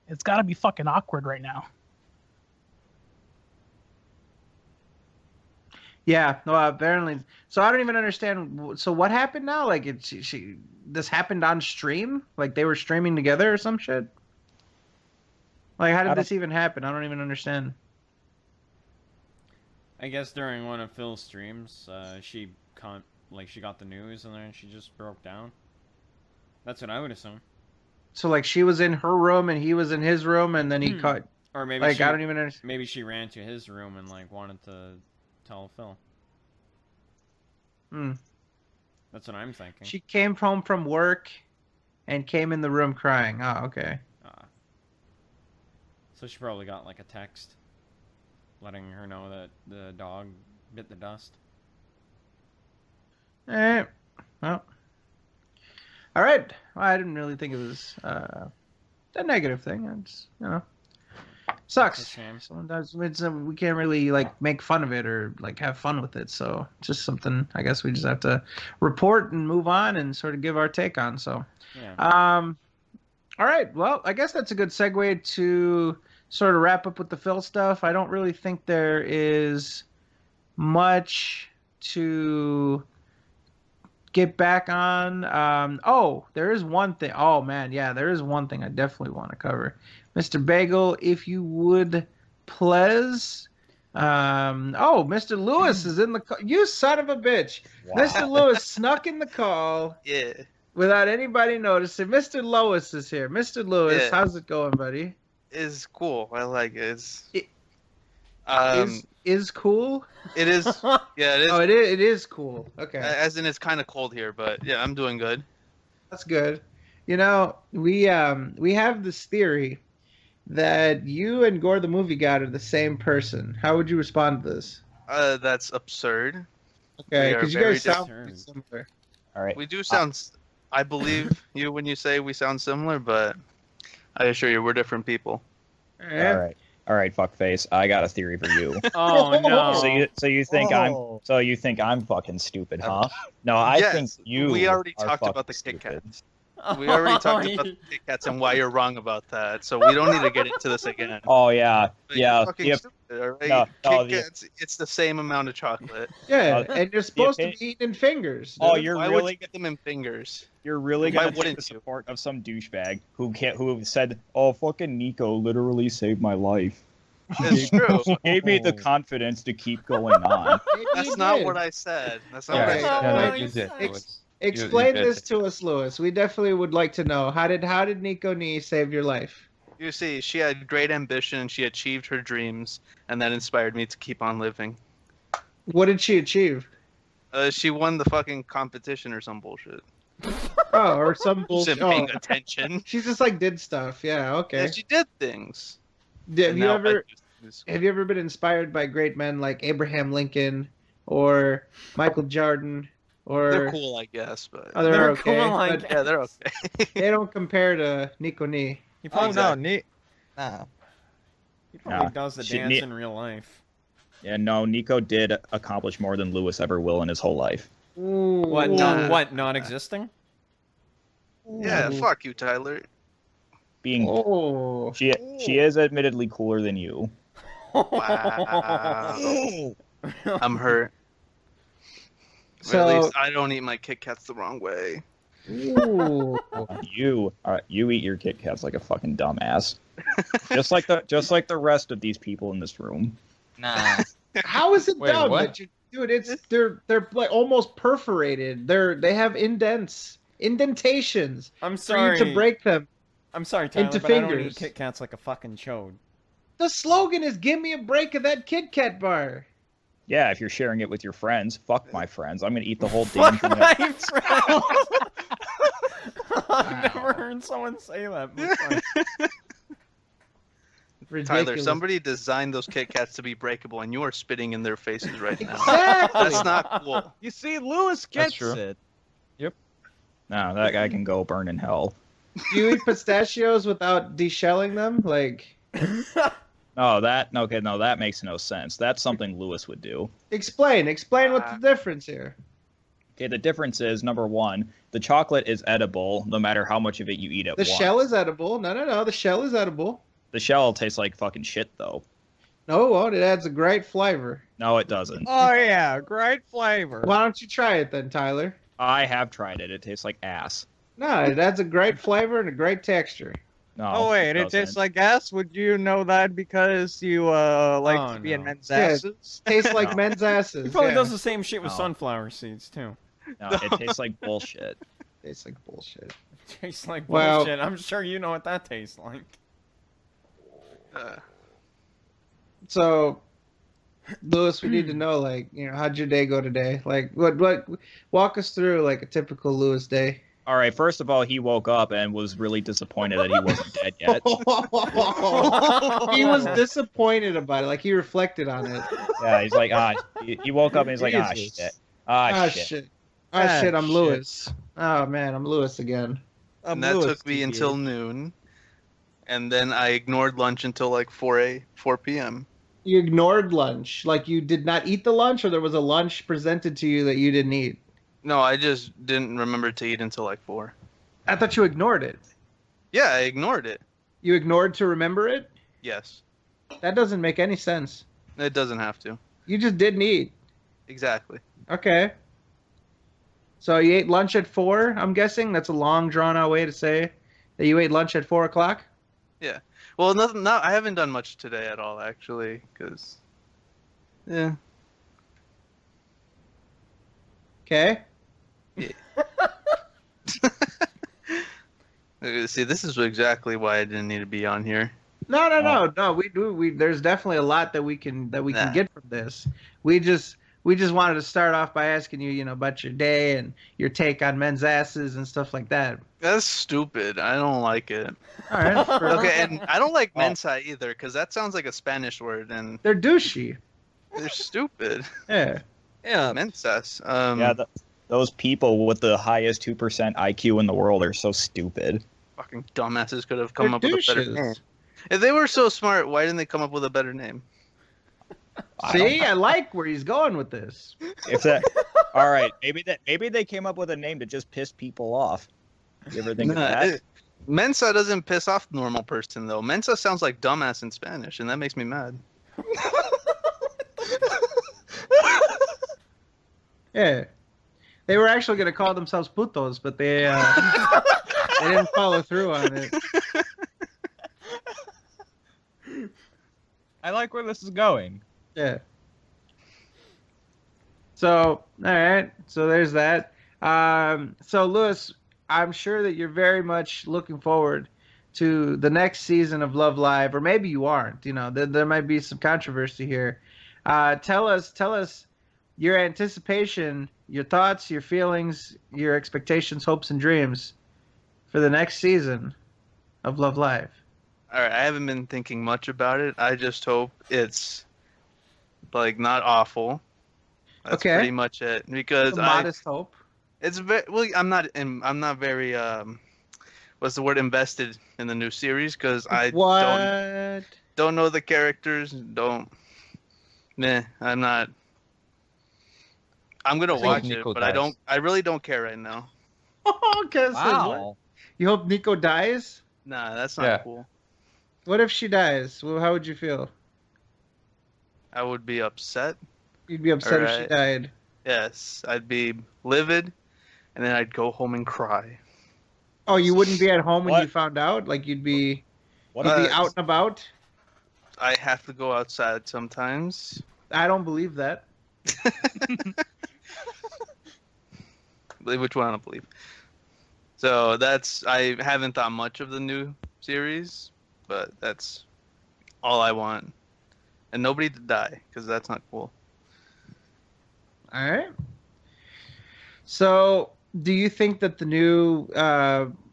Speaker 6: It's got to be fucking awkward right now.
Speaker 5: Yeah, well, apparently. So I don't even understand. So what happened now? Like, this happened on stream? Like they were streaming together or some shit? Like, how did this even happen? I don't even understand.
Speaker 3: I guess during one of Phil's streams, she like she got the news and then she just broke down. That's what I would assume.
Speaker 5: So like she was in her room and he was in his room, and then he caught.
Speaker 3: Or maybe
Speaker 5: Like
Speaker 3: she,
Speaker 5: I don't even understand.
Speaker 3: maybe she ran to his room and like wanted to tell Phil.
Speaker 5: Hmm.
Speaker 3: That's what I'm thinking.
Speaker 5: She came home from work, and came in the room crying. Oh, okay.
Speaker 3: So she probably got like a text letting her know that the dog bit the dust.
Speaker 5: Well. All right. Well, I didn't really think it was a negative thing. It's, sucks.
Speaker 3: It's a shame.
Speaker 5: Sometimes we can't really like make fun of it or like have fun with it. So it's just something I guess we just have to report and move on and sort of give our take on. So,
Speaker 3: Yeah.
Speaker 5: all right. Well, I guess that's a good segue to sort of wrap up with the Phil stuff. I don't really think there is much to get back on. There is one thing. Oh man, yeah, there is one thing I definitely want to cover. Mr. Bagel, if you would please. Mr. Lewis is in the call. You son of a bitch.
Speaker 2: Wow.
Speaker 5: Mr. Lewis snuck in the call.
Speaker 10: Yeah.
Speaker 5: Without anybody noticing. Mr. Lewis is here. Mr. Lewis,
Speaker 10: Yeah.
Speaker 5: how's it going, buddy?
Speaker 10: It's cool. I like it.
Speaker 5: Is cool?
Speaker 10: It is. Yeah, it is.
Speaker 5: Oh, it is cool. Okay.
Speaker 10: As in, it's kind of cold here, but yeah, I'm doing good.
Speaker 5: That's good. We have this theory that you and Gore the Movie God are the same person. How would you respond to this?
Speaker 10: That's absurd.
Speaker 5: Okay,
Speaker 10: We are
Speaker 5: because you
Speaker 10: very
Speaker 5: guys sound
Speaker 3: different.
Speaker 5: pretty similar.
Speaker 2: All right.
Speaker 10: We do sound. I believe you when you say we sound similar, but I assure you, we're different people.
Speaker 2: All right, fuckface. I got a theory for you.
Speaker 3: Oh no.
Speaker 2: So you think I'm fucking stupid, huh? No, I
Speaker 10: Yes,
Speaker 2: think you.
Speaker 10: we already
Speaker 2: are
Speaker 10: talked
Speaker 2: fucking
Speaker 10: about the Kit
Speaker 2: stupid.
Speaker 10: Kats. We already talked about the Kit Kats and why you're wrong about that, so we don't need to get into this again.
Speaker 2: Oh yeah,
Speaker 10: But
Speaker 2: yeah.
Speaker 10: You're fucking
Speaker 2: Yep.
Speaker 10: stupid, all right?
Speaker 2: No,
Speaker 10: Kit Kats, it's the same amount of chocolate.
Speaker 5: Yeah, and you're supposed to
Speaker 2: opinion-
Speaker 5: be eating in fingers.
Speaker 2: Oh,
Speaker 5: dude.
Speaker 2: you're
Speaker 10: Why would
Speaker 2: really
Speaker 10: you get them in fingers?
Speaker 2: You're really
Speaker 10: Why
Speaker 2: gonna take
Speaker 10: wouldn't
Speaker 2: the
Speaker 10: you?
Speaker 2: support of some douchebag who said, "Oh, fucking Nico literally saved my life.
Speaker 10: It's true.
Speaker 2: He gave me the confidence to keep going on."
Speaker 5: Maybe
Speaker 10: That's
Speaker 5: you
Speaker 10: not
Speaker 5: did.
Speaker 10: what I said. That's not
Speaker 5: Okay.
Speaker 10: what I said.
Speaker 3: Oh,
Speaker 4: no,
Speaker 3: you
Speaker 4: you did.
Speaker 3: suck.
Speaker 4: Lewis.
Speaker 5: Explain
Speaker 4: You
Speaker 5: this
Speaker 4: did.
Speaker 5: to us, Lewis. We definitely would like to know. How did Nico Nee save your life?
Speaker 10: You see, she had great ambition. She achieved her dreams, and that inspired me to keep on living.
Speaker 5: What did she achieve?
Speaker 10: She won the fucking competition or some bullshit.
Speaker 5: Oh, or some
Speaker 10: She
Speaker 5: bullshit.
Speaker 10: wasn't paying
Speaker 5: Oh,
Speaker 10: attention.
Speaker 5: she just like did stuff. Yeah, okay.
Speaker 10: Yeah, she did things.
Speaker 5: Have
Speaker 10: And
Speaker 5: you
Speaker 10: now I
Speaker 5: ever
Speaker 10: do things.
Speaker 5: have you ever been inspired by great men like Abraham Lincoln or Michael Jordan or
Speaker 10: They're cool, I guess, but
Speaker 5: Oh, they're
Speaker 3: They're
Speaker 5: okay.
Speaker 3: cool, I
Speaker 5: but
Speaker 3: guess.
Speaker 10: yeah, they're okay.
Speaker 5: they don't compare to Nico Nee.
Speaker 3: He
Speaker 1: Oh
Speaker 3: probably,
Speaker 1: no, neat. Nah.
Speaker 3: he probably
Speaker 2: Nah.
Speaker 3: does the
Speaker 2: She-
Speaker 3: dance
Speaker 2: Ne-
Speaker 3: in real life.
Speaker 2: Yeah, no, Nico did accomplish more than Lewis ever will in his whole life.
Speaker 3: What?
Speaker 10: Ooh.
Speaker 3: Not existing?
Speaker 10: Yeah, fuck you, Tyler.
Speaker 2: Being
Speaker 5: Oh.
Speaker 2: she is admittedly cooler than you.
Speaker 10: Wow. I'm hurt. Or
Speaker 5: So-
Speaker 10: at least I don't eat my Kit Kats the wrong way.
Speaker 5: Ooh.
Speaker 2: You eat your Kit Kats like a fucking dumbass. just like the rest of these people in this room.
Speaker 1: Nah.
Speaker 5: How is it
Speaker 4: Wait,
Speaker 5: dumb
Speaker 4: what?
Speaker 5: that you dude, they're like almost perforated. They have indentations
Speaker 3: I'm
Speaker 5: for
Speaker 3: sorry.
Speaker 5: you to break them.
Speaker 3: I'm sorry, Tyler,
Speaker 5: into
Speaker 3: but I don't
Speaker 5: fingers.
Speaker 3: eat Kit Kats like a fucking chode.
Speaker 5: The slogan is "Give me a break of that Kit Kat bar."
Speaker 2: Yeah, if you're sharing it with your friends, fuck my friends. I'm gonna eat the whole damn
Speaker 3: Fuck
Speaker 2: thing.
Speaker 3: my friends! I've never heard someone say that before.
Speaker 5: Ridiculous.
Speaker 10: Tyler, somebody designed those Kit Kats to be breakable, and you are spitting in their faces right now.
Speaker 5: Exactly.
Speaker 10: That's not cool.
Speaker 1: You see, Lewis gets
Speaker 4: true.
Speaker 1: it.
Speaker 2: No, that guy can go burn in hell.
Speaker 5: Do you eat pistachios without deshelling them? Like,
Speaker 2: No, that makes no sense. That's something Lewis would do.
Speaker 5: explain what's the difference here.
Speaker 2: Okay, the difference is, number one, the chocolate is edible no matter how much of it you eat at
Speaker 5: The
Speaker 2: once.
Speaker 5: shell is edible. No. The shell is edible.
Speaker 2: The shell tastes like fucking shit, though.
Speaker 5: No, well, it adds a great flavor.
Speaker 2: No, it doesn't.
Speaker 1: Oh yeah, great flavor.
Speaker 5: Why don't you try it then, Tyler?
Speaker 2: I have tried it. It tastes like ass.
Speaker 5: No, it adds a great flavor and a great texture.
Speaker 2: No,
Speaker 1: Oh wait, it
Speaker 2: doesn't.
Speaker 1: tastes like ass. Would you know that because you like
Speaker 3: Oh,
Speaker 1: to be in
Speaker 3: no.
Speaker 1: men's
Speaker 5: Yeah.
Speaker 1: asses?
Speaker 5: Tastes like
Speaker 2: No.
Speaker 5: men's asses.
Speaker 3: He probably
Speaker 5: yeah.
Speaker 3: does the same shit with
Speaker 2: No.
Speaker 3: sunflower seeds too.
Speaker 2: No, it tastes like bullshit.
Speaker 5: Tastes like bullshit.
Speaker 3: Tastes like
Speaker 5: Well-
Speaker 3: bullshit. I'm sure you know what that tastes like.
Speaker 5: So, Lewis, we need to know, like, how'd your day go today? Like, what, walk us through, like, a typical Lewis day.
Speaker 2: All right, first of all, he woke up and was really disappointed that he wasn't dead yet.
Speaker 5: He was disappointed about it. Like, he reflected on it.
Speaker 2: Yeah, he's like, he woke up and he's like,
Speaker 5: Jesus.
Speaker 2: shit.
Speaker 5: Shit. Shit, I'm
Speaker 1: shit.
Speaker 5: Lewis. Oh, man, I'm Lewis again.
Speaker 10: And that took me until noon. And then I ignored lunch until like 4 p.m.
Speaker 5: You ignored lunch. Like, you did not eat the lunch, or there was a lunch presented to you that you didn't eat?
Speaker 10: No, I just didn't remember to eat until like 4.
Speaker 5: I thought you ignored it.
Speaker 10: Yeah, I ignored it.
Speaker 5: You ignored to remember it?
Speaker 10: Yes.
Speaker 5: That doesn't make any sense.
Speaker 10: It doesn't have to.
Speaker 5: You just didn't eat.
Speaker 10: Exactly.
Speaker 5: Okay. So you ate lunch at 4, I'm guessing? That's a long, drawn-out way to say that you ate lunch at 4 o'clock?
Speaker 10: Yeah. Well, nothing. No, I haven't done much today at all, actually, because. Yeah.
Speaker 5: Okay.
Speaker 10: See, this is exactly why I didn't need to be on here.
Speaker 5: No. We do. There's definitely a lot that we can get from this. We just wanted to start off by asking you, about your day and your take on men's asses and stuff like that.
Speaker 10: That's stupid. I don't like it.
Speaker 5: All right.
Speaker 10: Okay, and I don't like mensa either, because that sounds like a Spanish word, and
Speaker 5: They're douchey.
Speaker 10: they're stupid.
Speaker 5: Yeah.
Speaker 1: Yeah.
Speaker 10: Mensas.
Speaker 2: Those people with the highest 2% IQ in the world are so stupid.
Speaker 10: Fucking dumbasses could have come
Speaker 5: They're
Speaker 10: up with a better
Speaker 5: douches.
Speaker 10: name. If they were so smart, why didn't they come up with a better name?
Speaker 5: See, I like where he's going with this.
Speaker 2: If that, all right, maybe they came up with a name to just piss people off. You ever think of that?
Speaker 10: Mensa doesn't piss off the normal person, though. Mensa sounds like dumbass in Spanish, and that makes me mad.
Speaker 5: Yeah. They were actually going to call themselves putos, but they didn't follow through on it.
Speaker 1: I like where this is going.
Speaker 5: Yeah. So, all right. So there's that. So, Lewis, I'm sure that you're very much looking forward to the next season of Love Live, or maybe you aren't. There might be some controversy here. Tell us your anticipation, your thoughts, your feelings, your expectations, hopes, and dreams for the next season of Love Live.
Speaker 10: All right, I haven't been thinking much about it. I just hope it's like not awful. That's
Speaker 5: Okay.
Speaker 10: pretty much it. Because
Speaker 5: A modest hope.
Speaker 10: it's very well. I'm not very what's the word, invested in the new series, because I don't know the characters. I'm not. I'm gonna watch it,
Speaker 4: Nico
Speaker 10: but
Speaker 4: dies.
Speaker 10: I really don't care right now.
Speaker 5: Okay, so
Speaker 1: Wow.
Speaker 5: you hope Nico dies?
Speaker 10: Nah, that's not
Speaker 4: Yeah.
Speaker 10: cool.
Speaker 5: What if she dies? Well, how would you feel?
Speaker 10: I would be upset.
Speaker 5: You'd be upset if she
Speaker 10: Alright.
Speaker 5: died.
Speaker 10: Yes, I'd be livid, and then I'd go home and cry.
Speaker 5: Oh, you wouldn't be at home when
Speaker 2: What?
Speaker 5: you found out? Like you'd be
Speaker 2: What
Speaker 5: you'd
Speaker 10: Uh,
Speaker 5: be out and about?
Speaker 10: I have to go outside sometimes.
Speaker 5: I don't believe that.
Speaker 10: Believe which one I don't believe. So I haven't thought much of the new series, but that's all I want. And nobody to die, because that's not cool.
Speaker 5: All right. So, do you think that the new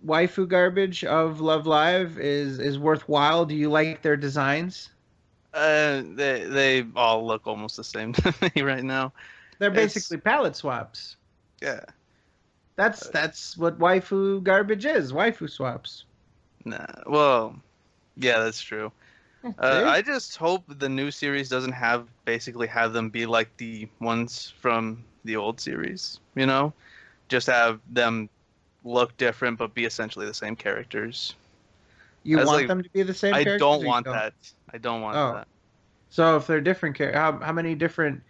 Speaker 5: waifu garbage of Love Live is worthwhile? Do you like their designs?
Speaker 10: They all look almost the same to me right now.
Speaker 5: They're
Speaker 10: It's-
Speaker 5: basically palette swaps.
Speaker 10: Yeah.
Speaker 5: That's what waifu garbage is. Waifu swaps.
Speaker 10: Nah. Well, yeah, that's true. I just hope the new series doesn't have them be like the ones from the old series. Just have them look different but be essentially the same characters.
Speaker 5: You
Speaker 10: As
Speaker 5: want
Speaker 10: like-
Speaker 5: them to be the same
Speaker 10: I
Speaker 5: characters?
Speaker 10: don't
Speaker 5: or you
Speaker 10: want that. I don't want
Speaker 5: Oh.
Speaker 10: that.
Speaker 5: So if they're different characters, how many different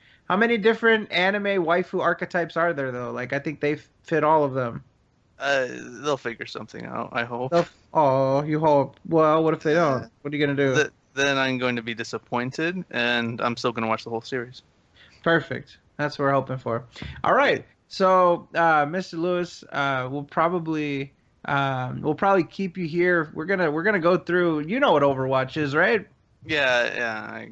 Speaker 5: anime waifu archetypes are there though? Like I think they fit all of them.
Speaker 10: They'll figure something out, I hope.
Speaker 5: Oh, you hope. Well, what if they don't? What are you gonna do?
Speaker 10: Then I'm going to be disappointed, and I'm still going to watch the whole series.
Speaker 5: Perfect. That's what we're hoping for. All right. So, Mr. Lewis, we'll probably keep you here. We're gonna go through. You know what Overwatch is, right?
Speaker 10: Yeah.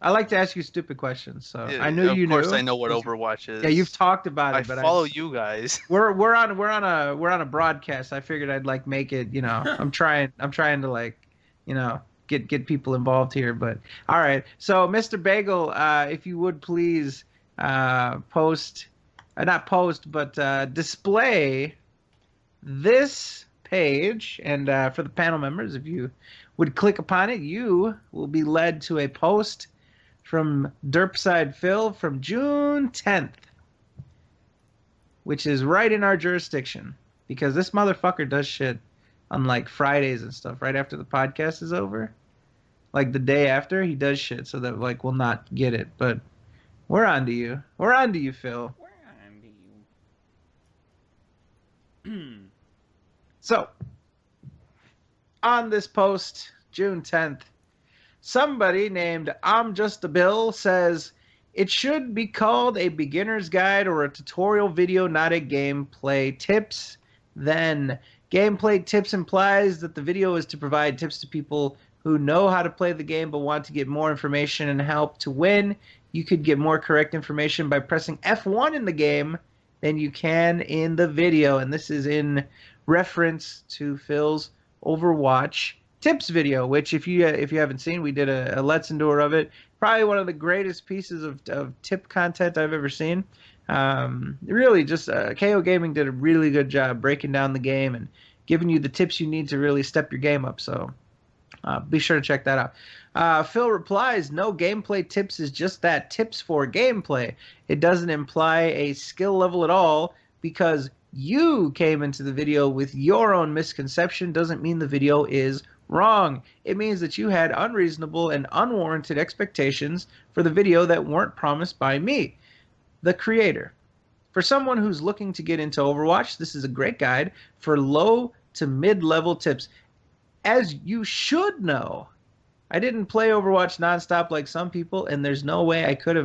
Speaker 5: I like to ask you stupid questions, so
Speaker 10: Yeah,
Speaker 5: I knew you
Speaker 10: of course,
Speaker 5: knew.
Speaker 10: I know what Overwatch is.
Speaker 5: Yeah, you've talked about it,
Speaker 10: I
Speaker 5: but
Speaker 10: follow you guys.
Speaker 5: we're on a broadcast. I figured I'd like make it. I'm trying to like, get people involved here. But all right, so Mr. Bagel, if you would please post, not post, but display this page, and for the panel members, if you would click upon it, you will be led to a post from Derpside Phil from June 10th, which is right in our jurisdiction, because this motherfucker does shit on like Fridays and stuff right after the podcast is over. Like the day after, he does shit so that like we'll not get it. But we're on to you. We're on to you, Phil.
Speaker 3: Where am you?
Speaker 5: So, on this post, June 10th, somebody named I'm Just a Bill says, it should be called a beginner's guide or a tutorial video, not a gameplay tips. Then, gameplay tips implies that the video is to provide tips to people who know how to play the game but want to get more information and help to win. You could get more correct information by pressing F1 in the game than you can in the video. And this is in reference to Phil's Overwatch tips video, which if you haven't seen, we did a Let's Endure of it. Probably one of the greatest pieces of tip content I've ever seen. Really, just KO Gaming did a really good job breaking down the game and giving you the tips you need to really step your game up. So be sure to check that out. Phil replies, no, gameplay tips is just that, tips for gameplay. It doesn't imply a skill level at all, because you came into the video with your own misconception doesn't mean the video is wrong. It means that you had unreasonable and unwarranted expectations for the video that weren't promised by me, the creator. For someone who's looking to get into Overwatch, this is a great guide for low to mid-level tips. As you should know, I didn't play Overwatch nonstop like some people, and there's no way I could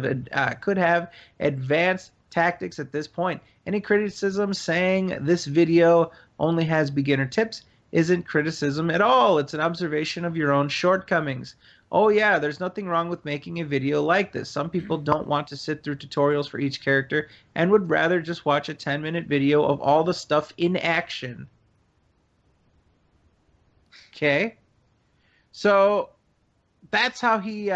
Speaker 5: have advanced tactics at this point. Any criticism saying this video only has beginner tips isn't criticism at all. It's an observation of your own shortcomings. Oh yeah, there's nothing wrong with making a video like this. Some people don't want to sit through tutorials for each character and would rather just watch a 10-minute video of all the stuff in action. Okay? So that's how he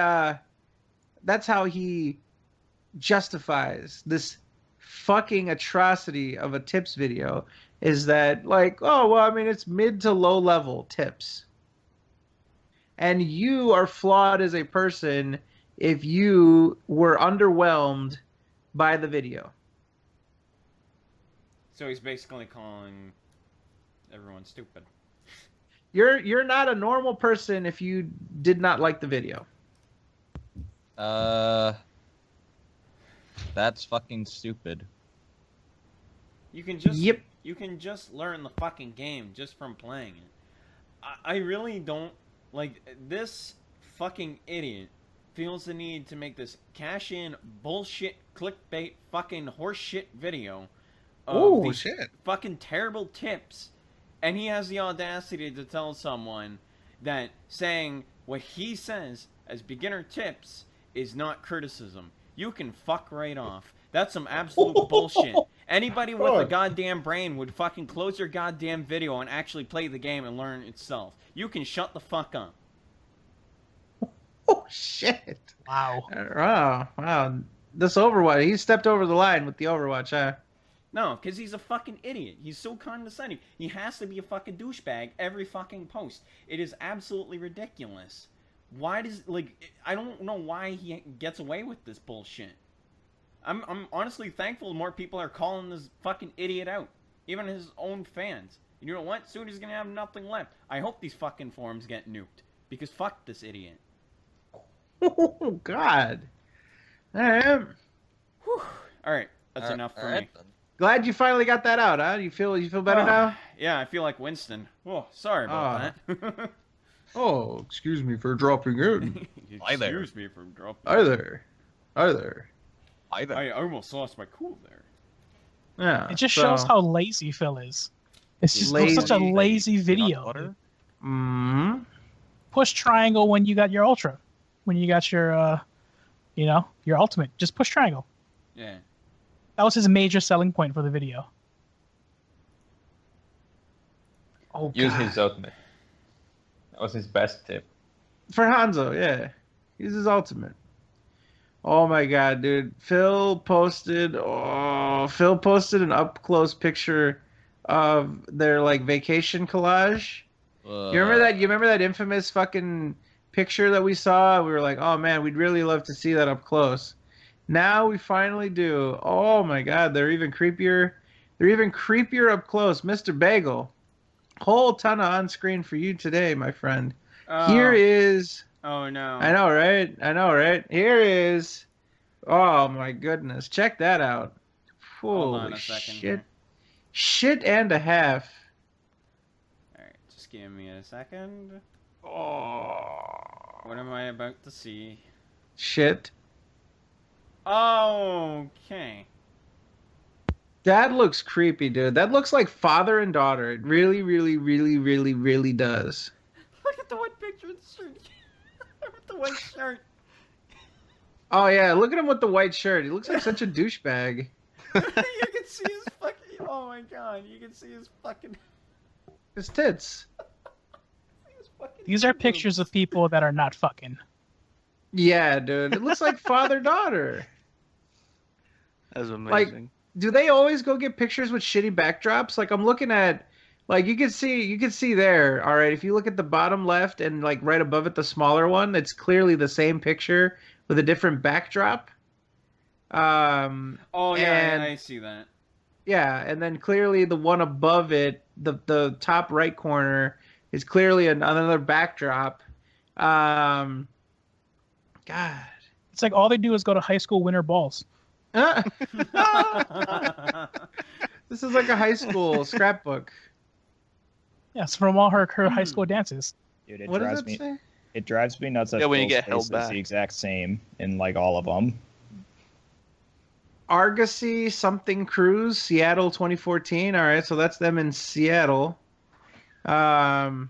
Speaker 5: justifies this fucking atrocity of a tips video, is that like, oh, well, I mean, it's mid to low level tips. And you are flawed as a person if you were underwhelmed by the video.
Speaker 3: So he's basically calling everyone stupid.
Speaker 5: You're not a normal person if you did not like the video.
Speaker 1: That's fucking stupid.
Speaker 3: You can just
Speaker 5: Yep.
Speaker 3: You can just learn the fucking game just from playing it. I really don't like this fucking idiot feels the need to make this cash-in bullshit clickbait fucking horseshit video of these
Speaker 5: shit.
Speaker 3: fucking terrible tips, and he has the audacity to tell someone that saying what he says as beginner tips is not criticism. You can fuck right off. That's some absolute bullshit. Anybody with a goddamn brain would fucking close their goddamn video and actually play the game and learn itself. You can shut the fuck up.
Speaker 5: Oh shit!
Speaker 6: Wow.
Speaker 5: Wow. This Overwatch, he stepped over the line with the Overwatch, huh?
Speaker 3: No, because he's a fucking idiot. He's so condescending. He has to be a fucking douchebag every fucking post. It is absolutely ridiculous. Why does, like, I don't know why he gets away with this bullshit. I'm honestly thankful more people are calling this fucking idiot out. Even his own fans. You know what? Soon he's gonna have nothing left. I hope these fucking forums get nuked. Because fuck this idiot.
Speaker 5: Oh, God. Alright,
Speaker 3: That's enough for me.
Speaker 1: Then.
Speaker 5: glad you finally got that out, huh? You feel better now?
Speaker 3: Yeah, I feel like Winston. Oh, sorry about that.
Speaker 5: Oh, excuse me for dropping in.
Speaker 1: Hi there.
Speaker 3: Excuse me for dropping.
Speaker 5: Hi there. Hi there.
Speaker 1: Hi there.
Speaker 3: I almost lost my cool there.
Speaker 5: Yeah.
Speaker 6: It just shows how lazy Phil is. It's just such a lazy video.
Speaker 5: Mm-hmm.
Speaker 6: Push triangle when you got your ultra, when you got your, your ultimate. Just push triangle.
Speaker 3: Yeah.
Speaker 6: That was his major selling point for the video.
Speaker 5: Oh,
Speaker 4: Use
Speaker 5: God.
Speaker 4: his ultimate. That was his best tip.
Speaker 5: For Hanzo, yeah. Use his ultimate. Oh my god, dude. Phil posted an up close picture of their like vacation collage. You remember that infamous fucking picture that we saw? We were like, "Oh man, we'd really love to see that up close." Now we finally do. Oh my god, they're even creepier. They're even creepier up close. Mr. Bagel. Whole ton of on screen for you today, my friend.
Speaker 3: Oh.
Speaker 5: Here is
Speaker 3: Oh no.
Speaker 5: I know, right? Here is. Oh my goodness. Check that out.
Speaker 3: Hold on
Speaker 5: Holy
Speaker 3: a second
Speaker 5: shit.
Speaker 3: here.
Speaker 5: Shit and a half.
Speaker 3: Alright, just give me a second.
Speaker 5: Oh.
Speaker 3: What am I about to see?
Speaker 5: Shit.
Speaker 3: Okay.
Speaker 5: That looks creepy, dude. That looks like father and daughter. It really, really, really, really, really does.
Speaker 3: Look at the one picture of the shirt. With the white shirt.
Speaker 5: Oh yeah, look at him with the white shirt. He looks like such a douchebag.
Speaker 3: You can see his fucking. Oh my god, you can see his fucking.
Speaker 5: His tits.
Speaker 6: These are pictures of people that are not fucking.
Speaker 5: Yeah, dude. It looks like father-daughter.
Speaker 10: That's amazing.
Speaker 5: Like, do they always go get pictures with shitty backdrops? Like, I'm looking at, like, you can see there. All right, if you look at the bottom left and like right above it, the smaller one, it's clearly the same picture with a different backdrop.
Speaker 3: Oh yeah, I see that.
Speaker 5: Yeah, and then clearly the one above it, the top right corner, is clearly another backdrop. God.
Speaker 6: It's like all they do is go to high school winter balls.
Speaker 5: This is like a high school scrapbook.
Speaker 6: Yes, from all her high school dances.
Speaker 2: Dude,
Speaker 5: What does it say?
Speaker 2: It drives me nuts that
Speaker 10: Yeah, when you
Speaker 2: Phil's
Speaker 10: get held
Speaker 2: face is
Speaker 10: back.
Speaker 2: the exact same in like all of them.
Speaker 5: Argosy something cruise, Seattle 2014. All right, so that's them in Seattle. God,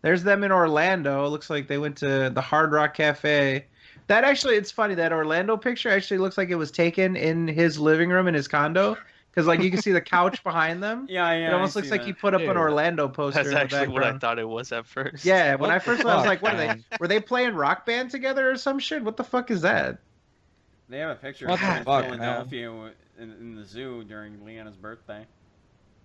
Speaker 5: there's them in Orlando. It looks like they went to the Hard Rock Cafe. That actually, it's funny. That Orlando picture actually looks like it was taken in his living room in his condo, because like you can see the couch behind them.
Speaker 3: Yeah.
Speaker 5: It almost looks like he put up an
Speaker 1: Dude,
Speaker 5: Orlando poster.
Speaker 10: That's
Speaker 5: in the
Speaker 10: actually what I
Speaker 5: background.
Speaker 10: thought it was at first.
Speaker 5: Yeah, when I
Speaker 1: What
Speaker 5: first
Speaker 1: the
Speaker 5: saw it, I was
Speaker 1: fuck,
Speaker 5: like, what are they?
Speaker 1: man?
Speaker 5: Were they playing Rock Band together or some shit? What the fuck is that?
Speaker 3: They have a picture
Speaker 1: What
Speaker 3: of
Speaker 1: the
Speaker 3: him in
Speaker 1: fuck,
Speaker 3: Philadelphia in the zoo during Leanna's birthday.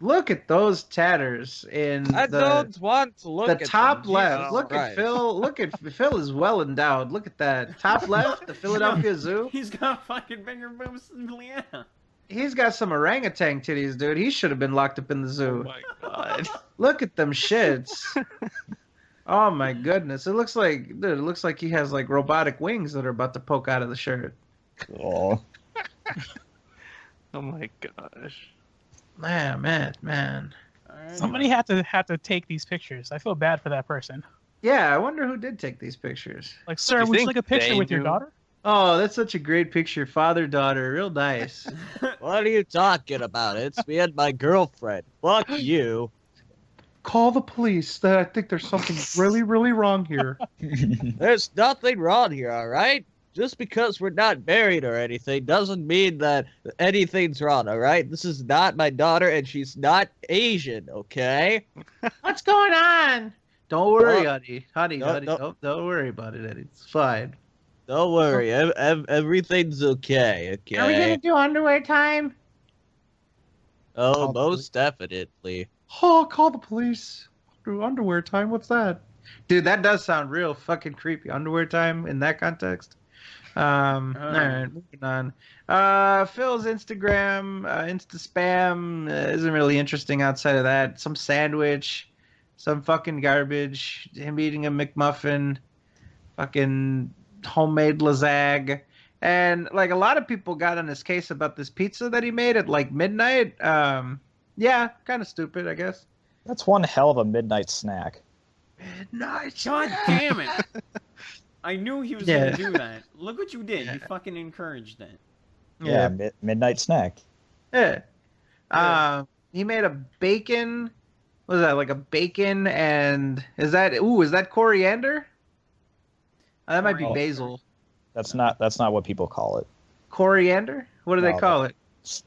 Speaker 5: Look at those tatters in
Speaker 1: I
Speaker 5: the
Speaker 1: don't want to look
Speaker 5: the
Speaker 1: at
Speaker 5: top
Speaker 1: them.
Speaker 5: left.
Speaker 1: Jesus
Speaker 5: Look at
Speaker 1: Christ.
Speaker 5: Phil. Look at Phil is well endowed. Look at that top left, the Philadelphia Zoo.
Speaker 3: He's got fucking bigger boobs than Leanna.
Speaker 5: He's got some orangutan titties, dude. He should have been locked up in the
Speaker 10: Oh
Speaker 5: zoo.
Speaker 10: my god.
Speaker 5: Look at them shits. Oh my goodness! It looks like, dude. It looks like he has like robotic wings that are about to poke out of the shirt.
Speaker 2: Cool.
Speaker 10: Oh my gosh.
Speaker 5: Man.
Speaker 3: Alright.
Speaker 6: Somebody had to take these pictures. I feel bad for that person.
Speaker 5: Yeah, I wonder who did take these pictures.
Speaker 6: Like, sir,
Speaker 10: You
Speaker 6: would you
Speaker 10: think
Speaker 6: like a picture
Speaker 10: they
Speaker 6: with your
Speaker 10: knew?
Speaker 6: daughter?
Speaker 5: Oh, that's such a great picture, father-daughter, real nice.
Speaker 1: What are you talking about? It's me and my girlfriend. Fuck you.
Speaker 5: Call the police. I think there's something really, really wrong here.
Speaker 1: There's nothing wrong here, all right? Just because we're not married or anything doesn't mean that anything's wrong, all right? This is not my daughter, and she's not Asian, okay?
Speaker 5: What's going on? Don't worry,
Speaker 1: Oh.
Speaker 5: honey.
Speaker 1: No,
Speaker 5: Honey.
Speaker 1: no.
Speaker 5: Don't worry about it, Eddie. It's fine.
Speaker 1: Don't worry, everything's okay, okay?
Speaker 5: Are we gonna do underwear time?
Speaker 1: Oh,
Speaker 5: Call the
Speaker 1: most definitely.
Speaker 5: Oh, call the police. Do underwear time? What's that? Dude, that does sound real fucking creepy. Underwear time in that context. All right, moving on. Phil's Instagram, Insta spam isn't really interesting outside of that. Some sandwich, some fucking garbage. Him eating a McMuffin, fucking homemade lasag. And like a lot of people got on his case about this pizza that he made at like midnight. Yeah, kind of stupid, I guess.
Speaker 2: That's one hell of a midnight snack.
Speaker 5: Midnight.
Speaker 3: God damn it! I knew he was
Speaker 5: Yeah.
Speaker 3: gonna do that. Look what you did. You fucking encouraged it.
Speaker 2: Yeah, midnight snack.
Speaker 5: Yeah.
Speaker 1: Yeah.
Speaker 5: He made a bacon. What is that? Like a bacon and is that coriander? That might be
Speaker 3: Coriander.
Speaker 5: basil.
Speaker 2: That's not what people call it.
Speaker 5: Coriander? What do they
Speaker 2: No,
Speaker 5: call it?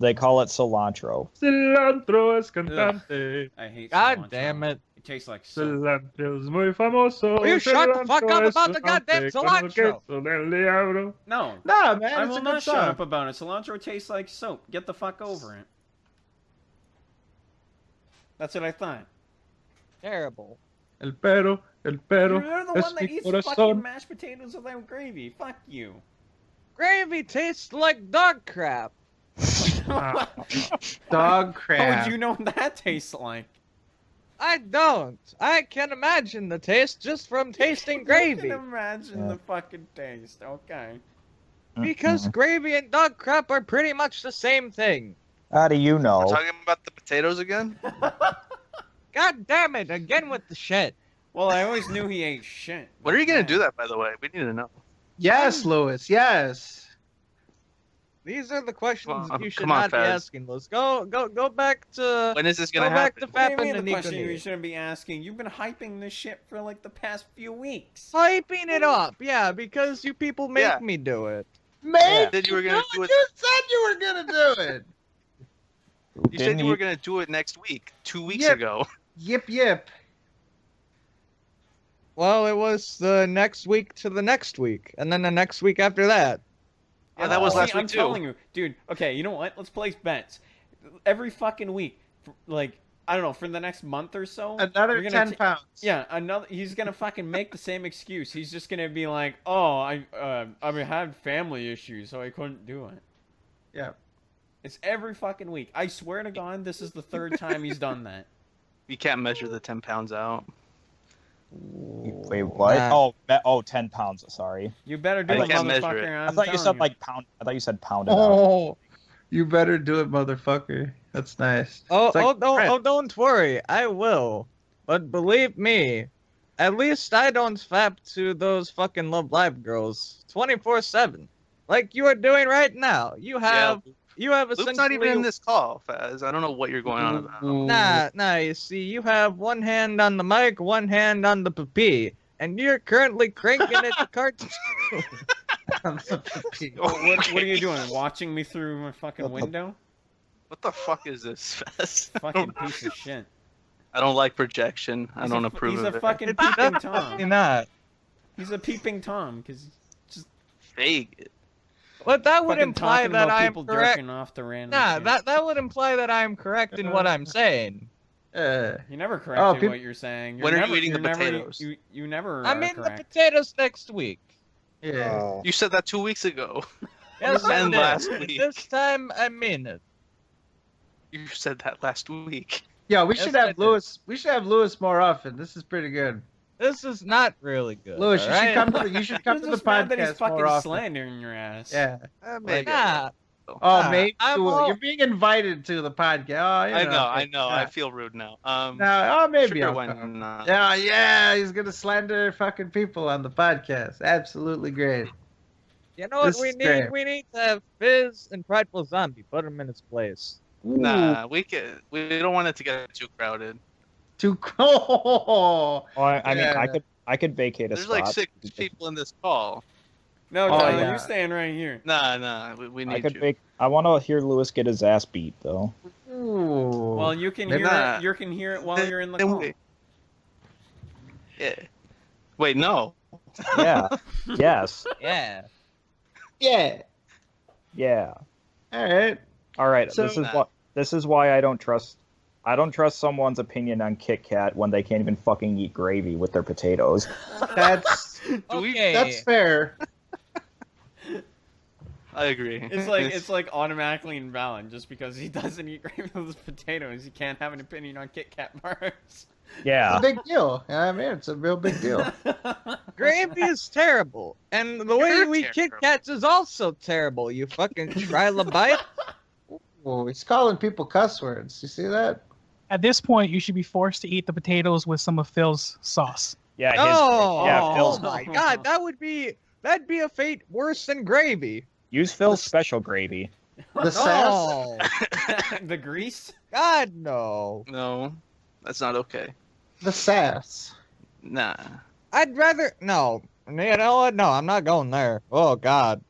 Speaker 2: They call it cilantro.
Speaker 5: Cilantro es
Speaker 3: cantante. I hate
Speaker 1: God
Speaker 3: cilantro.
Speaker 1: damn it.
Speaker 3: It tastes like soap.
Speaker 5: Cilantro es muy famoso.
Speaker 1: Will you shut the fuck up about the goddamn cilantro?
Speaker 3: No.
Speaker 5: Nah, man,
Speaker 3: I
Speaker 5: it's
Speaker 3: will
Speaker 5: a good
Speaker 3: not
Speaker 5: song.
Speaker 3: shut up about it. Cilantro tastes like soap. Get the fuck over it. That's what I thought.
Speaker 1: Terrible.
Speaker 5: El pero
Speaker 3: You're the
Speaker 5: es
Speaker 3: one that
Speaker 5: mi
Speaker 3: eats
Speaker 5: corazón.
Speaker 3: fucking mashed potatoes without gravy. Fuck you.
Speaker 1: Gravy tastes like dog crap.
Speaker 5: Dog
Speaker 3: How
Speaker 5: crap.
Speaker 3: would you know what that tastes like?
Speaker 1: I don't. I can imagine the taste just from tasting gravy.
Speaker 3: You can imagine the fucking taste. Okay.
Speaker 1: Because gravy and dog crap are pretty much the same thing.
Speaker 2: How do you know?
Speaker 10: We're talking about the potatoes again?
Speaker 1: God damn it, again with the shit.
Speaker 3: Well, I always knew he ate shit.
Speaker 10: When are you gonna do that, by the way? We need to know.
Speaker 5: Yes, Lewis. Yes.
Speaker 1: These are the questions
Speaker 10: Well,
Speaker 1: you should
Speaker 10: come on,
Speaker 1: not be
Speaker 10: Faz.
Speaker 1: asking. Let's go back to
Speaker 10: When is this
Speaker 1: go
Speaker 10: gonna
Speaker 1: back
Speaker 10: happen?
Speaker 1: to
Speaker 3: What do you
Speaker 1: Fappin'
Speaker 3: mean
Speaker 1: and
Speaker 3: the question
Speaker 1: Nico
Speaker 3: you shouldn't be asking? You've been hyping this shit for like the past few weeks.
Speaker 1: Hyping it up, yeah, because you people make
Speaker 10: Yeah.
Speaker 1: me do it.
Speaker 5: Make
Speaker 10: Said you were gonna do it.
Speaker 5: You said you were gonna do it.
Speaker 10: You said you were gonna do it next week, 2 weeks
Speaker 5: Yep.
Speaker 10: ago.
Speaker 5: Yip yip.
Speaker 1: Well, it was the next week to the next week, and then the next week after that.
Speaker 10: Yeah, that was
Speaker 3: See,
Speaker 10: last
Speaker 3: I'm
Speaker 10: week too.
Speaker 3: telling you, dude. Okay, you know what? Let's place bets. Every fucking week, like I don't know, for the next month or so.
Speaker 5: Another
Speaker 3: we're gonna
Speaker 5: 10 pounds.
Speaker 3: Yeah, another. He's gonna fucking make the same excuse. He's just gonna be like, "Oh, I had family issues, so I couldn't do it."
Speaker 5: Yeah.
Speaker 3: It's every fucking week. I swear to God, this is the third time he's done that.
Speaker 10: You can't measure the 10 pounds out.
Speaker 2: Wait, what?
Speaker 1: Nah.
Speaker 2: 10 pounds. Sorry.
Speaker 3: You better do
Speaker 10: I
Speaker 3: it,
Speaker 10: can't measure
Speaker 3: motherfucker.
Speaker 10: it.
Speaker 3: I'm
Speaker 2: I thought you
Speaker 3: telling
Speaker 2: said like pound. I thought you said pound it out.
Speaker 5: Oh, you better do it, motherfucker. That's nice.
Speaker 1: Oh,
Speaker 5: It's like bread.
Speaker 1: don't worry, I will. But believe me, at least I don't fap to those fucking Love Live girls 24/7, like you are doing right now. You have
Speaker 10: Luke's
Speaker 1: essentially
Speaker 10: not even in this call, Faz. I don't know what you're going on about.
Speaker 1: Nah. You see, you have one hand on the mic, one hand on the papi, and you're currently cranking it to cartoon.
Speaker 3: What are you doing? Watching me through my fucking window?
Speaker 10: What the fuck is this, Faz?
Speaker 3: Fucking piece of shit.
Speaker 10: I don't like projection. I don't approve
Speaker 3: He's
Speaker 10: of
Speaker 3: a
Speaker 10: it.
Speaker 3: fucking
Speaker 1: It's
Speaker 3: peeping
Speaker 1: definitely
Speaker 3: Tom.
Speaker 1: not.
Speaker 3: He's a peeping Tom because
Speaker 10: Vague.
Speaker 1: But that would
Speaker 3: fucking
Speaker 1: imply
Speaker 3: talking
Speaker 1: that
Speaker 3: about
Speaker 1: I'm
Speaker 3: people
Speaker 1: correct.
Speaker 3: jerking off to random
Speaker 1: Nah,
Speaker 3: shit.
Speaker 1: that would imply that I'm correct in what I'm saying.
Speaker 3: You never corrected
Speaker 5: people-
Speaker 3: what you're saying.
Speaker 10: When are you
Speaker 3: never,
Speaker 10: eating the
Speaker 3: you're never-
Speaker 10: potatoes?
Speaker 3: You never
Speaker 1: I'm
Speaker 3: are
Speaker 1: in the
Speaker 3: correct.
Speaker 1: potatoes next week.
Speaker 5: Yeah.
Speaker 10: You said that 2 weeks ago.
Speaker 1: Yes, I
Speaker 10: And
Speaker 1: did.
Speaker 10: last week.
Speaker 1: This time I mean it.
Speaker 10: You said that last week.
Speaker 5: Yeah, we
Speaker 1: Yes,
Speaker 5: should
Speaker 1: I
Speaker 5: have
Speaker 1: did.
Speaker 5: Lewis. We should have Lewis more often. This is pretty good.
Speaker 1: This is not really good.
Speaker 5: Lewis, you should
Speaker 1: alright?
Speaker 5: come to the. You should come
Speaker 3: You're
Speaker 5: to the
Speaker 3: just mad that he's
Speaker 5: podcast
Speaker 3: fucking
Speaker 5: more often.
Speaker 3: slandering your ass.
Speaker 5: Yeah.
Speaker 10: Maybe.
Speaker 1: Nah,
Speaker 5: Oh,
Speaker 1: Nah,
Speaker 5: maybe
Speaker 1: I'm
Speaker 5: do it.
Speaker 1: all-
Speaker 5: You're being invited to the podcast. Oh, you
Speaker 10: I know. I
Speaker 5: Yeah.
Speaker 10: feel rude now.
Speaker 5: No, oh, maybe
Speaker 10: sure,
Speaker 5: I'll
Speaker 10: why
Speaker 5: come.
Speaker 10: not?
Speaker 5: Yeah, he's gonna slander fucking people on the podcast. Absolutely great.
Speaker 1: you know what
Speaker 5: This
Speaker 1: we
Speaker 5: is
Speaker 1: need?
Speaker 5: great.
Speaker 1: We need to have Fizz and Prideful Zombie. Put him in his place.
Speaker 10: Nah, we don't want it to get too crowded.
Speaker 5: Too cool.
Speaker 2: Oh, I mean,
Speaker 5: Yeah.
Speaker 2: I could vacate a
Speaker 10: There's
Speaker 2: spot.
Speaker 10: like 6 people in this call.
Speaker 3: No,
Speaker 5: Oh,
Speaker 3: Tyler,
Speaker 5: yeah.
Speaker 3: you staying right here.
Speaker 10: Nah, we
Speaker 2: I
Speaker 10: need
Speaker 2: could
Speaker 10: you.
Speaker 2: bake. I want to hear Lewis get his ass beat though.
Speaker 5: Ooh.
Speaker 3: Well, you can
Speaker 10: Maybe
Speaker 3: hear
Speaker 10: not.
Speaker 3: it. You can hear it while you're in the
Speaker 10: Then
Speaker 3: call.
Speaker 10: wait. Yeah. Wait, no.
Speaker 2: Yeah. Yes.
Speaker 1: Yeah.
Speaker 5: yeah.
Speaker 2: Yeah.
Speaker 5: All right.
Speaker 2: All right.
Speaker 5: So-
Speaker 2: This is why I don't trust someone's opinion on Kit Kat when they can't even fucking eat gravy with their potatoes.
Speaker 5: That's
Speaker 1: Okay.
Speaker 5: that's fair.
Speaker 10: I agree.
Speaker 3: It's like automatically invalid just because he doesn't eat gravy with his potatoes. He can't have an opinion on Kit Kat bars.
Speaker 2: Yeah.
Speaker 5: It's a big deal. I mean, it's a real big deal.
Speaker 1: Gravy is terrible, and the way
Speaker 10: You're
Speaker 1: we Kit
Speaker 10: terrible.
Speaker 1: Kats is also terrible. You fucking trilobite.
Speaker 5: Whoa, he's calling people cuss words. You see that?
Speaker 6: At this point, you should be forced to eat the potatoes with some of Phil's sauce.
Speaker 2: Yeah.
Speaker 1: Oh
Speaker 2: Phil's
Speaker 1: my God, that'd be a fate worse than gravy.
Speaker 2: use Phil's special gravy.
Speaker 5: The sass?
Speaker 1: No.
Speaker 3: The grease?
Speaker 1: God, no.
Speaker 10: No, that's not okay.
Speaker 5: The sass.
Speaker 10: Nah.
Speaker 1: I'd rather no. You know what? No, I'm not going there. Oh God,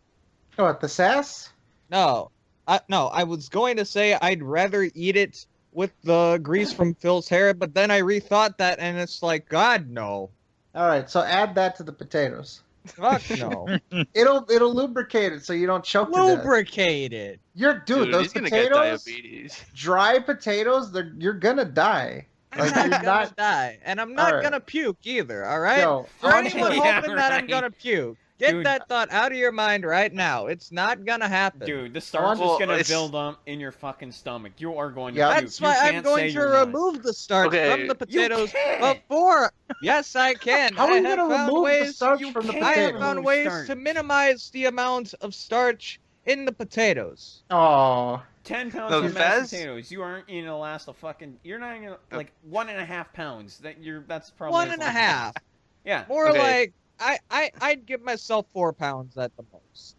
Speaker 5: What, the sass?
Speaker 1: no. I was going to say I'd rather eat it with the grease from Phil's hair, but then I rethought that, and it's like, God, no.
Speaker 5: All right, so add that to the potatoes.
Speaker 1: Fuck no.
Speaker 5: It'll lubricate it so you don't choke to death.
Speaker 1: Lubricate it.
Speaker 5: Dude,
Speaker 10: Dude,
Speaker 5: those
Speaker 10: he's gonna get
Speaker 5: potatoes,
Speaker 10: diabetes.
Speaker 5: dry potatoes, you're gonna die.
Speaker 1: I'm
Speaker 5: Like
Speaker 1: not
Speaker 5: you're
Speaker 1: gonna
Speaker 5: not.
Speaker 1: die, and I'm not
Speaker 5: Alright.
Speaker 1: gonna puke either. All right.
Speaker 5: Yo,
Speaker 1: For anyone
Speaker 3: Yeah,
Speaker 1: hoping that I'm
Speaker 3: right.
Speaker 1: gonna puke, get
Speaker 3: Dude.
Speaker 1: that thought out of your mind right now. It's not gonna happen.
Speaker 3: Dude, the starch
Speaker 10: Well,
Speaker 3: is gonna
Speaker 10: it's-
Speaker 3: build up in your fucking stomach. You are going to
Speaker 5: Yeah.
Speaker 3: puke.
Speaker 1: That's
Speaker 3: You
Speaker 1: why I'm
Speaker 3: can't
Speaker 1: going
Speaker 3: say
Speaker 1: to
Speaker 3: you're not.
Speaker 1: remove the starch
Speaker 10: Okay.
Speaker 1: from the
Speaker 3: You
Speaker 1: potatoes
Speaker 3: can't.
Speaker 1: before. Yes, I can.
Speaker 5: How are
Speaker 1: I
Speaker 5: you
Speaker 1: have
Speaker 5: gonna
Speaker 1: found
Speaker 5: remove the
Speaker 1: ways.
Speaker 5: starch
Speaker 3: you
Speaker 5: from the
Speaker 3: can't
Speaker 1: I have
Speaker 5: potatoes?
Speaker 1: found
Speaker 3: remove
Speaker 1: ways
Speaker 3: starch.
Speaker 1: to minimize the amount of starch in the potatoes.
Speaker 5: Oh,
Speaker 3: 10 pounds
Speaker 10: No,
Speaker 3: of mashed
Speaker 10: Faz-
Speaker 3: potatoes. You aren't gonna last a fucking. You're not gonna like 1.5 pounds. That's probably
Speaker 1: One
Speaker 3: as
Speaker 1: and a
Speaker 3: much.
Speaker 1: half.
Speaker 3: Yeah.
Speaker 1: More
Speaker 10: Okay.
Speaker 1: like I'd give myself 4 pounds at the most.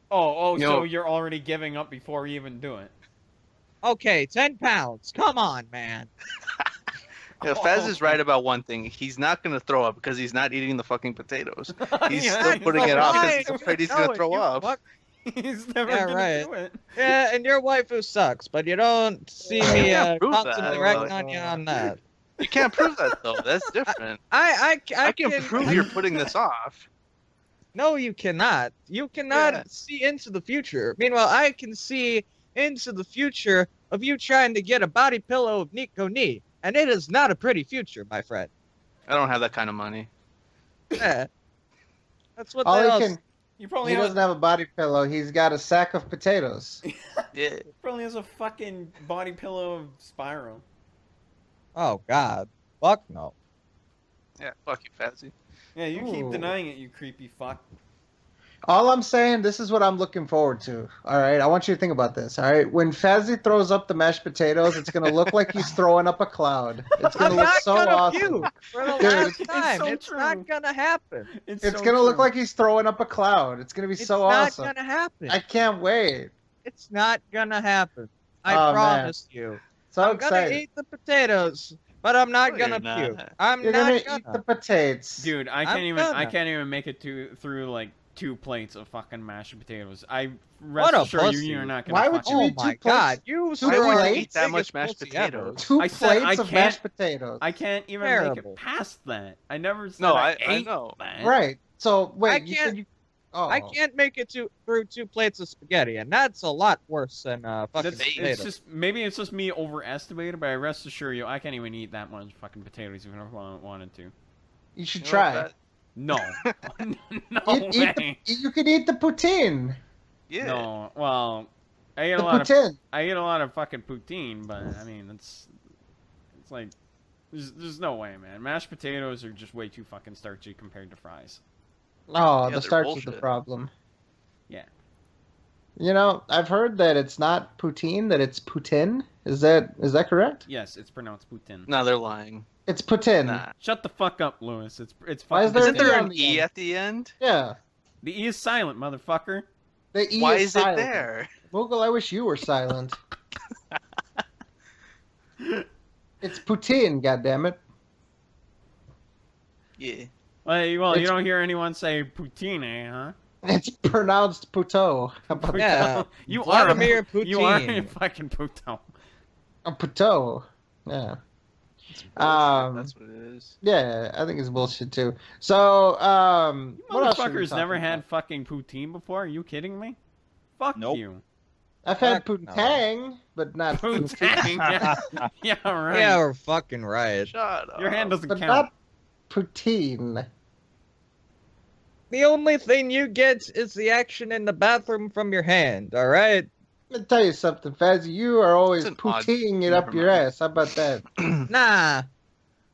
Speaker 3: Oh,
Speaker 10: You
Speaker 3: so
Speaker 10: know-
Speaker 3: you're already giving up before you even do it.
Speaker 1: Okay, 10 pounds. Come on, man.
Speaker 10: Yeah, Fez is right about one thing. He's not gonna throw up because he's not eating the fucking potatoes. He's
Speaker 3: Yeah,
Speaker 10: still
Speaker 3: he's
Speaker 10: putting
Speaker 3: not
Speaker 10: it off because
Speaker 1: Right.
Speaker 10: he's afraid he's
Speaker 1: No,
Speaker 10: gonna throw
Speaker 1: you
Speaker 10: up.
Speaker 1: fuck-
Speaker 3: He's never
Speaker 1: Yeah,
Speaker 3: gonna
Speaker 1: right.
Speaker 3: do it.
Speaker 1: Yeah, and your waifu sucks, but you don't see me
Speaker 10: can't prove that,
Speaker 1: constantly
Speaker 10: though.
Speaker 1: ragging on you on that.
Speaker 10: You can't prove that though. That's different.
Speaker 1: I
Speaker 10: can prove you're putting this off.
Speaker 1: No, you cannot. You cannot
Speaker 10: Yeah.
Speaker 1: see into the future. Meanwhile, I can see into the future of you trying to get a body pillow of Nico Ni, and it is not a pretty future, my friend.
Speaker 10: I don't have that kind of money.
Speaker 1: Yeah. That's what
Speaker 5: all
Speaker 1: they
Speaker 5: he
Speaker 1: all
Speaker 5: can.
Speaker 3: You
Speaker 5: He
Speaker 3: probably
Speaker 5: doesn't have a body pillow. He's got a sack of potatoes.
Speaker 10: Yeah.
Speaker 3: probably has a fucking body pillow of Spyro.
Speaker 1: Oh God. Fuck no.
Speaker 10: Yeah. Fuck you, Fazzy.
Speaker 3: Yeah, you keep
Speaker 5: Ooh.
Speaker 3: denying it, you creepy fuck.
Speaker 5: All I'm saying, this is what I'm looking forward to. All right, I want you to think about this. All right, when Fazzy throws up the mashed potatoes, it's gonna look like he's throwing up a cloud. It's gonna
Speaker 1: I'm
Speaker 5: look
Speaker 1: not
Speaker 5: so
Speaker 1: gonna
Speaker 5: awesome.
Speaker 1: puke for the
Speaker 5: Dude,
Speaker 1: last
Speaker 3: it's
Speaker 1: time.
Speaker 3: so
Speaker 1: It's
Speaker 3: true.
Speaker 1: not gonna happen.
Speaker 5: It's
Speaker 3: so
Speaker 5: gonna look
Speaker 3: true.
Speaker 5: like he's throwing up a cloud. It's gonna be
Speaker 1: It's
Speaker 5: so
Speaker 1: not
Speaker 5: awesome.
Speaker 1: gonna happen.
Speaker 5: I can't wait.
Speaker 1: It's not gonna happen. I
Speaker 5: Oh, man.
Speaker 1: promise you.
Speaker 5: So
Speaker 1: I'm
Speaker 5: excited.
Speaker 1: gonna eat the potatoes, but I'm not
Speaker 10: No,
Speaker 1: gonna
Speaker 10: you're
Speaker 1: puke.
Speaker 10: not.
Speaker 1: I'm
Speaker 5: You're
Speaker 1: not
Speaker 5: gonna
Speaker 1: gonna.
Speaker 5: eat the potatoes.
Speaker 3: Dude, I
Speaker 1: I'm
Speaker 3: can't
Speaker 1: gonna.
Speaker 3: even make it through like 2 plates of fucking mashed potatoes. I
Speaker 1: What
Speaker 3: rest
Speaker 1: a
Speaker 3: assure you,
Speaker 1: pussy.
Speaker 3: you're not gonna.
Speaker 5: Why would
Speaker 3: fucking-
Speaker 5: you
Speaker 1: Oh
Speaker 5: eat two
Speaker 1: my
Speaker 5: plates?
Speaker 1: God! You
Speaker 5: Two
Speaker 10: Why
Speaker 1: sir
Speaker 10: would
Speaker 1: are
Speaker 10: you
Speaker 1: the
Speaker 10: eat that much
Speaker 1: biggest
Speaker 10: mashed
Speaker 1: pussy
Speaker 10: potatoes?
Speaker 1: ever.
Speaker 5: Two
Speaker 3: I said
Speaker 5: plates
Speaker 3: I
Speaker 5: of
Speaker 3: can't-
Speaker 5: mashed potatoes.
Speaker 3: I can't even make
Speaker 1: Terrible.
Speaker 3: it past that. I never said
Speaker 10: No,
Speaker 3: I
Speaker 10: I
Speaker 3: ate
Speaker 10: know.
Speaker 3: that.
Speaker 5: Right. So wait,
Speaker 1: I
Speaker 5: you
Speaker 1: can't-
Speaker 5: said you. Oh.
Speaker 1: I can't make it through 2 plates of spaghetti, and that's a lot worse than fucking
Speaker 3: That's,
Speaker 1: potatoes.
Speaker 3: it's just maybe it's just me overestimated, but I rest assure you, I can't even eat that much fucking potatoes even if I wanted to.
Speaker 5: You should
Speaker 10: You know
Speaker 5: try.
Speaker 10: what,
Speaker 3: No, no
Speaker 5: Eat
Speaker 3: way.
Speaker 5: you could eat the poutine.
Speaker 10: Yeah.
Speaker 3: No, well, I ate a
Speaker 5: The
Speaker 3: lot of
Speaker 5: poutine.
Speaker 3: fucking poutine, but I mean it's like there's no way, man. Mashed potatoes are just way too fucking starchy compared to fries.
Speaker 5: Oh,
Speaker 10: Yeah,
Speaker 5: the
Speaker 10: they're
Speaker 5: starch is the
Speaker 10: bullshit.
Speaker 5: problem.
Speaker 3: Yeah.
Speaker 5: You know, I've heard that it's not poutine, that it's poutine. Is that correct?
Speaker 3: Yes, it's pronounced poutine.
Speaker 10: No, they're lying.
Speaker 5: It's poutine.
Speaker 10: Nah.
Speaker 3: Shut the fuck up, Lewis. It's
Speaker 5: Why is
Speaker 3: fucking
Speaker 5: there
Speaker 10: Isn't
Speaker 5: an
Speaker 10: there
Speaker 5: on
Speaker 10: an
Speaker 5: the
Speaker 10: E
Speaker 5: end?
Speaker 10: at the end?
Speaker 5: Yeah.
Speaker 3: The E is silent, motherfucker.
Speaker 5: The E
Speaker 10: Why
Speaker 5: is
Speaker 10: is
Speaker 5: silent.
Speaker 10: it there?
Speaker 5: Moogle, I wish you were silent. It's poutine, goddammit.
Speaker 10: Yeah.
Speaker 3: Well, you
Speaker 5: It's-
Speaker 3: don't hear anyone say poutine, huh?
Speaker 5: It's pronounced puto. How about
Speaker 1: Yeah.
Speaker 3: You
Speaker 1: Vladimir
Speaker 3: are you are a
Speaker 1: Poutine.
Speaker 3: fucking puto.
Speaker 5: a puto? Yeah.
Speaker 10: It's bullshit.
Speaker 5: Um,
Speaker 10: That's what it is.
Speaker 5: Yeah, I think it's bullshit too. So, what else should we
Speaker 3: Motherfuckers
Speaker 5: talk
Speaker 3: never
Speaker 5: about?
Speaker 3: had fucking poutine before? Are you kidding me? Fuck
Speaker 2: Nope.
Speaker 3: you.
Speaker 5: I've had
Speaker 1: Fuck no.
Speaker 5: poontang, but not poutine.
Speaker 3: Poutine. Yeah, right.
Speaker 1: Yeah, we're fucking right.
Speaker 10: Shut up.
Speaker 3: Your hand doesn't
Speaker 5: But
Speaker 3: count.
Speaker 5: not poutine.
Speaker 1: The only thing you get is the action in the bathroom from your hand, alright?
Speaker 5: Let me tell you something, Fazzy. You are always
Speaker 10: It's an odd-
Speaker 5: poutine it up
Speaker 10: never
Speaker 5: your
Speaker 10: mind.
Speaker 5: ass. How about that?
Speaker 1: Nah.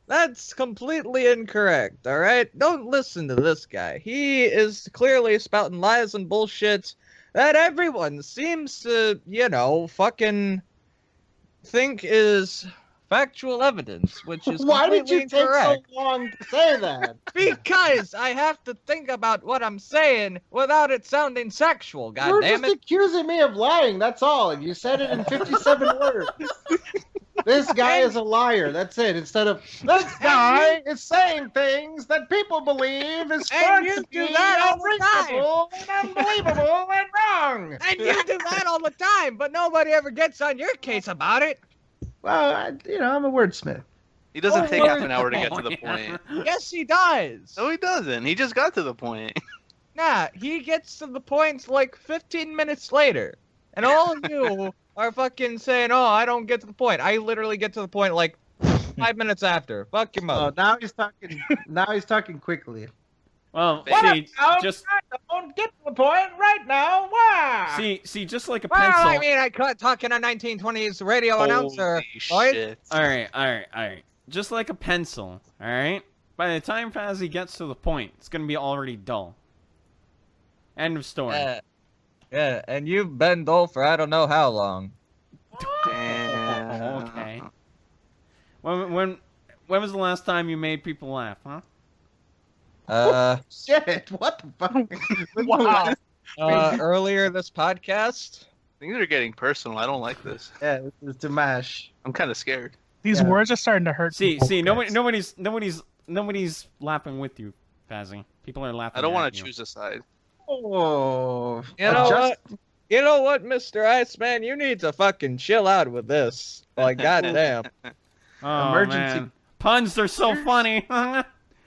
Speaker 1: That's completely incorrect, alright? Don't listen to this guy. He is clearly spouting lies and bullshit that everyone seems to, fucking think is factual evidence, which is
Speaker 5: Why did
Speaker 1: completely
Speaker 5: you take
Speaker 1: incorrect.
Speaker 5: so long to say that?
Speaker 1: Because I have to think about what I'm saying without it sounding sexual. God
Speaker 5: You're
Speaker 1: damn
Speaker 5: just
Speaker 1: it!
Speaker 5: accusing me of lying. That's all. And you said it in 57 words. This guy is a liar. That's it. Instead of this guy is saying things that people believe is
Speaker 1: And
Speaker 5: far
Speaker 1: you
Speaker 5: to
Speaker 1: do
Speaker 5: be
Speaker 1: that all the time.
Speaker 5: unreasonable and unbelievable and wrong.
Speaker 1: And you do that all the time, but nobody ever gets on your case about it.
Speaker 5: Well, I'm a wordsmith.
Speaker 10: He doesn't
Speaker 1: Oh,
Speaker 10: take
Speaker 1: Lord.
Speaker 10: half an hour to get to the point.
Speaker 1: Yes, he does.
Speaker 10: No, he doesn't. He just got to the point.
Speaker 1: Nah, he gets to the point like 15 minutes later. And all of you are fucking saying, oh, I don't get to the point. I literally get to the point like 5 minutes after. Fuck your
Speaker 5: Oh,
Speaker 1: mother.
Speaker 5: now he's talking. Now he's talking quickly.
Speaker 3: Well,
Speaker 10: What
Speaker 3: just
Speaker 5: I don't get to the point right now. Why?
Speaker 3: see, just like a
Speaker 1: Well,
Speaker 3: pencil.
Speaker 1: I mean, I caught talking a 1920s radio announcer.
Speaker 10: Holy
Speaker 1: right?
Speaker 10: shit.
Speaker 3: All right. Just like a pencil. All right. By the time Fazzy gets to the point, it's gonna be already dull. End of story.
Speaker 1: Yeah, and you've been dull for I don't know how long.
Speaker 10: Damn.
Speaker 3: Okay. When was the last time you made people laugh, huh?
Speaker 5: Shit! What the fuck?
Speaker 6: Wow.
Speaker 1: Earlier this podcast.
Speaker 10: Things are getting personal. I don't like this.
Speaker 5: Yeah, this is Dimash.
Speaker 10: I'm kind of scared.
Speaker 6: These
Speaker 5: Yeah.
Speaker 6: words are starting to hurt.
Speaker 3: See,
Speaker 6: people's guts.
Speaker 3: nobody's laughing with you, Fazzy. People are laughing.
Speaker 10: I don't
Speaker 3: want
Speaker 10: want to choose a side.
Speaker 5: Oh,
Speaker 1: You know
Speaker 5: adjust-
Speaker 1: what? You know what, Mr. Iceman? You need to fucking chill out with this. Like, goddamn.
Speaker 3: Oh,
Speaker 5: Emergency.
Speaker 3: man. Puns are so funny.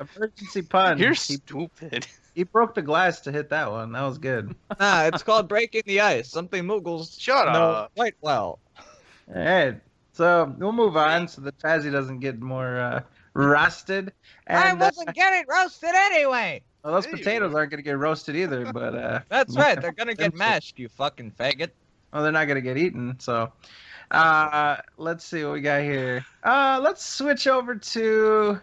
Speaker 5: Emergency pun.
Speaker 10: You're
Speaker 5: He,
Speaker 10: stupid.
Speaker 5: he broke the glass to hit that one. That was good.
Speaker 1: Nah, it's called breaking the ice. Something Moogles
Speaker 10: Shut
Speaker 1: know
Speaker 10: up.
Speaker 1: quite well.
Speaker 5: All right. So we'll move on so that Fazzy doesn't get more rusted.
Speaker 1: I
Speaker 5: And
Speaker 1: wasn't getting roasted anyway.
Speaker 5: well, those
Speaker 10: Hey, you
Speaker 5: potatoes
Speaker 10: were.
Speaker 5: aren't going to get roasted either, but
Speaker 1: That's right. They're gonna get mashed, you fucking faggot.
Speaker 5: well, they're not going to get eaten. So let's see what we got here. Let's switch over to.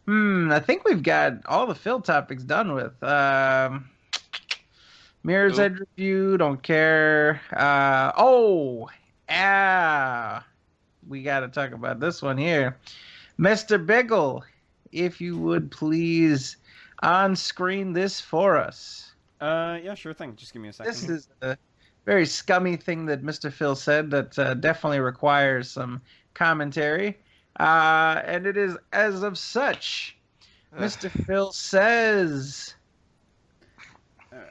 Speaker 5: I think we've got all the Phil topics done with. Mirror's
Speaker 10: Cool.
Speaker 5: Edge review. Don't care. We got to talk about this one here. Mr. Biggle, if you would please on screen this for us.
Speaker 3: Yeah, sure thing. Just give me a second.
Speaker 5: This is a very scummy thing that Mr. Phil said that definitely requires some commentary. And it is as of such. Mr. Phil says,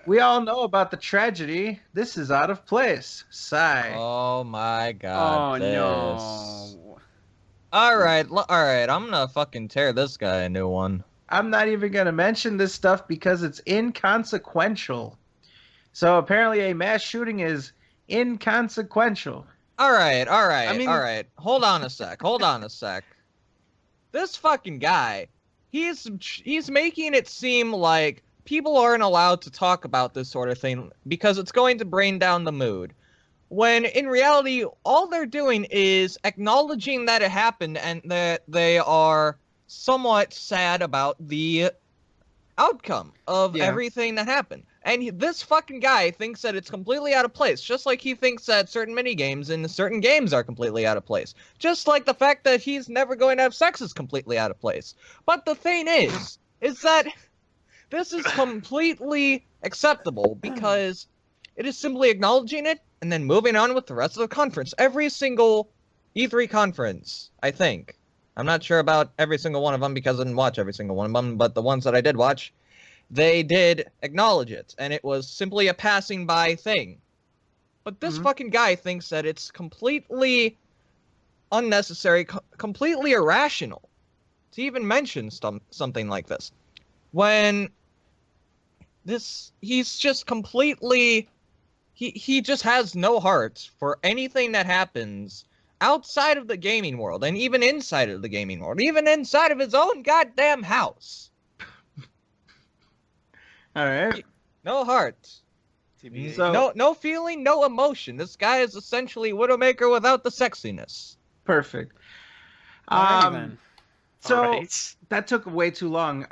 Speaker 5: we all know about the tragedy. This is out of place. Sigh.
Speaker 1: Oh my god.
Speaker 3: Oh
Speaker 1: this.
Speaker 3: no.
Speaker 1: Alright, I'm gonna fucking tear this guy a new one.
Speaker 5: I'm not even going to mention this stuff because it's inconsequential. So apparently a mass shooting is inconsequential.
Speaker 1: Alright.
Speaker 10: I mean-
Speaker 1: Alright. Hold on a sec. This fucking guy, he's making it seem like people aren't allowed to talk about this sort of thing because it's going to bring down the mood. When in reality, all they're doing is acknowledging that it happened and that they are somewhat sad about the outcome of
Speaker 5: Yeah.
Speaker 1: everything that happened. And this fucking guy thinks that it's completely out of place, just like he thinks that certain minigames in certain games are completely out of place. Just like the fact that he's never going to have sex is completely out of place. But the thing is that this is completely acceptable because it is simply acknowledging it and then moving on with the rest of the conference. Every single E3 conference, I think. I'm not sure about every single one of them because I didn't watch every single one of them, but the ones that I did watch, they did acknowledge it, and it was simply a passing by thing. But this fucking guy thinks that it's completely unnecessary, completely irrational to even mention something like this. When he's just completely, he just has no heart for anything that happens outside of the gaming world, and even inside of the gaming world, even inside of his own goddamn house.
Speaker 5: All right.
Speaker 1: No heart.
Speaker 10: TBH.
Speaker 5: So
Speaker 1: No feeling, no emotion. This guy is essentially Widowmaker without the sexiness.
Speaker 5: perfect.
Speaker 3: Alrighty then.
Speaker 5: So
Speaker 10: Alright.
Speaker 5: that took way too long.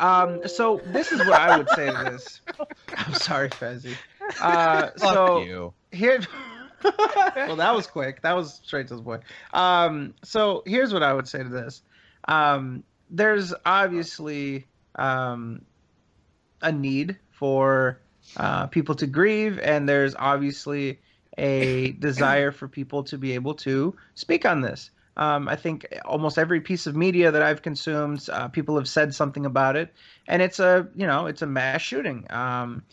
Speaker 5: So this is what I would say to this. I'm sorry, Fezzi.
Speaker 1: Fuck
Speaker 5: So
Speaker 1: you.
Speaker 5: here, Well, that was quick. That was straight to the point. So here's what I would say to this. There's obviously a need for people to grieve, and there's obviously a desire for people to be able to speak on this. I think almost every piece of media that I've consumed, people have said something about it, and it's a mass shooting. Some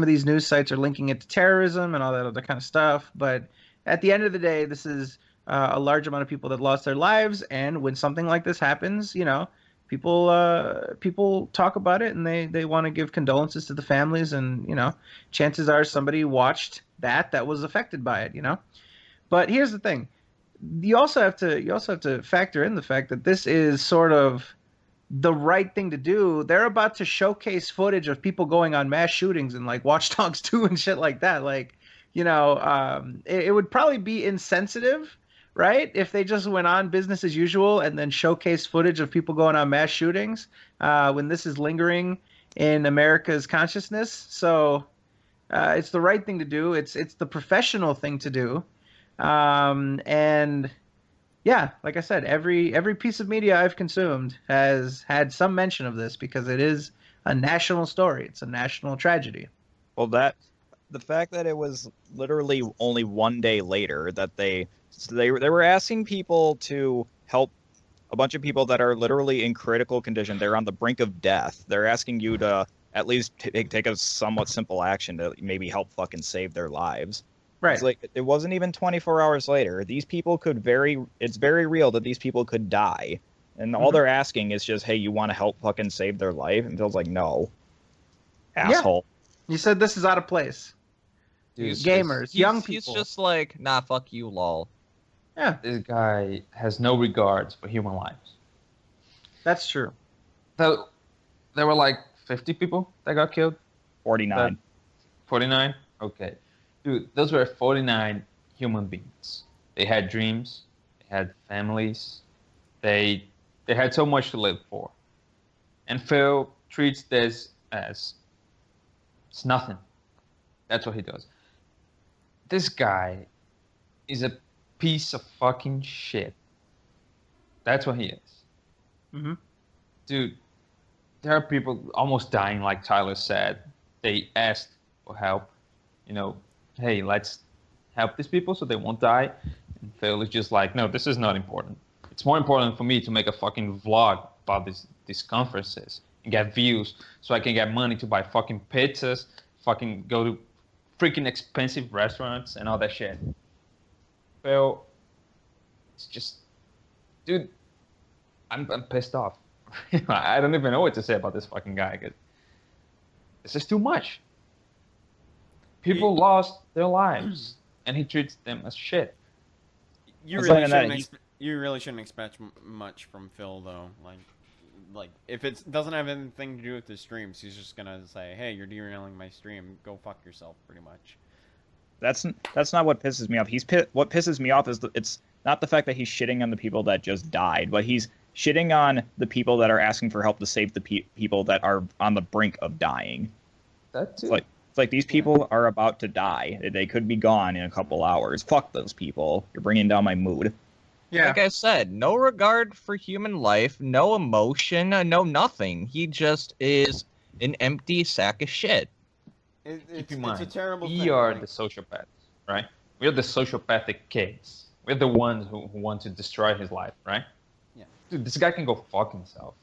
Speaker 5: of these news sites are linking it to terrorism and all that other kind of stuff, but at the end of the day, this is a large amount of people that lost their lives, and when something like this happens, people talk about it and they want to give condolences to the families, and chances are somebody watched that was affected by it. But here's the thing: you also have to factor in the fact that this is sort of the right thing to do. They're about to showcase footage of people going on mass shootings and like Watch Dogs 2 and shit like that. Like, it would probably be insensitive, right, if they just went on business as usual and then showcase footage of people going on mass shootings when this is lingering in America's consciousness. So it's the right thing to do. It's the professional thing to do. And yeah, like I said, every piece of media I've consumed has had some mention of this because it is a national story. It's a national tragedy.
Speaker 2: Well, the fact that it was literally only one day later that they were asking people to help a bunch of people that are literally in critical condition. They're on the brink of death. They're asking you to at least take a somewhat simple action to maybe help fucking save their lives.
Speaker 5: Right.
Speaker 2: It's like, it wasn't even 24 hours later. These people it's very real that these people could die. And all they're asking is just, hey, you want to help fucking save their life? And Phil's like, no. Asshole.
Speaker 5: Yeah. You said this is out of place.
Speaker 4: Dude,
Speaker 5: Gamers, young people.
Speaker 1: He's just like, nah, fuck you, lol.
Speaker 5: Yeah.
Speaker 4: This guy has no regards for human lives.
Speaker 5: That's true.
Speaker 4: So, there were like 50 people that got killed?
Speaker 2: 49.
Speaker 4: 49? Okay. Dude, those were 49 human beings. They had dreams. They had families. They had so much to live for. And Phil treats this as it's nothing. That's what he does. This guy is a piece of fucking shit. That's what he is.
Speaker 5: Mm-hmm.
Speaker 4: Dude, there are people almost dying, like Tyler said. They asked for help. Hey, let's help these people so they won't die. And Phil is just like, no, this is not important. It's more important for me to make a fucking vlog about these conferences and get views so I can get money to buy fucking pizzas, fucking go to freaking expensive restaurants and all that shit. Phil, it's just, dude, I'm pissed off. I don't even know what to say about this fucking guy, because this is too much. People lost their lives, and he treats them as shit.
Speaker 3: You really shouldn't expect much from Phil, though. Like if it doesn't have anything to do with his streams, he's just gonna say, "Hey, you're derailing my stream. Go fuck yourself," pretty much.
Speaker 2: That's not what pisses me off. What pisses me off is it's not the fact that he's shitting on the people that just died, but he's shitting on the people that are asking for help to save the people that are on the brink of dying.
Speaker 4: That's
Speaker 2: it. It's like these people are about to die. They could be gone in a couple hours. Fuck those people. You're bringing down my mood.
Speaker 5: Yeah.
Speaker 1: Like I said, no regard for human life, no emotion, no nothing. He just is an empty sack of shit.
Speaker 3: It's a terrible thing.
Speaker 4: We are the sociopaths, right? We're the sociopathic kids. We're the ones who want to destroy his life, right?
Speaker 3: Yeah.
Speaker 4: Dude, this guy can go fuck himself.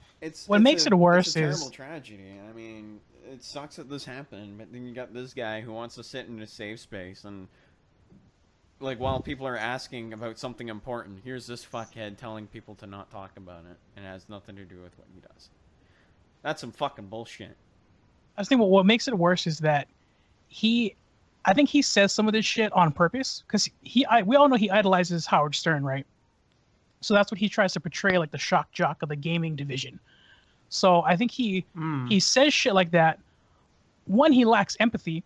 Speaker 6: What makes it worse
Speaker 3: it's a terrible
Speaker 6: is
Speaker 3: tragedy. I mean, it sucks that this happened, but then you got this guy who wants to sit in a safe space and, like, while people are asking about something important, here's this fuckhead telling people to not talk about it, and it has nothing to do with what he does. That's some fucking bullshit.
Speaker 6: I think what makes it worse is that I think he says some of this shit on purpose because we all know he idolizes Howard Stern, right? So that's what he tries to portray, like the shock jock of the gaming division. So I think he says shit like that. One, he lacks empathy,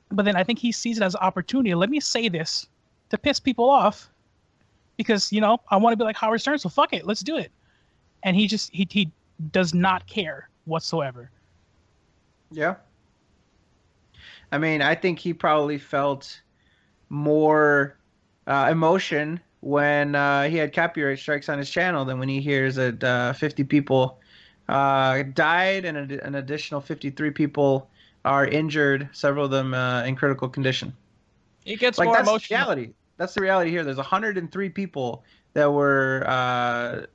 Speaker 6: but then I think he sees it as an opportunity. Let me say this to piss people off because, I want to be like Howard Stern, so fuck it, let's do it. And he does not care whatsoever.
Speaker 5: Yeah. I mean, I think he probably felt more emotion when he had copyright strikes on his channel than when he hears that 50 people died and an additional 53 people are injured, several of them in critical condition.
Speaker 1: He gets
Speaker 5: Like,
Speaker 1: more
Speaker 5: that's the
Speaker 1: emotional.
Speaker 5: reality. That's the reality here. There's 103 people that were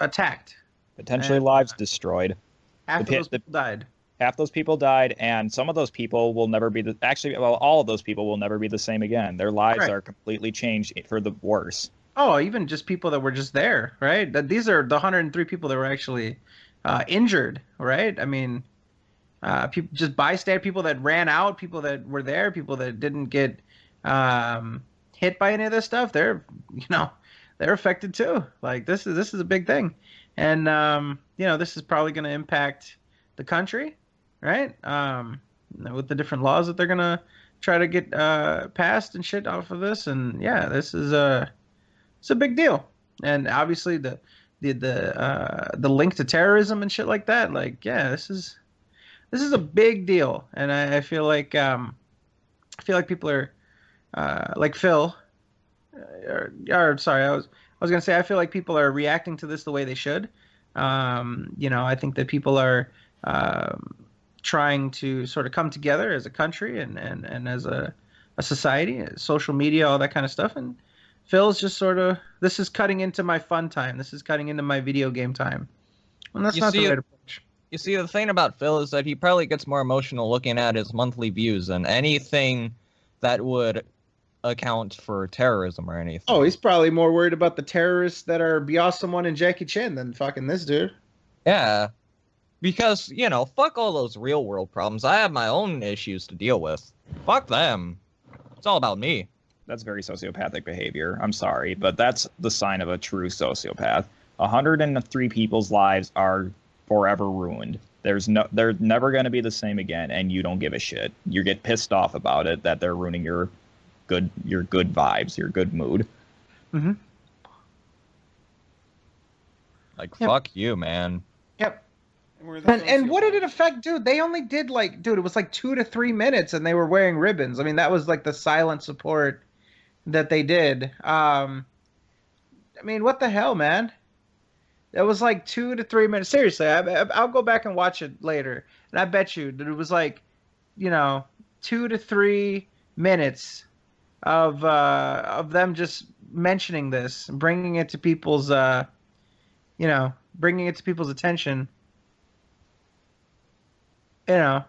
Speaker 5: attacked.
Speaker 2: Potentially
Speaker 5: And,
Speaker 2: lives destroyed.
Speaker 5: Half of those people died.
Speaker 2: Half those people died, and some of those people will never be all of those people will never be the same again. Their lives
Speaker 5: Right.
Speaker 2: are completely changed for the worse.
Speaker 5: Oh, even just people that were just there, right? These are the 103 people that were actually injured, right? I mean, people, just bystander people that ran out, people that were there, people that didn't get hit by any of this stuff. They're affected too. Like, this is a big thing, and this is probably going to impact the country, right? With the different laws that they're going to try to get passed and shit off of this, and yeah, this is it's a big deal, and obviously the link to terrorism and shit like that. Like, yeah, this is a big deal, and I feel like people are like Phil. Sorry, I was gonna say I feel like people are reacting to this the way they should. I think that people are trying to sort of come together as a country and as a society, social media, all that kind of stuff. And Phil's just sort of, this is cutting into my fun time. This is cutting into my video game time. And that's not the right approach.
Speaker 1: You see, the thing about Phil is that he probably gets more emotional looking at his monthly views than anything that would account for terrorism or anything.
Speaker 5: Oh, he's probably more worried about the terrorists that are Byasamun and Jackie Chan than fucking this dude.
Speaker 1: Yeah. Because, fuck all those real world problems. I have my own issues to deal with. Fuck them. It's all about me.
Speaker 2: That's very sociopathic behavior. I'm sorry, but that's the sign of a true sociopath. 103 people's lives are forever ruined. They're never going to be the same again, and you don't give a shit. You get pissed off about it, that they're ruining your good vibes, your good mood.
Speaker 5: Mm-hmm.
Speaker 1: Like, fuck you, man.
Speaker 5: Yep. And what did it affect, dude? They only did it was like 2 to 3 minutes, and they were wearing ribbons. I mean, that was like the silent support that they did. I mean, what the hell, man? It was like 2 to 3 minutes. Seriously, I'll go back and watch it later, and I bet you that it was like, 2 to 3 minutes of them just mentioning this, bringing it to people's, bringing it to people's attention. How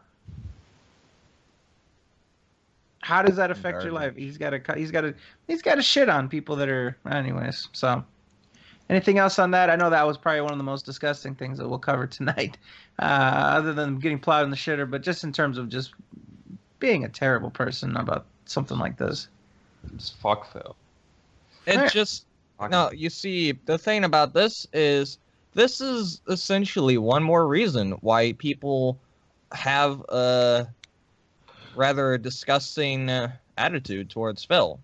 Speaker 5: does that affect your life? He's got to shit on people that are, anyways. So, anything else on that? I know that was probably one of the most disgusting things that we'll cover tonight, other than getting plowed in the shitter, but just in terms of just being a terrible person about something like this.
Speaker 4: Just fuck Phil.
Speaker 1: No, you see, the thing about this is essentially one more reason why people have a rather disgusting attitude towards Phil.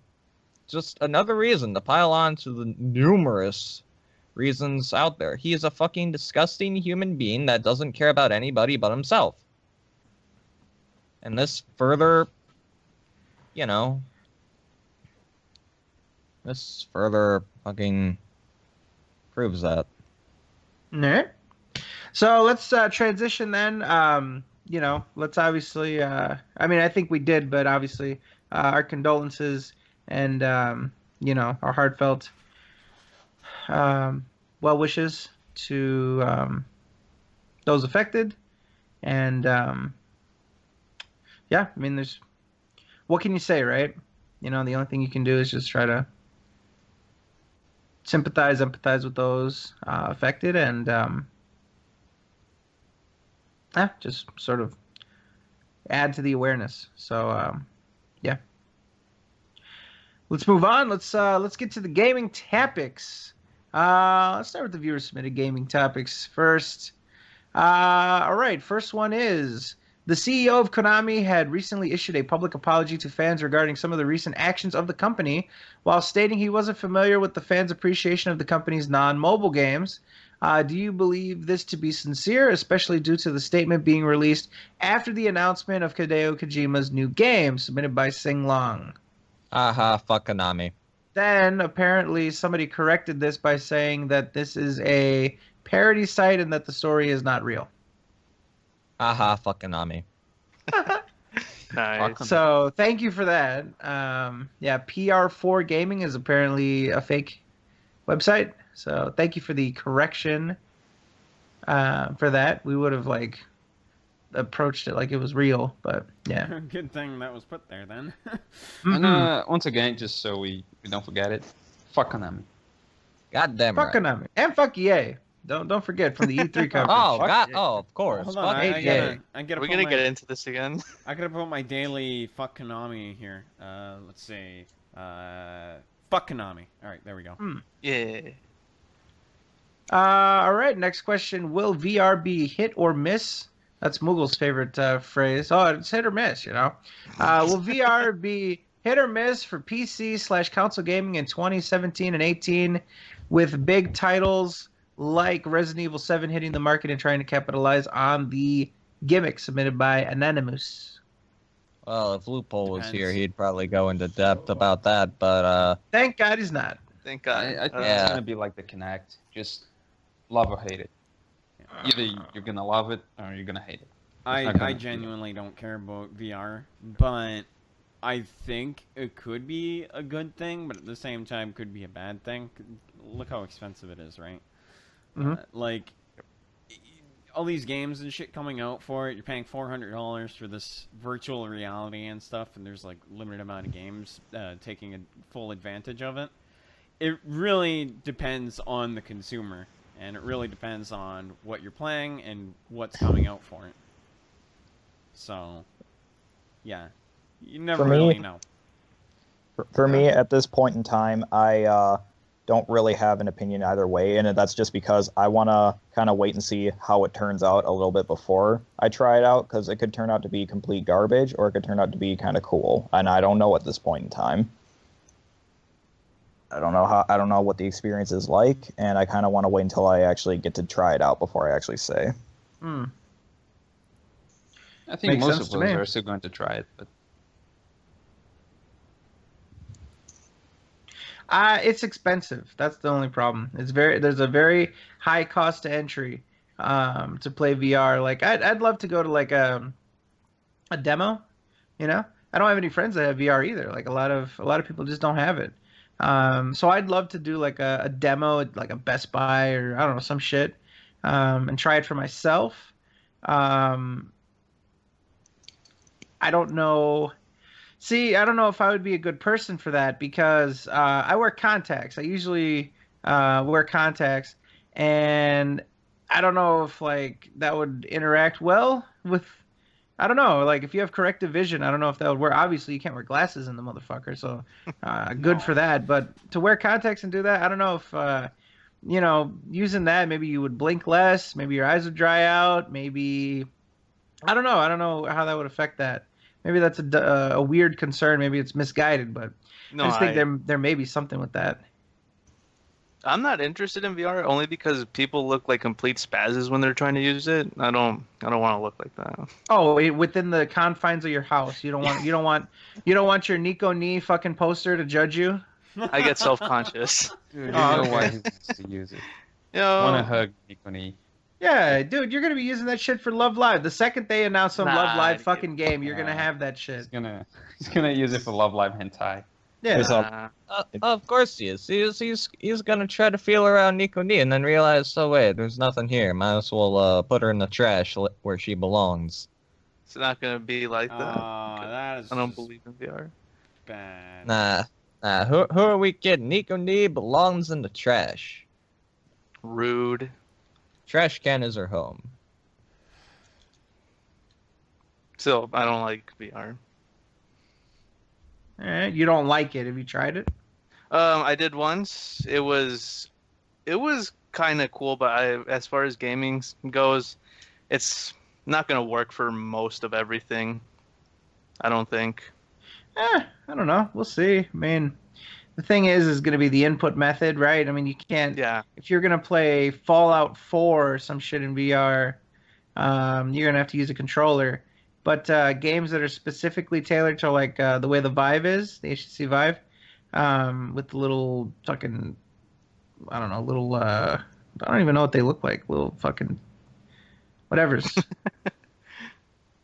Speaker 1: Just another reason to pile on to the numerous reasons out there. He is a fucking disgusting human being that doesn't care about anybody but himself. And this further, fucking proves that.
Speaker 5: Alright. So let's transition then. Let's obviously, I think we did, but obviously our condolences and, our heartfelt well wishes to those affected. And, what can you say, right? The only thing you can do is just try to empathize with those affected, and just sort of add to the awareness. So let's move on. Let's get to the gaming topics. Let's start with the viewer submitted gaming topics first. All right, first one is: the CEO of Konami had recently issued a public apology to fans regarding some of the recent actions of the company, while stating he wasn't familiar with the fans' appreciation of the company's non-mobile games. Do you believe this to be sincere, especially due to the statement being released after the announcement of Hideo Kojima's new game, submitted by Sing Long?
Speaker 1: Haha, fuck Konami.
Speaker 5: Then apparently somebody corrected this by saying that this is a parody site and that the story is not real.
Speaker 1: Haha, fuck Konami.
Speaker 10: Nice.
Speaker 5: So thank you for that. Yeah, PR4 Gaming is apparently a fake website. So thank you for the correction for that. We would have like approached it like it was real, but yeah.
Speaker 3: Good thing that was put there then.
Speaker 4: And once again, just so we don't forget it, fuck Konami.
Speaker 1: Goddamn
Speaker 5: Fuck
Speaker 1: right.
Speaker 5: Konami and fuck EA. Don't forget from the E3 coverage.
Speaker 1: Oh,
Speaker 4: Fuck
Speaker 1: God.
Speaker 4: yeah.
Speaker 1: Oh, of course.
Speaker 3: Hold
Speaker 1: Fuck
Speaker 3: on, I
Speaker 1: EA.
Speaker 3: gotta
Speaker 10: We're
Speaker 3: put
Speaker 10: gonna
Speaker 3: my,
Speaker 10: get into this again.
Speaker 3: I gotta put my daily fuck Konami here. Let's see. Fuck Konami. All right, there we go.
Speaker 10: Yeah.
Speaker 5: All right, next question. Will VR be hit or miss? That's Moogle's favorite phrase. Oh, it's hit or miss, you know. Will VR be hit or miss for PC/console gaming in 2017 and 18 with big titles like Resident Evil 7 hitting the market and trying to capitalize on the gimmick submitted by Anonymous?
Speaker 1: Well, if Loophole was here,
Speaker 3: Depends.
Speaker 1: he'd probably go into depth about that, but,
Speaker 5: Thank God he's not.
Speaker 10: Thank God.
Speaker 4: I think
Speaker 1: Yeah.
Speaker 4: it's gonna be like the Kinect, just love or hate it. Either you're gonna love it or you're gonna hate it. not
Speaker 3: I
Speaker 4: gonna-
Speaker 3: genuinely don't care about VR, but I think it could be a good thing, but at the same time could be a bad thing. Look how expensive it is, right?
Speaker 5: Mhm.
Speaker 3: Like all these games and shit coming out for it, you're paying $400 for this virtual reality and stuff, and there's like limited amount of games taking a full advantage of it. It really depends on the consumer, and it really depends on what you're playing and what's coming out for it. So, yeah, you never
Speaker 2: For me-
Speaker 3: really know.
Speaker 2: For me, at this point in time, I don't really have an opinion either way, and that's just because I want to kind of wait and see how it turns out a little bit before I try it out, because it could turn out to be complete garbage, or it could turn out to be kind of cool, and I don't know at this point in time. I don't know what the experience is like, and I kind of want to wait until I actually get to try it out before I actually say.
Speaker 5: Hmm.
Speaker 4: I think
Speaker 5: Makes
Speaker 4: most
Speaker 5: sense
Speaker 4: of
Speaker 5: to
Speaker 4: us
Speaker 5: me.
Speaker 4: are still going to try it, but
Speaker 5: It's expensive. That's the only problem. There's a very high cost to entry to play VR. Like I'd love to go to like a demo, you know? I don't have any friends that have VR either. Like a lot of people just don't have it. So I'd love to do like a demo at like a Best Buy or I don't know, some shit. And try it for myself. I don't know. See, I don't know if I would be a good person for that because I wear contacts. I usually wear contacts, and I don't know if like that would interact well with. I don't know. Like if you have corrective vision, I don't know if that would work. Obviously, you can't wear glasses in the motherfucker, so good for that. But to wear contacts and do that, I don't know if you know, using that maybe you would blink less, maybe your eyes would dry out, maybe I don't know. I don't know how that would affect that. Maybe that's a weird concern. Maybe it's misguided, but
Speaker 10: No,
Speaker 5: I just think there may be something with that.
Speaker 10: I'm not interested in VR only because people look like complete spazzes when they're trying to use it. I don't want to look like that.
Speaker 5: Oh, within the confines of your house, you don't want your Nico Knee fucking poster to judge you.
Speaker 10: I get self-conscious.
Speaker 4: dude, you
Speaker 5: Oh,
Speaker 4: know
Speaker 5: okay.
Speaker 4: why he wants to use it.
Speaker 10: You know,
Speaker 4: Want to hug Nikoni.
Speaker 5: Yeah, dude, you're gonna be using that shit for Love Live. The second they announce some
Speaker 10: Nah,
Speaker 5: Love Live
Speaker 10: dude.
Speaker 5: fucking game, you're gonna
Speaker 4: Nah.
Speaker 5: have that shit.
Speaker 4: He's gonna use it for Love Live hentai.
Speaker 5: Yeah.
Speaker 2: There's a-
Speaker 10: nah.
Speaker 1: of course he is. He's gonna try to feel around Nico Knee and then realize, oh wait, there's nothing here. Might as well put her in the trash where she belongs.
Speaker 10: It's not gonna be like that.
Speaker 3: That is
Speaker 10: I don't
Speaker 3: just
Speaker 10: believe in VR.
Speaker 3: bad.
Speaker 1: Nah. Who are we kidding? Nico Knee belongs in the trash.
Speaker 10: Rude.
Speaker 1: Trash can is her home.
Speaker 10: Still, I don't like VR.
Speaker 5: All right, you don't like it. Have you tried it?
Speaker 10: I did once. It was kind of cool, but as far as gaming goes, it's not gonna work for most of everything. I don't think.
Speaker 5: I don't know. We'll see. I mean, the thing is going to be the input method, right? I mean, you can't.
Speaker 10: Yeah.
Speaker 5: If you're gonna play Fallout 4 or some shit in VR, you're gonna have to use a controller, but games that are specifically tailored to like the way the Vive is, the HTC Vive, with the little fucking, I don't know, little I don't even know what they look like, little fucking whatever's.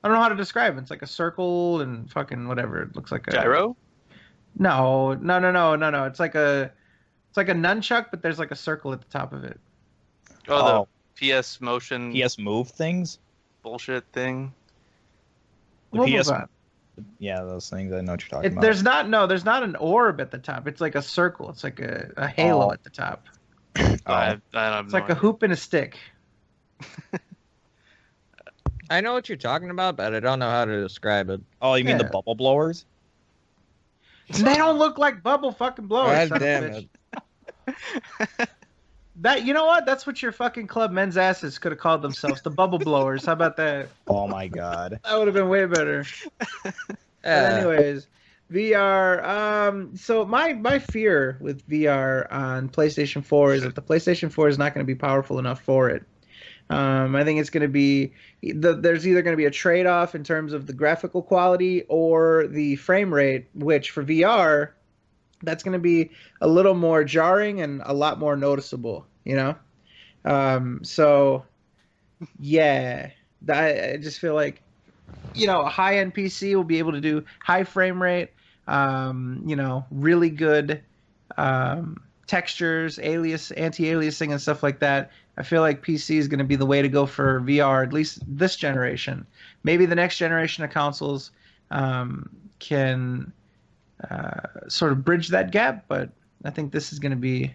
Speaker 5: I don't know how to describe it. It's like a circle and fucking whatever. It looks like a
Speaker 10: Gyro?
Speaker 5: No. It's like a nunchuck, but there's like a circle at the top of it.
Speaker 10: Oh, the PS Motion
Speaker 2: PS Move things.
Speaker 10: bullshit thing.
Speaker 2: The
Speaker 5: We'll
Speaker 2: PS.
Speaker 5: move on.
Speaker 2: Yeah, those things. I know what you're talking about.
Speaker 5: There's not an orb at the top. It's like a circle. It's like a halo at the top.
Speaker 10: I don't
Speaker 5: It's like a hoop and a stick.
Speaker 1: I know what you're talking about, but I don't know how to describe it.
Speaker 2: Oh, you mean the
Speaker 5: Yeah.
Speaker 2: bubble blowers?
Speaker 5: They don't look like bubble fucking blowers.
Speaker 1: God
Speaker 5: son of a
Speaker 1: damn
Speaker 5: bitch.
Speaker 1: it.
Speaker 5: That, you know what? That's what your fucking club men's asses could have called themselves, the bubble blowers. How about that?
Speaker 2: Oh my god.
Speaker 5: That would have been way better. But
Speaker 1: Yeah.
Speaker 5: anyways, VR. So my fear with VR on PlayStation 4 is that the PlayStation 4 is not going to be powerful enough for it. I think it's going to be there's either going to be a trade-off in terms of the graphical quality or the frame rate, which for VR, that's going to be a little more jarring and a lot more noticeable. You know, so yeah, I just feel like, you know, a high-end PC will be able to do high frame rate, you know, really good textures, anti-aliasing and stuff like that. I feel like PC is going to be the way to go for VR, at least this generation. Maybe the next generation of consoles can sort of bridge that gap, but I think this is going to be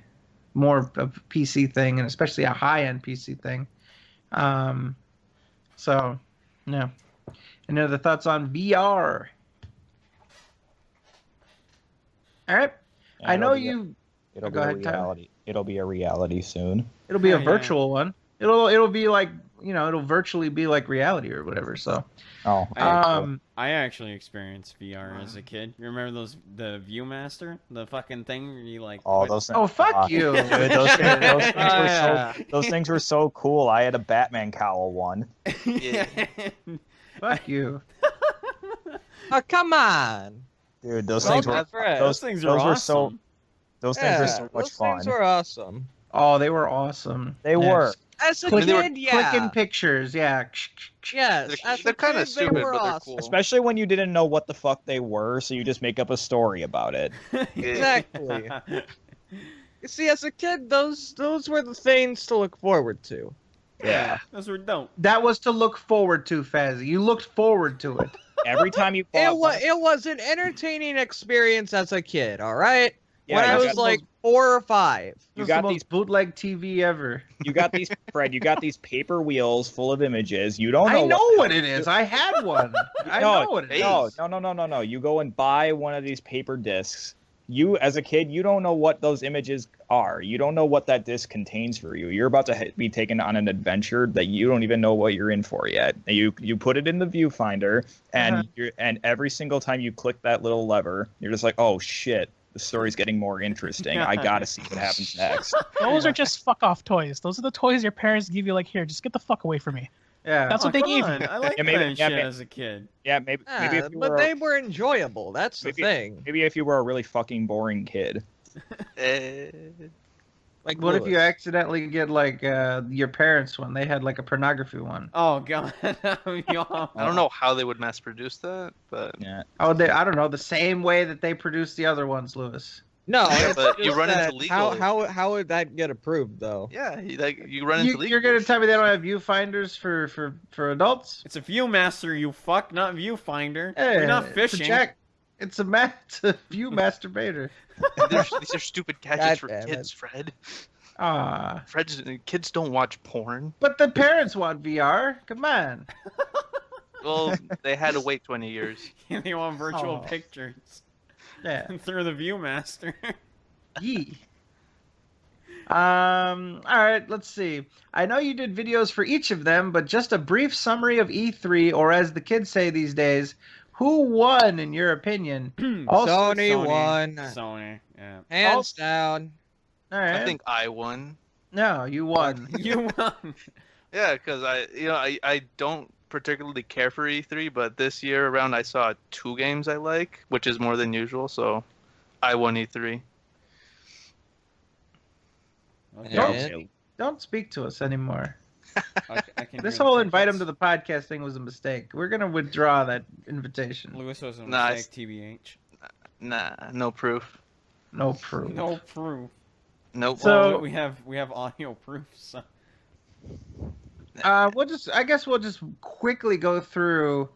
Speaker 5: more of a PC thing, and especially a high-end PC thing. So, yeah. Any other thoughts on VR? All right.
Speaker 2: Yeah,
Speaker 5: I know
Speaker 2: it'll be a-
Speaker 5: you.
Speaker 2: It'll
Speaker 5: Go
Speaker 2: be
Speaker 5: ahead,
Speaker 2: a
Speaker 5: Tyler.
Speaker 2: reality. It'll be a reality soon.
Speaker 5: It'll be a
Speaker 3: Yeah.
Speaker 5: virtual one. It'll be like, you know, it'll virtually be like reality or whatever. So,
Speaker 2: Oh,
Speaker 3: I actually experienced VR as a kid. You remember the ViewMaster, the fucking thing where you like?
Speaker 2: oh,
Speaker 3: put-
Speaker 2: those things.
Speaker 5: oh fuck you.
Speaker 2: Dude, those things were
Speaker 1: Yeah.
Speaker 2: those things were so cool. I had a Batman cowl one.
Speaker 3: yeah.
Speaker 5: Fuck you.
Speaker 1: Oh, come on.
Speaker 2: Dude, those
Speaker 1: Well,
Speaker 2: things were
Speaker 1: that's right.
Speaker 3: Those things are
Speaker 2: those
Speaker 3: awesome.
Speaker 2: were so those things were so much
Speaker 1: those
Speaker 2: fun.
Speaker 1: things were awesome.
Speaker 5: Oh, they were awesome.
Speaker 2: They were.
Speaker 1: As a
Speaker 5: Click-
Speaker 1: kid, yeah.
Speaker 5: Clicking pictures, yeah.
Speaker 1: Yes,
Speaker 10: They're-
Speaker 1: as
Speaker 10: they're
Speaker 1: a
Speaker 10: kinda
Speaker 1: kid,
Speaker 10: stupid,
Speaker 1: they were
Speaker 10: but they're
Speaker 1: awesome.
Speaker 10: cool.
Speaker 2: Especially when you didn't know what the fuck they were, so you just make up a story about it.
Speaker 1: Exactly. You see, as a kid, those were the things to look forward to.
Speaker 2: Yeah.
Speaker 3: Those were dope.
Speaker 5: That was to look forward to, Fazzy. You looked forward to it.
Speaker 2: Every time you bought
Speaker 1: It was an entertaining experience as a kid. All right,
Speaker 2: Yeah,
Speaker 1: when I
Speaker 2: you
Speaker 1: was
Speaker 2: got
Speaker 1: like 4 or 5.
Speaker 5: This is
Speaker 2: got
Speaker 5: the most
Speaker 2: these-
Speaker 5: bootleg TV ever.
Speaker 2: you got these Fred, you got these paper wheels full of images. You don't know
Speaker 5: I know what it is. I had one. I
Speaker 2: No,
Speaker 5: know what it is.
Speaker 2: No. You go and buy one of these paper discs. You, as a kid, you don't know what those images are. You don't know what that disc contains for you. You're about to be taken on an adventure that you don't even know what you're in for yet. You put it in the viewfinder, and and every single time you click that little lever, you're just like, oh shit, the story's getting more interesting. I gotta see what happens next.
Speaker 6: Those are just fuck off toys. Those are the toys your parents give you. Like, here, just get the fuck away from me.
Speaker 5: Yeah.
Speaker 6: That's
Speaker 3: Oh,
Speaker 6: what they
Speaker 3: come
Speaker 6: gave
Speaker 3: on.
Speaker 6: you.
Speaker 3: I like
Speaker 2: Yeah, maybe-
Speaker 3: that
Speaker 2: yeah,
Speaker 3: shit
Speaker 2: may-
Speaker 3: as a kid.
Speaker 2: Yeah, maybe
Speaker 1: Yeah,
Speaker 2: if you
Speaker 1: but
Speaker 2: were
Speaker 1: they were enjoyable. That's the thing.
Speaker 2: maybe if you were a really fucking boring kid.
Speaker 10: Eh,
Speaker 1: Like,
Speaker 5: What if you
Speaker 1: Lewis.
Speaker 5: accidentally get like your parents' one? They had like a pornography one.
Speaker 3: Oh god.
Speaker 10: I don't know how they would mass produce that, but
Speaker 2: Yeah.
Speaker 5: Oh, I don't know. The same way that they produce the other ones, Lewis.
Speaker 1: No,
Speaker 10: Yeah,
Speaker 1: it's
Speaker 10: but you
Speaker 1: just
Speaker 10: run into
Speaker 1: that
Speaker 10: legal-
Speaker 1: How would that get approved though?
Speaker 10: yeah, you run into legal
Speaker 5: You're gonna
Speaker 10: shit.
Speaker 5: tell me they don't have viewfinders for adults?
Speaker 3: It's a Viewmaster, you fuck, not Viewfinder.
Speaker 5: Hey,
Speaker 3: You're not
Speaker 5: it's a
Speaker 3: fishing.
Speaker 5: Jack. It's a view masturbator.
Speaker 10: These are stupid gadgets for
Speaker 1: God damn
Speaker 10: kids, Fred.
Speaker 5: Ah,
Speaker 10: Kids don't watch porn.
Speaker 5: but the parents want VR. Come on.
Speaker 10: Well, they had to wait 20 years.
Speaker 3: They want virtual
Speaker 5: Oh.
Speaker 3: pictures
Speaker 5: Yeah.
Speaker 3: through the Viewmaster.
Speaker 5: Yee. All right, let's see. I know you did videos for each of them, but just a brief summary of E3, or as the kids say these days, who won in your opinion? Also,
Speaker 1: Sony won,
Speaker 3: Sony, yeah.
Speaker 1: hands down.
Speaker 5: all right.
Speaker 10: I think I won.
Speaker 5: No, you won.
Speaker 3: You won.
Speaker 10: Yeah, because I don't particularly care for E3, but this year around I saw 2 games I like, which is more than usual. So I won E3.
Speaker 3: Okay.
Speaker 1: Yeah.
Speaker 5: Don't speak to us anymore.
Speaker 3: I can
Speaker 5: This
Speaker 3: hear the
Speaker 5: whole invite him
Speaker 3: crickets.
Speaker 5: to the podcast thing was a mistake. We're gonna withdraw that invitation.
Speaker 3: Lewis was a
Speaker 10: Nice.
Speaker 3: mistake, TBH.
Speaker 10: Nah, no proof.
Speaker 5: No proof.
Speaker 3: No proof.
Speaker 10: Nope.
Speaker 5: So-
Speaker 3: Well, we have audio proof. So.
Speaker 5: I guess we'll just quickly go through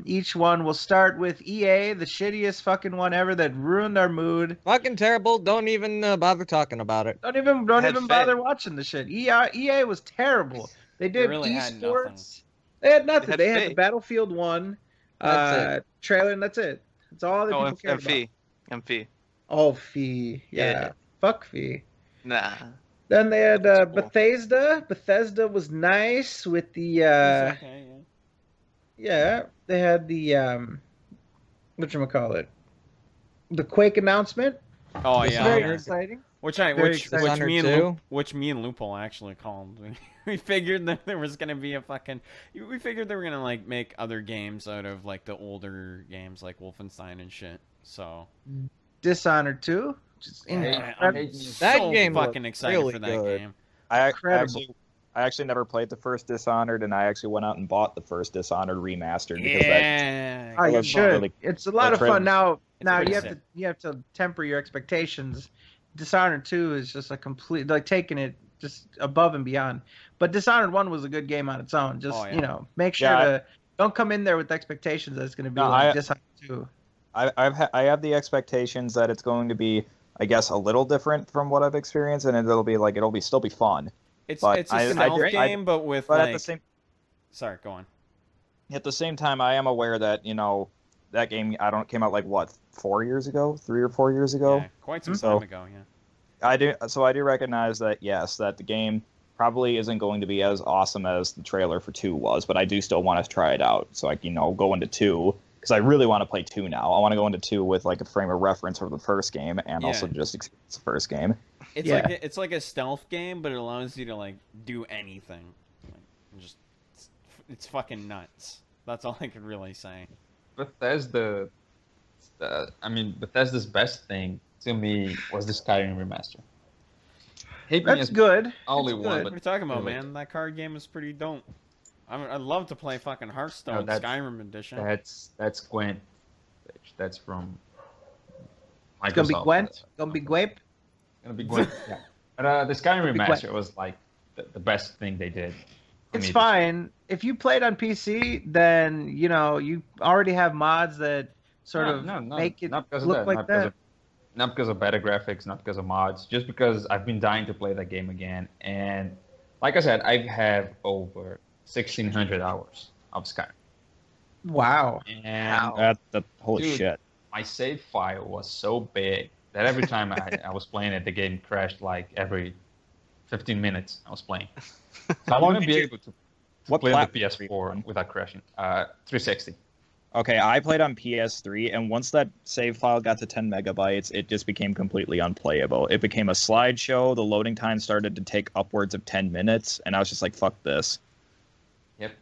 Speaker 5: each one. We'll start with EA, the shittiest fucking one ever that ruined our mood.
Speaker 1: Fucking terrible. Don't even bother talking about it.
Speaker 5: Don't even bother watching the shit. EA was terrible. They did
Speaker 3: really had nothing.
Speaker 5: esports. They had nothing.
Speaker 10: had
Speaker 5: They had the
Speaker 10: Faye.
Speaker 5: Battlefield 1
Speaker 1: That's
Speaker 5: trailer, and that's it. That's all that people cared about.
Speaker 10: MP.
Speaker 5: Oh, Fee. Yeah.
Speaker 10: Yeah.
Speaker 5: Fuck Fee.
Speaker 10: Nah.
Speaker 5: Then they had
Speaker 10: That's cool.
Speaker 5: Bethesda. Bethesda was nice with the
Speaker 3: It's okay, yeah.
Speaker 5: yeah. They had the whatchamacallit? The Quake announcement.
Speaker 3: Oh
Speaker 5: It's
Speaker 3: yeah.
Speaker 5: very
Speaker 3: yeah.
Speaker 5: exciting.
Speaker 3: Which
Speaker 5: Very exciting.
Speaker 3: me and Loophole actually called. We figured that there was gonna be a fucking. We figured they were gonna like make other games out of like the older games like Wolfenstein and shit. So
Speaker 5: Dishonored 2. Just
Speaker 3: yeah,
Speaker 5: incredible.
Speaker 1: That
Speaker 3: so
Speaker 1: game
Speaker 3: fucking
Speaker 1: looked
Speaker 3: excited
Speaker 1: really
Speaker 3: for that
Speaker 1: good.
Speaker 3: game.
Speaker 2: I
Speaker 5: Incredible.
Speaker 2: actually never played the first Dishonored, and I actually went out and bought the first Dishonored remastered because
Speaker 3: Yeah.
Speaker 5: Oh, you
Speaker 2: was
Speaker 5: should.
Speaker 2: really-
Speaker 5: It's a lot
Speaker 2: the
Speaker 5: of fun.
Speaker 2: trailer-
Speaker 5: Now
Speaker 3: pretty
Speaker 5: you have to temper your expectations. Dishonored 2 is just a complete like taking it just above and beyond. But Dishonored 1 was a good game on its own. Just
Speaker 3: Oh, yeah.
Speaker 5: make sure
Speaker 2: Yeah,
Speaker 5: to don't come in there with expectations that it's going to be
Speaker 2: No,
Speaker 5: like
Speaker 2: I-
Speaker 5: Dishonored 2.
Speaker 2: I have the expectations that it's going to be, I guess, a little different from what I've experienced, and it'll be still be fun.
Speaker 3: It's
Speaker 2: But
Speaker 3: it's a
Speaker 2: I-
Speaker 3: stealth
Speaker 2: I-
Speaker 3: game, but with
Speaker 2: But
Speaker 3: like.
Speaker 2: at the same
Speaker 3: Sorry, go on.
Speaker 2: at the same time, I am aware that that game came out like what 4 years ago, 3 or 4 years ago.
Speaker 3: Yeah, quite some
Speaker 2: So-
Speaker 3: time ago. Yeah.
Speaker 2: I do recognize that, yes, that the game probably isn't going to be as awesome as the trailer for 2 was, but I do still want to try it out so I can go into 2 because I really want to play 2 now. I want to go into 2 with like a frame of reference for the first game and
Speaker 3: Yeah.
Speaker 2: also just experience the first game.
Speaker 3: It's
Speaker 5: Yeah.
Speaker 3: it's like a stealth game, but it allows you to like do anything. Like, just it's fucking nuts. That's all I could really say.
Speaker 4: Bethesda's best thing to me was the Skyrim remaster. Hate me
Speaker 5: That's
Speaker 4: as
Speaker 5: good.
Speaker 4: only
Speaker 5: It's
Speaker 4: one,
Speaker 5: good.
Speaker 3: What are you talking about,
Speaker 4: really.
Speaker 3: man? That card game is pretty dope. I'd love to play fucking Hearthstone
Speaker 4: No, that's-
Speaker 3: Skyrim edition.
Speaker 4: that's Gwent. That's from Microsoft.
Speaker 5: It's gonna be Gwent. Gonna be Gwape.
Speaker 4: Gonna be Gwent. Yeah. But the Skyrim
Speaker 5: be Gwent.
Speaker 4: remaster was like the best thing they did. for
Speaker 5: It's
Speaker 4: me.
Speaker 5: fine. If you played on PC, then you already have mods that sort of make it
Speaker 4: not because
Speaker 5: look
Speaker 4: of that,
Speaker 5: like
Speaker 4: not because
Speaker 5: that.
Speaker 4: of, not because of better graphics, not because of mods, just because I've been dying to play that game again. And like I said, I have over 1,600 hours of Skyrim.
Speaker 5: Wow.
Speaker 4: And
Speaker 2: Holy
Speaker 4: Dude.
Speaker 2: shit.
Speaker 4: my save file was so big that every time I was playing it, the game crashed like every 15 minutes I was playing. So
Speaker 2: How
Speaker 4: I'm
Speaker 2: long
Speaker 4: going to
Speaker 2: did
Speaker 4: be
Speaker 2: you-
Speaker 4: able to
Speaker 2: What
Speaker 4: play on the
Speaker 2: platform?
Speaker 4: PS4 without crashing. 360.
Speaker 2: Okay, I played on PS3, and once that save file got to 10 megabytes, it just became completely unplayable. It became a slideshow. The loading time started to take upwards of 10 minutes, and I was just like, fuck this.
Speaker 4: Yep. It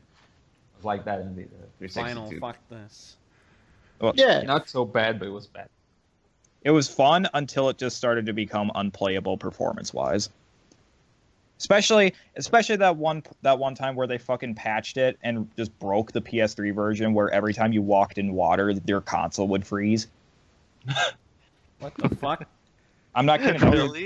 Speaker 4: was like that in the 360
Speaker 3: Final
Speaker 4: too.
Speaker 3: fuck this.
Speaker 2: Well,
Speaker 5: Yeah.
Speaker 4: Not so bad, but it was bad.
Speaker 2: It was fun until it just started to become unplayable performance-wise. Especially that one time where they fucking patched it and just broke the PS3 version, where every time you walked in water, your console would freeze.
Speaker 3: What the fuck?
Speaker 2: I'm not kidding.
Speaker 10: Really?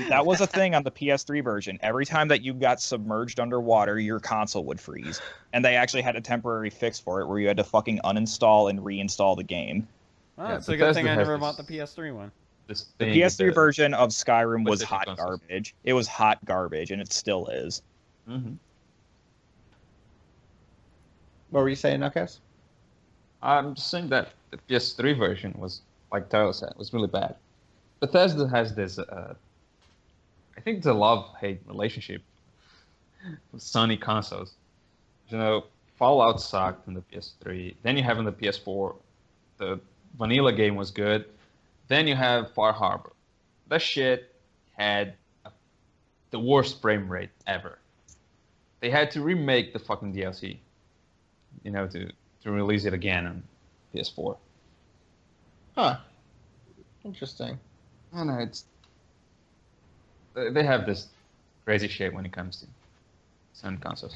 Speaker 2: That was a thing on the PS3 version. Every time that you got submerged underwater, your console would freeze. And they actually had a temporary fix for it where you had to fucking uninstall and reinstall the game.
Speaker 3: Well,
Speaker 4: Yeah,
Speaker 3: it's a good thing I
Speaker 4: Bethesda
Speaker 3: never
Speaker 4: has
Speaker 3: bought the PS3 one.
Speaker 4: This
Speaker 2: The
Speaker 4: thing,
Speaker 2: PS3 version of Skyrim was
Speaker 4: PlayStation
Speaker 2: hot
Speaker 4: consoles.
Speaker 2: garbage. It was hot garbage, and it still is.
Speaker 4: Mm-hmm.
Speaker 5: What were you saying, Nukas?
Speaker 4: I'm just saying that the PS3 version was, like Tyler said, was really bad. Bethesda has this, I think it's a love-hate relationship with Sony consoles. You know, Fallout sucked on the PS3. Then you have on the PS4, the vanilla game was good. Then you have Far Harbor. That shit had the worst frame rate ever. They had to remake the fucking DLC to release it again on PS4.
Speaker 5: Huh. Interesting.
Speaker 4: I know they have this crazy shit when it comes to Sony consoles.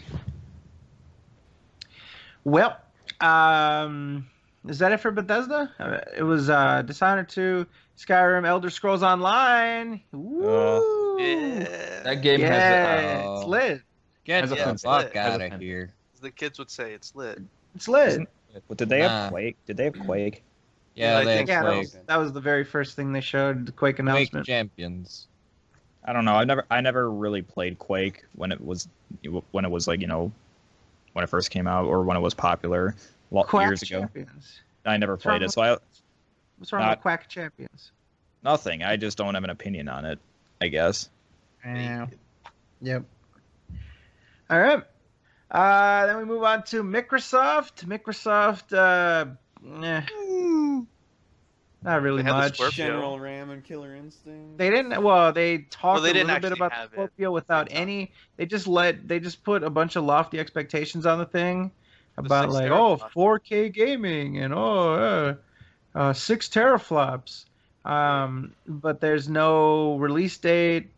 Speaker 5: Well, is that it for Bethesda? It was Dishonored 2, Skyrim, Elder Scrolls Online. Woo!
Speaker 10: Yeah.
Speaker 4: That game
Speaker 5: It's lit.
Speaker 1: Get
Speaker 4: As a
Speaker 1: the
Speaker 4: fan-
Speaker 1: fuck
Speaker 10: lit.
Speaker 1: out
Speaker 4: As a
Speaker 1: of
Speaker 4: fan.
Speaker 1: here.
Speaker 10: As the kids would say, it's lit.
Speaker 5: It's lit.
Speaker 2: Isn't- But did they
Speaker 1: Nah.
Speaker 2: have Quake? Did they have Quake?
Speaker 1: Yeah,
Speaker 10: I
Speaker 1: they
Speaker 10: think
Speaker 1: have
Speaker 5: Yeah,
Speaker 1: Quake.
Speaker 5: that was the very first thing they showed, the Quake
Speaker 1: Quake
Speaker 5: announcement.
Speaker 1: Champions.
Speaker 2: I don't know. I never really played Quake when it was like when it first came out or when it was popular
Speaker 5: Quack
Speaker 2: years ago.
Speaker 5: Champions.
Speaker 2: I never
Speaker 5: What's wrong
Speaker 2: played it,
Speaker 5: with-
Speaker 2: so
Speaker 5: What's wrong
Speaker 2: Not-
Speaker 5: with Quack Champions?
Speaker 2: nothing. I just don't have an opinion on it. I guess.
Speaker 5: Yeah. Yep. All right. Then we move on to Microsoft. Not really
Speaker 10: They had the
Speaker 5: much.
Speaker 10: Scorpio.
Speaker 3: General Ram and Killer Instinct.
Speaker 5: They didn't. Well, they talked
Speaker 10: they
Speaker 5: a
Speaker 10: didn't
Speaker 5: little bit
Speaker 10: actually
Speaker 5: about
Speaker 10: have
Speaker 5: the
Speaker 10: it.
Speaker 5: Scorpio without
Speaker 10: They talked.
Speaker 5: any. They just put a bunch of lofty expectations on the thing
Speaker 10: The
Speaker 5: about
Speaker 10: 6
Speaker 5: like
Speaker 10: teraflops.
Speaker 5: 4K gaming and 6 teraflops. But there's no release date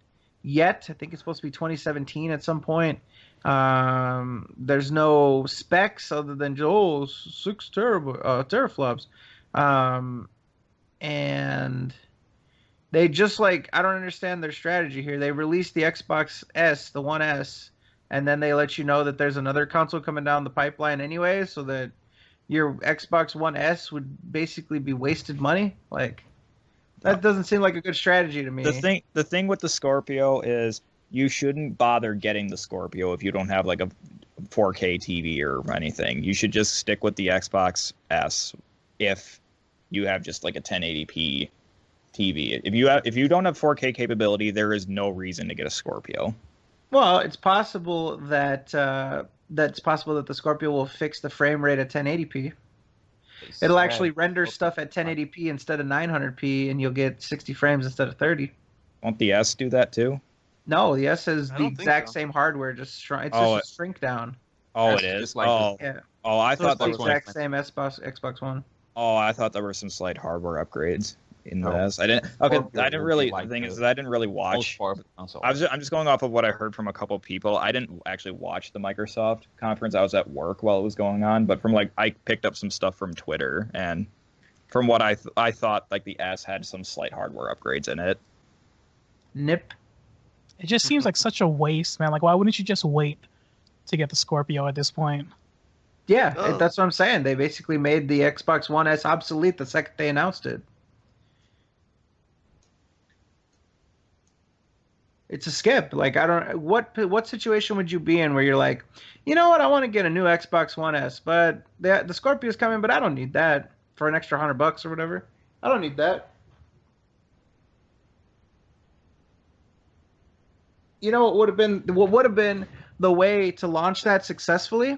Speaker 5: yet. I think it's supposed to be 2017 at some point. There's no specs other than 6 teraflops. And they just I don't understand their strategy here. They released the Xbox S, the One S, and then they let you know that there's another console coming down the pipeline anyway, so that your Xbox One S would basically be wasted money. That doesn't seem like a good strategy to me.
Speaker 2: The thing with the Scorpio is you shouldn't bother getting the Scorpio if you don't have like a 4K TV or anything. You should just stick with the Xbox S if you have just like a 1080p TV. If you don't have 4K capability, there is no reason to get a Scorpio.
Speaker 5: Well, it's possible that the Scorpio will fix the frame rate at 1080p. It'll actually render stuff at 1080p instead of 900p, and you'll get 60 frames instead of 30.
Speaker 2: Won't the S do that too?
Speaker 5: No, the S is
Speaker 10: I
Speaker 5: the
Speaker 10: don't think
Speaker 5: exact
Speaker 10: so.
Speaker 5: same hardware, just it's
Speaker 2: Oh,
Speaker 5: just a shrink down.
Speaker 2: Oh,
Speaker 4: That's
Speaker 2: it is.
Speaker 4: just like
Speaker 5: Yeah.
Speaker 2: I
Speaker 5: So
Speaker 2: thought
Speaker 5: it's the
Speaker 2: there was
Speaker 5: exact same Xbox One.
Speaker 2: I thought there were some slight hardware upgrades in
Speaker 4: No.
Speaker 2: the S. I didn't. Okay,
Speaker 4: Scorpio
Speaker 2: I didn't
Speaker 4: would
Speaker 2: really.
Speaker 4: be like
Speaker 2: The thing
Speaker 4: the
Speaker 2: is, I didn't really watch.
Speaker 4: Most powerful console.
Speaker 2: I'm just going off of what I heard from a couple people. I didn't actually watch the Microsoft conference. I was at work while it was going on, but I picked up some stuff from Twitter, and from what I thought like the S had some slight hardware upgrades in it.
Speaker 5: Nip.
Speaker 6: It just seems like such a waste, man. Like, why wouldn't you just wait to get the Scorpio at this point?
Speaker 5: Yeah,
Speaker 10: Oh.
Speaker 5: that's what I'm saying. They basically made the Xbox One S obsolete the second they announced it. It's a skip. Like, I don't. What situation would you be in where you're like, you know what? I want to get a new Xbox One S, but the Scorpio's coming, but I don't need that for an extra $100 or whatever. I don't need that. You know what would have been the way to launch that successfully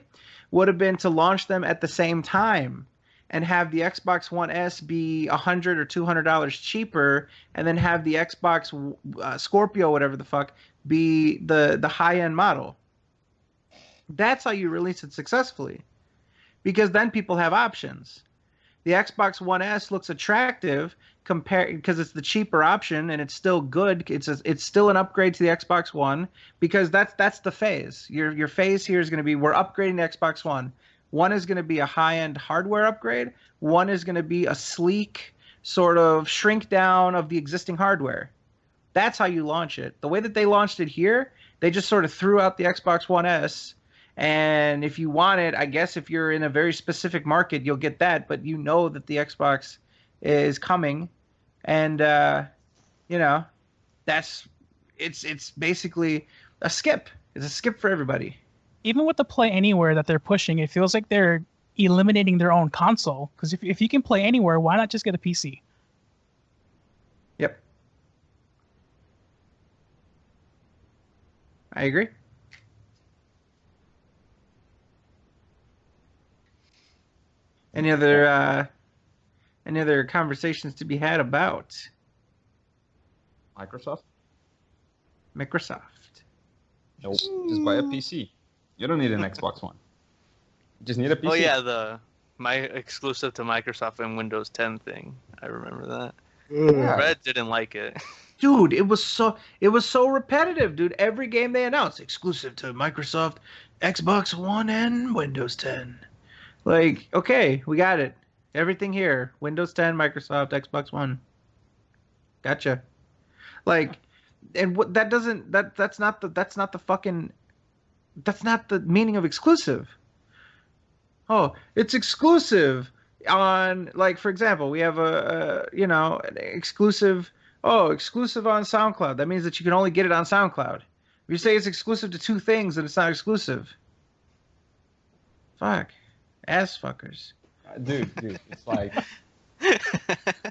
Speaker 5: would have been to launch them at the same time and have the Xbox One S be $100 or $200 cheaper, and then have the Xbox Scorpio, whatever the fuck, be the high end model. That's how you release it successfully, because then people have options. The Xbox One S looks attractive because it's the cheaper option and it's still good. It's still an upgrade to the Xbox One, because that's the phase. Your phase here is going to be, we're upgrading the Xbox One. One is going to be a high-end hardware upgrade. One is going to be a sleek sort of shrink down of the existing hardware. That's how you launch it. The way that they launched it here, they just sort of threw out the Xbox One S. And if you want it, I guess if you're in a very specific market, you'll get that. But you know that the Xbox is coming, and it's basically a skip. It's a skip for everybody.
Speaker 6: Even with the Play Anywhere that they're pushing, it feels like they're eliminating their own console. Because if you can play anywhere, why not just get a PC?
Speaker 5: Yep. I agree. Any other conversations to be had about
Speaker 4: Microsoft?
Speaker 5: Microsoft?
Speaker 2: Nope.
Speaker 4: Just buy a PC. You don't need an Xbox One. Just need a PC.
Speaker 10: Oh yeah, my exclusive to Microsoft and Windows 10 thing. I remember that.
Speaker 4: Yeah.
Speaker 10: Red didn't like it.
Speaker 5: Dude, it was so repetitive, dude. Every game they announced exclusive to Microsoft, Xbox One, and Windows 10. Like, okay, we got it. Everything here: Windows 10, Microsoft, Xbox One. Gotcha. Like, and what that doesn't that's not the meaning of exclusive. Oh, it's exclusive on, like, for example, we have an exclusive. Oh, exclusive on SoundCloud. That means that you can only get it on SoundCloud. If you say it's exclusive to two things, then it's not exclusive. Fuck. Ass fuckers.
Speaker 4: Dude, it's like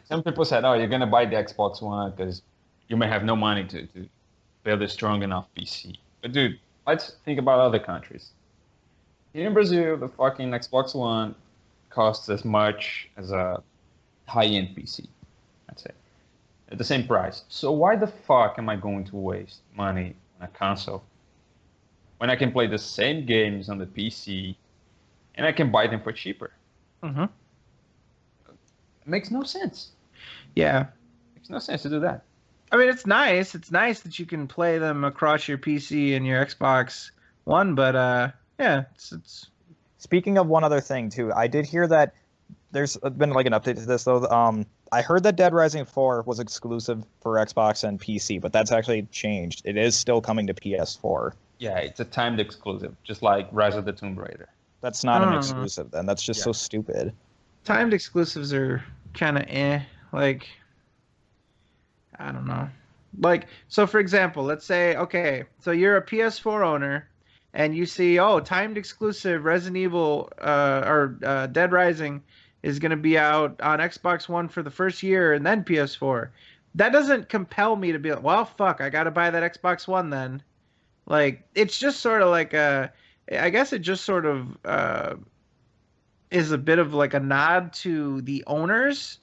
Speaker 4: some people said, "Oh, you're gonna buy the Xbox One because you may have no money to build a strong enough PC." But dude, let's think about other countries. Here in Brazil, the fucking Xbox One costs as much as a high-end PC, I'd say, at the same price. So why the fuck am I going to waste money on a console when I can play the same games on the PC and I can buy them for cheaper?
Speaker 5: Mm-hmm.
Speaker 4: It makes no sense.
Speaker 5: Yeah.
Speaker 4: It makes no sense to do that.
Speaker 5: I mean, it's nice. It's nice that you can play them across your PC and your Xbox One, but yeah, it's.
Speaker 2: Speaking of one other thing too, I did hear that there's been like an update to this though. I heard that Dead Rising 4 was exclusive for Xbox and PC, but that's actually changed. It is still coming to PS4.
Speaker 4: Yeah, it's a timed exclusive, just like Rise of the Tomb Raider.
Speaker 2: That's not an exclusive then. That's just so stupid.
Speaker 5: Timed exclusives are kind of like, I don't know. Like, so for example, let's say, okay, so you're a PS4 owner and you see, oh, timed exclusive Resident Evil or Dead Rising is going to be out on Xbox One for the first year and then PS4. That doesn't compel me to be like, well, fuck, I got to buy that Xbox One then. Like, it's just sort of like I guess it just sort of is a bit of like a nod to the owners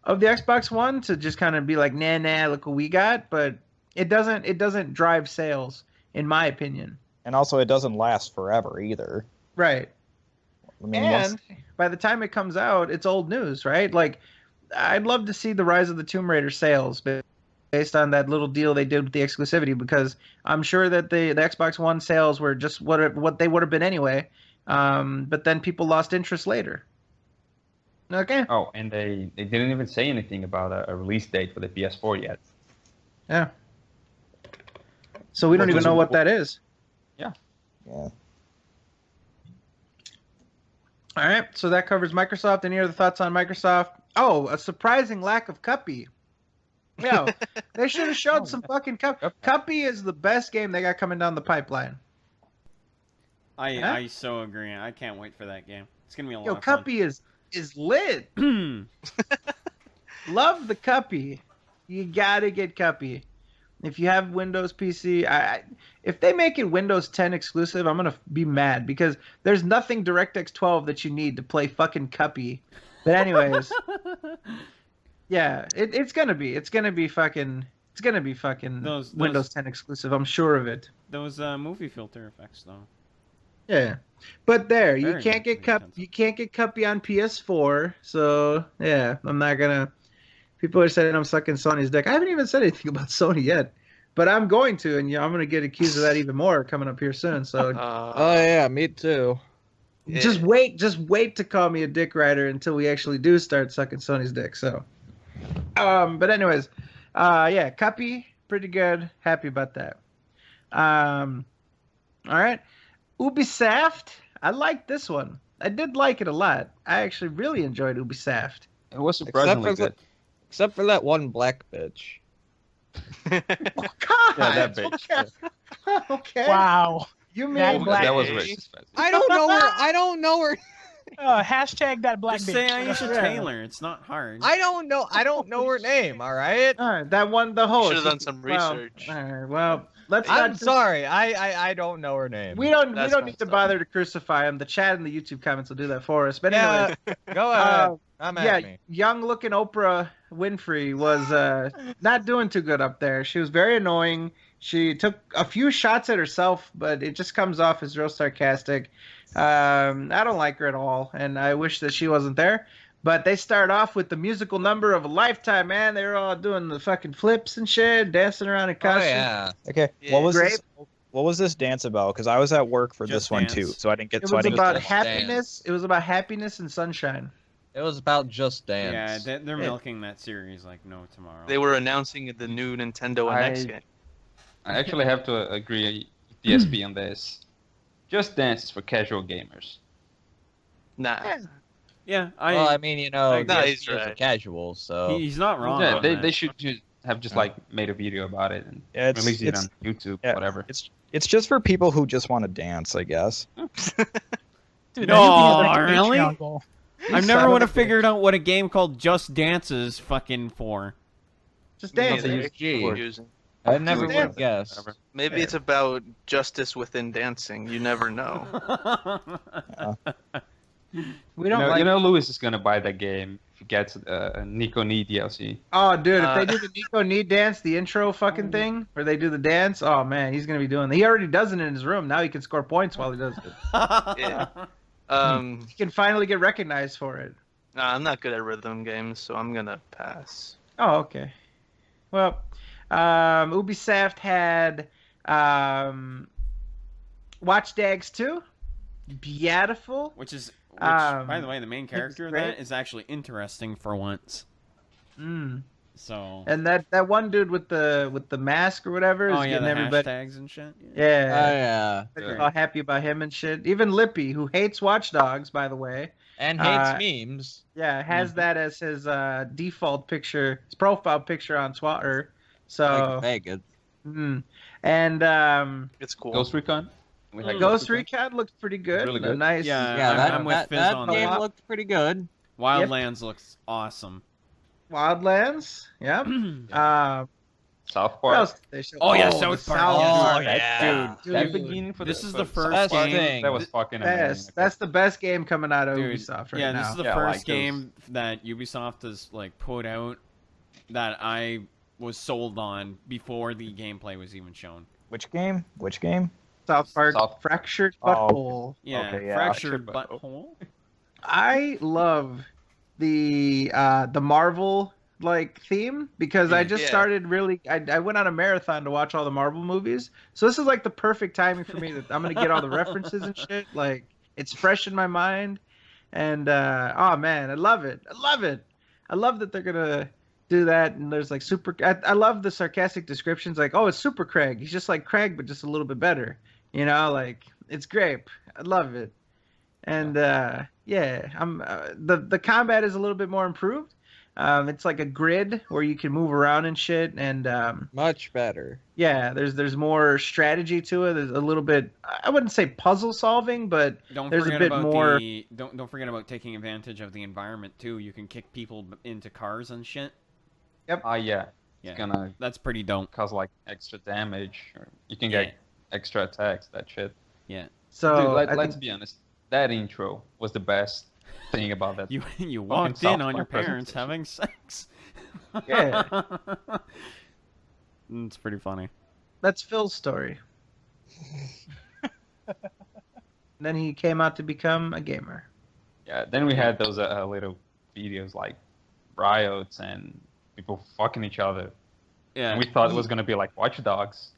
Speaker 5: of the Xbox One to just kind of be like, nah, look what we got. But it doesn't drive sales, in my opinion.
Speaker 2: And also, it doesn't last forever either.
Speaker 5: Right.
Speaker 2: I mean,
Speaker 5: And by the time it comes out, it's old news, right? Like, I'd love to see the Rise of the Tomb Raider sales based on that little deal they did with the exclusivity, because I'm sure that the Xbox One sales were just what they would have been anyway. But then people lost interest later. Okay.
Speaker 4: Oh, and they didn't even say anything about a release date for the PS4 yet.
Speaker 5: Yeah. So we don't even know what that is.
Speaker 4: Yeah.
Speaker 2: Yeah.
Speaker 5: All right, so that covers Microsoft. Any other thoughts on Microsoft? Oh, a surprising lack of Cuppy. Yeah, they should have showed some fucking Cuppy. Cuppy is the best game they got coming down the pipeline.
Speaker 3: I so agree. I can't wait for that game. It's gonna be a lot of fun.
Speaker 5: Cuppy is lit. Love the Cuppy. You gotta get Cuppy. If you have Windows PC, if they make it Windows 10 exclusive, I'm gonna be mad because there's nothing DirectX 12 that you need to play fucking Cuppy. But anyways, yeah, it's gonna be fucking Windows 10 exclusive. I'm sure of it.
Speaker 3: Those movie filter effects, though.
Speaker 5: Yeah, but there you
Speaker 3: Very
Speaker 5: can't get Cuppy on PS4. So yeah, I'm not gonna. People are saying I'm sucking Sony's dick. I haven't even said anything about Sony yet, but I'm going to, and I'm going to get accused of that even more coming up here soon. So,
Speaker 1: oh yeah, me too.
Speaker 5: Just wait to call me a dick rider until we actually do start sucking Sony's dick. So, but anyways, yeah, Cuppy, pretty good. Happy about that. All right, Ubisoft. I like this one. I did like it a lot. I actually really enjoyed Ubisoft.
Speaker 4: It was surprisingly good.
Speaker 1: Except for that one black bitch.
Speaker 5: Oh, God.
Speaker 4: Yeah, that bitch.
Speaker 5: Okay. Okay.
Speaker 6: Wow.
Speaker 5: You mean
Speaker 4: That was racist.
Speaker 1: I don't know her.
Speaker 6: Hashtag that black
Speaker 3: Just
Speaker 6: bitch.
Speaker 3: say Aisha Taylor. It's not hard.
Speaker 1: I don't know her name. All right.
Speaker 5: All right, that one, the whole.
Speaker 10: Should have done some research.
Speaker 5: All right, well, let's.
Speaker 1: I'm sorry. I don't know her name.
Speaker 5: We don't
Speaker 10: That's
Speaker 5: need
Speaker 10: messed
Speaker 5: to
Speaker 10: up.
Speaker 5: bother to crucify him. The chat and the YouTube comments will do that for us. But
Speaker 1: Yeah,
Speaker 5: anyway,
Speaker 1: go ahead. I'm at me.
Speaker 5: young looking Oprah Winfrey was not doing too good up there. She was very annoying. She took a few shots at herself, but it just comes off as real sarcastic. I don't like her at all, and I wish that she wasn't there. But they start off with the musical number of a lifetime, man. They were all doing the fucking flips and shit, dancing around in
Speaker 1: Oh
Speaker 5: costume.
Speaker 1: yeah.
Speaker 2: Okay,
Speaker 10: Yeah.
Speaker 2: what was
Speaker 5: Grape.
Speaker 2: this? What was this dance about? Because I was at work for
Speaker 3: Just
Speaker 2: this one too,
Speaker 3: Dance.
Speaker 2: so I didn't get.
Speaker 5: It
Speaker 2: So I
Speaker 5: was
Speaker 2: didn't
Speaker 5: about
Speaker 2: get.
Speaker 1: Just
Speaker 5: happiness. It was about happiness and sunshine.
Speaker 1: It was about Just
Speaker 3: Yeah,
Speaker 1: Dance.
Speaker 3: they're milking that series like no tomorrow.
Speaker 10: They were announcing the new Nintendo NX game.
Speaker 4: I actually have to agree with DSP on this. Just Dance is for casual gamers.
Speaker 10: Nah.
Speaker 3: Yeah,
Speaker 1: Well, I mean, you know,
Speaker 10: No,
Speaker 1: DSP
Speaker 10: he's
Speaker 1: is a
Speaker 10: right.
Speaker 1: casual, so
Speaker 3: he's not wrong.
Speaker 4: Yeah,
Speaker 3: on
Speaker 4: they
Speaker 3: that.
Speaker 4: should have just like made a video about it and
Speaker 2: Yeah, it's-
Speaker 4: released it
Speaker 2: it's-
Speaker 4: on YouTube,
Speaker 2: yeah,
Speaker 4: whatever.
Speaker 2: It's just for people who just want to dance, I guess.
Speaker 6: Dude,
Speaker 3: No,
Speaker 6: that should be their
Speaker 3: really?
Speaker 6: Patreon goal.
Speaker 3: I've never would have figured out what a game called Just Dance is fucking for.
Speaker 5: Just
Speaker 10: Me
Speaker 5: dance.
Speaker 10: neither.
Speaker 1: G.
Speaker 10: Confusing.
Speaker 1: I never
Speaker 5: Just
Speaker 1: would have
Speaker 5: Dance.
Speaker 1: guessed.
Speaker 10: Maybe it's about justice within dancing. You never know.
Speaker 5: We don't like.
Speaker 4: You know, Lewis is gonna buy that game if he gets a Nico Knee DLC.
Speaker 5: Oh, dude, if they
Speaker 10: Uh,
Speaker 5: do the Nico Knee dance, the intro fucking thing, where they do the dance, oh man, he's gonna be doing. He already does it in his room. Now he can score points while he does it.
Speaker 10: Yeah.
Speaker 5: He can finally get recognized for it.
Speaker 10: Nah, I'm not good at rhythm games, so I'm gonna pass.
Speaker 5: Oh, okay. Well, Ubisoft had Watch Dogs 2. Beautiful.
Speaker 3: Which,
Speaker 5: Um,
Speaker 3: by the way, the main character of
Speaker 5: great.
Speaker 3: that is actually interesting for once.
Speaker 5: Mm.
Speaker 3: So.
Speaker 5: And that one dude with the mask or whatever is
Speaker 3: Oh yeah,
Speaker 5: getting
Speaker 3: the
Speaker 5: everybody.
Speaker 3: hashtags and shit.
Speaker 1: Oh
Speaker 5: Yeah.
Speaker 1: yeah.
Speaker 5: They're all happy about him and shit. Even Lippy, who hates Watch Dogs, by the way.
Speaker 1: And hates memes.
Speaker 5: Yeah, has that as his default picture, his profile picture on Twitter. So,
Speaker 1: Like Vegas.
Speaker 5: and
Speaker 10: It's cool.
Speaker 4: Ghost Recon. We had
Speaker 5: Ghost Recon looks pretty good.
Speaker 4: Really good.
Speaker 5: Nice.
Speaker 3: Yeah,
Speaker 1: Yeah, that,
Speaker 3: I'm with
Speaker 1: that,
Speaker 3: Fizz
Speaker 1: that
Speaker 3: on
Speaker 1: game
Speaker 3: that.
Speaker 1: looked pretty good.
Speaker 3: Wildlands looks awesome.
Speaker 5: Wildlands. Yeah.
Speaker 4: South
Speaker 5: What
Speaker 4: Park.
Speaker 5: else did they show?
Speaker 3: Oh, yeah,
Speaker 5: the
Speaker 3: South Park.
Speaker 1: Oh,
Speaker 3: Yes.
Speaker 1: yeah.
Speaker 5: Dude,
Speaker 4: That beginning for
Speaker 3: This
Speaker 4: the,
Speaker 3: is
Speaker 4: for
Speaker 3: the
Speaker 4: the
Speaker 3: first
Speaker 4: South Park,
Speaker 1: game.
Speaker 4: that was fucking amazing.
Speaker 5: Best. That's the best game coming out of
Speaker 3: Dude,
Speaker 5: Ubisoft right
Speaker 3: yeah,
Speaker 5: now.
Speaker 3: this is the
Speaker 4: Yeah,
Speaker 3: first
Speaker 4: like those-
Speaker 3: game that Ubisoft has like put out that I was sold on before the gameplay was even shown.
Speaker 2: Which game? Which game?
Speaker 5: South Park
Speaker 4: South-
Speaker 5: Fractured
Speaker 2: Oh.
Speaker 5: Butthole.
Speaker 3: Yeah,
Speaker 2: Okay, yeah.
Speaker 3: fractured
Speaker 4: Fractured
Speaker 3: butthole.
Speaker 5: I love the Marvel like theme because I just
Speaker 10: Yeah.
Speaker 5: started really. I went on a marathon to watch all the Marvel movies, so this is like the perfect timing for me that I'm gonna get all the references and shit. Like it's fresh in my mind, and oh man, I love it. I love it. I love that they're gonna do that. And there's like super. I love the sarcastic descriptions. Like, oh, it's Super Craig. He's just like Craig, but just a little bit better. You know, like it's great. I love it. And yeah, I'm the combat is a little bit more improved. It's like a grid where you can move around and shit, and
Speaker 1: Much better.
Speaker 5: yeah, there's more strategy to it. There's a little bit, I wouldn't say puzzle solving, but
Speaker 3: Don't
Speaker 5: there's a
Speaker 3: forget
Speaker 5: bit
Speaker 3: about
Speaker 5: more.
Speaker 3: don't forget about taking advantage of the environment too. You can kick people into cars and shit.
Speaker 4: Ah, yeah.
Speaker 3: Yeah,
Speaker 4: It's gonna
Speaker 3: that's pretty dope.
Speaker 4: cause like extra damage, or you can
Speaker 3: Yeah.
Speaker 4: get extra attacks. That shit.
Speaker 5: So
Speaker 4: Dude,
Speaker 5: I
Speaker 4: let's
Speaker 5: think,
Speaker 4: be honest. That intro was the best thing about that.
Speaker 3: You walked
Speaker 4: South
Speaker 3: in on your
Speaker 4: Park
Speaker 3: parents
Speaker 4: presentation.
Speaker 3: having sex.
Speaker 5: Yeah.
Speaker 3: It's pretty funny.
Speaker 5: that's Phil's story. Then he came out to become a gamer.
Speaker 4: Yeah. Then we had those little videos like riots and people fucking each other.
Speaker 3: Yeah.
Speaker 4: And we thought it was gonna be like Watch Dogs.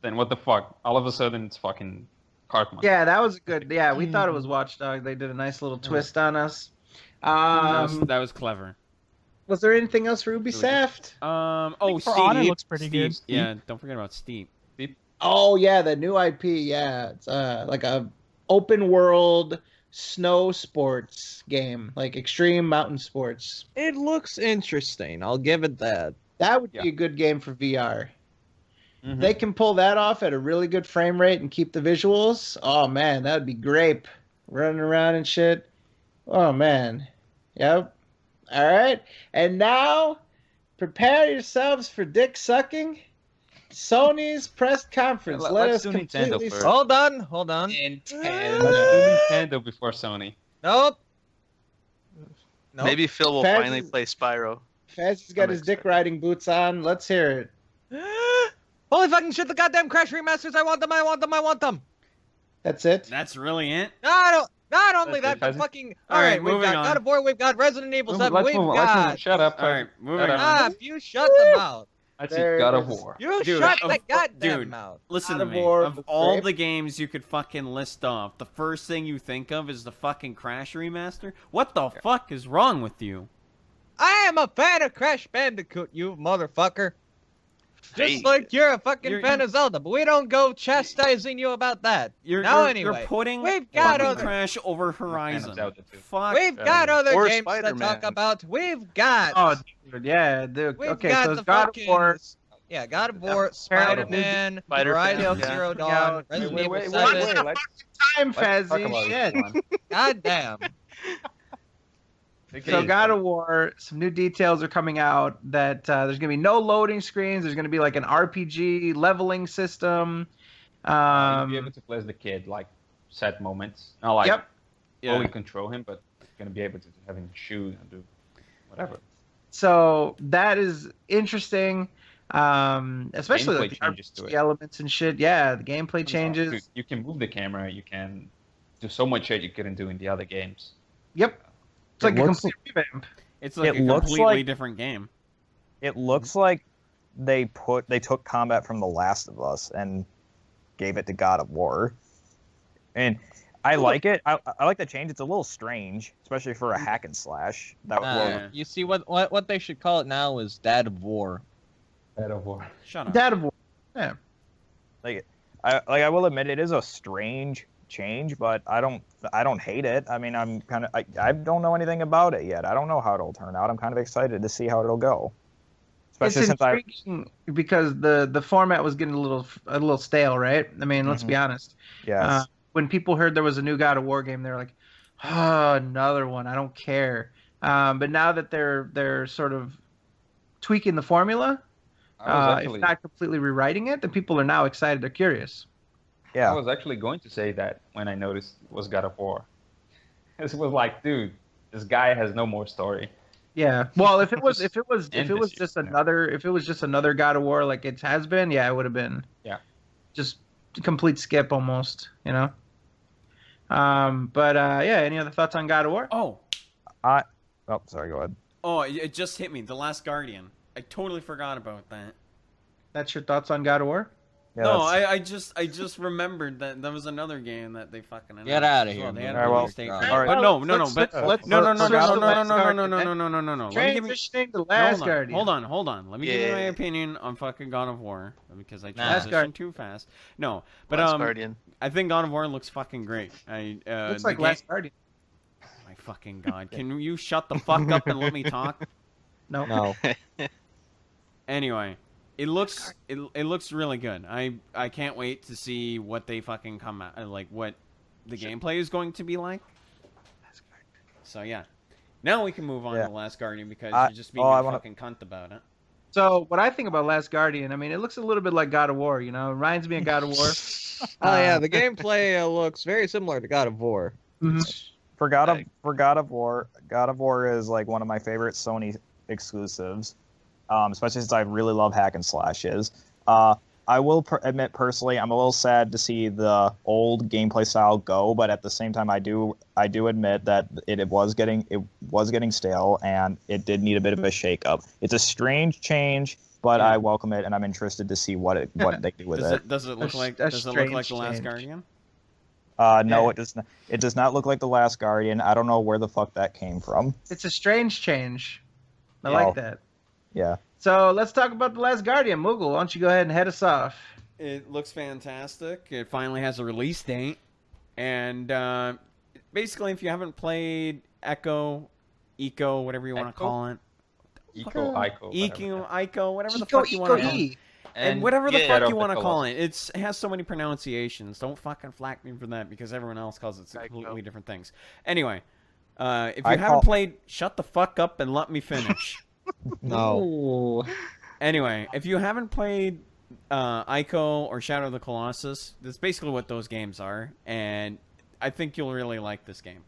Speaker 4: Then what the fuck? All of a sudden it's fucking Cartman.
Speaker 5: Yeah, that was a good. Yeah, we thought it was Watch Dogs. They did a nice little twist on us.
Speaker 3: that was clever.
Speaker 5: Was there anything else for Ubisoft?
Speaker 3: Oh,
Speaker 6: For
Speaker 3: Steep.
Speaker 6: Honor looks pretty good.
Speaker 3: Yeah, don't forget about Steep.
Speaker 5: Oh yeah, the new IP. Yeah, it's like a open world snow sports game, like extreme mountain sports.
Speaker 1: It looks interesting. I'll give it that.
Speaker 5: That would
Speaker 4: Yeah.
Speaker 5: be a good game for VR.
Speaker 4: Mhm.
Speaker 5: They can pull that off at a really good frame rate and keep the visuals. Oh man, that would be great. Running around and shit. Oh man. Yep. All right. And now, prepare yourselves for dick sucking. Sony's press conference.
Speaker 4: Yeah,
Speaker 5: Let
Speaker 4: let's
Speaker 5: us
Speaker 4: do Nintendo
Speaker 5: completely.
Speaker 4: first.
Speaker 1: Hold on.
Speaker 4: Let's do Nintendo before Sony.
Speaker 1: Nope.
Speaker 10: Maybe Phil will
Speaker 5: Faz
Speaker 10: finally
Speaker 5: is-
Speaker 10: play Spyro.
Speaker 5: Faz has got
Speaker 10: I'm
Speaker 5: his dick
Speaker 10: excited.
Speaker 5: riding boots on. Let's hear it.
Speaker 1: Holy fucking shit, the goddamn Crash remasters. I want them.
Speaker 5: That's it.
Speaker 3: That's really it.
Speaker 1: Not only
Speaker 4: That's
Speaker 1: that,
Speaker 4: it,
Speaker 1: but
Speaker 4: Fuzzy.
Speaker 1: fucking.
Speaker 3: All
Speaker 1: All
Speaker 3: right,
Speaker 1: right, we've
Speaker 3: moving
Speaker 1: got
Speaker 3: on.
Speaker 1: God of War, we've got Resident Evil 7,
Speaker 4: Let's
Speaker 1: we've
Speaker 4: move on. Let's move on.
Speaker 1: got.
Speaker 4: Shut up.
Speaker 3: All right,
Speaker 4: Fuzzy.
Speaker 3: moving
Speaker 4: Shut up.
Speaker 3: on.
Speaker 1: If you shut the mouth.
Speaker 4: Let's see
Speaker 5: There
Speaker 4: God
Speaker 5: it
Speaker 4: of
Speaker 5: is.
Speaker 4: War.
Speaker 1: You
Speaker 3: Dude,
Speaker 1: shut
Speaker 3: of-
Speaker 1: that goddamn
Speaker 3: dude.
Speaker 1: mouth.
Speaker 3: Listen
Speaker 5: God
Speaker 3: to
Speaker 5: of
Speaker 3: me.
Speaker 5: War
Speaker 3: Of
Speaker 5: was
Speaker 3: all
Speaker 5: great.
Speaker 3: the games you could fucking list off, the first thing you think of is the fucking Crash remaster. What the fuck is wrong with you?
Speaker 1: I am a fan of Crash Bandicoot, you motherfucker. Just
Speaker 10: Hey.
Speaker 1: like you're a fucking
Speaker 3: You're-
Speaker 1: fan of Zelda, but we don't go chastising you about that.
Speaker 3: You're
Speaker 1: Anyway,
Speaker 3: you're putting
Speaker 1: we've got
Speaker 3: fucking
Speaker 1: other
Speaker 3: Crash over
Speaker 4: of
Speaker 3: Horizon.
Speaker 4: Zelda too.
Speaker 3: Fuck.
Speaker 1: we've got other
Speaker 10: Or
Speaker 1: games to
Speaker 10: Spider-Man.
Speaker 1: talk about. We've got
Speaker 5: Oh, dude, yeah.
Speaker 1: we've
Speaker 5: Okay,
Speaker 1: got
Speaker 5: so
Speaker 1: the
Speaker 5: it's God
Speaker 1: fucking
Speaker 5: of War.
Speaker 1: Yeah, God of War,
Speaker 5: Parental.
Speaker 1: Spider-Man,
Speaker 10: Spider-Man,
Speaker 1: Horizon
Speaker 10: yeah.
Speaker 1: Zero
Speaker 5: Yeah.
Speaker 1: Dawn, Resident
Speaker 4: Wait,
Speaker 1: Evil
Speaker 4: wait,
Speaker 1: 7.
Speaker 4: wait, wait. Let's
Speaker 5: Time,
Speaker 4: talk
Speaker 5: Fazzy.
Speaker 4: about
Speaker 5: Shit.
Speaker 4: this one.
Speaker 1: God damn.
Speaker 4: Take it
Speaker 5: So
Speaker 4: easy.
Speaker 5: God of War, some new details are coming out that there's gonna be no loading screens. There's gonna be like an RPG leveling system.
Speaker 4: You'll be able to play as the kid, like set moments. Not like
Speaker 5: Yep.
Speaker 4: fully control him, but you're gonna be able to have him shoot and do whatever.
Speaker 5: So that is interesting, especially
Speaker 4: Gameplay
Speaker 5: like the
Speaker 4: changes to
Speaker 5: RPG
Speaker 4: it.
Speaker 5: elements and shit. Yeah, the gameplay changes.
Speaker 4: Dude, you can move the camera. You can do so much shit you couldn't do in the other games.
Speaker 5: Yep, it's like
Speaker 2: It
Speaker 5: a
Speaker 2: looks-
Speaker 5: complete revamp.
Speaker 3: It's like
Speaker 2: It
Speaker 3: a
Speaker 2: looks
Speaker 3: completely
Speaker 2: like-
Speaker 3: different game.
Speaker 2: It looks like they took combat from The Last of Us and gave it to God of War, and I like it. I like the change. It's a little strange, especially for a hack and slash. That was
Speaker 3: Yeah.
Speaker 1: You see what they should call it now is Dad of War.
Speaker 4: God of War.
Speaker 3: Shut up.
Speaker 5: God of War. Yeah.
Speaker 2: I will admit it is a strange change, but I don't hate it. I mean, I don't know anything about it yet. I don't know how it'll turn out. I'm kind of excited to see how it'll go. Especially
Speaker 5: It's
Speaker 2: since I
Speaker 5: intriguing because the format was getting a little stale, right? I mean, let's be honest.
Speaker 2: yes.
Speaker 5: When people heard there was a new God of War game, they were like, "Oh, another one. I don't care." But now that they're sort of tweaking the formula, if not completely rewriting it, then people are now excited. They're curious.
Speaker 2: Yeah.
Speaker 4: I was actually going to say that when I noticed it was God of War. It was like, dude, this guy has no more story.
Speaker 5: Yeah. Well, if it was
Speaker 4: End this
Speaker 5: just
Speaker 4: shit,
Speaker 5: another God of War like it has been, yeah, it would have been.
Speaker 4: Yeah.
Speaker 5: Just a complete skip almost, you know. Yeah. Any other thoughts on God of War?
Speaker 3: Oh,
Speaker 2: Oh, sorry. Go ahead.
Speaker 3: oh, it just hit me. The Last Guardian. I totally forgot about that.
Speaker 5: That's your thoughts on God of War?
Speaker 2: Yeah,
Speaker 3: No,
Speaker 2: that's-
Speaker 3: I just remembered that there was another game that they fucking announced.
Speaker 1: Get outta
Speaker 3: as
Speaker 1: here,
Speaker 3: well. They
Speaker 1: man.
Speaker 3: had a
Speaker 2: All right,
Speaker 3: release date.
Speaker 1: well,
Speaker 3: But
Speaker 2: right.
Speaker 3: no,
Speaker 5: Let's-
Speaker 3: but
Speaker 5: let's-
Speaker 3: no.
Speaker 5: let's
Speaker 3: Let me give me.
Speaker 5: Transitioning to Last
Speaker 3: Hold on,
Speaker 5: Guardian.
Speaker 3: hold on. Let me give you my
Speaker 10: Yeah.
Speaker 3: opinion on fucking God of War because I
Speaker 5: Last
Speaker 3: transitioned
Speaker 5: Guardian.
Speaker 3: too fast. No, but
Speaker 10: Last Guardian.
Speaker 3: I think God of War looks fucking great.
Speaker 5: Looks
Speaker 3: the
Speaker 5: like Last Guardian.
Speaker 3: My fucking god! Can you shut the fuck up and let me talk?
Speaker 5: No.
Speaker 1: No.
Speaker 3: Anyway, it looks really good. I can't wait to see what they fucking come out like what the gameplay is going to be like. So yeah, now we can move on
Speaker 2: Yeah.
Speaker 3: to Last Guardian because
Speaker 2: I-
Speaker 3: you're just being
Speaker 2: I
Speaker 3: a
Speaker 2: wanna-
Speaker 3: fucking cunt about it.
Speaker 5: So what I think about Last Guardian, I mean, it looks a little bit like God of War. You know, it reminds me of God of War.
Speaker 1: Oh yeah, the gameplay looks very similar to God of War.
Speaker 2: For God of War is like one of my favorite Sony exclusives, especially since I really love hack and slashes. I will admit personally, I'm a little sad to see the old gameplay style go, but at the same time, I do admit that it was getting stale and it did need a bit of a shake-up. It's a strange change, but
Speaker 3: Yeah.
Speaker 2: I welcome it and I'm interested to see what they do with it.
Speaker 3: Does it look
Speaker 5: A
Speaker 3: like
Speaker 5: strange
Speaker 3: the Last
Speaker 5: change.
Speaker 3: Guardian?
Speaker 2: No,
Speaker 5: Yeah.
Speaker 2: it does not. It does not look like the Last Guardian. I don't know where the fuck that came from.
Speaker 5: It's a strange change. I
Speaker 2: Yeah.
Speaker 5: like that.
Speaker 2: Yeah.
Speaker 5: So let's talk about the Last Guardian. Moogle, why don't you go ahead and head us off?
Speaker 3: It looks fantastic. It finally has a release date, and basically, if you haven't played Echo, whatever you want to
Speaker 4: Echo?
Speaker 3: call it,
Speaker 4: Ico,
Speaker 3: whatever the fuck you want to call it. And whatever the
Speaker 10: yeah,
Speaker 3: fuck
Speaker 10: of
Speaker 3: you
Speaker 10: the
Speaker 3: want to call
Speaker 10: Colossus.
Speaker 3: it, it has so many pronunciations. Don't fucking flack me for that because everyone else calls it
Speaker 10: I
Speaker 3: completely
Speaker 10: know.
Speaker 3: different things. Anyway, if you
Speaker 2: I
Speaker 3: haven't
Speaker 2: call-
Speaker 3: played, shut the fuck up and let me finish.
Speaker 1: No.
Speaker 3: Anyway, if you haven't played Ico or Shadow of the Colossus, that's basically what those games are, and I think you'll really like this game.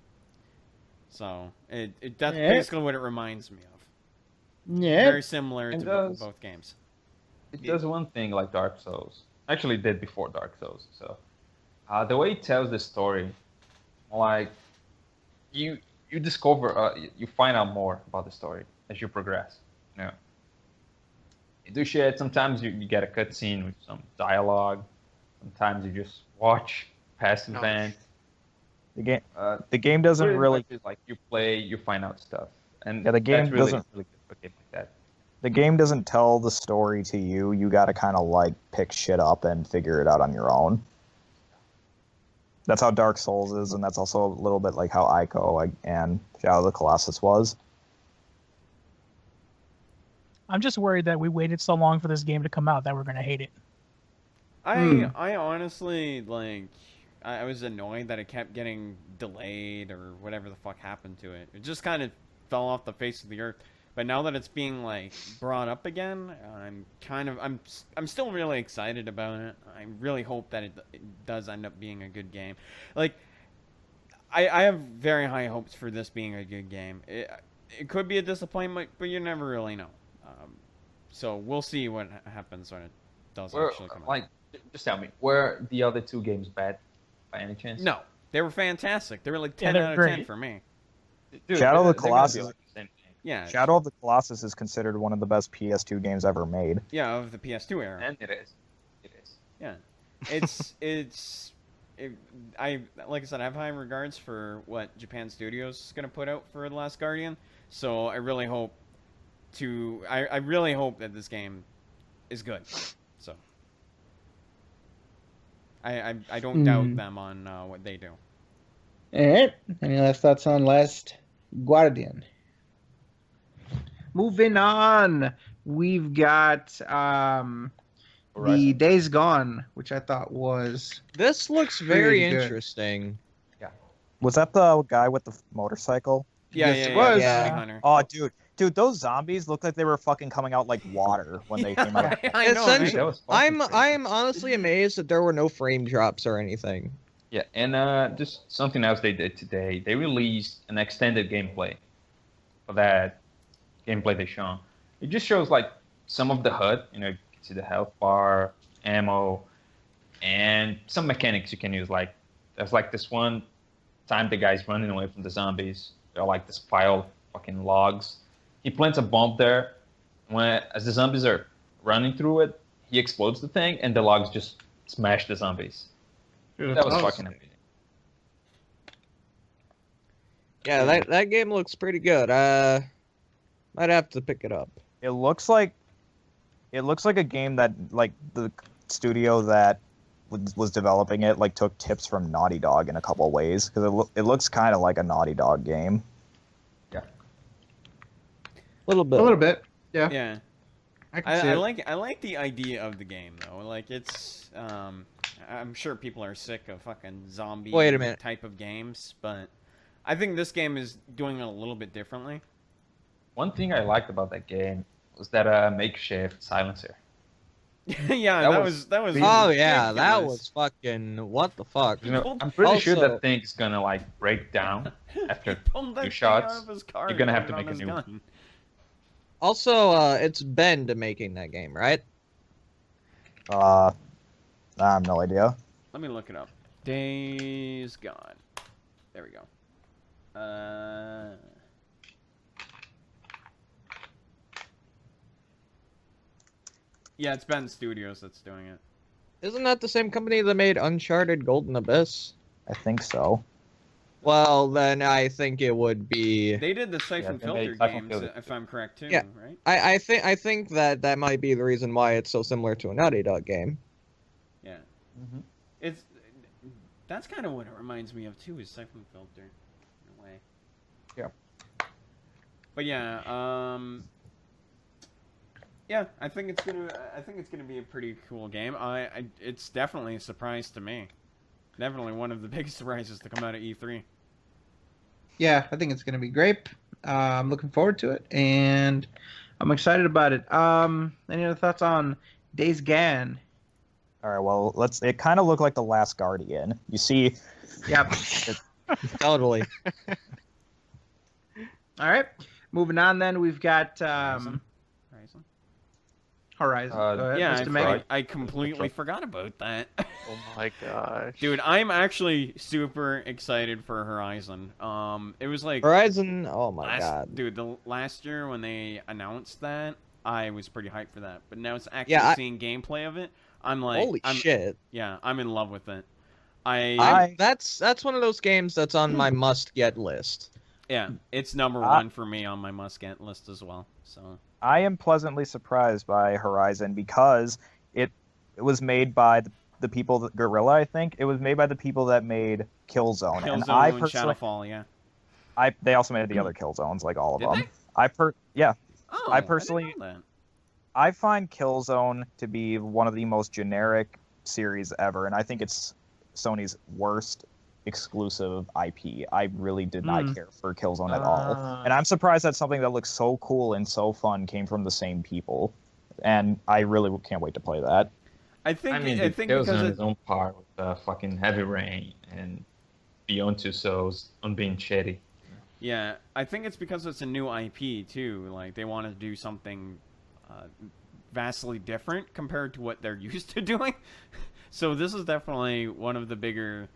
Speaker 3: So that's
Speaker 5: Yeah.
Speaker 3: basically what it reminds me of.
Speaker 5: Yeah.
Speaker 3: Very similar
Speaker 4: It
Speaker 3: to
Speaker 4: does.
Speaker 3: both games.
Speaker 4: It does one thing like Dark Souls. Actually, it did before Dark Souls. So, The way it tells the story, like you discover, you find out more about the story as you progress. You know, you do shit. Sometimes you get a cutscene with some dialogue. Sometimes you just watch past events.
Speaker 2: The game doesn't really
Speaker 4: like you play, you find out stuff, and
Speaker 2: the game
Speaker 4: that's really,
Speaker 2: doesn't
Speaker 4: really good for a game like that.
Speaker 2: the game doesn't tell the story to you. You got to kind of like pick shit up and figure it out on your own. That's how Dark Souls is, and that's also a little bit like how Ico and Shadow of the Colossus was.
Speaker 6: I'm just worried that we waited so long for this game to come out that we're gonna hate it.
Speaker 3: I honestly like. I was annoyed that it kept getting delayed or whatever the fuck happened to it. It just kind of fell off the face of the earth. But now that it's being like brought up again, I'm still really excited about it. I really hope that it does end up being a good game. Like I have very high hopes for this being a good game. It could be a disappointment, but you never really know. So we'll see what happens when it does actually come out.
Speaker 4: Like, just tell me, were the other two games bad by any chance?
Speaker 3: No, they were fantastic. They were like 10
Speaker 6: they're
Speaker 3: out of
Speaker 6: great.
Speaker 3: 10 for me.
Speaker 4: Dude,
Speaker 2: Shadow of the
Speaker 4: they're gonna be
Speaker 2: Colossus.
Speaker 4: like the same thing.
Speaker 3: Yeah.
Speaker 2: Shadow of the Colossus is considered one of the best PS2 games ever made.
Speaker 3: Yeah, of the PS2 era.
Speaker 4: And it is. It is.
Speaker 3: Yeah, like I said, I have high regards for what Japan Studios is gonna put out for The Last Guardian. So I really hope I really hope that this game is good. So I don't doubt them on what they do.
Speaker 5: All right. Any last thoughts on Last Guardian? Moving on, we've got the
Speaker 4: Horizon.
Speaker 5: Days Gone, which I thought was
Speaker 1: This looks very
Speaker 5: Pretty good.
Speaker 1: interesting.
Speaker 2: Was that the guy with the motorcycle?
Speaker 3: Yeah,
Speaker 5: Yes,
Speaker 3: yeah,
Speaker 5: it was.
Speaker 3: yeah.
Speaker 1: Yeah.
Speaker 3: Hunter.
Speaker 2: Oh, dude, those zombies looked like they were fucking coming out like water when they came out.
Speaker 3: I know,
Speaker 1: Essentially-
Speaker 3: right?
Speaker 4: That was fucking crazy.
Speaker 1: I'm honestly amazed that there were no frame drops or anything.
Speaker 4: Yeah, and just something else they did today. They released an extended gameplay for that gameplay they shown. It just shows like some of the HUD. You know, you can see the health bar, ammo, and some mechanics you can use. Like there's like this one time the guy's running away from the zombies. They're like this pile of fucking logs. He plants a bomb there. As the zombies are running through it, he explodes the thing, and the logs just smash the zombies. That was fucking amazing.
Speaker 1: Yeah, that game looks pretty good. Might have to pick it up.
Speaker 2: It looks like a game that like the studio that was developing it like took tips from Naughty Dog in a couple of ways because it looks kind of like a Naughty Dog game.
Speaker 1: A little bit.
Speaker 5: a little bit. Yeah,
Speaker 3: Yeah.
Speaker 5: I can see
Speaker 3: I
Speaker 5: it.
Speaker 3: like the idea of the game though. Like it's I'm sure people are sick of fucking zombie
Speaker 1: Wait a minute.
Speaker 3: type of games, but I think this game is doing it a little bit differently.
Speaker 4: One thing I liked about that game was that makeshift silencer.
Speaker 3: Yeah,
Speaker 4: That
Speaker 3: that
Speaker 4: was
Speaker 3: was
Speaker 1: Oh yeah, that
Speaker 3: ridiculous.
Speaker 1: was fucking what the fuck.
Speaker 4: You know,
Speaker 3: pulled-
Speaker 4: I'm pretty sure
Speaker 1: also-
Speaker 4: that thing's gonna like break down after
Speaker 3: Pulled that
Speaker 4: few
Speaker 3: thing
Speaker 4: shots.
Speaker 3: out of his car
Speaker 4: You're gonna
Speaker 3: and
Speaker 4: have to
Speaker 3: put it
Speaker 4: make
Speaker 3: on
Speaker 4: a
Speaker 3: his
Speaker 4: new one.
Speaker 3: gun.
Speaker 1: Also, it's Bend making that game, right?
Speaker 2: I have no idea.
Speaker 3: Let me look it up. Days Gone. There we go. Yeah, it's Ben Studios that's doing it.
Speaker 1: Isn't that the same company that made Uncharted Golden Abyss?
Speaker 2: I think so.
Speaker 1: Well, then I think it would be.
Speaker 3: They did the Siphon
Speaker 4: they made
Speaker 3: Filter
Speaker 4: Siphon
Speaker 3: games,
Speaker 4: Filter.
Speaker 3: if I'm correct too,
Speaker 1: Yeah.
Speaker 3: right?
Speaker 1: I think that might be the reason why it's so similar to a Naughty Dog game.
Speaker 3: Yeah.
Speaker 4: Mm-hmm.
Speaker 3: It's that's kind of what it reminds me of too, is Siphon Filter, in a way.
Speaker 4: Yeah.
Speaker 3: But yeah, yeah, I think it's gonna be a pretty cool game. It's definitely a surprise to me. Definitely one of the biggest surprises to come out of E3.
Speaker 5: Yeah, I think it's going to be great. I'm looking forward to it, and I'm excited about it. Any other thoughts on Days Gone?
Speaker 2: All right, well, it kind of looked like The Last Guardian. You see,
Speaker 5: Yep.
Speaker 1: Totally.
Speaker 5: All right. Moving on then, we've got
Speaker 3: Horizon.
Speaker 5: Horizon. Go ahead,
Speaker 3: Yeah,
Speaker 5: Mr. Meg.
Speaker 3: I completely forgot about that.
Speaker 10: Oh my gosh.
Speaker 3: Dude, I'm actually super excited for Horizon. It was like
Speaker 1: Horizon. Oh my god.
Speaker 3: dude, the last year when they announced that, I was pretty hyped for that. But now it's actually
Speaker 1: Yeah,
Speaker 3: seeing gameplay of it. I'm like,
Speaker 1: Holy shit.
Speaker 3: Yeah, I'm in love with it.
Speaker 1: That's one of those games that's on my must get list.
Speaker 3: Yeah, it's number one for me on my must get list as well. So
Speaker 2: I am pleasantly surprised by Horizon because it was made by the people that Guerrilla, I think. It was made by the people that made Killzone.
Speaker 3: Killzone
Speaker 2: And I
Speaker 3: and
Speaker 2: personally,
Speaker 3: Shadowfall, yeah.
Speaker 2: they also made the other Killzones, like all of
Speaker 3: Did
Speaker 2: them.
Speaker 3: they?
Speaker 2: Yeah.
Speaker 3: Oh,
Speaker 2: I
Speaker 3: I
Speaker 2: personally,
Speaker 3: didn't know that.
Speaker 2: I find Killzone to be one of the most generic series ever, and I think it's Sony's worst exclusive IP. I really did not care for Killzone at all. And I'm surprised that something that looks so cool and so fun came from the same people. And I really can't wait to play that.
Speaker 3: I think
Speaker 4: Killzone
Speaker 3: because
Speaker 4: is on par with fucking Heavy Rain and Beyond Two Souls on being shitty.
Speaker 3: Yeah, I think it's because it's a new IP too. Like they want to do something vastly different compared to what they're used to doing. So this is definitely one of the bigger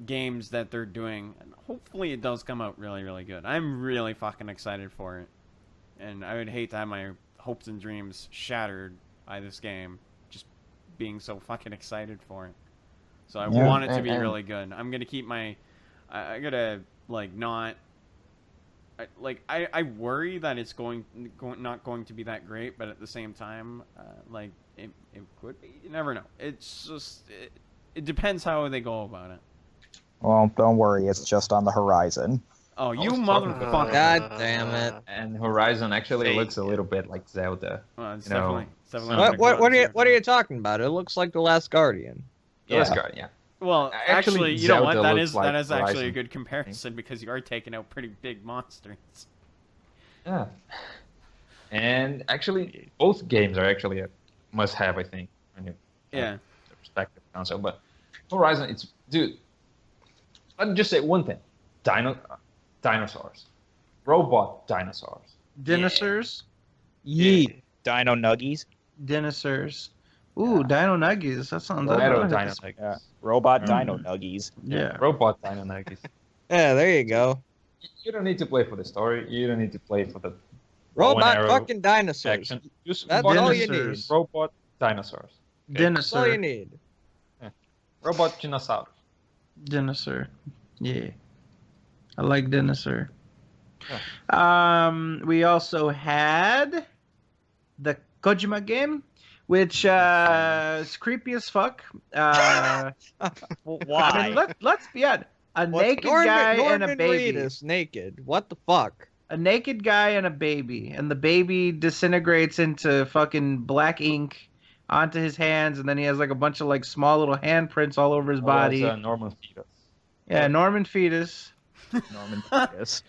Speaker 3: games that they're doing, and hopefully it does come out really, really good. I'm really fucking excited for it, and I would hate to have my hopes and dreams shattered by this game, just being so fucking excited for it. So I want it to be really good. I'm gonna keep my, I gotta like not. I worry that it's not going to be that great, but at the same time, like it could be. You never know. It's just it depends how they go about it.
Speaker 2: Well, don't worry, it's just on the horizon.
Speaker 3: Oh, you motherfucker!
Speaker 1: God damn it!
Speaker 4: And Horizon actually looks a little bit like Zelda.
Speaker 3: Well, it's
Speaker 4: you know,
Speaker 3: definitely
Speaker 1: What are you talking about? It looks like The Last Guardian.
Speaker 4: Last Guardian, yeah.
Speaker 3: Well, actually, you know what?
Speaker 4: Zelda
Speaker 3: That
Speaker 4: looks
Speaker 3: is
Speaker 4: like
Speaker 3: that is actually a
Speaker 4: Horizon.
Speaker 3: good comparison because you are taking out pretty big monsters.
Speaker 4: Yeah. And actually, both games are actually a must-have, I think, when you
Speaker 3: Yeah.
Speaker 4: have the respective console. But Horizon, dude. Let me just say one thing: dinosaurs, robot dinosaurs.
Speaker 5: Dinosaurs.
Speaker 2: Yeet. Dino Nuggies.
Speaker 5: Dinosaurs. Ooh, Dino Nuggies. That sounds
Speaker 4: Dino
Speaker 5: good.
Speaker 4: Nuggies.
Speaker 2: Yeah. Robot Dino Nuggies.
Speaker 5: Yeah.
Speaker 4: Robot Dino Nuggies.
Speaker 1: Yeah, there you go.
Speaker 4: You don't need to play for the story. You don't need to play for the
Speaker 1: Robot
Speaker 4: arrow
Speaker 1: fucking dinosaurs.
Speaker 4: action. Just
Speaker 1: That's
Speaker 4: fucking
Speaker 1: all you need.
Speaker 5: Dinosaurs.
Speaker 4: Robot dinosaurs.
Speaker 1: That's all you
Speaker 5: Dinosaur.
Speaker 1: need.
Speaker 4: Robot dinosaurs.
Speaker 5: Dinosaur. Yeah. I like Dinosaur. We also had the Kojima game, which is creepy as fuck.
Speaker 2: Why?
Speaker 5: I mean, let's be honest. A naked
Speaker 1: Norman,
Speaker 5: guy
Speaker 1: Norman
Speaker 5: and a baby.
Speaker 1: Reedus naked. What the fuck?
Speaker 5: A naked guy and a baby, and the baby disintegrates into fucking black ink onto his hands, and then he has like a bunch of like small little handprints all over his body.
Speaker 4: That's Norman Fetus.
Speaker 5: Yeah, Norman Fetus.
Speaker 2: Norman Fetus.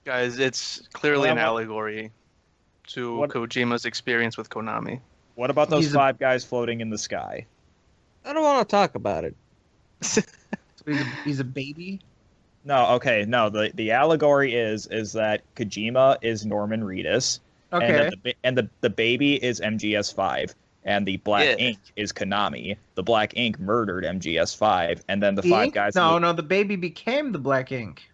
Speaker 10: Guys, it's clearly an
Speaker 2: Well,
Speaker 10: allegory to
Speaker 2: what-
Speaker 10: Kojima's experience with Konami.
Speaker 2: What about those
Speaker 5: He's a-
Speaker 2: 5 guys floating in the sky?
Speaker 1: I don't want to talk about it.
Speaker 5: So he's a baby.
Speaker 2: No, okay, no. The allegory is that Kojima is Norman Reedus,
Speaker 5: Okay.
Speaker 2: and the baby is MGS5, and the black
Speaker 10: Yeah.
Speaker 2: ink is Konami. The black ink murdered MGS5, and then the 5
Speaker 5: Ink?
Speaker 2: guys.
Speaker 5: No, the baby became the black ink.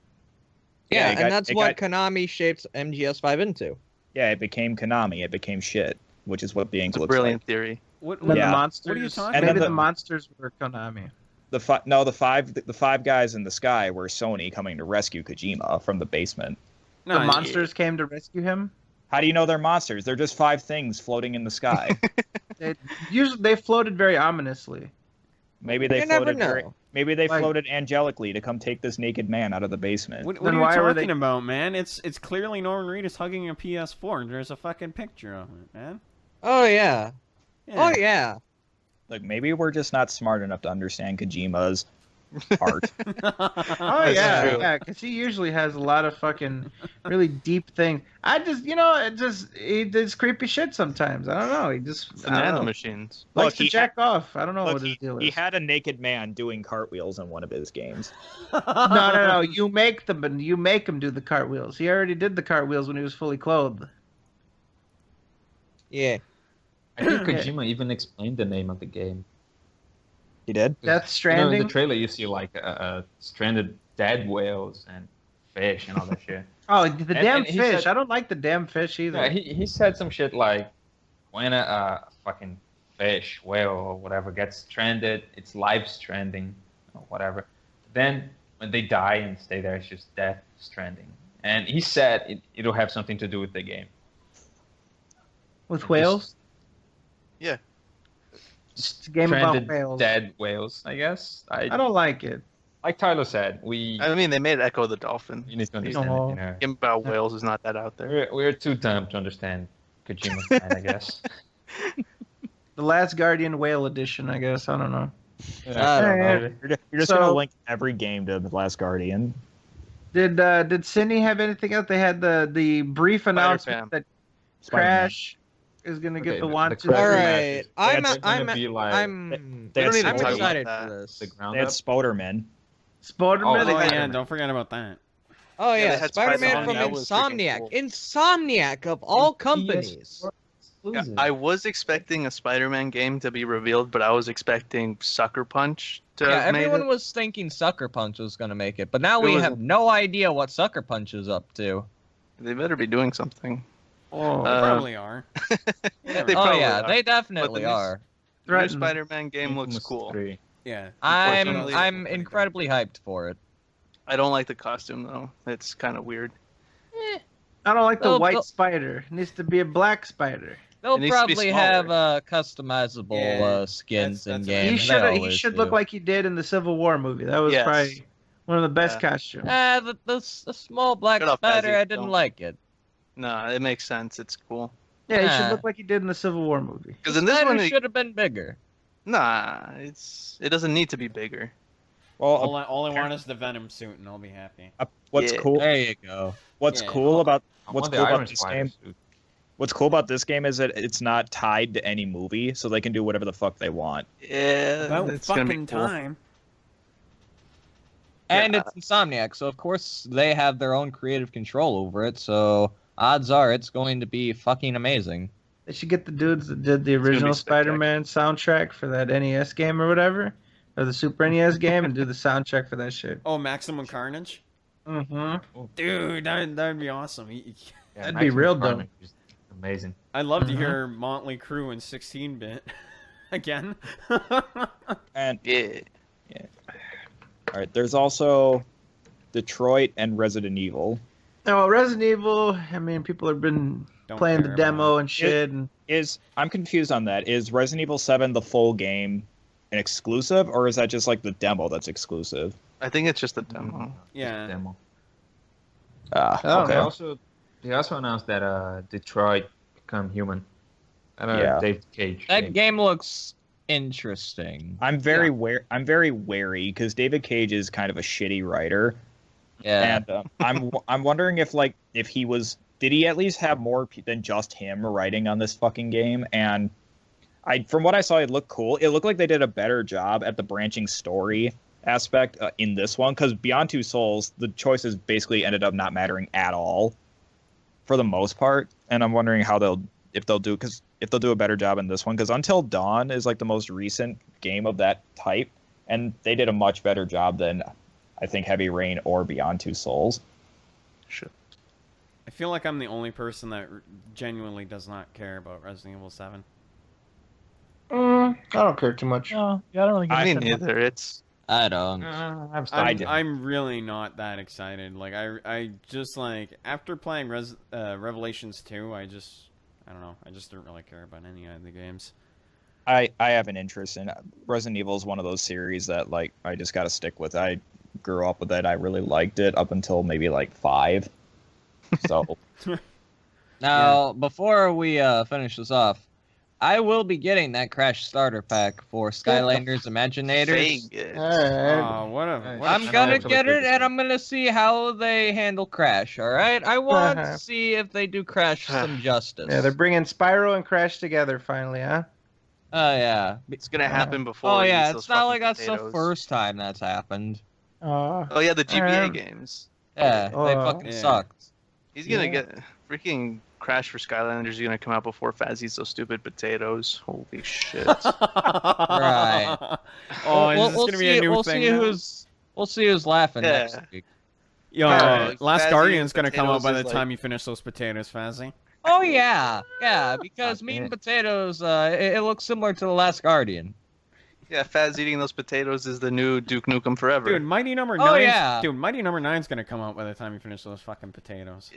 Speaker 1: Yeah,
Speaker 2: it got-
Speaker 1: and that's
Speaker 2: it
Speaker 1: what
Speaker 2: got-
Speaker 1: Konami shapes MGS5 into.
Speaker 2: Yeah, it became Konami. It became shit, which is what the ink
Speaker 10: It's a
Speaker 2: looks
Speaker 10: brilliant
Speaker 2: like.
Speaker 10: theory.
Speaker 3: What?
Speaker 5: Then
Speaker 2: Yeah.
Speaker 5: the monsters.
Speaker 3: What are you talking
Speaker 2: And
Speaker 5: Maybe
Speaker 2: then
Speaker 5: the
Speaker 2: the-
Speaker 5: monsters were Konami.
Speaker 2: The 5 guys in the sky were Sony coming to rescue Kojima from the basement.
Speaker 3: No,
Speaker 5: The monsters came to rescue him.
Speaker 2: How do you know they're monsters? They're just 5 things floating in the sky.
Speaker 5: They floated very ominously.
Speaker 2: Maybe they
Speaker 1: You never
Speaker 2: floated.
Speaker 1: know.
Speaker 2: Maybe they
Speaker 5: Like-
Speaker 2: floated angelically to come take this naked man out of the basement.
Speaker 3: What
Speaker 5: Then
Speaker 3: are
Speaker 5: why
Speaker 3: you
Speaker 5: were
Speaker 3: talking
Speaker 5: they-
Speaker 3: about, man? It's clearly Norman Reedus hugging a PS4. There's a fucking picture of it, man.
Speaker 1: Oh yeah.
Speaker 3: Yeah.
Speaker 1: Oh yeah.
Speaker 2: Look, maybe we're just not smart enough to understand Kojima's art.
Speaker 5: Oh
Speaker 10: That's
Speaker 5: yeah,
Speaker 10: true.
Speaker 5: yeah, because he usually has a lot of fucking really deep things. I just, he does creepy shit sometimes. I don't know. He just
Speaker 10: Banana machines.
Speaker 5: likes
Speaker 2: Look,
Speaker 5: to
Speaker 2: he
Speaker 5: jack off. I don't know
Speaker 2: Look,
Speaker 5: what his deal
Speaker 2: he
Speaker 5: is.
Speaker 2: had a naked man doing cartwheels in one of his games.
Speaker 5: No. You make them, you make him do the cartwheels. He already did the cartwheels when he was fully clothed.
Speaker 1: Yeah.
Speaker 4: I think Kojima even explained the name of the game.
Speaker 2: He did.
Speaker 5: Death
Speaker 4: In
Speaker 5: Stranding.
Speaker 4: the trailer, you see like stranded dead whales and fish and all that shit.
Speaker 5: Oh, the damn
Speaker 4: and he
Speaker 5: fish!
Speaker 4: said-
Speaker 5: I don't like the damn fish either.
Speaker 4: Yeah, he said some shit like when a fucking fish, whale, or whatever gets stranded, it's life stranding or whatever. Then when they die and stay there, it's just death stranding. And he said it'll have something to do with the game.
Speaker 5: With whales.
Speaker 10: Yeah.
Speaker 5: It's a game about
Speaker 4: Stranded
Speaker 5: whales.
Speaker 4: dead whales, I guess.
Speaker 5: I don't like it.
Speaker 4: Like Tyler said,
Speaker 10: I mean, they made Echo the Dolphin.
Speaker 4: you need to understand
Speaker 5: No.
Speaker 4: it, you know.
Speaker 10: Game about whales is not that out there.
Speaker 4: We're too dumb to understand Kojima's mind, I guess.
Speaker 5: The Last Guardian Whale Edition, I guess. I don't know.
Speaker 1: I don't
Speaker 5: Yeah,
Speaker 1: know.
Speaker 2: You're just
Speaker 5: So-
Speaker 2: gonna link every game to The Last Guardian.
Speaker 5: Did Sydney have anything else? They had the brief announcement that
Speaker 2: Spider-Man.
Speaker 5: Crash is gonna get
Speaker 4: Okay,
Speaker 5: the
Speaker 4: the
Speaker 5: one,
Speaker 4: Crash
Speaker 5: two,
Speaker 1: All
Speaker 5: three.
Speaker 1: right, I'm
Speaker 4: They're gonna be like
Speaker 2: They don't need to
Speaker 1: I'm
Speaker 2: talk about
Speaker 1: excited
Speaker 10: that.
Speaker 1: for this.
Speaker 4: the ground
Speaker 2: They had
Speaker 4: up.
Speaker 2: Spoderman.
Speaker 5: Spider-Man.
Speaker 4: Oh,
Speaker 3: Oh yeah,
Speaker 4: Spider-Man.
Speaker 3: don't forget about that.
Speaker 1: Oh
Speaker 10: Yeah,
Speaker 1: yeah,
Speaker 10: they had
Speaker 1: Spider-Man
Speaker 10: Spider-Man,
Speaker 1: from
Speaker 10: that was freaking
Speaker 1: Insomniac.
Speaker 10: cool.
Speaker 1: Insomniac of all companies.
Speaker 10: Yeah, I was expecting a Spider-Man game to be revealed, but I was expecting Sucker Punch to
Speaker 1: Yeah,
Speaker 10: have made
Speaker 1: everyone
Speaker 10: it.
Speaker 1: was thinking Sucker Punch was gonna make it, but now
Speaker 10: It
Speaker 1: we
Speaker 10: was-
Speaker 1: have no idea what Sucker Punch is up to.
Speaker 10: They better be doing something.
Speaker 5: Oh,
Speaker 3: They probably are.
Speaker 10: They
Speaker 1: Oh
Speaker 10: probably
Speaker 1: yeah,
Speaker 10: are.
Speaker 1: they definitely
Speaker 10: new-
Speaker 1: are.
Speaker 10: The new
Speaker 5: threatened.
Speaker 10: Spider-Man game looks
Speaker 4: Infamous
Speaker 10: cool.
Speaker 4: 3.
Speaker 3: Yeah.
Speaker 1: I'm
Speaker 10: Unfortunately,
Speaker 1: I'm
Speaker 3: pretty
Speaker 1: incredibly hyped for it.
Speaker 10: I don't like the costume though. It's kind of weird.
Speaker 5: I don't like the
Speaker 1: They'll-
Speaker 5: white
Speaker 1: they'll-
Speaker 5: spider. It needs to be a black spider.
Speaker 1: They'll
Speaker 10: It needs to be
Speaker 1: probably have
Speaker 10: smaller.
Speaker 1: customizable
Speaker 3: Yeah,
Speaker 1: skins
Speaker 3: that's
Speaker 1: in
Speaker 3: what I
Speaker 1: game.
Speaker 5: He
Speaker 3: mean.
Speaker 5: should look like he did in the Civil War movie. That was
Speaker 10: Yes.
Speaker 5: probably one of the best
Speaker 10: Yeah.
Speaker 5: costumes.
Speaker 1: The small black
Speaker 10: Shut up,
Speaker 1: spider.
Speaker 10: Bezzy.
Speaker 1: I didn't
Speaker 10: Don't-
Speaker 1: like it.
Speaker 10: No, it makes sense. It's cool.
Speaker 5: Yeah, he should
Speaker 1: Nah.
Speaker 5: look like he did in the Civil War movie.
Speaker 10: Because
Speaker 1: The
Speaker 10: in this
Speaker 1: spider
Speaker 10: one,
Speaker 1: should have been bigger.
Speaker 10: nah, it doesn't need to be bigger.
Speaker 2: Well,
Speaker 3: All I want is the Venom suit, and I'll be happy.
Speaker 2: what's
Speaker 10: Yeah.
Speaker 2: cool?
Speaker 1: There you go.
Speaker 2: What's
Speaker 3: Yeah.
Speaker 2: cool about
Speaker 4: I
Speaker 2: what's
Speaker 4: want the
Speaker 2: cool
Speaker 4: Iron
Speaker 2: about this
Speaker 4: Spider
Speaker 2: game?
Speaker 4: suit.
Speaker 2: What's cool about this game is that it's not tied to any movie, so they can do whatever the fuck they want.
Speaker 10: Yeah,
Speaker 3: About
Speaker 10: it's gonna be
Speaker 3: fucking
Speaker 10: cool.
Speaker 3: time.
Speaker 1: And
Speaker 10: Yeah.
Speaker 1: it's Insomniac, so of course they have their own creative control over it. So odds are it's going to be fucking amazing.
Speaker 5: They should get the dudes that did the
Speaker 10: gonna be
Speaker 5: original
Speaker 10: spectacular.
Speaker 5: Spider-Man soundtrack for that NES game or whatever, or the Super NES game, and do the soundtrack for that shit.
Speaker 3: Oh, Maximum Carnage.
Speaker 5: Mm-hmm.
Speaker 3: Dude, that'd be awesome.
Speaker 4: Yeah,
Speaker 5: That'd be
Speaker 4: Maximum
Speaker 5: real
Speaker 4: Carnage is amazing.
Speaker 3: I'd love to
Speaker 5: Mhm.
Speaker 3: hear Motley Crue in 16-bit again.
Speaker 2: And
Speaker 10: Yeah.
Speaker 2: all right, there's also Detroit and Resident Evil.
Speaker 5: Oh, Resident Evil. I mean, people have been
Speaker 3: Don't
Speaker 5: playing the
Speaker 3: care
Speaker 5: demo
Speaker 3: about
Speaker 5: and shit. And
Speaker 2: I'm confused on that. Is Resident Evil 7 the full game an exclusive, or is that just like the demo that's exclusive?
Speaker 10: I think it's just a demo.
Speaker 3: it. Yeah.
Speaker 4: Demo.
Speaker 5: Oh,
Speaker 4: They
Speaker 2: Okay.
Speaker 4: also announced that Detroit Become Human.
Speaker 2: Yeah.
Speaker 4: David Cage.
Speaker 1: That game looks interesting.
Speaker 2: I'm very wary because David Cage is kind of a shitty writer,
Speaker 1: Yeah.
Speaker 2: and I'm wondering if he was, did he at least have more than just him writing on this fucking game? And from what I saw, it looked cool. It looked like they did a better job at the branching story aspect in this one, because Beyond Two Souls, the choices basically ended up not mattering at all for the most part. And I'm wondering if they'll do a better job in this one, because Until Dawn is like the most recent game of that type, and they did a much better job than I think Heavy Rain or Beyond Two Souls.
Speaker 3: I feel like I'm the only person that genuinely does not care about Resident Evil 7.
Speaker 5: I don't care too much.
Speaker 6: No, yeah, I don't really give a
Speaker 10: Me
Speaker 6: shit about
Speaker 10: neither. It's
Speaker 1: I don't.
Speaker 4: I'm
Speaker 3: I'm really not that excited. Like I just like after playing Revelations 2, I don't know. I just don't really care about any of the games.
Speaker 2: I have an interest in Resident Evil is one of those series that like I just got to stick with. I grew up with it. I really liked it up until maybe like 5. So
Speaker 1: Now, before we finish this off, I will be getting that Crash starter pack for Skylanders Imaginators.
Speaker 10: Vegas.
Speaker 5: Alright.
Speaker 3: What a
Speaker 1: I'm gonna get it, and I'm gonna see how they handle Crash. All right, I want to see if they do Crash some justice.
Speaker 5: Yeah, they're bringing Spyro and Crash together finally, huh?
Speaker 1: Oh yeah.
Speaker 10: It's gonna happen before.
Speaker 1: Oh
Speaker 10: he
Speaker 1: yeah,
Speaker 10: eats
Speaker 1: it's
Speaker 10: those
Speaker 1: not like
Speaker 10: fucking
Speaker 1: that's the
Speaker 10: potatoes.
Speaker 1: first time that's happened.
Speaker 10: Oh yeah, the GBA games.
Speaker 1: Yeah, they
Speaker 5: Oh.
Speaker 1: fucking
Speaker 3: Yeah.
Speaker 1: sucked.
Speaker 10: He's gonna
Speaker 5: Yeah.
Speaker 10: get freaking Crash for Skylanders is gonna come out before Faz eats those stupid potatoes. Holy shit!
Speaker 1: Right.
Speaker 3: Oh, is this gonna be a new
Speaker 1: we'll
Speaker 3: thing
Speaker 1: see
Speaker 3: now?
Speaker 1: we'll see who's laughing
Speaker 10: Yeah.
Speaker 1: next week.
Speaker 3: Yo,
Speaker 10: Yeah,
Speaker 3: Last
Speaker 10: Faz
Speaker 3: Guardian's
Speaker 10: eating
Speaker 3: gonna come out
Speaker 10: potatoes
Speaker 3: by the
Speaker 10: is like-
Speaker 3: time you finish those potatoes, Fazzy.
Speaker 1: Oh yeah, because
Speaker 4: God
Speaker 1: meat
Speaker 4: damn
Speaker 1: and
Speaker 4: it.
Speaker 1: potatoes, it looks similar to the Last Guardian.
Speaker 10: Yeah, Faz eating those potatoes is the new Duke Nukem Forever.
Speaker 3: Dude, Mighty Number
Speaker 1: Oh,
Speaker 3: 9's
Speaker 1: yeah.
Speaker 3: Dude, Mighty Number 9's gonna come out by the time you finish those fucking potatoes.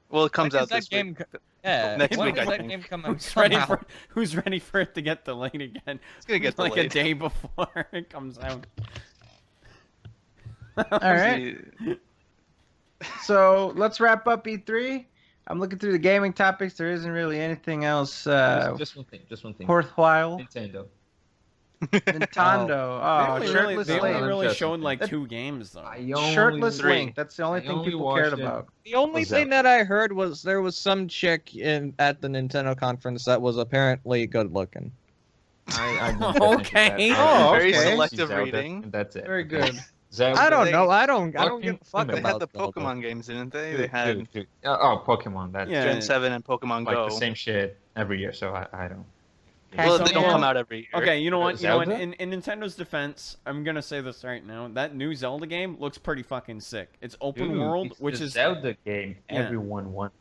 Speaker 10: Well, it comes
Speaker 1: When
Speaker 10: out
Speaker 1: does
Speaker 10: this
Speaker 1: that game
Speaker 10: week.
Speaker 1: Yeah,
Speaker 10: Next
Speaker 1: when
Speaker 10: week,
Speaker 1: does
Speaker 10: I
Speaker 1: that
Speaker 10: think.
Speaker 1: game come
Speaker 3: Who's
Speaker 1: come
Speaker 3: ready
Speaker 1: out?
Speaker 3: who's ready for it to get delayed again?
Speaker 10: It's gonna get
Speaker 3: like
Speaker 10: delayed.
Speaker 3: a day before it comes out.
Speaker 5: All right. So let's wrap up E3. I'm looking through the gaming topics. There isn't really anything else
Speaker 4: Just one thing. Just one thing.
Speaker 5: worthwhile.
Speaker 4: Nintendo.
Speaker 5: Nintendo. Oh, shirtless
Speaker 3: they only
Speaker 5: Link.
Speaker 3: really
Speaker 4: Just
Speaker 3: showed like
Speaker 5: That-
Speaker 3: 2 games though.
Speaker 5: Shirtless
Speaker 10: Three.
Speaker 5: Link. That's the only
Speaker 4: I
Speaker 5: thing
Speaker 4: only
Speaker 5: people cared
Speaker 4: watched it.
Speaker 5: about.
Speaker 1: The only
Speaker 4: Was
Speaker 1: thing
Speaker 4: that-
Speaker 1: that I heard was there was some chick at the Nintendo conference that was apparently good looking.
Speaker 4: I didn't pay attention to
Speaker 3: Okay.
Speaker 4: that.
Speaker 5: Oh,
Speaker 10: Very
Speaker 5: okay.
Speaker 10: selective
Speaker 4: Zelda,
Speaker 10: reading.
Speaker 4: and that's it.
Speaker 5: Very good.
Speaker 4: Zelda,
Speaker 1: I don't
Speaker 10: They-
Speaker 1: know. I don't give a
Speaker 4: fucking-
Speaker 1: fuck
Speaker 10: They
Speaker 1: about
Speaker 10: had the
Speaker 1: Zelda.
Speaker 10: Pokemon games, didn't they?
Speaker 4: Dude,
Speaker 10: They had
Speaker 4: dude, dude. Oh, Pokemon. That's
Speaker 3: Yeah.
Speaker 10: Gen 7 and Pokemon
Speaker 4: like
Speaker 10: Go.
Speaker 4: the same shit every year, so I don't.
Speaker 10: Well, they don't
Speaker 3: Zelda-
Speaker 10: come out every year.
Speaker 3: Okay, you know what? You know what?
Speaker 4: Zelda?
Speaker 3: In Nintendo's defense, I'm gonna say this right now. That new Zelda game looks pretty fucking sick. It's open
Speaker 4: Dude,
Speaker 3: world,
Speaker 4: it's
Speaker 3: which
Speaker 4: the
Speaker 3: is
Speaker 4: Zelda game.
Speaker 3: Yeah.
Speaker 4: Everyone wants.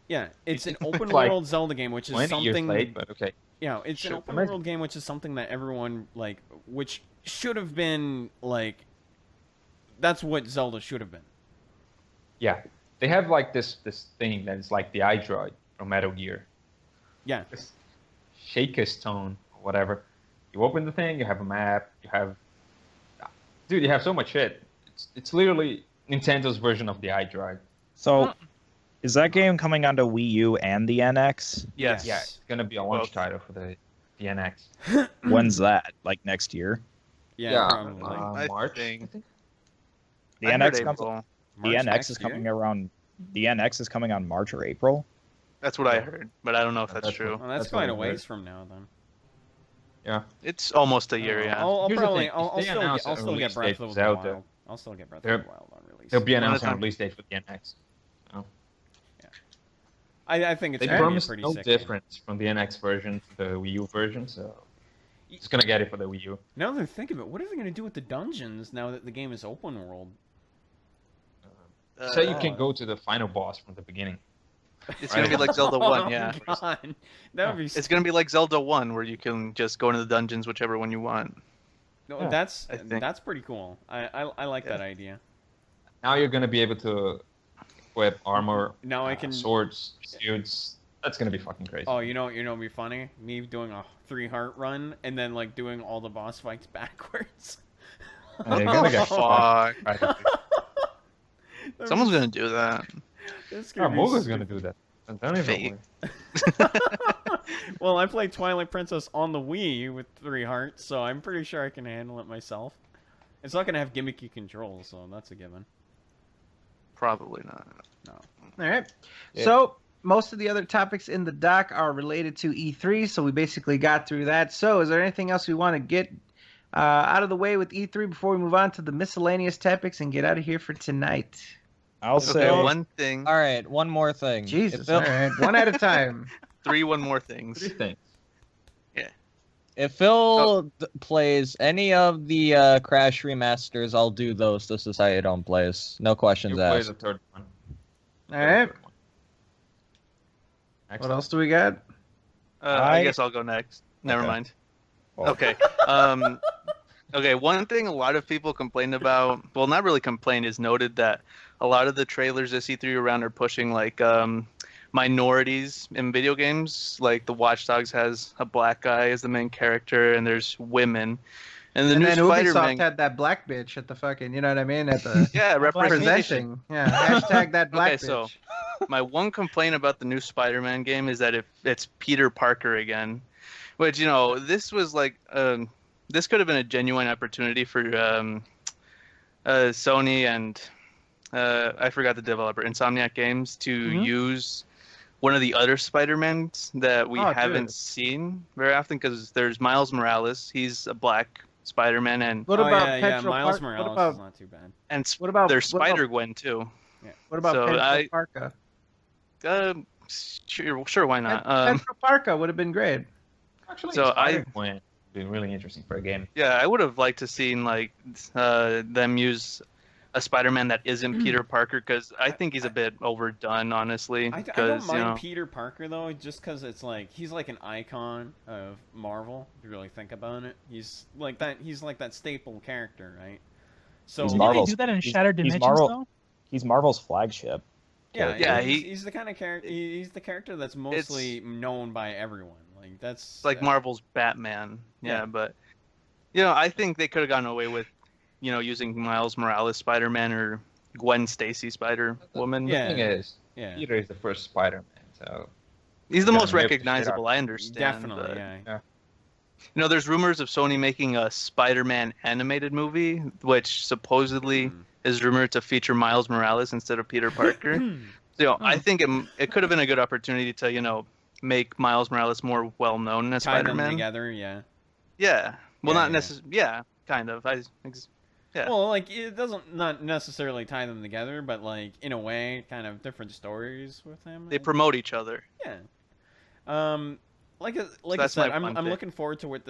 Speaker 3: yeah, it's an open
Speaker 4: like
Speaker 3: world Zelda game, which is
Speaker 4: 20 years
Speaker 3: something.
Speaker 4: late, but okay.
Speaker 3: Yeah, it's an
Speaker 4: Sure.
Speaker 3: open
Speaker 4: Imagine-
Speaker 3: world game, which is something that everyone like, which should have been like. That's what Zelda should have been.
Speaker 4: Yeah, they have like this thing that is like the iDroid from Metal Gear.
Speaker 3: Yeah.
Speaker 4: This Shaker Stone or whatever. You open the thing, you have a map, you have. Dude, you have so much shit. It's literally Nintendo's version of the iDroid.
Speaker 2: So, is that game coming onto Wii U and the NX?
Speaker 10: Yes.
Speaker 4: Yeah, it's gonna be a launch
Speaker 10: Both.
Speaker 4: title for the NX.
Speaker 2: When's that? Like next year?
Speaker 3: Yeah, probably.
Speaker 10: I
Speaker 4: March.
Speaker 10: think.
Speaker 2: The
Speaker 10: I heard
Speaker 2: NX comes.
Speaker 10: April.
Speaker 2: The
Speaker 3: March
Speaker 2: NX
Speaker 3: next
Speaker 2: is
Speaker 3: year?
Speaker 2: coming around. The NX is coming on March or April.
Speaker 10: That's what I heard, but I don't know if that's
Speaker 4: That's
Speaker 10: true.
Speaker 3: Well, that's
Speaker 4: That's what
Speaker 3: quite a
Speaker 4: I heard.
Speaker 3: ways from now then.
Speaker 4: Yeah.
Speaker 10: It's almost a year, yeah.
Speaker 3: I'll
Speaker 4: Here's the
Speaker 3: probably
Speaker 4: thing,
Speaker 3: I'll
Speaker 4: if they
Speaker 3: still
Speaker 4: announce
Speaker 3: get, I'll
Speaker 4: a
Speaker 3: still get
Speaker 4: release
Speaker 3: Breath
Speaker 4: date
Speaker 3: of
Speaker 4: for
Speaker 3: the
Speaker 4: Zelda,
Speaker 3: Wild. I'll still get Breath
Speaker 4: they're-
Speaker 3: of the Wild on release.
Speaker 4: They'll be announcing a
Speaker 10: time.
Speaker 4: release date for the NX.
Speaker 3: I think it's
Speaker 4: They
Speaker 3: gonna be a
Speaker 4: promised
Speaker 3: pretty
Speaker 4: no
Speaker 3: sick game.
Speaker 4: difference from the NX version to the Wii U version, so it's gonna get it for the Wii U.
Speaker 3: Now that I think of it, what are they gonna do with the dungeons now that the game is open world?
Speaker 4: So you can go to the final boss from the beginning.
Speaker 10: It's gonna be like Zelda 1, yeah.
Speaker 3: Oh, God. That would be.
Speaker 10: It's gonna be like Zelda 1, where you can just go into the dungeons, whichever one you want.
Speaker 3: No,
Speaker 4: Yeah,
Speaker 3: that's
Speaker 10: I think.
Speaker 3: that's pretty cool. I like that idea.
Speaker 4: Now you're gonna be able to equip armor,
Speaker 3: Now I can.
Speaker 4: swords, shields. That's gonna be fucking crazy.
Speaker 3: Oh, you know what'd be funny? Me doing a 3-heart run and then like doing all the boss fights backwards.
Speaker 4: You're gonna get
Speaker 10: Fuck.
Speaker 4: fucked.
Speaker 10: Someone's gonna do that.
Speaker 3: It's
Speaker 4: Oh,
Speaker 3: be
Speaker 4: Moga's
Speaker 3: so-
Speaker 4: gonna do that. Don't even
Speaker 10: Fake.
Speaker 4: worry.
Speaker 3: Well, I played Twilight Princess on the Wii with 3 hearts, so I'm pretty sure I can handle it myself. It's not gonna have gimmicky controls, so that's a given.
Speaker 10: Probably not.
Speaker 5: All right.
Speaker 4: Yeah.
Speaker 5: So most of the other topics in the doc are related to E3, so we basically got through that. So is there anything else we want to get out of the way with E3 before we move on to the miscellaneous topics and get out of here for tonight?
Speaker 2: I'll
Speaker 10: Okay,
Speaker 2: say
Speaker 10: one thing.
Speaker 1: All right, one more thing.
Speaker 5: Jesus.
Speaker 1: If
Speaker 5: All
Speaker 1: Phil,
Speaker 5: right. One at a time.
Speaker 10: One more things.
Speaker 4: 3 things.
Speaker 1: if Phil plays any of the Crash remasters, I'll do those. This is how you don't plays. No
Speaker 4: You
Speaker 1: questions
Speaker 4: play
Speaker 1: asked.
Speaker 4: the third one.
Speaker 5: All right. What
Speaker 4: Excellent.
Speaker 5: else do we got?
Speaker 10: I
Speaker 2: I-
Speaker 10: guess I'll go next. Never
Speaker 2: Okay.
Speaker 10: mind.
Speaker 2: Well,
Speaker 10: Okay. Okay, one thing a lot of people complained about, well, not really complained, is noted that a lot of the trailers this E3 around are pushing, like, minorities in video games. Like, the Watch Dogs has a black guy as the main character, and there's women. And the
Speaker 5: And
Speaker 10: new
Speaker 5: then Ubisoft
Speaker 10: Spider-Man...
Speaker 5: had that black bitch at the fucking, you know what I mean? At the
Speaker 10: Yeah, representation.
Speaker 5: presenting. Yeah. Hashtag that black
Speaker 10: Okay,
Speaker 5: bitch.
Speaker 10: so my one complaint about the new Spider-Man game is that if it's Peter Parker again, which, you know, this was like this could have been a genuine opportunity for Sony and I forgot the developer, Insomniac Games, to use one of the other Spider-Mans that we
Speaker 5: Oh,
Speaker 10: haven't
Speaker 5: dude.
Speaker 10: seen very often, because there's Miles Morales. He's a black Spider-Man, and
Speaker 5: What about
Speaker 3: yeah,
Speaker 5: Petro
Speaker 3: Miles
Speaker 5: Park-
Speaker 3: Morales
Speaker 5: What about
Speaker 3: is not too bad.
Speaker 10: and
Speaker 5: what about
Speaker 10: there's
Speaker 5: what about-
Speaker 10: Spider-Gwen too.
Speaker 5: What about
Speaker 10: So
Speaker 5: Pedro
Speaker 10: I-
Speaker 5: Parker?
Speaker 10: Sure, why not?
Speaker 5: Central Parka would have been great.
Speaker 4: Actually,
Speaker 10: So
Speaker 4: Spider-Man would be really interesting for a game.
Speaker 10: Yeah, I would have liked to seen like them use a Spider-Man that isn't Peter Parker, because I think he's a bit overdone, honestly.
Speaker 3: I don't
Speaker 10: Because
Speaker 3: mind Peter Parker though, just because it's like he's like an icon of Marvel. If you really think about it, he's like that. He's like that staple character, right? So
Speaker 2: He's
Speaker 6: Didn't they
Speaker 2: Marvel's-
Speaker 6: do that in
Speaker 2: he's-
Speaker 6: Shattered
Speaker 2: he's
Speaker 6: Dimensions
Speaker 2: Marvel-
Speaker 6: though?
Speaker 2: He's Marvel's flagship.
Speaker 3: yeah,
Speaker 10: Yeah,
Speaker 3: he's the kind of character. He's the character that's mostly known by everyone. Like that's
Speaker 10: it's like Marvel's Batman.
Speaker 3: Yeah.
Speaker 10: Yeah, but I think they could have gotten away with, using Miles Morales Spider-Man or Gwen Stacy Spider-Woman.
Speaker 3: Yeah.
Speaker 4: The thing is,
Speaker 3: Yeah,
Speaker 4: Peter is the first Spider-Man, so
Speaker 10: He's the
Speaker 4: Yeah,
Speaker 10: most
Speaker 4: rip the shit
Speaker 10: recognizable.
Speaker 4: out.
Speaker 10: I understand.
Speaker 3: definitely.
Speaker 10: but,
Speaker 3: Yeah.
Speaker 10: There's rumors of Sony making a Spider-Man animated movie, which supposedly is rumored to feature Miles Morales instead of Peter Parker. So, I think it could have been a good opportunity to, make Miles Morales more well-known as
Speaker 3: Tie them
Speaker 10: Spider-Man.
Speaker 3: together. Yeah.
Speaker 10: Yeah. Well,
Speaker 3: Yeah,
Speaker 10: not
Speaker 3: yeah.
Speaker 10: necessarily. Yeah, kind of. Yeah.
Speaker 3: Well, like it doesn't not necessarily tie them together, but like in a way, kind of different stories with him.
Speaker 10: They promote each other.
Speaker 3: Yeah. Like I
Speaker 10: that's
Speaker 3: said,
Speaker 10: my
Speaker 3: I'm
Speaker 10: fun
Speaker 3: I'm
Speaker 10: pick.
Speaker 3: looking forward to what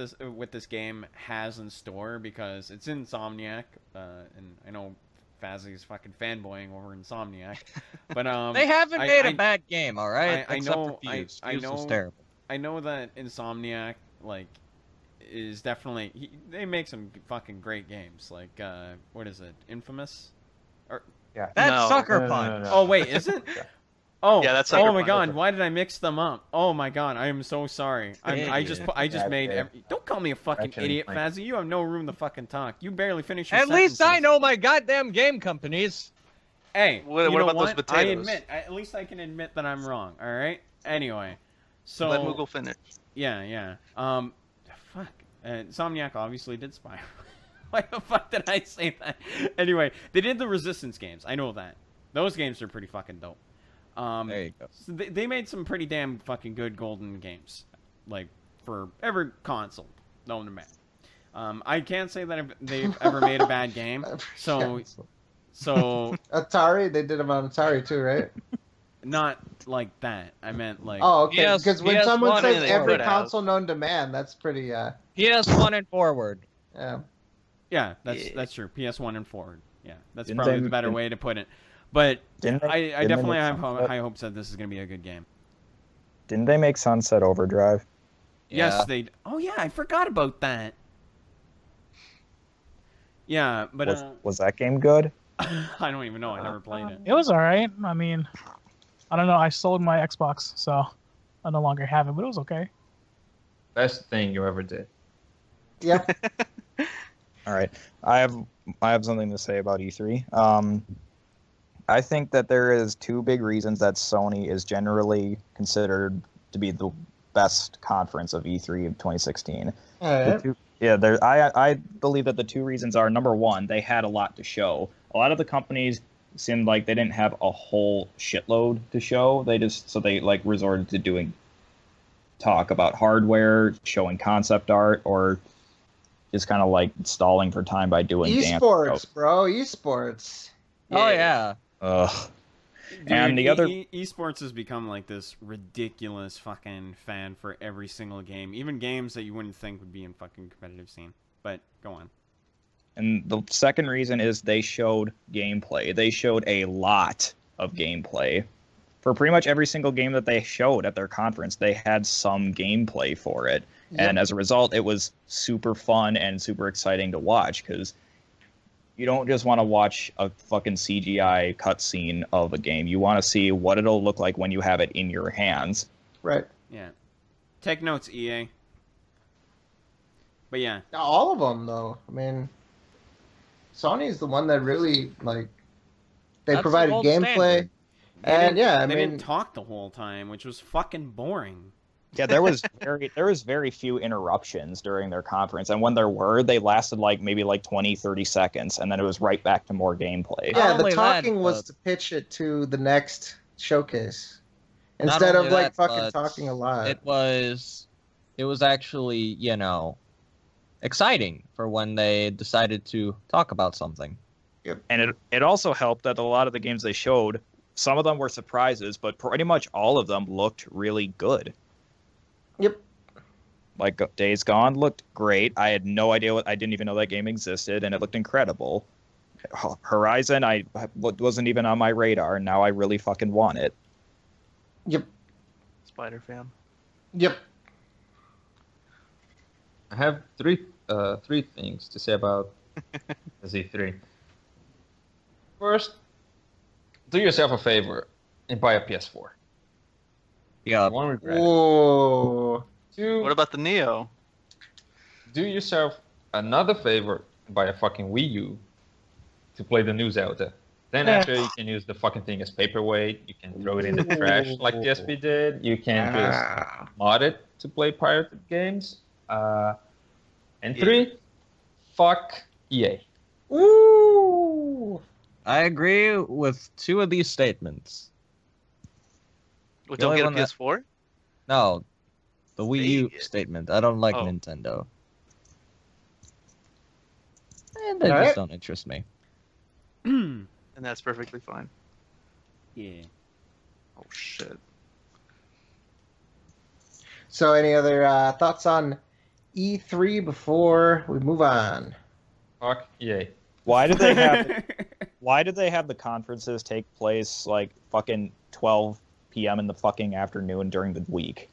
Speaker 3: this game has in store because it's Insomniac, and I know Fazzy's fucking fanboying over Insomniac, but
Speaker 1: They haven't made a bad game, all right?
Speaker 3: I
Speaker 1: Except
Speaker 3: know-
Speaker 1: for Fuse.
Speaker 3: I
Speaker 1: Fuse was
Speaker 3: know-
Speaker 1: terrible.
Speaker 3: I know that Insomniac like is definitely they make some fucking great games. Like what is it, Infamous?
Speaker 4: yeah.
Speaker 1: That's
Speaker 10: No.
Speaker 1: Sucker
Speaker 4: No, no,
Speaker 1: Punch.
Speaker 4: no, no.
Speaker 3: Oh wait, is it?
Speaker 4: Yeah.
Speaker 3: Oh,
Speaker 10: Yeah, that's
Speaker 3: oh
Speaker 10: Sucker
Speaker 3: my
Speaker 10: Punch.
Speaker 3: god, why did I mix them up? Oh my god, I am so sorry. I just
Speaker 4: Yeah,
Speaker 3: made.
Speaker 4: yeah.
Speaker 3: Don't call me a fucking
Speaker 4: Actually,
Speaker 3: idiot,
Speaker 4: like-
Speaker 3: Fazzy. You have no room to fucking talk. You barely finish your
Speaker 1: At least I
Speaker 3: sentences.
Speaker 1: know my goddamn game companies.
Speaker 3: Hey,
Speaker 10: What
Speaker 3: you know
Speaker 10: about those
Speaker 3: what?
Speaker 10: potatoes?
Speaker 3: I admit. At least I can admit that I'm wrong. All right. Anyway, so
Speaker 10: Let Moogle finish.
Speaker 3: yeah. Fuck. Insomniac obviously did Spyro. Why the fuck did I say that? Anyway, they did the Resistance games. I know that. Those games are pretty fucking dope.
Speaker 1: There you go.
Speaker 3: So they made some pretty damn fucking good golden games, like for every console known to man. I can't say that they've ever made a bad game. So
Speaker 5: Atari, they did them on Atari too, right?
Speaker 3: not like that. I meant like
Speaker 5: Oh, okay.
Speaker 1: PS
Speaker 5: Because when
Speaker 1: PS1
Speaker 5: someone says
Speaker 10: they
Speaker 5: every
Speaker 10: could have.
Speaker 5: console known to man, that's pretty.
Speaker 1: PS1 and forward.
Speaker 5: Yeah.
Speaker 3: yeah,
Speaker 10: Yeah.
Speaker 3: that's true. PS1 and forward. Yeah, that's
Speaker 2: Didn't
Speaker 3: probably
Speaker 2: they-
Speaker 3: the better
Speaker 2: didn't-
Speaker 3: way to put it. But
Speaker 2: Didn't they,
Speaker 3: I
Speaker 2: didn't they
Speaker 3: definitely
Speaker 2: make
Speaker 3: have
Speaker 2: Sunset-
Speaker 3: high hopes that this is going to be a good game.
Speaker 2: Didn't they make Sunset Overdrive?
Speaker 3: Yes,
Speaker 1: Yeah.
Speaker 3: they. Oh yeah, I forgot about that. Yeah, but
Speaker 2: Was that game good?
Speaker 3: I don't even know. I never played it.
Speaker 6: It was all right. I mean, I don't know. I sold my Xbox, so I no longer have it, but it was okay.
Speaker 4: Best thing you ever did.
Speaker 5: Yep.
Speaker 2: All right, I have something to say about E3. I think that there is two big reasons that Sony is generally considered to be the best conference of E3 of 2016.
Speaker 5: All
Speaker 2: The
Speaker 5: right.
Speaker 2: two- yeah, I believe that the two reasons are, number one, they had a lot to show. A lot of the companies seemed like they didn't have a whole shitload to show. They like resorted to doing talk about hardware, showing concept art, or just kind of like stalling for time by doing dance
Speaker 5: Esports,
Speaker 2: shows.
Speaker 5: bro. Esports.
Speaker 1: Oh yeah.
Speaker 2: Ugh.
Speaker 3: Dude,
Speaker 2: And the other-
Speaker 3: esports has become like this ridiculous fucking fan for every single game, even games that you wouldn't think would be in fucking competitive scene. But go on.
Speaker 2: And the second reason is they showed gameplay. They showed a lot of gameplay. For pretty much every single game that they showed at their conference, they had some gameplay for it.
Speaker 5: Yep.
Speaker 2: And as a result, it was super fun and super exciting to watch, because you don't just want to watch a fucking CGI cutscene of a game. You want to see what it'll look like when you have it in your hands.
Speaker 5: Right.
Speaker 3: Yeah. Take notes, EA. But yeah.
Speaker 5: All of them, though. I mean, Sony's the one that really like. They
Speaker 1: That's
Speaker 5: provided
Speaker 1: the gold
Speaker 5: gameplay,
Speaker 1: standard.
Speaker 3: They
Speaker 5: and
Speaker 3: didn't-
Speaker 5: yeah, I
Speaker 3: they
Speaker 5: mean,
Speaker 3: didn't talk the whole time, which was fucking boring.
Speaker 2: Yeah, there was very few interruptions during their conference, and when there were, they lasted maybe 20, 30 seconds, and then it was right back to more gameplay.
Speaker 5: yeah,
Speaker 1: Not
Speaker 5: the
Speaker 1: only that,
Speaker 5: talking was
Speaker 1: but-
Speaker 5: to pitch it to the next showcase
Speaker 1: Not
Speaker 5: instead of
Speaker 1: only
Speaker 5: like
Speaker 1: that,
Speaker 5: fucking
Speaker 1: but
Speaker 5: talking a lot.
Speaker 1: It was actually, exciting for when they decided to talk about something.
Speaker 2: And it also helped that a lot of the games they showed some of them were surprises, but pretty much all of them looked really good.
Speaker 5: Yep.
Speaker 2: Like Days Gone looked great. I had no idea I didn't even know that game existed, and it looked incredible. Horizon, I wasn't even on my radar, and now I really fucking want it.
Speaker 5: Yep.
Speaker 10: Spider fan.
Speaker 5: Yep.
Speaker 4: I have three things to say about the Z3. First, do yourself a favor and buy a PS4.
Speaker 1: Yeah.
Speaker 4: You won't regret it.
Speaker 5: Whoa.
Speaker 4: Two,
Speaker 10: What about the Neo?
Speaker 4: do yourself another favor and buy a fucking Wii U to play the new Zelda. Then after, you can use the fucking thing as paperweight. You can throw it in the trash like the SP did. You can just mod it to play pirated games. And three, fuck EA.
Speaker 5: Ooh.
Speaker 1: I agree with 2 of these statements.
Speaker 10: Well,
Speaker 1: The
Speaker 10: don't
Speaker 1: only
Speaker 10: get a
Speaker 1: one that-
Speaker 10: PS4?
Speaker 1: No, the Wii U
Speaker 10: Dang it.
Speaker 1: statement. I don't like
Speaker 10: Oh.
Speaker 1: Nintendo. And they
Speaker 5: Alright.
Speaker 1: just don't interest me.
Speaker 10: And that's perfectly fine.
Speaker 3: Yeah.
Speaker 10: Oh, shit.
Speaker 5: So, any other thoughts on E3 before we move on?
Speaker 4: Fuck EA.
Speaker 2: Why did they have Why did they have the conferences take place like fucking 12 p.m. in the fucking afternoon during the week?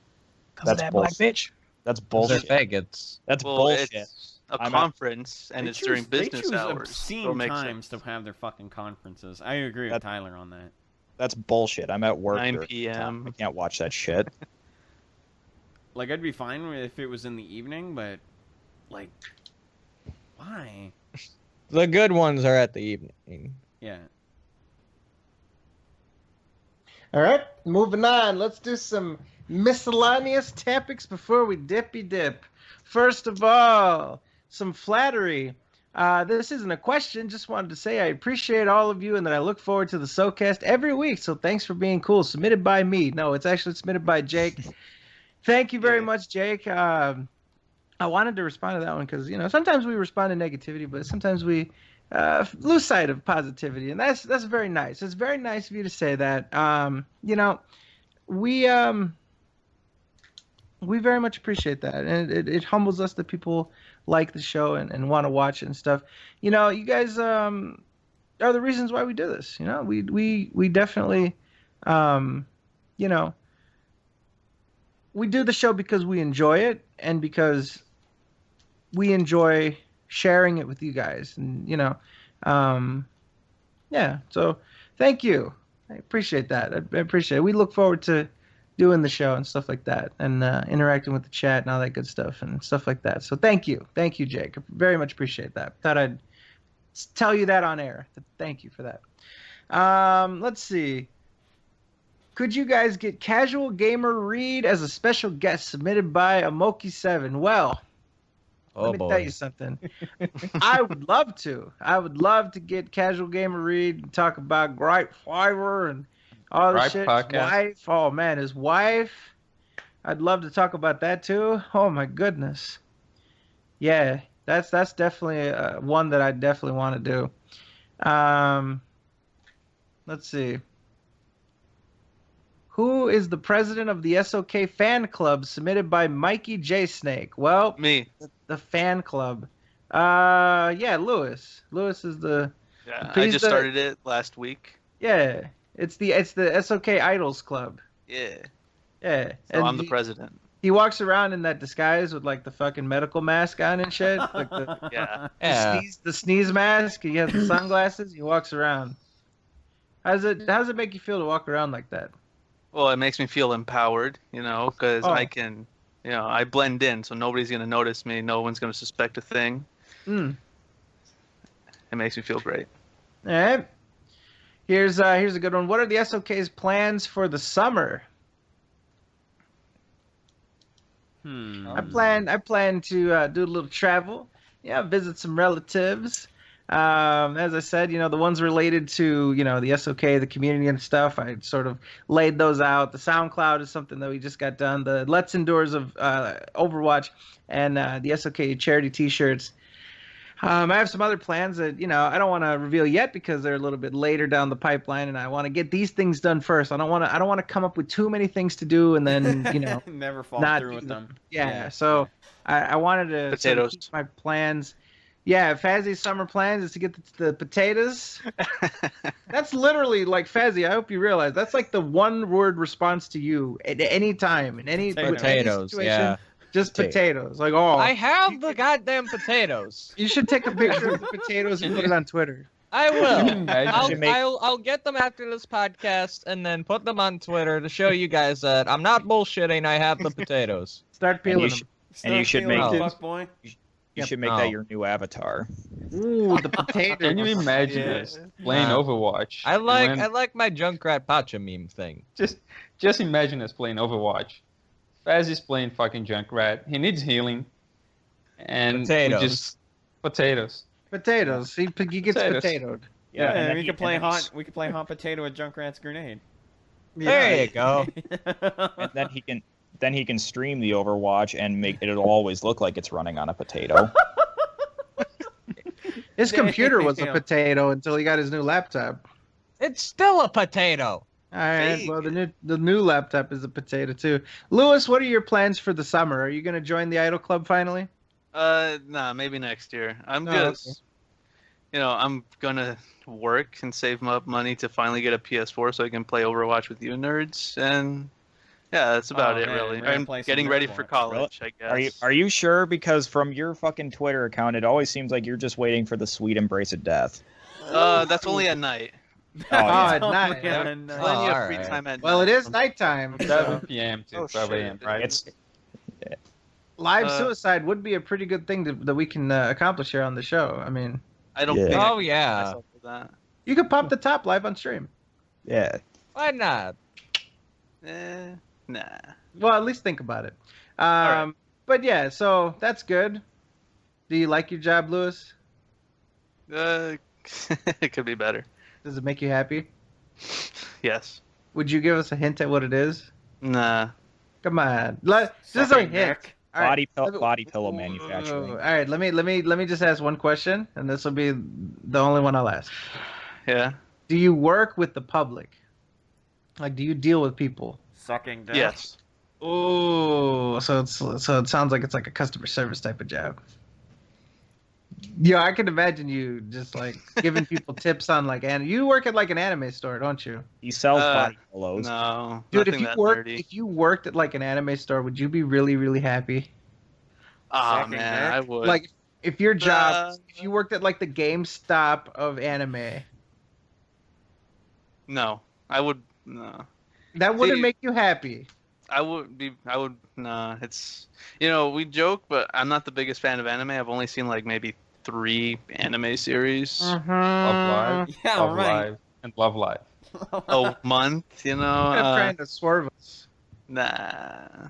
Speaker 6: Because of that black bitch.
Speaker 2: That's
Speaker 1: They're
Speaker 2: bullshit.
Speaker 1: faggots.
Speaker 2: That's
Speaker 10: Well,
Speaker 2: bullshit.
Speaker 10: it's a
Speaker 2: I'm at-
Speaker 10: conference, and it's during
Speaker 3: they
Speaker 10: business
Speaker 3: choose
Speaker 10: hours.
Speaker 3: obscene
Speaker 10: so it makes
Speaker 3: times
Speaker 10: sense.
Speaker 3: to have their fucking conferences. I agree with
Speaker 2: That-
Speaker 3: Tyler on that.
Speaker 2: That's bullshit. I'm at work.
Speaker 10: 9
Speaker 2: during the time.
Speaker 10: p.m..
Speaker 2: I can't watch that shit.
Speaker 3: Like, I'd be fine if it was in the evening, but, like, why?
Speaker 1: The good ones are at the evening.
Speaker 3: Yeah.
Speaker 5: All right, moving on. Let's do some miscellaneous topics before we dippy dip. First of all, some flattery. This isn't a question. Just wanted to say I appreciate all of you and that I look forward to the SoKast every week. So thanks for being cool. Submitted by me. No, it's actually submitted by Jake. Thank you very much, Jake. I wanted to respond to that one because, you know, sometimes we respond to negativity, but sometimes we lose sight of positivity, and that's very nice. It's very nice of you to say that. You know, we very much appreciate that, and it humbles us that people like the show and want to watch it and stuff. You know, you guys are the reasons why we do this. You know, we definitely, you know, we do the show because we enjoy it and because we enjoy sharing it with you guys, and you know, yeah. So thank you. I appreciate that. I appreciate it. We look forward to doing the show and stuff like that, and interacting with the chat and all that good stuff and stuff like that. So thank you, Jake. I very much appreciate that. Thought I'd tell you that on air. Thank you for that. Let's see. Could you guys get Casual Gamer Reed as a special guest submitted by Amoki7? Well, let me tell you something. I would love to. I would love to get Casual Gamer Reed and talk about Gripe Fiverr and all the
Speaker 4: Gripe
Speaker 5: shit.
Speaker 4: podcast.
Speaker 5: His wife. Oh, man, his wife. I'd love to talk about that, too. Oh, my goodness. Yeah, that's definitely one that I definitely want to do. Let's see. Who is the president of the SOK fan club submitted by Mikey J. Snake? Well,
Speaker 10: Me.
Speaker 5: the fan club. Yeah, Lewis. Lewis is the.
Speaker 10: Yeah,
Speaker 5: He's
Speaker 10: I just
Speaker 5: the-
Speaker 10: started it last week.
Speaker 5: Yeah, it's the SOK Idols Club.
Speaker 10: Yeah.
Speaker 5: Yeah,
Speaker 10: So I'm the
Speaker 5: he,
Speaker 10: president.
Speaker 5: he walks around in that disguise with like the fucking medical mask on and shit, like the,
Speaker 10: Yeah.
Speaker 1: Yeah.
Speaker 5: the sneeze mask. He has the sunglasses. He walks around. How does it make you feel to walk around like that?
Speaker 10: Well, it makes me feel empowered, you know, because
Speaker 5: Oh.
Speaker 10: I can, you know, I blend in, so nobody's gonna notice me. No one's gonna suspect a thing.
Speaker 5: Mm.
Speaker 10: It makes me feel great.
Speaker 5: All right. Here's a good one. What are the SOK's plans for the summer? I plan to do a little travel. Yeah, visit some relatives. As I said, you know, the ones related to, you know, the SOK, the community and stuff, I sort of laid those out. The SoundCloud is something that we just got done. The Let's Endures of Overwatch and the SOK charity t-shirts. I have some other plans that I don't want to reveal yet because they're a little bit later down the pipeline, and I want to get these things done first. I don't want to come up with too many things to do and then
Speaker 3: never fall
Speaker 5: not
Speaker 3: through
Speaker 5: do
Speaker 3: with them.
Speaker 5: Yeah, so I wanted to sort of keep my plans. Yeah, Fazzy's summer plans is to get the potatoes. That's literally like Fazzy. I hope you realize that's like the one word response to you at any time in any
Speaker 1: Potatoes,
Speaker 5: situation.
Speaker 1: yeah.
Speaker 5: Just potatoes. Like
Speaker 1: I have the goddamn potatoes.
Speaker 5: You should take a picture of the potatoes and put it on Twitter.
Speaker 1: I will. I'll get them after this podcast and then put them on Twitter to show you guys that I'm not bullshitting. I have the potatoes.
Speaker 5: Start peeling them.
Speaker 2: And you should make it.
Speaker 3: Boy.
Speaker 2: You should make that your new avatar.
Speaker 5: Ooh, the potatoes.
Speaker 4: Can you imagine this playing Overwatch?
Speaker 1: I like my Junkrat Pacha meme thing.
Speaker 4: Just imagine us playing Overwatch. Fazzy's playing fucking Junkrat. He needs healing. And
Speaker 1: potatoes.
Speaker 5: Potatoes. He gets potatoed.
Speaker 3: Yeah, and we could play hot potato with Junkrat's grenade.
Speaker 1: Yeah. There you go.
Speaker 2: And then he can stream the Overwatch and make it'll always look like it's running on a potato.
Speaker 5: His computer was a potato until he got his new laptop.
Speaker 1: It's still a potato.
Speaker 5: All right. Well, the new laptop is a potato too. Lewis, what are your plans for the summer? Are you going to join the Idol Club finally?
Speaker 10: Nah, maybe next year. I'm I'm gonna work and save up money to finally get a PS4 so I can play Overwatch with you nerds, and yeah, that's about it really. I'm getting ready for college, I guess.
Speaker 2: Are you sure? Because from your fucking Twitter account, it always seems like you're just waiting for the sweet embrace of death.
Speaker 10: That's only at night.
Speaker 5: At night.
Speaker 10: Plenty of free time at night.
Speaker 5: Well, it is nighttime.
Speaker 4: 7 p.m. to 12 a.m. Right?
Speaker 2: It's
Speaker 5: live suicide would be a pretty good thing that we can accomplish here on the show. I mean,
Speaker 10: I don't think.
Speaker 1: Oh yeah.
Speaker 5: You could pop the top live on stream.
Speaker 2: Yeah.
Speaker 1: Why not?
Speaker 10: Nah.
Speaker 5: Well, at least think about it.
Speaker 10: Right.
Speaker 5: But yeah, so that's good. Do you like your job, Lewis?
Speaker 10: It could be better.
Speaker 5: Does it make you happy?
Speaker 10: Yes.
Speaker 5: Would you give us a hint at what it is?
Speaker 10: Nah.
Speaker 5: Come on. Just a hint.
Speaker 2: Body pillow manufacturing.
Speaker 5: All right, let me just ask one question, and this will be the only one I'll ask.
Speaker 10: Yeah.
Speaker 5: Do you work with the public? Like, do you deal with people?
Speaker 3: Sucking dick.
Speaker 10: Yes.
Speaker 5: Oh, so it sounds like it's like a customer service type of job. Yeah, I can imagine you just like giving people tips on like, and you work at like an anime store, don't you?
Speaker 2: He sells body pillows.
Speaker 10: No,
Speaker 5: dude. If you worked at like an anime store, would you be really, really happy?
Speaker 10: Oh man, I would.
Speaker 5: Like, if your job, if you worked at like the GameStop of anime.
Speaker 10: No, I would. No.
Speaker 5: That wouldn't make you happy.
Speaker 10: I would. Nah, it's. We joke, but I'm not the biggest fan of anime. I've only seen like maybe 3 anime series.
Speaker 4: Love Live,
Speaker 3: Yeah,
Speaker 4: Love
Speaker 3: right.
Speaker 4: Live, and Love Live.
Speaker 10: A month,
Speaker 5: I'm trying to swerve us.
Speaker 10: Nah.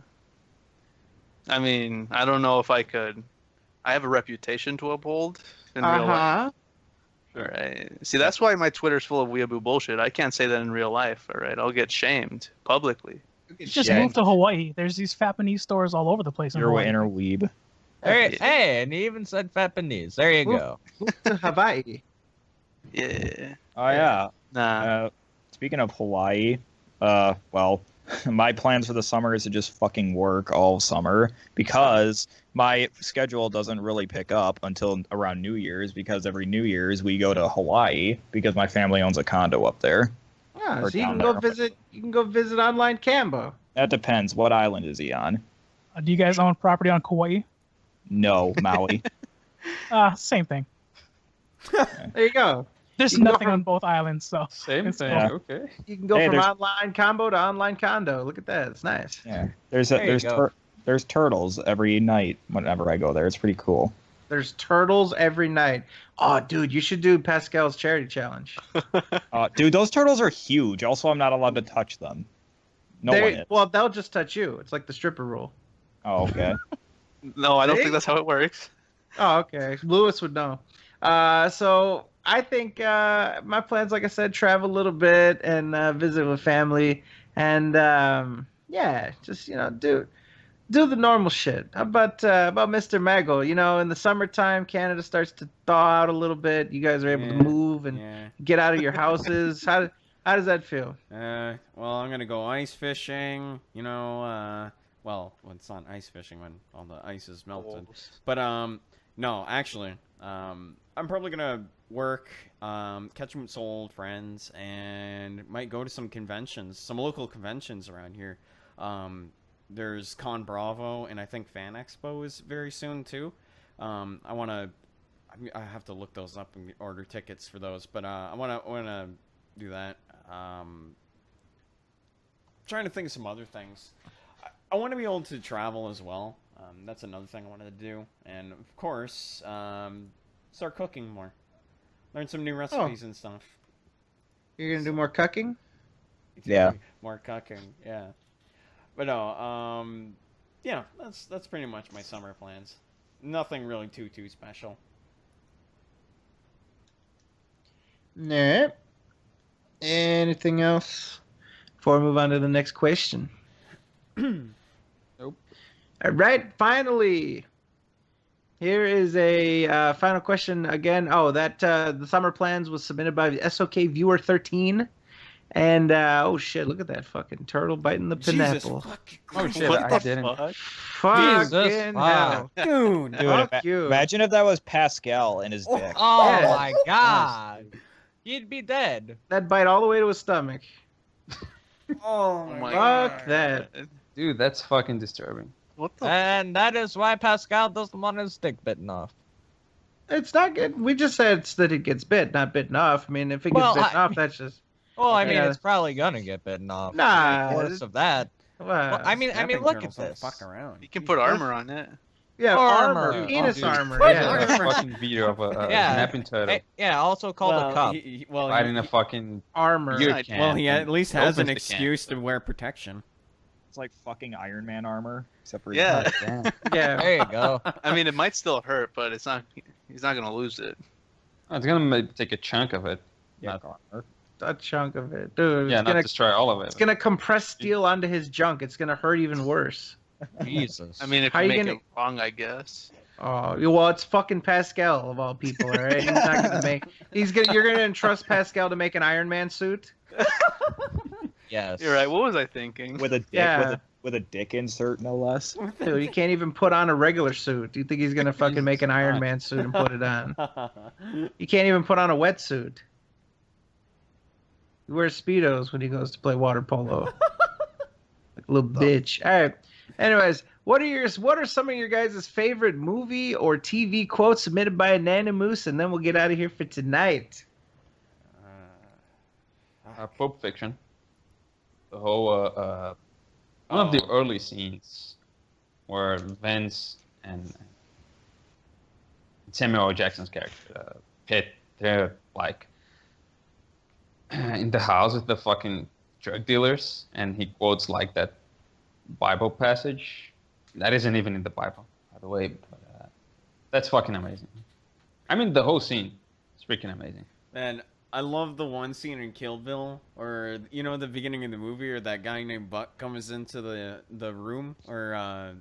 Speaker 10: I mean, I don't know if I could. I have a reputation to uphold in real life. All right. See, that's why my Twitter's full of weeaboo bullshit. I can't say that in real life. All right, I'll get shamed publicly.
Speaker 6: Just move to Hawaii. There's these Japanese stores all over the place in
Speaker 2: You're
Speaker 6: Hawaii.
Speaker 2: an inner weeb.
Speaker 1: Hey, and he even said Japanese. There you go.
Speaker 5: To Hawaii.
Speaker 10: Yeah.
Speaker 2: Oh yeah.
Speaker 10: Nah.
Speaker 2: Speaking of Hawaii, well, my plans for the summer is to just fucking work all summer because my schedule doesn't really pick up until around New Year's because every New Year's we go to Hawaii because my family owns a condo up there.
Speaker 5: Yeah,
Speaker 2: Or
Speaker 5: so you
Speaker 2: down
Speaker 5: can go
Speaker 2: there.
Speaker 5: visit. You can go visit online Cambo.
Speaker 2: That depends. What island is he on?
Speaker 6: Do you guys own property on Kauai?
Speaker 2: No, Maui.
Speaker 6: Same thing.
Speaker 5: There you go.
Speaker 6: There's
Speaker 5: You can go
Speaker 6: nothing
Speaker 5: from-
Speaker 6: on both islands, so
Speaker 4: Same
Speaker 6: it's
Speaker 4: thing.
Speaker 6: cool.
Speaker 4: Okay.
Speaker 5: You can go
Speaker 2: Hey,
Speaker 5: from
Speaker 2: there's-
Speaker 5: online combo to online condo. Look at that. It's nice.
Speaker 2: Yeah.
Speaker 1: There you go.
Speaker 2: There's turtles every night whenever I go there. It's pretty cool.
Speaker 5: There's turtles every night. Oh, dude, you should do Pascal's charity challenge.
Speaker 2: Dude, those turtles are huge. Also, I'm not allowed to touch them. No one is.
Speaker 5: Well, they'll just touch you. It's like the stripper rule.
Speaker 2: Oh, okay.
Speaker 10: No, I don't
Speaker 5: See?
Speaker 10: think that's how it works.
Speaker 5: Oh, okay. Lewis would know. So I think my plans, like I said, travel a little bit and visit with family, and yeah, just do the normal shit. How about Mr. Mago? You know, in the summertime, Canada starts to thaw out a little bit. You guys are able to
Speaker 3: Yeah,
Speaker 5: move and
Speaker 3: yeah.
Speaker 5: get out of your houses. How does that feel?
Speaker 3: Well, I'm gonna go ice fishing. You know, well, it's not ice fishing when all the ice is melted. But no, actually, I'm probably gonna work, catch some old friends, and might go to some conventions, some local conventions around here. There's Con Bravo, and I think Fan Expo is very soon too. I wanna, I have to look those up and order tickets for those, but I wanna do that. Trying to think of some other things. I want to be able to travel as well. That's another thing I wanted to do, and of course, start cooking more. Learn some new recipes and stuff.
Speaker 5: You're gonna do more cooking?
Speaker 2: Yeah.
Speaker 3: More cooking, yeah. But no, yeah, that's pretty much my summer plans. Nothing really too special.
Speaker 5: Nah. Anything else before we move on to the next question?
Speaker 4: Nope.
Speaker 5: All right, finally. Here is a final question again. Oh, that the summer plans was submitted by SOK viewer 13. And oh shit, look at that fucking turtle biting the pineapple.
Speaker 4: Oh shit,
Speaker 10: What
Speaker 4: I
Speaker 10: the
Speaker 4: didn't.
Speaker 10: fuck?
Speaker 5: Fucking hell.
Speaker 3: Dude,
Speaker 2: Dude,
Speaker 5: Fuck you.
Speaker 2: imagine if that was Pascal in his dick.
Speaker 1: Oh
Speaker 5: Yeah.
Speaker 1: my god. He'd be dead.
Speaker 5: That bite all the way to his stomach.
Speaker 3: Oh
Speaker 10: my
Speaker 5: Fuck that.
Speaker 4: Dude, that's fucking disturbing.
Speaker 10: What the?
Speaker 1: And that is why Pascal doesn't want his dick bitten off.
Speaker 5: It's not good. We just said that it gets bit, not bitten off. I mean, if it gets
Speaker 1: Well,
Speaker 5: bitten off, that's just
Speaker 1: Well, I mean,
Speaker 5: Yeah.
Speaker 1: it's probably gonna get bitten off.
Speaker 5: Nah.
Speaker 1: Of course of that. Well, I mean,
Speaker 3: Snapping
Speaker 1: look at
Speaker 3: turtles don't
Speaker 1: this.
Speaker 3: Fuck around.
Speaker 10: You can put armor on it.
Speaker 5: yeah,
Speaker 1: Armor.
Speaker 5: armor, penis
Speaker 4: Dude,
Speaker 5: armor.
Speaker 4: there's
Speaker 5: Yeah.
Speaker 4: a fucking video of a
Speaker 1: Yeah.
Speaker 4: snapping turtle
Speaker 1: Yeah, also called a cup.
Speaker 4: fighting a fucking
Speaker 5: Armor.
Speaker 4: beer
Speaker 10: Well,
Speaker 4: can.
Speaker 3: well, he at
Speaker 4: and
Speaker 3: least has an
Speaker 4: opens the can.
Speaker 3: excuse to wear protection.
Speaker 2: It's like fucking Iron Man armor, except for
Speaker 10: Yeah.
Speaker 4: Damn.
Speaker 5: Yeah.
Speaker 1: There you go.
Speaker 10: I mean, it might still hurt, but it's not. He's not gonna lose it.
Speaker 4: Oh, it's gonna take a chunk of it.
Speaker 2: yeah,
Speaker 4: Not-
Speaker 2: armor.
Speaker 5: A chunk of it, dude.
Speaker 4: Yeah,
Speaker 5: It's
Speaker 4: not
Speaker 5: gonna
Speaker 4: destroy all of it.
Speaker 5: it's gonna compress steel onto his junk. It's gonna hurt even worse.
Speaker 1: Jesus.
Speaker 10: I mean, it
Speaker 5: How
Speaker 10: can
Speaker 5: you
Speaker 10: make
Speaker 5: gonna-
Speaker 10: it wrong, I guess.
Speaker 5: Oh, well, it's fucking Pascal of all people, all right? He's not gonna make. You're gonna entrust Pascal to make an Iron Man suit?
Speaker 1: Yes.
Speaker 10: You're right. What was I thinking?
Speaker 2: With a dick,
Speaker 5: Yeah.
Speaker 2: with a dick insert, no less.
Speaker 5: Dude, he can't even put on a regular suit. Do you think he's gonna fucking make an Iron
Speaker 4: Christ.
Speaker 5: Man suit and put it on? He can't even put on a wetsuit. He wears Speedos when he goes to play water polo. Like a little bitch. All right. Anyways, what are some of your guys' favorite movie or TV quotes submitted by Anonymous? And then we'll get out of here for tonight.
Speaker 4: Pulp Fiction. The whole one of the early scenes where Vince and Samuel L. Jackson's character Pitt, they're like in the house with the fucking drug dealers, and he quotes like that Bible passage that isn't even in the Bible, by the way. But, that's fucking amazing. I mean, the whole scene is freaking amazing.
Speaker 3: Man, I love the one scene in Kill Bill, or you know, the beginning of the movie, or that guy named Buck comes into the room, or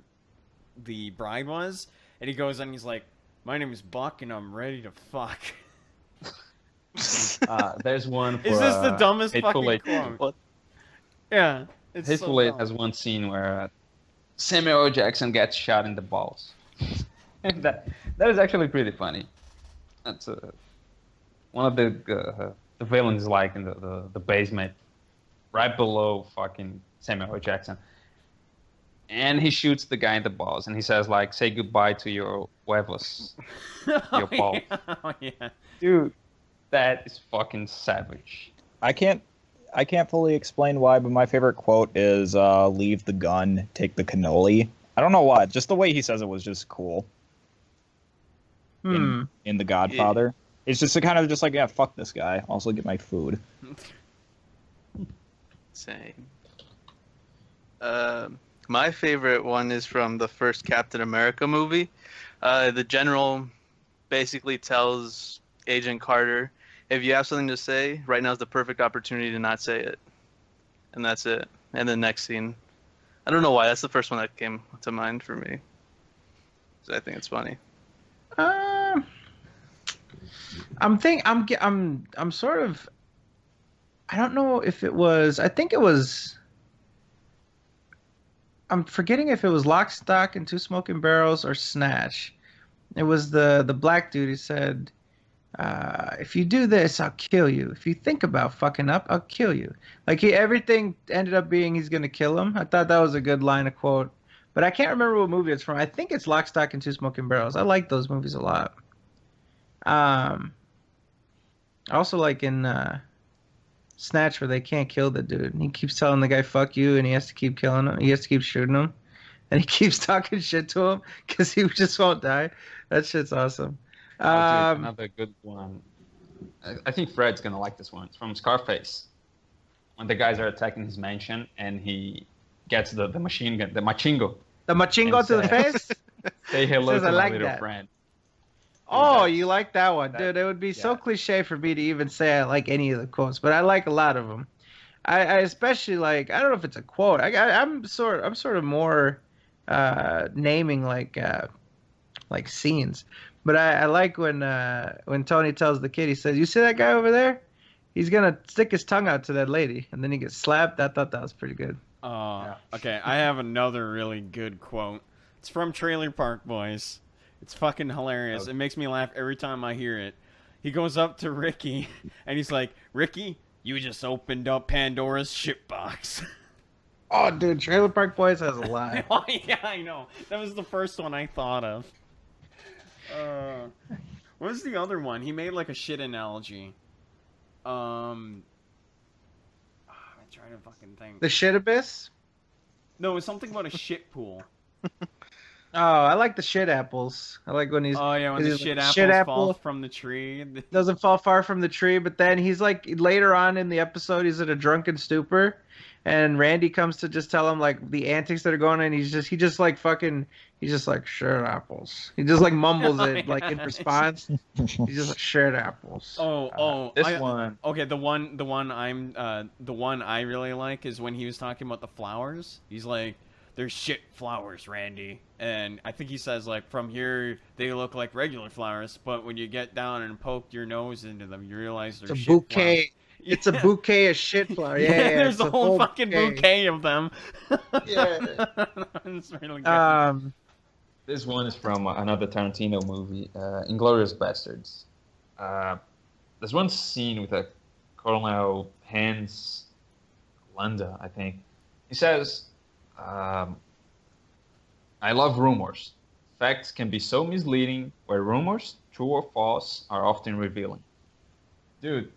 Speaker 3: the bride was, and he goes and he's like, "My name is Buck, and I'm ready to fuck."
Speaker 4: There's one for
Speaker 3: Is this the dumbest
Speaker 4: Hateful
Speaker 3: fucking
Speaker 4: Eight.
Speaker 3: quote?
Speaker 10: What?
Speaker 3: Yeah, it's
Speaker 4: Hateful
Speaker 3: so
Speaker 4: Eight
Speaker 3: dumb.
Speaker 4: has one scene where Samuel L. Jackson gets shot in the balls. And that is actually pretty funny. That's one of the villains like in the basement, right below fucking Samuel L. Jackson. And he shoots the guy in the balls, and he says like, "Say goodbye to your huevos, your balls."
Speaker 3: Oh, yeah.
Speaker 4: Dude, that is fucking savage.
Speaker 2: I can't fully explain why, but my favorite quote is "Leave the gun, take the cannoli." I don't know why. Just the way he says it was just cool. In The Godfather, it's just a kind of just like, yeah, fuck this guy. Also get my food.
Speaker 10: Same. My favorite one is from the first Captain America movie. The general basically tells Agent Carter, "If you have something to say, right now is the perfect opportunity to not say it." And that's it. And the next scene, I don't know why. That's the first one that came to mind for me. So I think it's funny.
Speaker 5: I'm sort of. I don't know if it was. I think it was. I'm forgetting if it was Lock, Stock, and Two Smoking Barrels or Snatch. It was the black dude who said, "If you do this, I'll kill you. If you think about fucking up, I'll kill you." Like everything ended up being he's gonna kill him. I thought that was a good line of quote, but I can't remember what movie it's from. I think it's Lock, Stock, and Two Smoking Barrels. I like those movies a lot. I also like in Snatch where they can't kill the dude. And he keeps telling the guy "fuck you," and he has to keep killing him. He has to keep shooting him, and he keeps talking shit to him because he just won't die. That shit's awesome.
Speaker 4: Another good one. I think Fred's gonna like this one. It's from Scarface. When the guys are attacking his mansion and he gets the machine gun, the machingo.
Speaker 5: The machingo to the face.
Speaker 4: Say hello
Speaker 5: Says,
Speaker 4: to
Speaker 5: "I
Speaker 4: my
Speaker 5: like
Speaker 4: little
Speaker 5: that."
Speaker 4: friend.
Speaker 5: Oh, you like that one, dude? It would be so cliche for me to even say I like any of the quotes, but I like a lot of them. I especially like. I don't know if it's a quote. I'm sort of more naming like scenes, but I like when Tony tells the kid, he says, "You see that guy over there? He's gonna stick his tongue out to that lady," and then he gets slapped. I thought that was pretty good.
Speaker 3: Okay, I have another really good quote. It's from Trailer Park Boys. It's fucking hilarious. It makes me laugh every time I hear it. He goes up to Ricky, and he's like, "Ricky, you just opened up Pandora's shitbox."
Speaker 5: Oh, dude, Trailer Park Boys has a lot.
Speaker 3: Oh, yeah, I know. That was the first one I thought of. What was the other one? He made like a shit analogy. I'm trying to fucking think.
Speaker 5: The shit abyss?
Speaker 3: No, it was something about a shit pool.
Speaker 5: Oh, I like the shit apples. I like when he's.
Speaker 3: Oh yeah, when the
Speaker 5: shit
Speaker 3: apples
Speaker 5: apple
Speaker 3: fall from the tree.
Speaker 5: Doesn't fall far from the tree, but then he's like later on in the episode, he's in a drunken stupor, and Randy comes to just tell him like the antics that are going on. And he's just like shit apples. He just like mumbles it like in response. He's just like shit apples.
Speaker 4: This one.
Speaker 3: Okay, the one I really like is when he was talking about the flowers. He's like, "They're shit flowers, Randy." And I think he says, like, from here, they look like regular flowers, but when you get down and poke your nose into them, you realize they're shit
Speaker 5: bouquet.
Speaker 3: flowers.
Speaker 5: It's a bouquet of shit flowers. Yeah,
Speaker 3: there's a whole fucking bouquet of them.
Speaker 5: Yeah.
Speaker 3: It's really good.
Speaker 4: This one is from another Tarantino movie, Inglourious Bastards. There's one scene with a Colonel Hans Landa, I think. He says, "I love rumors. Facts can be so misleading, where rumors, true or false, are often revealing." Dude,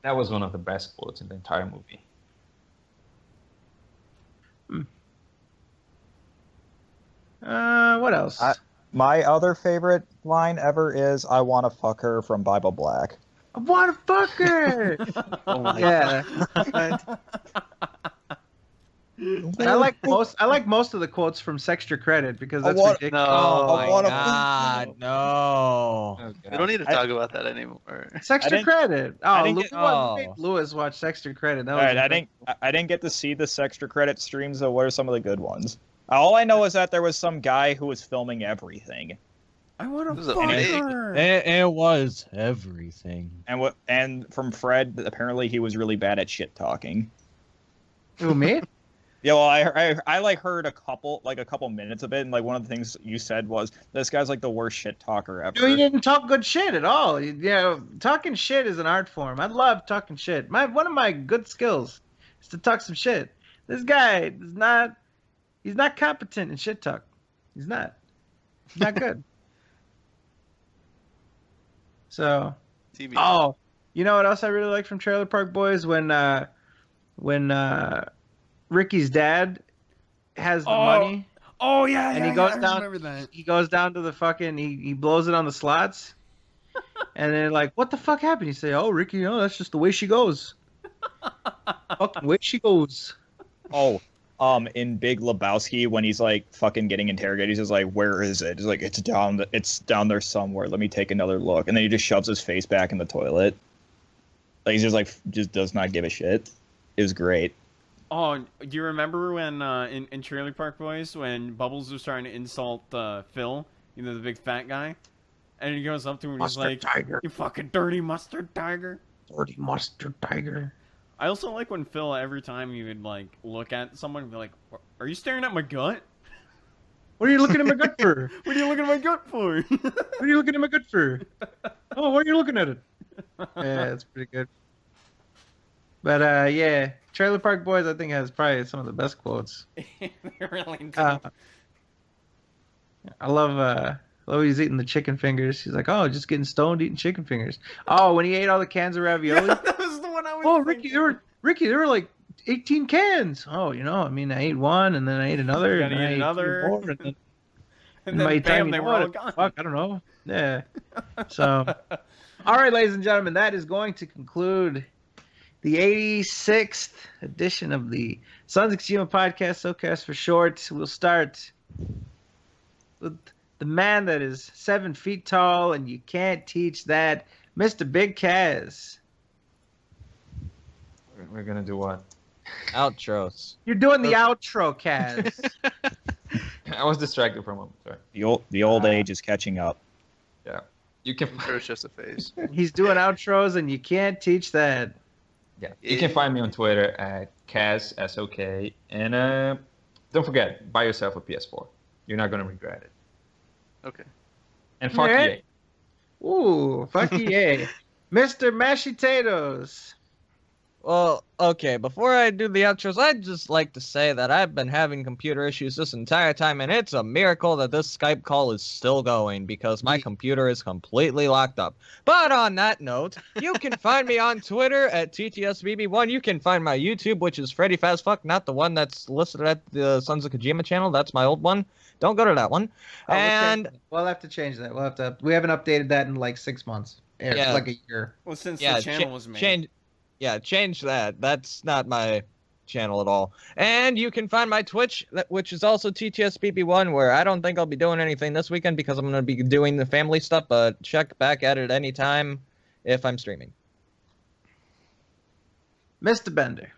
Speaker 4: that was one of the best quotes in the entire movie.
Speaker 5: What else?
Speaker 2: My other favorite line ever is "I want to fuck her" from Bible Black.
Speaker 5: I want to fuck her.
Speaker 2: Oh my
Speaker 5: God. I like most of the quotes from Sextra Credit because that's ridiculous.
Speaker 10: No,
Speaker 1: Oh my God, no.
Speaker 10: we don't need to talk about that anymore.
Speaker 5: Sextra Credit.
Speaker 2: I
Speaker 5: Oh,
Speaker 2: didn't get-
Speaker 5: Lewis watched Sextra Credit. That
Speaker 2: All
Speaker 5: was
Speaker 2: right, I didn't get to see the Sextra Credit streams, so what are some of the good ones? All I know is that there was some guy who was filming everything.
Speaker 3: I want
Speaker 10: This
Speaker 3: to
Speaker 10: is
Speaker 3: fuck
Speaker 10: amazing.
Speaker 3: her.
Speaker 1: It was everything.
Speaker 2: And from Fred, apparently he was really bad at shit talking.
Speaker 5: Who, me?
Speaker 2: Yeah, well, I like heard a couple minutes of it, and like one of the things you said was this guy's like the worst shit talker ever.
Speaker 5: No, he didn't talk good shit at all. Talking shit is an art form. I love talking shit. One of my good skills is to talk some shit. This guy is not. He's not competent in shit talk. He's not. He's not good. So.
Speaker 10: TV.
Speaker 5: Oh, you know what else I really like from Trailer Park Boys when Ricky's dad has the money.
Speaker 3: Oh yeah,
Speaker 5: And
Speaker 3: yeah,
Speaker 5: he goes
Speaker 3: I
Speaker 5: down.
Speaker 3: remember that.
Speaker 5: He goes down to the fucking. He blows it on the slots, and then like, what the fuck happened? You say, "Oh, Ricky, that's just the way she goes." Fucking way she goes.
Speaker 2: Oh, in Big Lebowski, when he's like fucking getting interrogated, he's just like, "Where is it?" He's like, "It's down there somewhere. Let me take another look." And then he just shoves his face back in the toilet. Like he's just does not give a shit. It was great.
Speaker 3: Oh, do you remember when in Trailer Park Boys when Bubbles was trying to insult Phil, the big fat guy, and he goes up to him and he's like,
Speaker 5: Tiger.
Speaker 3: "You fucking dirty mustard tiger."
Speaker 5: Dirty mustard tiger.
Speaker 3: I also like when Phil, every time he would like look at someone, and be like, "Are you staring at my gut?
Speaker 5: What are you looking at my gut for?
Speaker 3: What are you looking at my gut for?"
Speaker 5: What are you looking at my gut for? Oh, why are you looking at it? Yeah, it's pretty good. But yeah, Trailer Park Boys, I think, has probably some of the best quotes.
Speaker 3: They really do.
Speaker 5: I love he's eating the chicken fingers. He's like, oh, just getting stoned eating chicken fingers. Oh, when he ate all the cans of ravioli.
Speaker 3: That was the one I was.
Speaker 5: Oh, Ricky, there were like 18 cans. Oh, I mean, I ate one, and then I ate another, and
Speaker 3: Gotta
Speaker 5: I
Speaker 3: eat
Speaker 5: ate
Speaker 3: another.
Speaker 5: 3 more, and then,
Speaker 3: And
Speaker 5: by
Speaker 3: then
Speaker 5: the time
Speaker 3: bam,
Speaker 5: you
Speaker 3: they
Speaker 5: know
Speaker 3: were all
Speaker 5: it,
Speaker 3: gone.
Speaker 5: fuck, I don't know. Yeah. So, all right, ladies and gentlemen, that is going to conclude the 86th edition of the Sons of Kojima podcast, SoKast for short. We'll start with the man that is 7 feet tall, and you can't teach that, Mr. Big Kaz.
Speaker 4: We're gonna do what?
Speaker 1: Outros.
Speaker 5: You're doing the outro, Kaz.
Speaker 4: I was distracted for a moment. Sorry.
Speaker 2: The old age is catching up.
Speaker 4: Yeah. You can.
Speaker 10: It was just a phase.
Speaker 5: He's doing outros, and you can't teach that.
Speaker 4: Yeah. You can find me on Twitter at Kaz SOK, and don't forget, buy yourself a PS4. You're not gonna regret it.
Speaker 10: Okay.
Speaker 4: And fuck
Speaker 5: Yeah.
Speaker 4: EA.
Speaker 5: Ooh, fuck yeah. Mr. Mashy Tatoes.
Speaker 1: Well, okay, before I do the outros, I'd just like to say that I've been having computer issues this entire time, and it's a miracle that this Skype call is still going, because my computer is completely locked up. But on that note, you can find me on Twitter at TTSBB1. You can find my YouTube, which is Freddy Fast Fuck, not the one that's listed at the Sons of Kojima channel. That's my old one. Don't go to that one.
Speaker 5: We'll have to change that. We haven't updated that in like 6 months. It's like a year.
Speaker 3: Well, since the channel was made.
Speaker 1: Change that. That's not my channel at all. And you can find my Twitch, which is also TTSBB1, where I don't think I'll be doing anything this weekend because I'm going to be doing the family stuff, but check back at it anytime if I'm streaming.
Speaker 5: Mr. Bender.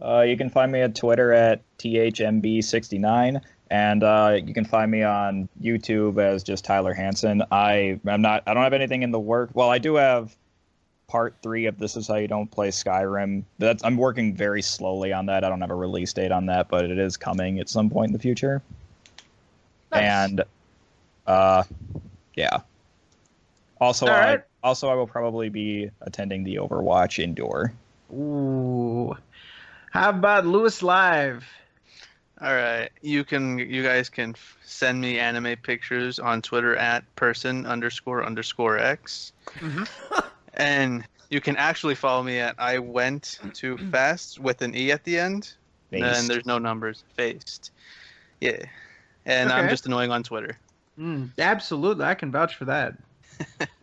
Speaker 2: You can find me at Twitter at THMB69, and you can find me on YouTube as just Tyler Hansen. I don't have anything in the work. Well, I do have Part 3 of This Is How You Don't Play Skyrim. I'm working very slowly on that. I don't have a release date on that, but it is coming at some point in the future. Nice. And yeah. Also, I will probably be attending the Overwatch indoor.
Speaker 5: Ooh. How about Lewis Live?
Speaker 10: All right, you guys can send me anime pictures on Twitter at person__x. Mm-hmm. And you can actually follow me at I went to fast with an E at the end. Faced. And there's no numbers. Faced. Yeah. And I'm just annoying on Twitter.
Speaker 5: Absolutely. I can vouch for that.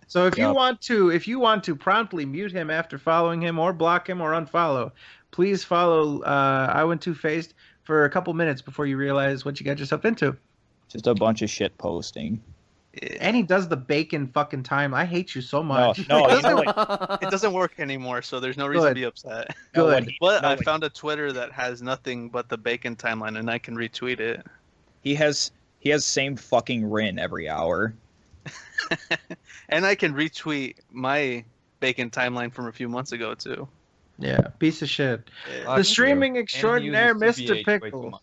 Speaker 5: So if you want to promptly mute him after following him or block him or unfollow, please follow I went too faced for a couple minutes before you realize what you got yourself into.
Speaker 2: Just a bunch of shit posting.
Speaker 10: Yeah.
Speaker 5: And he does the bacon fucking time. I hate you so much.
Speaker 2: No,
Speaker 10: it doesn't work anymore, so there's no reason to be upset.
Speaker 5: Good.
Speaker 10: But I found a Twitter that has nothing but the bacon timeline, and I can retweet it.
Speaker 2: He has same fucking Rin every hour.
Speaker 10: And I can retweet my bacon timeline from a few months ago, too.
Speaker 5: Yeah, piece of shit. Yeah. The streaming extraordinaire, Mr. Pickle.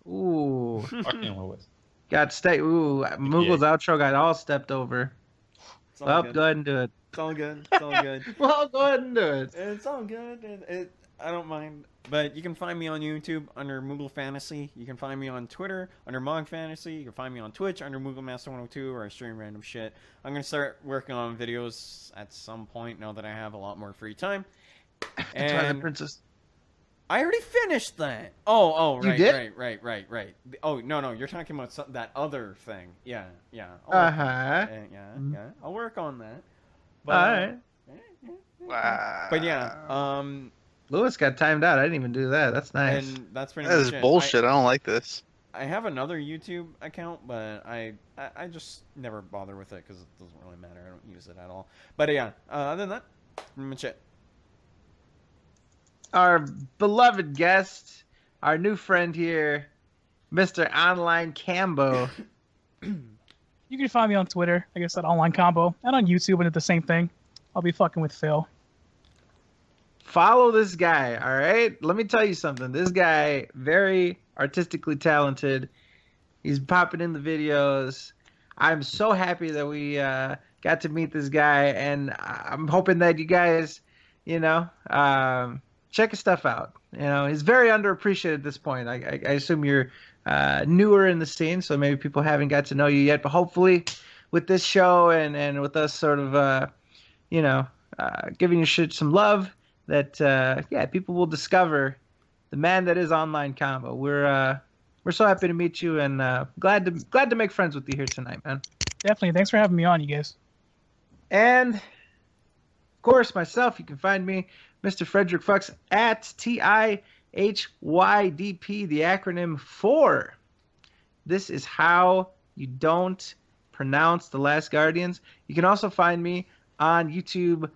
Speaker 5: Ooh.
Speaker 4: Fucking Lewis.
Speaker 5: Moogle's outro got all stepped over. Well, go ahead and do it.
Speaker 3: It's all good. It's all good.
Speaker 5: Well, go ahead and do it.
Speaker 3: It's all good. I don't mind. But you can find me on YouTube under Moogle Fantasy. You can find me on Twitter under Mog Fantasy. You can find me on Twitch under Moogle Master 102, where I stream random shit. I'm going to start working on videos at some point now that I have a lot more free time. And
Speaker 5: Twilight Princess.
Speaker 3: I already finished that. Oh, right,
Speaker 5: you did?
Speaker 3: right. Oh, no, you're talking about that other thing. Yeah. I'll work on that. But,
Speaker 5: all right.
Speaker 10: Wow.
Speaker 3: But yeah,
Speaker 5: Lewis got timed out. I didn't even do that. That's nice.
Speaker 3: And that's pretty
Speaker 10: much
Speaker 3: it.
Speaker 10: That is bullshit. I don't like this.
Speaker 3: I have another YouTube account, but I just never bother with it because it doesn't really matter. I don't use it at all. But yeah, other than that, pretty much it.
Speaker 5: our beloved guest, our new friend here, Mr. Online Cambo.
Speaker 6: You can find me on Twitter, like I said, Online Combo, and on YouTube, and it's the same thing. I'll be fucking with Phil.
Speaker 5: Follow this guy, all right? Let me tell you something. This guy, very artistically talented. He's popping in the videos. I'm so happy that we got to meet this guy, and I'm hoping that you guys, check his stuff out. He's very underappreciated at this point. I assume you're newer in the scene, so maybe people haven't got to know you yet. But hopefully, with this show and with us sort of, giving your shit some love, that people will discover the man that is Online Combo. We're so happy to meet you, and glad to make friends with you here tonight, man.
Speaker 6: Definitely. Thanks for having me on, you guys.
Speaker 5: And of course, myself, you can find me, Mr. Frederick Fuchs, at TIHYDP, the acronym for This Is How You Don't Pronounce The Last Guardians. You can also find me on YouTube,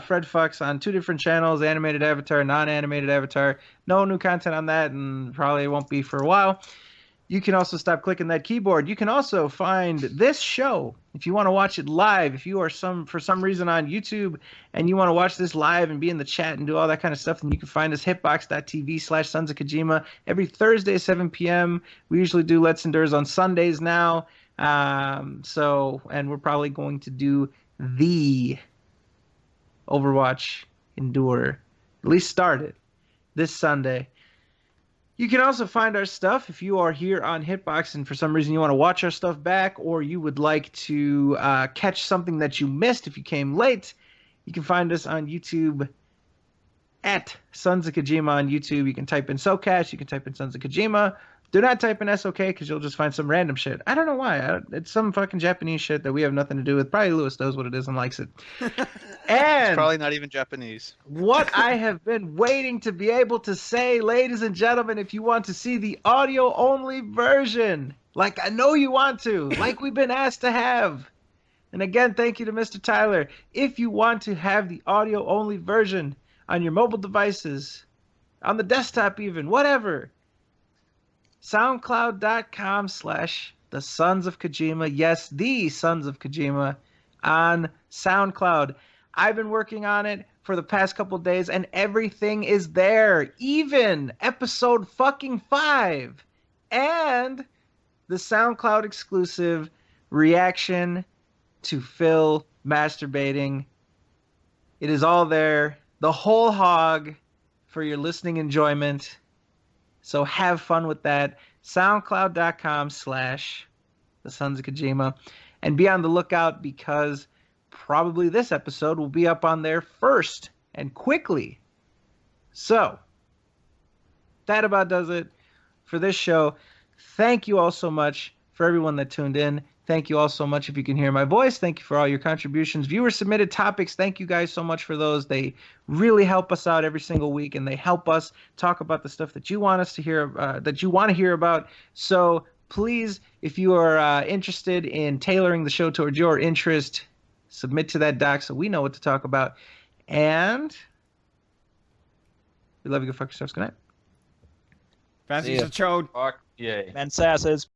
Speaker 5: Fred Fuchs, on 2 different channels, animated avatar, non-animated avatar. No new content on that, and probably won't be for a while. You can also stop clicking that keyboard. You can also find this show if you want to watch it live. If you are for some reason on YouTube and you want to watch this live and be in the chat and do all that kind of stuff, then you can find us hitbox.tv/Sons of Kojima every Thursday, 7 p.m. We usually do Let's Endures on Sundays now. And we're probably going to do the Overwatch Endure, at least start it, this Sunday. You can also find our stuff if you are here on Hitbox and for some reason you want to watch our stuff back, or you would like to catch something that you missed if you came late. You can find us on YouTube at Sons of Kojima on YouTube. You can type in SoKast. You can type in Sons of Kojima. Do not type in SOK because you'll just find some random shit. I don't know why. It's some fucking Japanese shit that we have nothing to do with. Probably Lewis knows what it is and likes it. And
Speaker 10: it's probably not even Japanese.
Speaker 5: What I have been waiting to be able to say, ladies and gentlemen, if you want to see the audio-only version, like I know you want to, like we've been asked to have. And again, thank you to Mr. Tyler. If you want to have the audio-only version on your mobile devices, on the desktop even, whatever, SoundCloud.com/The Sons of Kojima. Yes, the Sons of Kojima on SoundCloud. I've been working on it for the past couple days, and everything is there. Even episode fucking 5. And the SoundCloud exclusive reaction to Phil masturbating. It is all there. The whole hog for your listening enjoyment. So have fun with that. SoundCloud.com/The Sons of Kojima. And be on the lookout because probably this episode will be up on there first and quickly. So, that about does it for this show. Thank you all so much for everyone that tuned in. Thank you all so much if you can hear my voice. Thank you for all your contributions. Viewer submitted topics. Thank you guys so much for those. They really help us out every single week, and they help us talk about the stuff that you want us to hear, that you want to hear about. So please, if you are interested in tailoring the show towards your interest, submit to that doc so we know what to talk about. And we love you. Go fuck yourselves. Good night.
Speaker 3: Fancy's a chode.
Speaker 4: Fuck yeah.
Speaker 2: Men sasses.